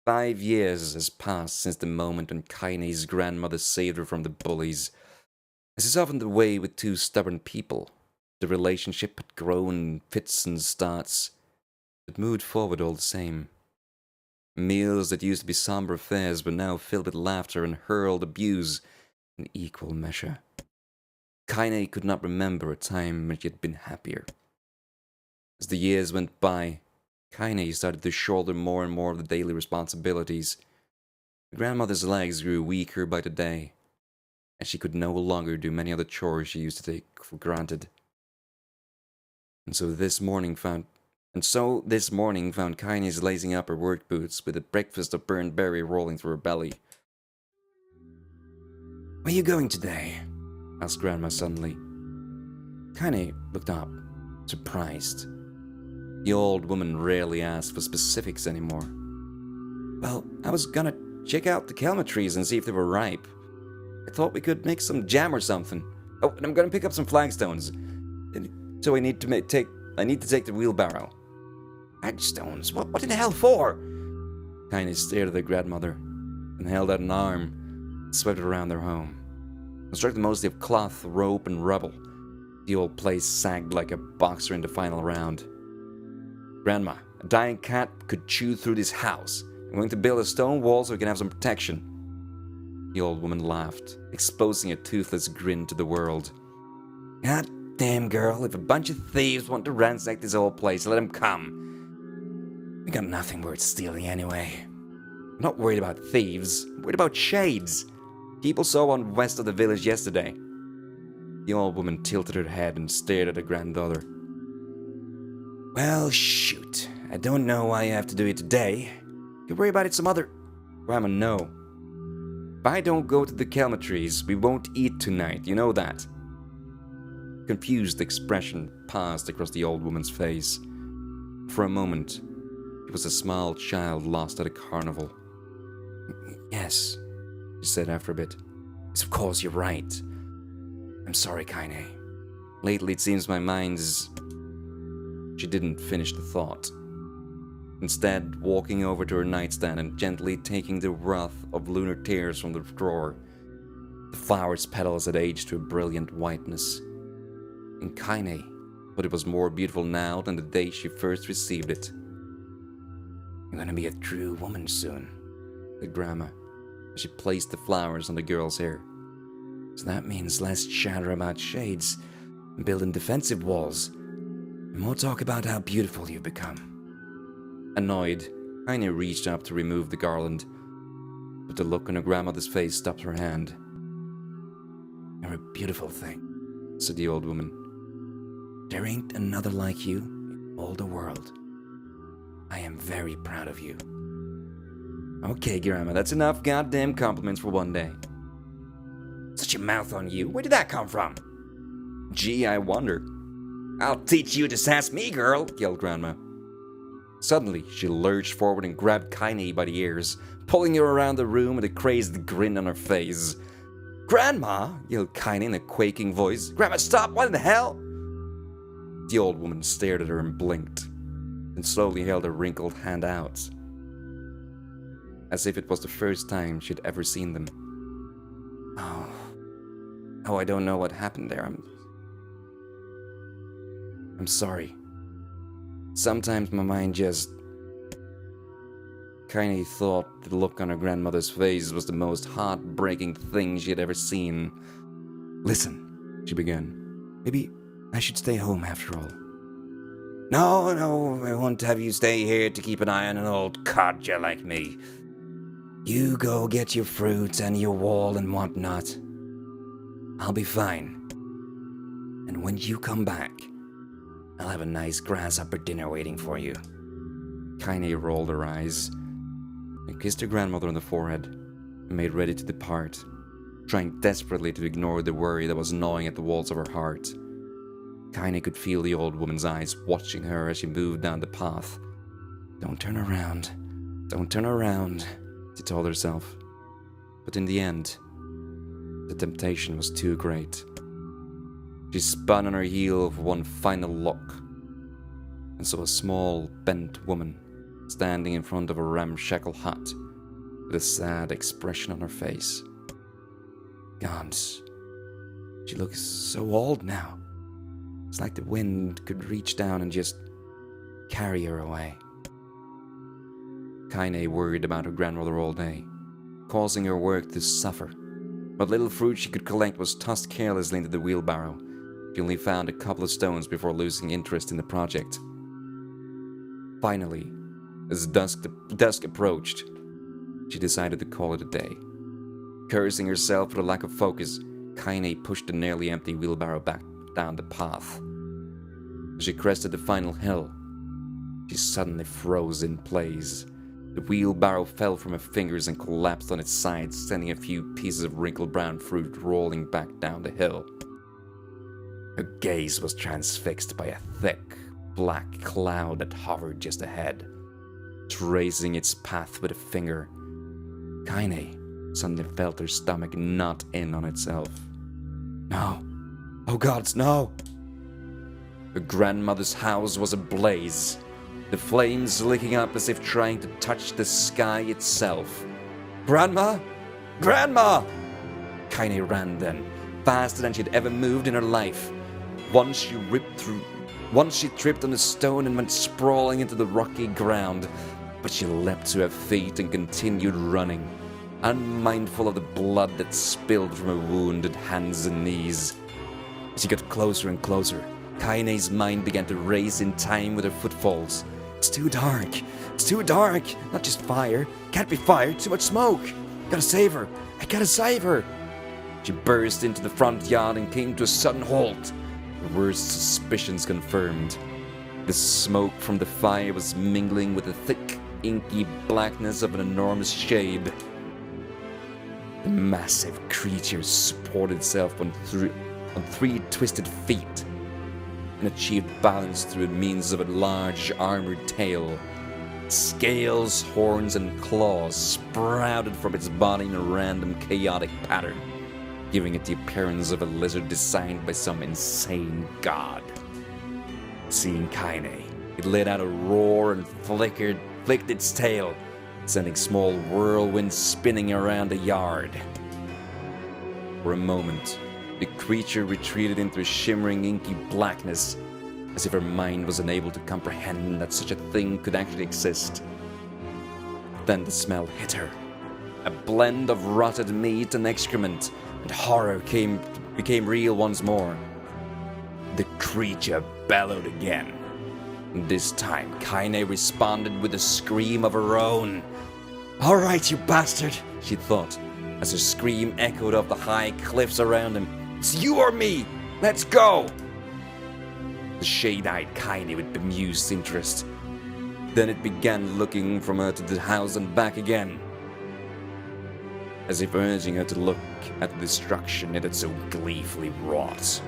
5 years has passed since the moment when Kaine's grandmother saved her from the bullies. As is often the way with two stubborn people, the relationship had grown in fits and starts, but moved forward all the same. Meals that used to be somber affairs were now filled with laughter and hurled abuse in equal measure. Kaine could not remember a time when she had been happier. As the years went by, Kaine started to shoulder more and more of the daily responsibilities. Her grandmother's legs grew weaker by the day, and she could no longer do many of the chores she used to take for granted. And so this morning found Kaine's lacing up her work boots with a breakfast of burned berry rolling through her belly. Where are you going today? Asked Grandma suddenly. Kaine looked up, surprised. The old woman rarely asked for specifics anymore. Well, I was gonna check out the kelma trees and see if they were ripe. I thought we could make some jam or something. Oh, and I'm gonna pick up some flagstones. So I need to take the wheelbarrow. Flagstones? What in the hell for? Kaine stared at her grandmother and held out an arm and swept it around their home. Constructed mostly of cloth, rope, and rubble. The old place sagged like a boxer in the final round. Grandma, a dying cat could chew through this house. I'm going to build a stone wall so we can have some protection. The old woman laughed, exposing a toothless grin to the world. God damn, girl, if a bunch of thieves want to ransack this old place, let them come. We got nothing worth stealing anyway. I'm not worried about thieves, I'm worried about shades. People saw one west of the village yesterday. The old woman tilted her head and stared at her granddaughter. Well, shoot. I don't know why you have to do it today. You can worry about it some other... Grandma, no. If I don't go to the kelma trees, we won't eat tonight, you know that. Confused expression passed across the old woman's face. For a moment, it was a small child lost at a carnival. Yes, she said after a bit. Yes, of course, you're right. I'm sorry, Kaine. Lately it seems my mind is... She didn't finish the thought. Instead, walking over to her nightstand and gently taking the wreath of lunar tears from the drawer, the flower's petals had aged to a brilliant whiteness. And Kaine thought it was more beautiful now than the day she first received it. You're gonna be a true woman soon, said Grandma, as she placed the flowers on the girl's hair. So that means less chatter about shades and building defensive walls, and more talk about how beautiful you've become. Annoyed, Kaine reached up to remove the garland, but the look on her grandmother's face stopped her hand. You're a beautiful thing, said the old woman. There ain't another like you in all the world. I am very proud of you. Okay, Grandma, that's enough goddamn compliments for one day. Such a mouth on you. Where did that come from? Gee, I wonder. I'll teach you to sass me, girl, yelled Grandma. Suddenly, she lurched forward and grabbed Kaine by the ears, pulling her around the room with a crazed grin on her face. Grandma, yelled Kaine in a quaking voice. Grandma, stop! What in the hell? The old woman stared at her and blinked, then slowly held her wrinkled hand out, as if it was the first time she'd ever seen them. Oh, I don't know what happened there. I'm sorry. Sometimes my mind just... Kaine thought the look on her grandmother's face was the most heartbreaking thing she had ever seen. Listen, she began. Maybe I should stay home after all. No, I won't have you stay here to keep an eye on an old codger like me. You go get your fruits and your wall and whatnot. I'll be fine. And when you come back, I'll have a nice grasshopper dinner waiting for you. Kaine rolled her eyes and kissed her grandmother on the forehead and made ready to depart, trying desperately to ignore the worry that was gnawing at the walls of her heart. Kaine could feel the old woman's eyes watching her as she moved down the path. Don't turn around, she told herself. But in the end, the temptation was too great. She spun on her heel for one final look and saw a small, bent woman standing in front of a ramshackle hut with a sad expression on her face. God, she looks so old now. It's like the wind could reach down and just carry her away. Kaine worried about her grandmother all day, causing her work to suffer. What little fruit she could collect was tossed carelessly into the wheelbarrow. She only found a couple of stones before losing interest in the project. Finally, as dusk approached, she decided to call it a day. Cursing herself for the lack of focus, Kaine pushed the nearly empty wheelbarrow back down the path. As she crested the final hill, she suddenly froze in place. The wheelbarrow fell from her fingers and collapsed on its side, sending a few pieces of wrinkled brown fruit rolling back down the hill. Her gaze was transfixed by a thick, black cloud that hovered just ahead, tracing its path with a finger. Kaine suddenly felt her stomach knot in on itself. No. Oh gods, no! Her grandmother's house was ablaze, the flames licking up as if trying to touch the sky itself. Grandma! Grandma! Kaine ran then, faster than she'd ever moved in her life. Once she tripped on a stone and went sprawling into the rocky ground, but she leapt to her feet and continued running, unmindful of the blood that spilled from her wounded hands and knees. As she got closer and closer, Kaine's mind began to race in time with her footfalls. It's too dark. It's too dark. Not just fire. Can't be fire. Too much smoke. Gotta save her. I gotta save her. She burst into the front yard and came to a sudden halt. Her worst suspicions confirmed. The smoke from the fire was mingling with the thick, inky blackness of an enormous shade. The massive creature supported itself on three twisted feet and achieved balance through means of a large armored tail. Scales, horns, and claws sprouted from its body in a random, chaotic pattern, giving it the appearance of a lizard designed by some insane god. Seeing Kaine, it let out a roar and flicked its tail, sending small whirlwinds spinning around the yard. For a moment, the creature retreated into a shimmering, inky blackness, as if her mind was unable to comprehend that such a thing could actually exist. Then the smell hit her. A blend of rotted meat and excrement, and horror became real once more. The creature bellowed again. This time, Kaine responded with a scream of her own. "All right, you bastard," she thought, as her scream echoed off the high cliffs around him. "It's you or me! Let's go!" The shade-eyed Kaine with bemused interest. Then it began looking from her to the house and back again, as if urging her to look at the destruction it had so gleefully wrought.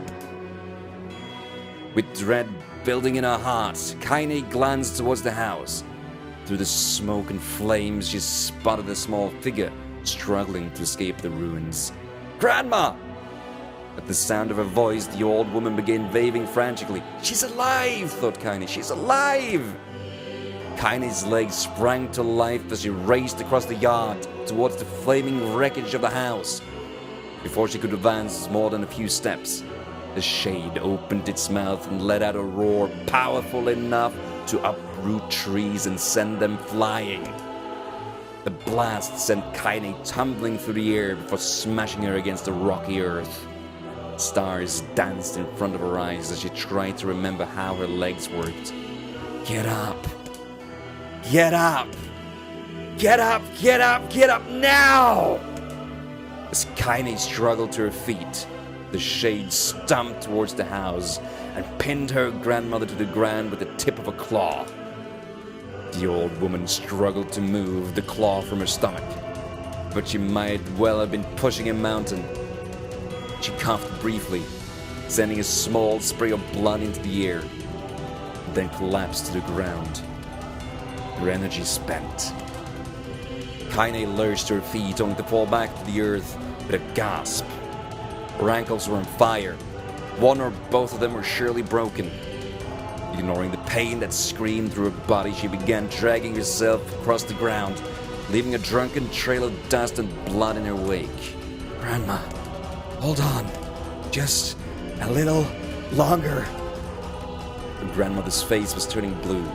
With dread building in her heart, Kaine glanced towards the house. Through the smoke and flames, she spotted a small figure struggling to escape the ruins. "Grandma!" At the sound of her voice, the old woman began waving frantically. "She's alive!" thought Kaine. "She's alive!" Kaine's legs sprang to life as she raced across the yard towards the flaming wreckage of the house. Before she could advance more than a few steps, the shade opened its mouth and let out a roar powerful enough to uproot trees and send them flying. The blast sent Kaine tumbling through the air before smashing her against the rocky earth. Stars danced in front of her eyes as she tried to remember how her legs worked. Get up! Get up! Get up! Get up! Get up now! As Kaine struggled to her feet, the shade stomped towards the house and pinned her grandmother to the ground with the tip of a claw. The old woman struggled to move the claw from her stomach, but she might well have been pushing a mountain. She coughed briefly, sending a small spray of blood into the air, then collapsed to the ground, her energy spent. Kaine lurched to her feet, only to fall back to the earth with a gasp. Her ankles were on fire. One or both of them were surely broken. Ignoring the pain that screamed through her body, she began dragging herself across the ground, leaving a drunken trail of dust and blood in her wake. "Grandma, hold on. Just a little longer." Her grandmother's face was turning blue,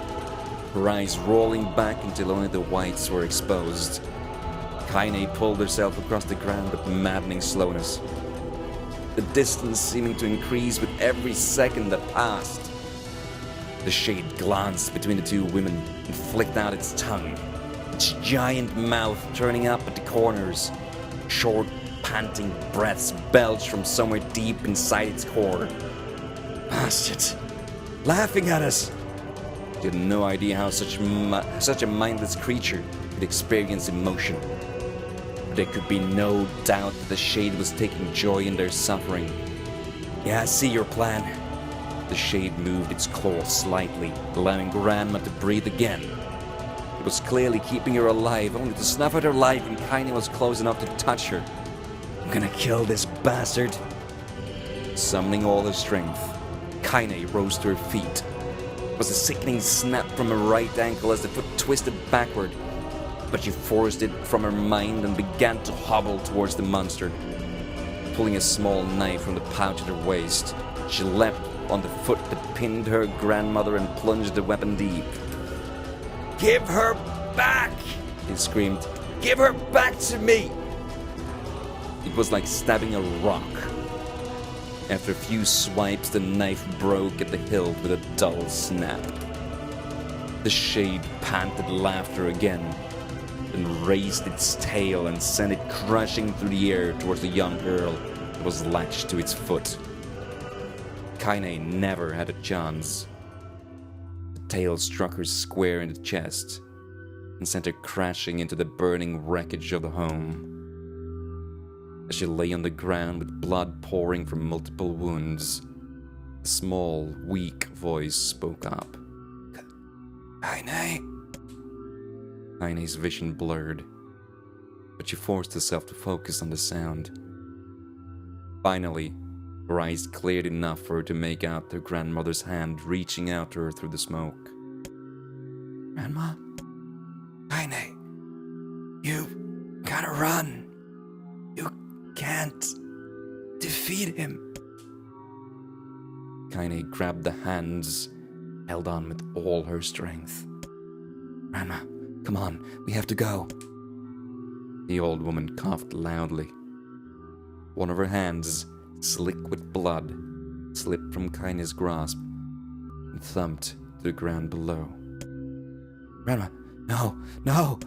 her eyes rolling back until only the whites were exposed. Kaine pulled herself across the ground with maddening slowness, the distance seeming to increase with every second that passed. The shade glanced between the two women and flicked out its tongue, its giant mouth turning up at the corners. Short, panting breaths belched from somewhere deep inside its core. Bastards! Laughing at us! She had no idea how such a mindless creature could experience emotion. But there could be no doubt that the shade was taking joy in their suffering. "Yeah, I see your plan." The shade moved its claw slightly, allowing Grandma to breathe again. It was clearly keeping her alive, only to snuff out her life when Kaine was close enough to touch her. "I'm gonna kill this bastard." Summoning all her strength, Kaine rose to her feet. It was a sickening snap from her right ankle as the foot twisted backward, but she forced it from her mind and began to hobble towards the monster. pulling a small knife from the pouch at her waist. She leapt on the foot that pinned her grandmother and plunged the weapon deep. "Give her back!" he screamed. "Give her back to me!" It was like stabbing a rock. After a few swipes, the knife broke at the hilt with a dull snap. The shade panted laughter again, then raised its tail and sent it crashing through the air towards the young girl that was latched to its foot. Kaine never had a chance. The tail struck her square in the chest and sent her crashing into the burning wreckage of the home. As she lay on the ground with blood pouring from multiple wounds, a small, weak voice spoke up. "Kaine?" Kaine's vision blurred, but she forced herself to focus on the sound. Finally, her eyes cleared enough for her to make out her grandmother's hand reaching out to her through the smoke. "Grandma? Kaine, you gotta run. You can't defeat him." Kaine grabbed the hands, held on with all her strength. "Grandma, come on, we have to go." The old woman coughed loudly. One of her hands, slick with blood, slipped from Kaine's grasp and thumped to the ground below. "Grandma, no, no!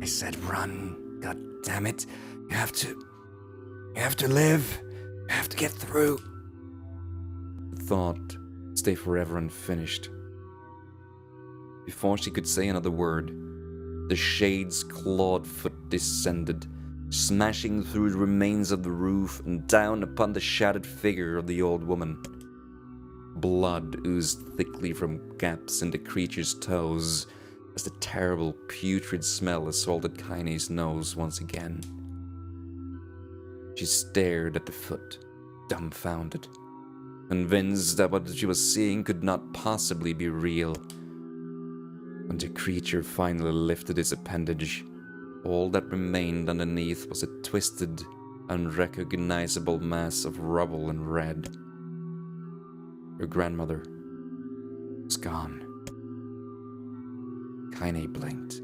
I said run, god damn it. You have to live. You have to get through." The thought stayed forever unfinished. Before she could say another word, the shade's clawed foot descended, smashing through the remains of the roof and down upon the shattered figure of the old woman. Blood oozed thickly from gaps in the creature's toes as the terrible putrid smell assaulted Kaine's nose once again. She stared at the foot, dumbfounded, convinced that what she was seeing could not possibly be real. When the creature finally lifted its appendage, all that remained underneath was a twisted, unrecognizable mass of rubble and red. Her grandmother was gone. Kaine blinked,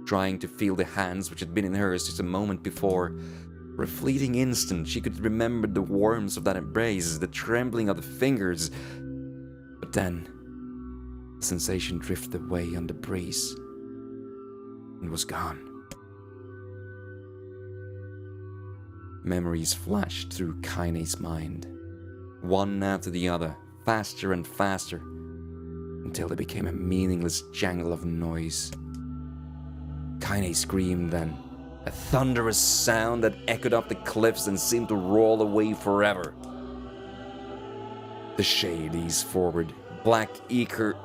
trying to feel the hands which had been in hers just a moment before. For a fleeting instant, she could remember the warmth of that embrace, the trembling of the fingers. But then, the sensation drifted away on the breeze and was gone. Memories flashed through Kaine's mind, one after the other, faster and faster, until they became a meaningless jangle of noise. Kaine screamed then, a thunderous sound that echoed up the cliffs and seemed to roll away forever. The shade eased forward, black ichor,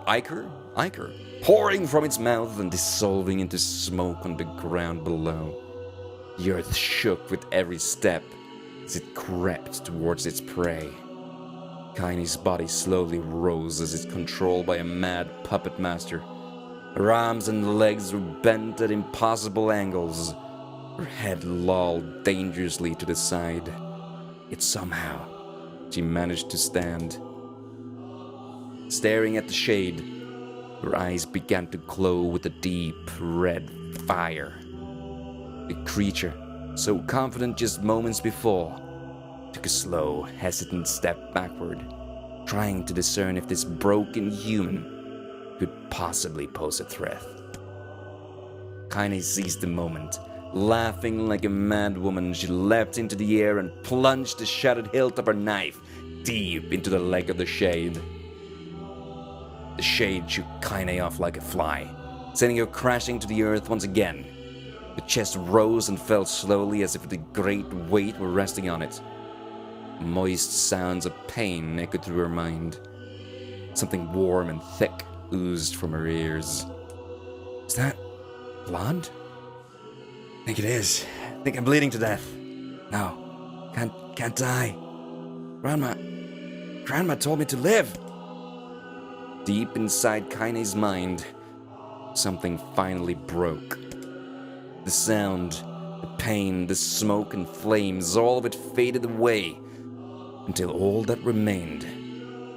pouring from its mouth and dissolving into smoke on the ground below. The earth shook with every step as it crept towards its prey. Kaine's body slowly rose as if controlled by a mad puppet master. Her arms and legs were bent at impossible angles. Her head lolled dangerously to the side. Yet somehow, she managed to stand. Staring at the shade, her eyes began to glow with a deep red fire. The creature, so confident just moments before, took a slow, hesitant step backward, trying to discern if this broken human could possibly pose a threat. Kaine seized the moment. Laughing like a mad woman, she leapt into the air and plunged the shattered hilt of her knife deep into the leg of the shade. The shade shook Kaine off like a fly, sending her crashing to the earth once again. The chest rose and fell slowly as if the great weight were resting on it. Moist sounds of pain echoed through her mind. Something warm and thick oozed from her ears. Is that blood? I think it is. I think I'm bleeding to death. No, can't die. Grandma told me to live. Deep inside Kaine's mind, something finally broke. The sound, The pain, the smoke and flames, all of it faded away until all that remained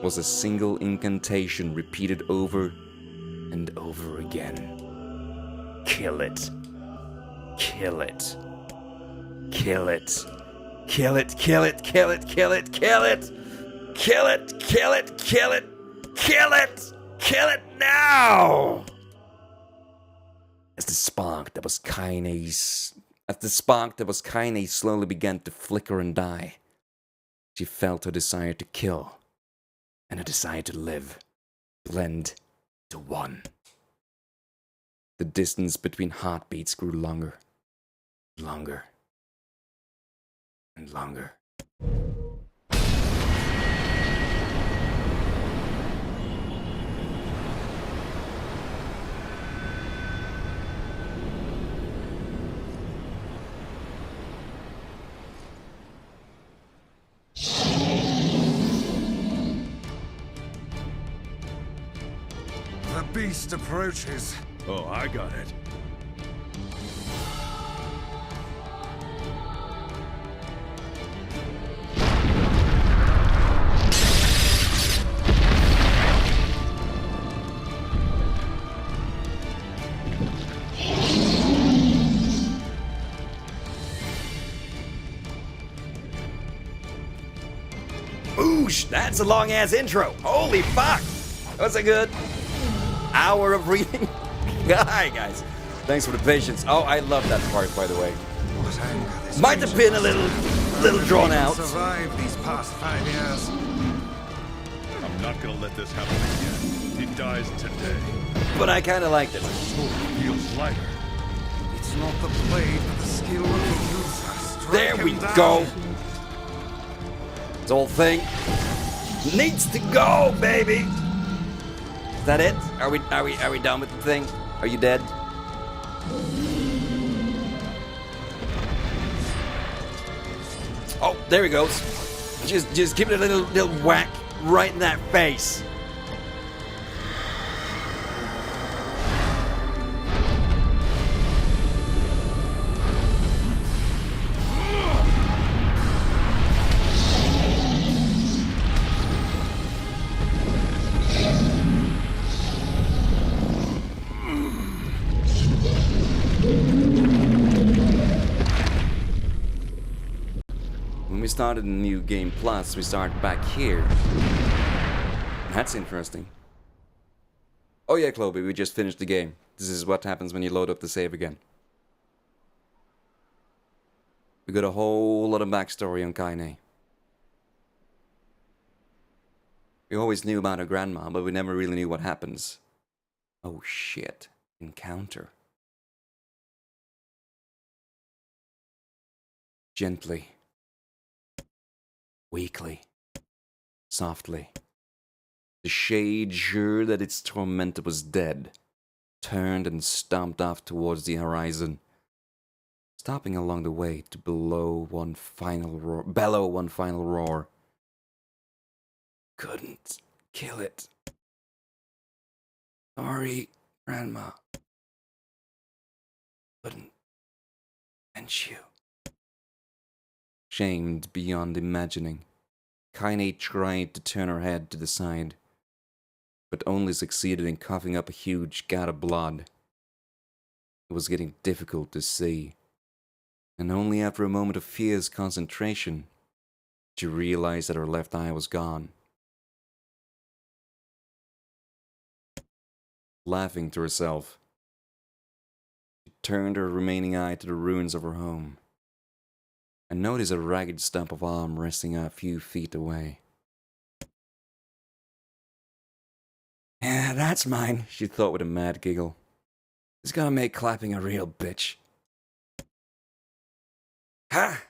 was a single incantation repeated over and over again. Kill it. Kill it. Kill it. Kill it, kill it, kill it, kill it, kill it! Kill it, kill it, kill it, kill it! Kill it now! As the spark that was Kaine's slowly began to flicker and die, she felt her desire to kill and her desire to live blend to one. The distance between heartbeats grew longer, longer, and longer. The beast approaches. Oh, I got it. Oosh, that's a long ass intro. Holy fuck. That was a good hour of reading. Hi guys. Thanks for the patience. Oh, I love that part, by the way. Might have been a little drawn out. Survived these past 5 years. I'm not gonna let this happen again. He dies today. But I kind of liked it. My soul feels lighter. It's not the blade, but the skill of the user. Strike There we him down. go. This whole thing needs to go, baby. Is that it? Are we done with the thing? Are you dead? Oh, there he goes. Just give it a little whack right in that face. When we started a new game plus, we start back here. That's interesting. Oh yeah, Chloe, we just finished the game. This is what happens when you load up the save again. We got a whole lot of backstory on Kaine. We always knew about her grandma, but we never really knew what happens. Oh shit. Encounter. Gently. Weakly. Softly. The shade, sure that its tormentor was dead, turned and stomped off towards the horizon, stopping along the way to bellow one final roar. Couldn't kill it. Sorry, Grandma. Couldn't bench you. Shamed beyond imagining, Kaine tried to turn her head to the side, but only succeeded in coughing up a huge gat of blood. It was getting difficult to see, and only after a moment of fierce concentration, she realized that her left eye was gone. Laughing to herself, she turned her remaining eye to the ruins of her home, and noticed a ragged stump of arm resting a few feet away. Yeah, that's mine, she thought with a mad giggle. It's gonna make clapping a real bitch. Ha!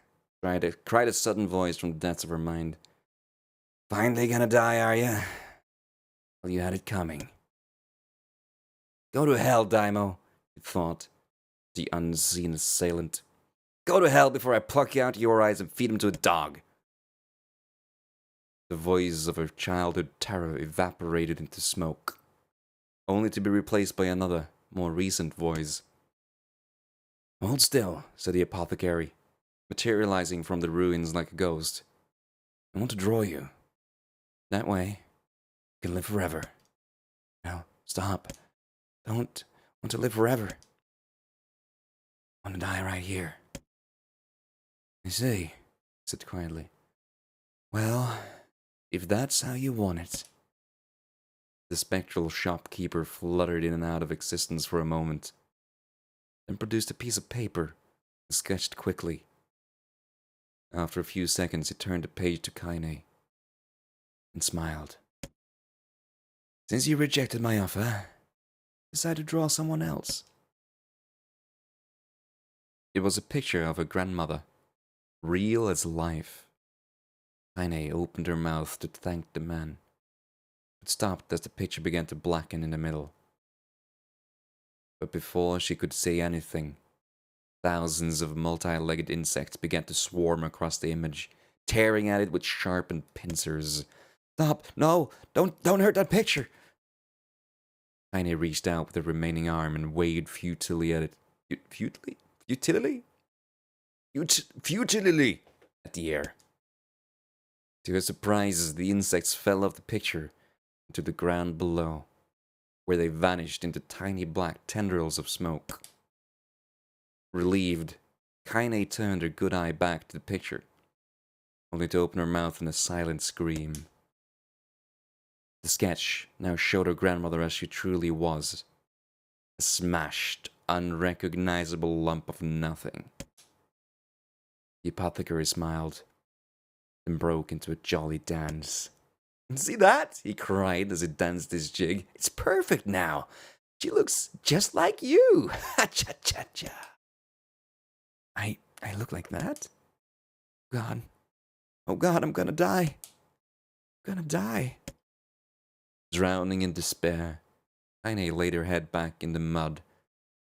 Cried a sudden voice from the depths of her mind. Finally gonna die, are ya? Well, you had it coming. Go to hell, Daimo, he thought, the unseen assailant. Go to hell before I pluck you out your eyes and feed them to a dog. The voice of her childhood terror evaporated into smoke, only to be replaced by another, more recent voice. Hold still, said the apothecary, materializing from the ruins like a ghost. I want to draw you. That way, you can live forever. No, stop. Don't want to live forever. I want to die right here. I see, he said quietly. Well, if that's how you want it. The spectral shopkeeper fluttered in and out of existence for a moment, then produced a piece of paper and sketched quickly. After a few seconds, he turned the page to Kaine and smiled. Since you rejected my offer, decide to draw someone else. It was a picture of her grandmother, real as life. Kaine opened her mouth to thank the man, but stopped as the picture began to blacken in the middle. But before she could say anything, thousands of multi-legged insects began to swarm across the image, tearing at it with sharpened pincers. Stop! No! Don't hurt that picture! Kaine reached out with the remaining arm and waved futilely at it. Futilely at the air. To her surprise, the insects fell off the picture into the ground below, where they vanished into tiny black tendrils of smoke. Relieved, Kaine turned her good eye back to the picture, only to open her mouth in a silent scream. The sketch now showed her grandmother as she truly was, a smashed, unrecognizable lump of nothing. The apothecary smiled, then broke into a jolly dance. See that? He cried as he danced his jig. It's perfect now. She looks just like you. Ha-cha-cha-cha. I look like that? God. Oh God, I'm gonna die. I'm gonna die. Drowning in despair, Kaine laid her head back in the mud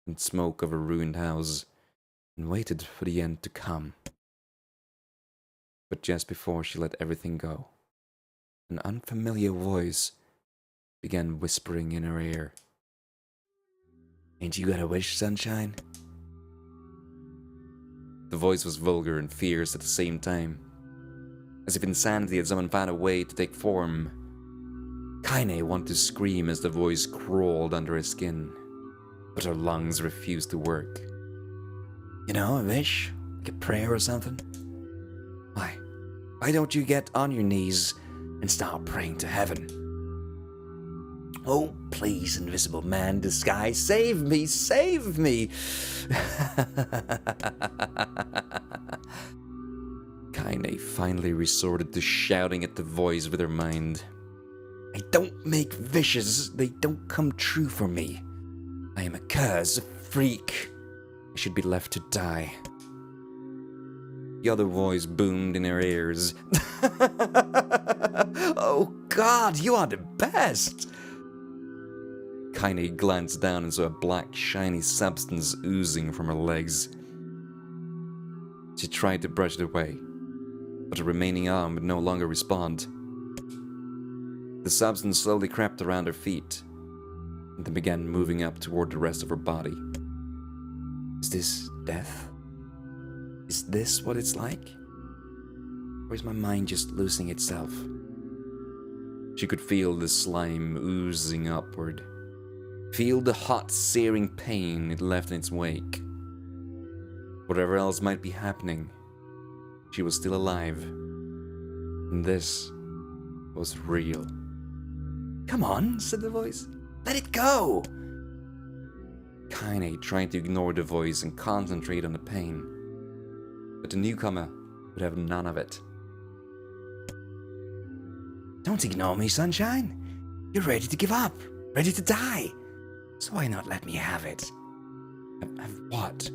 and smoke of a ruined house and waited for the end to come. But just before she let everything go, an unfamiliar voice began whispering in her ear. Ain't you got a wish, sunshine? The voice was vulgar and fierce at the same time, as if insanity had somehow found a way to take form. Kaine wanted to scream as the voice crawled under her skin, but her lungs refused to work. You know, a wish? Like a prayer or something? Why don't you get on your knees and start praying to heaven? Oh, please, invisible man in disguise, save me, save me! Kaine finally resorted to shouting at the voice with her mind. I don't make wishes, they don't come true for me. I am a curse, a freak. I should be left to die. The other voice boomed in her ears. Oh God, you are the best! Kaine glanced down and saw a black, shiny substance oozing from her legs. She tried to brush it away, but the remaining arm would no longer respond. The substance slowly crept around her feet, and then began moving up toward the rest of her body. Is this death? Is this what it's like? Or is my mind just losing itself? She could feel the slime oozing upward. Feel the hot, searing pain it left in its wake. Whatever else might be happening, she was still alive. And this was real. Come on, said the voice. Let it go! Kaine tried to ignore the voice and concentrate on the pain. But the newcomer would have none of it. Don't ignore me, sunshine. You're ready to give up, ready to die. So why not let me have it? Have what?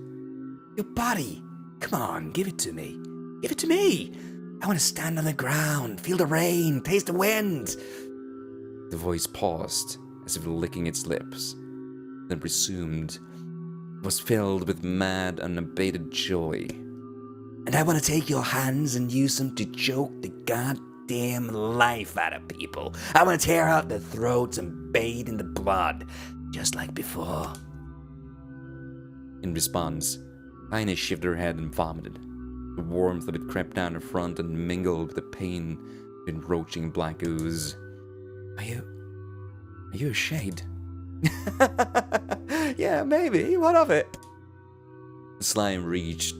Your body. Come on, give it to me. Give it to me. I want to stand on the ground, feel the rain, taste the wind. The voice paused, as if licking its lips, then resumed. It was filled with mad, unabated joy. And I want to take your hands and use them to choke the goddamn life out of people. I want to tear out their throats and bathe in the blood, just like before. In response, Kaine shifted her head and vomited. The warmth of it crept down her front and mingled with the pain of encroaching black ooze. Are you a shade? Yeah, maybe. What of it? The slime reached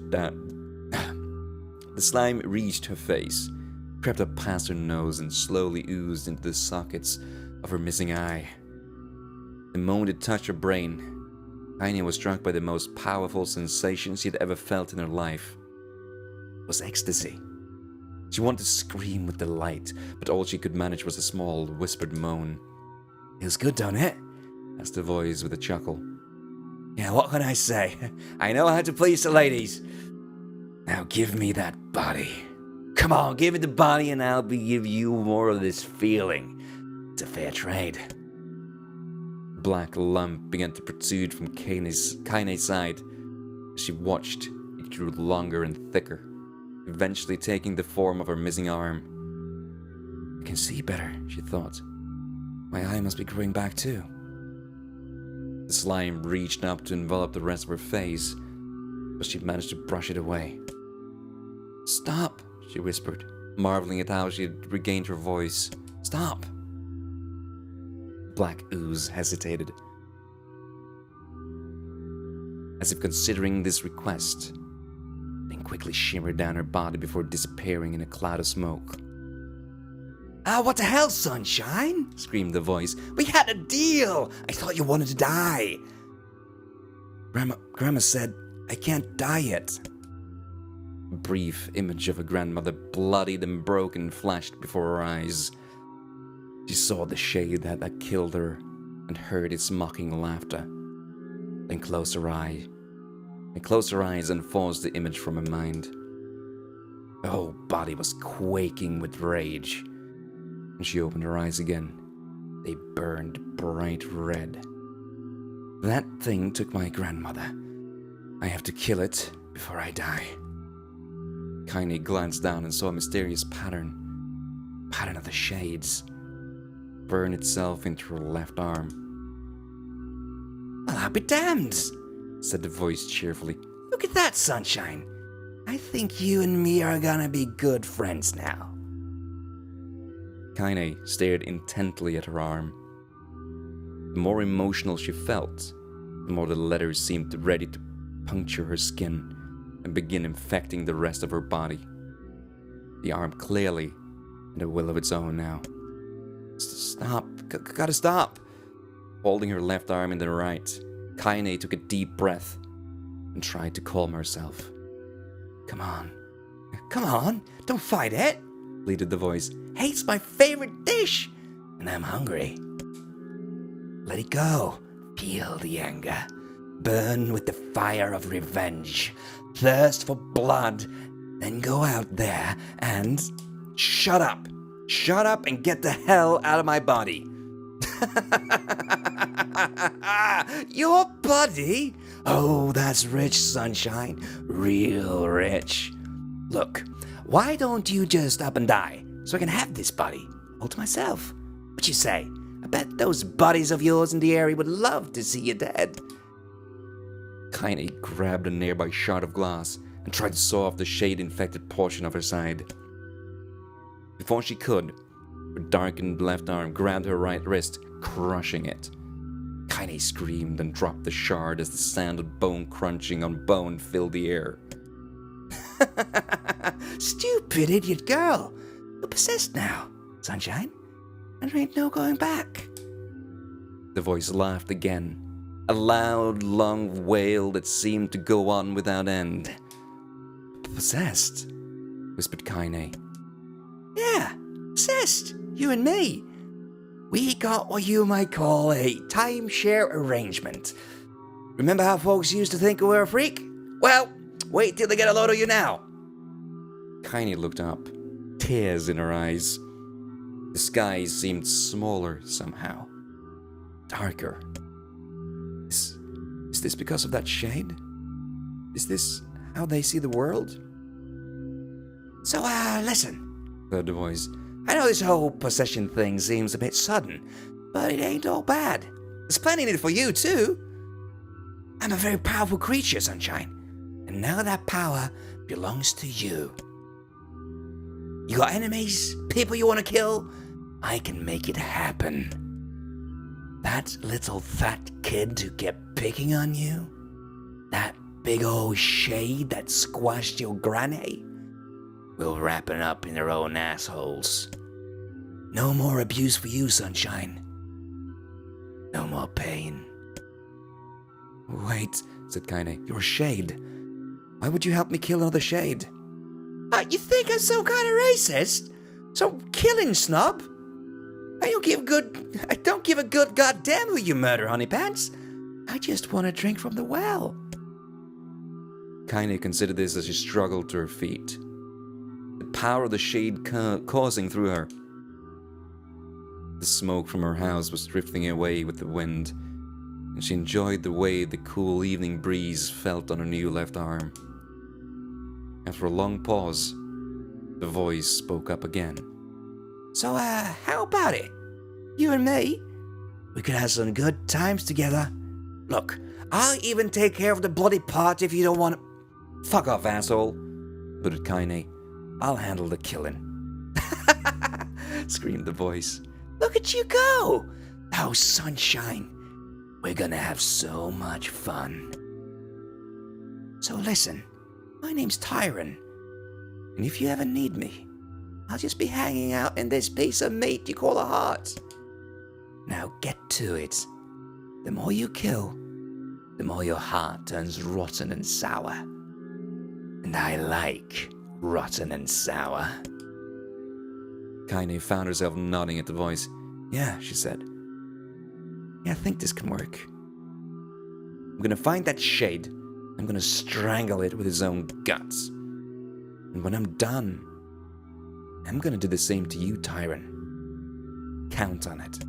her face, crept up past her nose, and slowly oozed into the sockets of her missing eye. The moment it touched her brain, Kaine was struck by the most powerful sensation she had ever felt in her life. It was ecstasy. She wanted to scream with delight, but all she could manage was a small, whispered moan. "Feels good, don't it?" asked the voice with a chuckle. "Yeah, what can I say? I know how to please the ladies. Now give me that body. Come on, give me the body and I'll give you more of this feeling. It's a fair trade." A black lump began to protrude from Kaine's side. As she watched, it grew longer and thicker, eventually taking the form of her missing arm. "I can see better," she thought. "My eye must be growing back too." The slime reached up to envelop the rest of her face, but she managed to brush it away. "Stop," she whispered, marveling at how she had regained her voice. "Stop." Black ooze hesitated, as if considering this request, then quickly shimmered down her body before disappearing in a cloud of smoke. "Ah, what the hell, Sunshine?" screamed the voice. "We had a deal! I thought you wanted to die." Grandma said, "I can't die yet." A brief image of her grandmother, bloodied and broken, flashed before her eyes. She saw the shade that had killed her and heard its mocking laughter. Then closed her eyes and forced the image from her mind. Her whole body was quaking with rage. When she opened her eyes again, they burned bright red. "That thing took my grandmother. I have to kill it before I die." Kaine glanced down and saw a mysterious pattern of the shades, burn itself into her left arm. "Well, I'll be damned," said the voice cheerfully. "Look at that, Sunshine. I think you and me are gonna be good friends now." Kaine stared intently at her arm. The more emotional she felt, the more the letters seemed ready to puncture her skin and begin infecting the rest of her body. The arm clearly had a will of its own now. "Stop. Gotta stop." Holding her left arm in the right, Kaine took a deep breath and tried to calm herself. Come on, don't fight it," pleaded the voice. "Hey, it's my favorite dish, and I'm hungry. Let it go. Feel the anger. Burn with the fire of revenge. Thirst for blood. Then go out there and... Shut up. Shut up and get the hell out of my body." "Your body? Oh, that's rich, Sunshine. Real rich. Look, why don't you just up and die so I can have this body all to myself? What you say? I bet those buddies of yours in the area would love to see you dead." Kaine grabbed a nearby shard of glass and tried to saw off the shade-infected portion of her side. Before she could, her darkened left arm grabbed her right wrist, crushing it. Kaine screamed and dropped the shard as the sound of bone crunching on bone filled the air. "Stupid idiot girl! You're possessed now, Sunshine, and there ain't no going back." The voice laughed again, a loud, long wail that seemed to go on without end. "Possessed?" whispered Kaine. "Yeah, possessed, you and me. We got what you might call a timeshare arrangement. Remember how folks used to think we were a freak? Well, wait till they get a load of you now." Kaine looked up, tears in her eyes. The sky seemed smaller somehow, darker. Is this because of that shade? Is this how they see the world? "So, listen," said the voice. "I know this whole possession thing seems a bit sudden, but it ain't all bad. There's plenty in it for you, too. I'm a very powerful creature, Sunshine, And now that power belongs to you. You got enemies? People you want to kill? I can make it happen. That little fat kid who kept picking on you? That big old shade that squashed your granny? We'll wrap it up in their own assholes. No more abuse for you, Sunshine. No more pain. Wait, said Kaine. You're a shade. Why would you help me kill another shade? You think I'm some kind of racist? Some killing snob? I don't give a good goddamn who you murder, honeypants. I just want to drink from the well. Kaine considered this as she struggled to her feet. The power of the shade coursing through her. The smoke from her house was drifting away with the wind, and she enjoyed the way the cool evening breeze felt on her new left arm. After a long pause, the voice spoke up again. So, how about it? You and me? We could have some good times together. Look, I'll even take care of the bloody part if you don't want to... Fuck off, asshole, butted Kaine. I'll handle the killing. Screamed the voice. Look at you go! Oh, Sunshine. We're gonna have so much fun. So listen, my name's Tyron. And if you ever need me, I'll just be hanging out in this piece of meat you call a heart. Now get to it. The more you kill, the more your heart turns rotten and sour. And I like rotten and sour. Kaine found herself nodding at the voice. Yeah, she said. Yeah, I think this can work. I'm gonna find that shade. I'm gonna strangle it with his own guts. And when I'm done, I'm gonna do the same to you, Tyron. Count on it.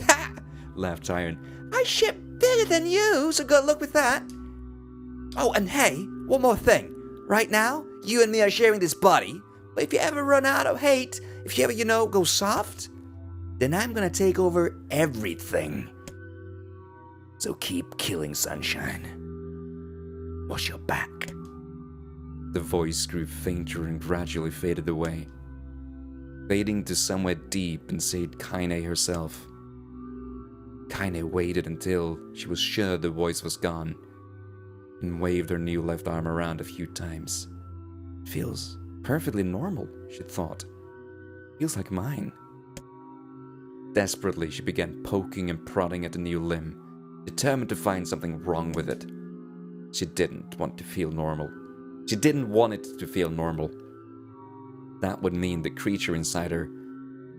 Ha! Laughed Tyron. I ship bigger than you, so good luck with that. Oh, and hey, one more thing. Right now, you and me are sharing this body, but if you ever run out of hate, if you ever, go soft, then I'm gonna take over everything. So keep killing, Sunshine. Watch your back. The voice grew fainter and gradually faded away, fading to somewhere deep inside Kaine herself. Kaine waited until she was sure the voice was gone, and waved her new left arm around a few times. Feels perfectly normal, she thought. Feels like mine. Desperately, she began poking and prodding at the new limb, determined to find something wrong with it. She didn't want to feel normal. She didn't want it to feel normal. That would mean the creature inside her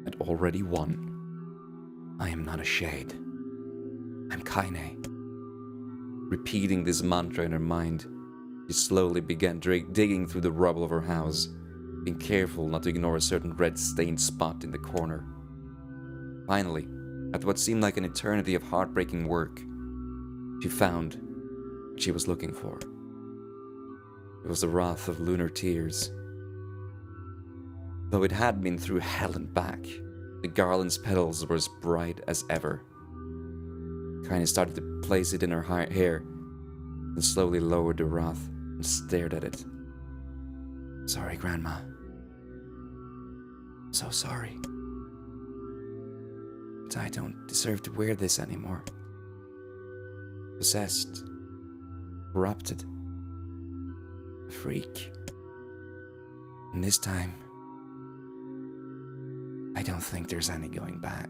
had already won. I am not a shade. I'm Kaine. Repeating this mantra in her mind, she slowly began digging through the rubble of her house, being careful not to ignore a certain red-stained spot in the corner. Finally, after what seemed like an eternity of heartbreaking work, she found what she was looking for. It was the wrath of lunar tears. Though it had been through hell and back, the garland's petals were as bright as ever. Kaine started to place it in her hair, and slowly lowered the wrath and stared at it. Sorry, Grandma. So sorry. But I don't deserve to wear this anymore. Possessed. Corrupted. A freak. And this time, I don't think there's any going back.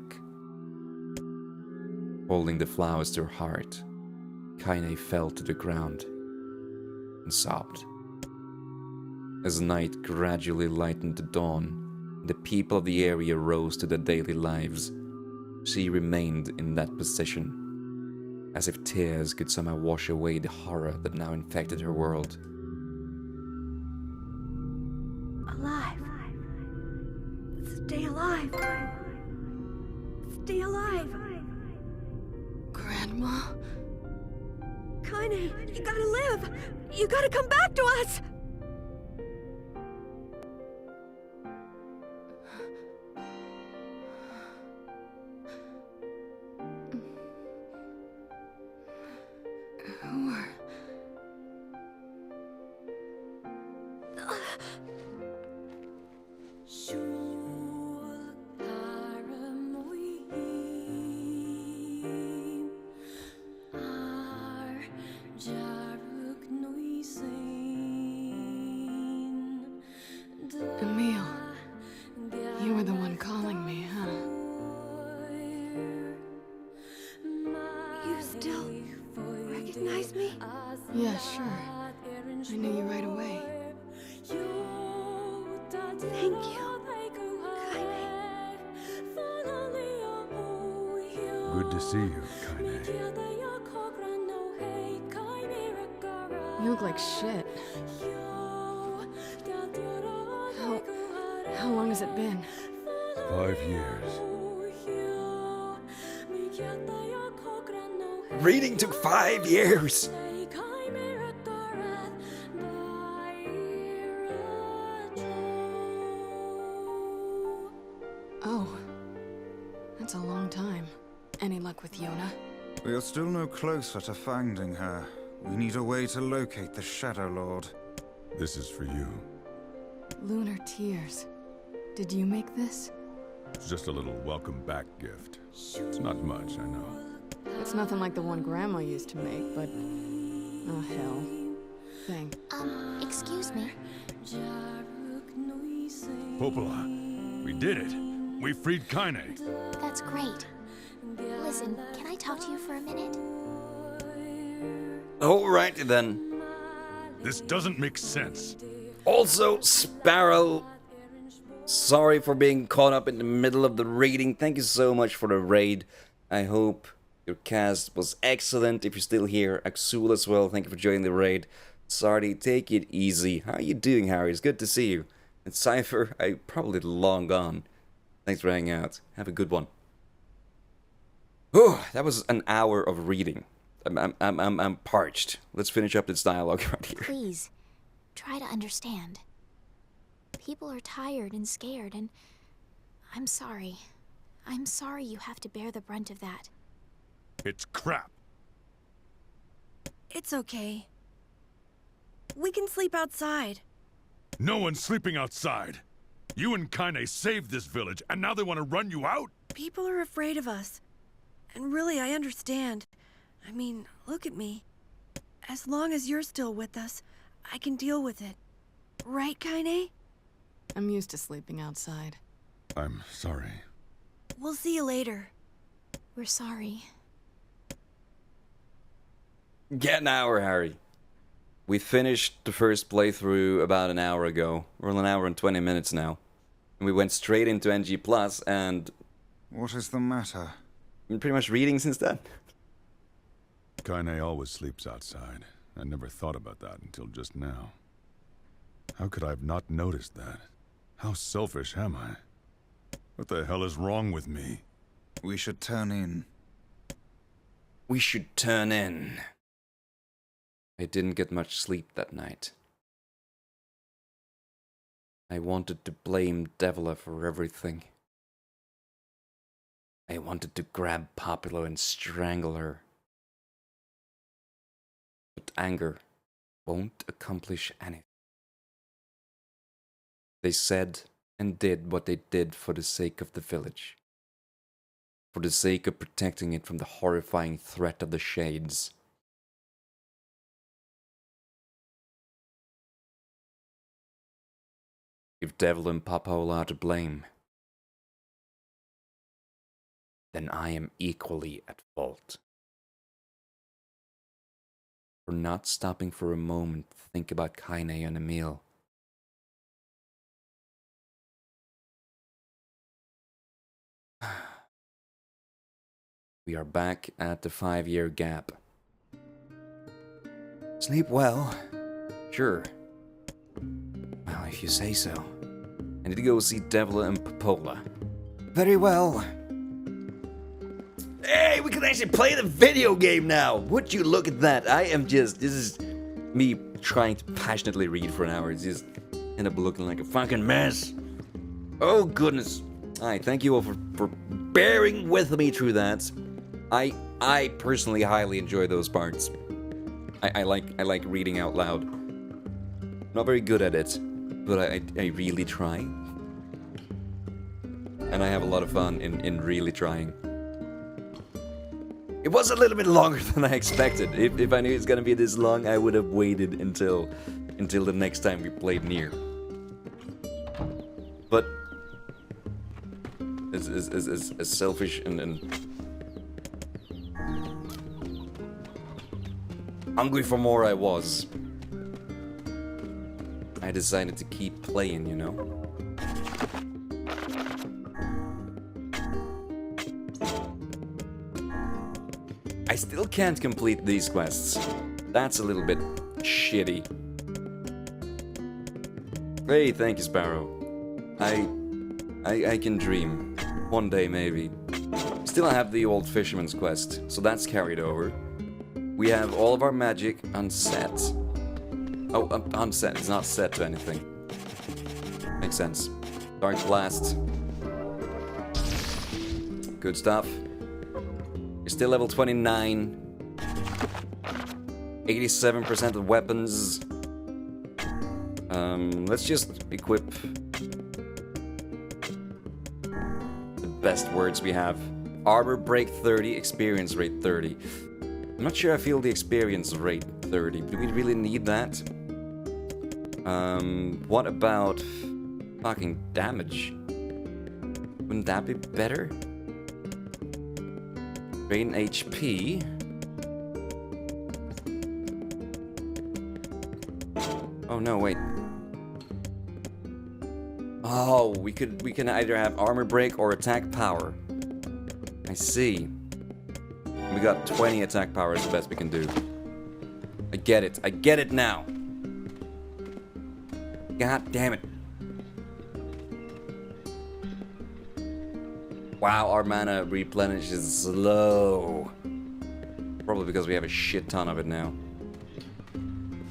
Holding the flowers to her heart, Kaine fell to the ground and sobbed. As night gradually lightened the dawn, and the people of the area rose to their daily lives, she remained in that position, as if tears could somehow wash away the horror that now infected her world. Alive. Stay alive. Stay alive. Grandma? Kaine, you gotta live. You gotta come back to us. Yeah, sure. I knew you right away. Thank you. Good to see you, Kaine. You look like shit. How long has it been? 5 years. Reading took 5 years. Oh. That's a long time. Any luck with Yona? We are still no closer to finding her. We need a way to locate the Shadow Lord. This is for you. Lunar Tears. Did you make this? It's just a little welcome back gift. It's not much, I know. It's nothing like the one Grandma used to make, but... oh, hell. Thing. Excuse me. Popola, we did it. We freed Kaine. That's great. Listen, can I talk to you for a minute? Alrighty then. This doesn't make sense. Also, Sparrow, sorry for being caught up in the middle of the reading. Thank you so much for the raid. I hope your cast was excellent. If you're still here, Axul as well, thank you for joining the raid. Sardi, take it easy. How are you doing, Harry? It's good to see you. And Cypher, I probably long gone. Thanks for hanging out. Have a good one. Oh, that was an hour of reading. I'm parched. Let's finish up this dialogue right here. Please, try to understand. People are tired and scared, and I'm sorry. I'm sorry you have to bear the brunt of that. It's crap. It's okay. We can sleep outside. No one's sleeping outside. You and Kaine saved this village, and now they want to run you out? People are afraid of us. And really, I understand. I mean, look at me. As long as you're still with us, I can deal with it. Right, Kaine? I'm used to sleeping outside. I'm sorry. We'll see you later. We're sorry. Get an hour, Harry. We finished the first playthrough about an hour ago. We're on an hour and 20 minutes now. And we went straight into NG+, and... What is the matter? Been pretty much reading since then. Kaine always sleeps outside. I never thought about that until just now. How could I have not noticed that? How selfish am I? What the hell is wrong with me? We should turn in. We should turn in. I didn't get much sleep that night. I wanted to blame Devila for everything. I wanted to grab Populo and strangle her. But anger won't accomplish anything. They said and did what they did for the sake of the village. For the sake of protecting it from the horrifying threat of the Shades. If Devil and Popola are to blame, then I am equally at fault. For not stopping for a moment to think about Kaine and Emil. We are back at the 5-year gap. Sleep well? Sure. Well, if you say so. I need to go see Devila and Popola. Very well. Hey, we can actually play the video game now! Would you look at that? This is me trying to passionately read for an hour. It's just end up looking like a fucking mess. Oh, goodness. Alright, thank you all for bearing with me through that. I personally highly enjoy those parts. I like reading out loud. Not very good at it, but I really try. And I have a lot of fun in really trying. It was a little bit longer than I expected. If I knew it was gonna be this long, I would have waited until the next time we played NieR. But as selfish and hungry for more I was. I decided to keep playing, you know? I still can't complete these quests. That's a little bit shitty. Hey, thank you, Sparrow. I can dream. One day, maybe. Still have the old fisherman's quest, so that's carried over. We have all of our magic unset. Oh, unset. It's not set to anything. Makes sense. Dark Blast. Good stuff. You're still level 29. 87% of weapons. Let's just equip the best words we have. Armor break 30, experience rate 30. I'm not sure I feel the experience rate 30. Do we really need that? What about fucking damage? Wouldn't that be better? Drain HP. Oh no, wait. Oh, we can either have armor break or attack power. I see. We got 20 attack power is the best we can do. I get it. I get it now. God damn it. Wow, our mana replenishes slow. Probably because we have a shit ton of it now.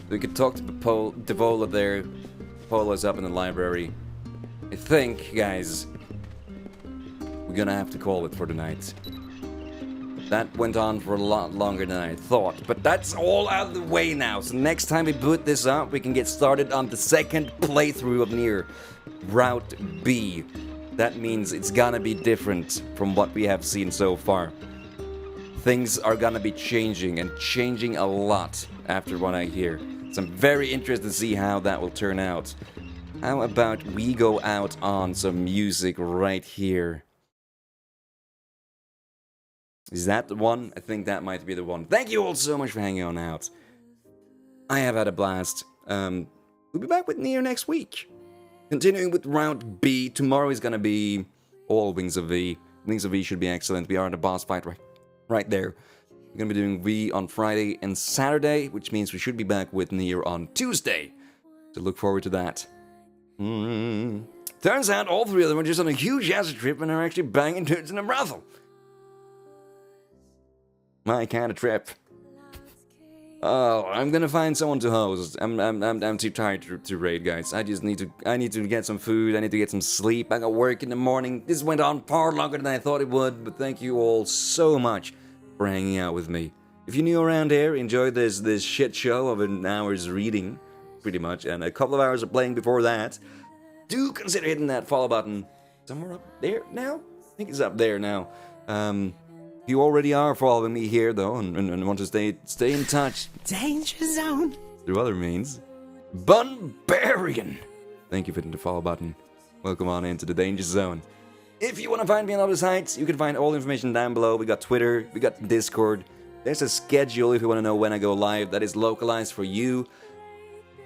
We could talk to Devola there. Polo's up in the library. I think, guys, we're gonna have to call it for tonight. That went on for a lot longer than I thought, but that's all out of the way now. So next time we boot this up, we can get started on the second playthrough of NieR, Route B. That means it's gonna be different from what we have seen so far. Things are gonna be changing, and changing a lot after what I hear. So I'm very interested to see how that will turn out. How about we go out on some music right here? Is that the one? I think that might be the one. Thank you all so much for hanging on out. I have had a blast. We'll be back with NieR next week. Continuing with Route B. Tomorrow is gonna be all Wings of V. Wings of V should be excellent. We are in a boss fight right there. We're gonna be doing V on Friday and Saturday, which means we should be back with NieR on Tuesday. So look forward to that. Turns out all three of them are just on a huge acid trip and are actually banging dudes in a brothel. My kind of trip. Oh, I'm gonna find someone to host. I'm too tired to raid, guys. I need to get some food. I need to get some sleep. I got work in the morning. This went on far longer than I thought it would, but thank you all so much for hanging out with me. If you're new around here, enjoy this shit show of an hour's reading, pretty much, and a couple of hours of playing before that. Do consider hitting that follow button somewhere up there now. I think it's up there now. You already are following me here, though, and want to stay in touch. Danger zone. Through other means. Bunbarian! Thank you for hitting the follow button. Welcome on into the Danger Zone. If you want to find me on other sites, you can find all the information down below. We got Twitter, we got Discord. There's a schedule if you want to know when I go live. That is localized for you.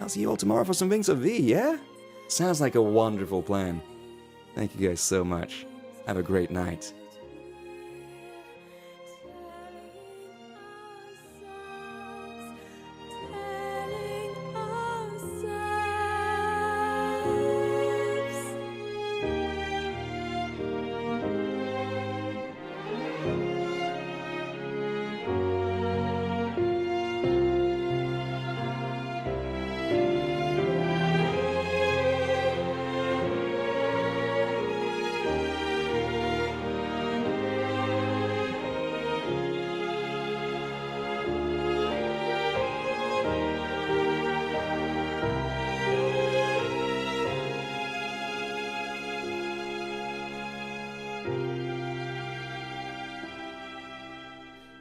I'll see you all tomorrow for some Wings of V, yeah? Sounds like a wonderful plan. Thank you guys so much. Have a great night.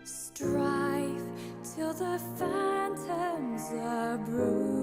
Strive till the phantoms are bruised.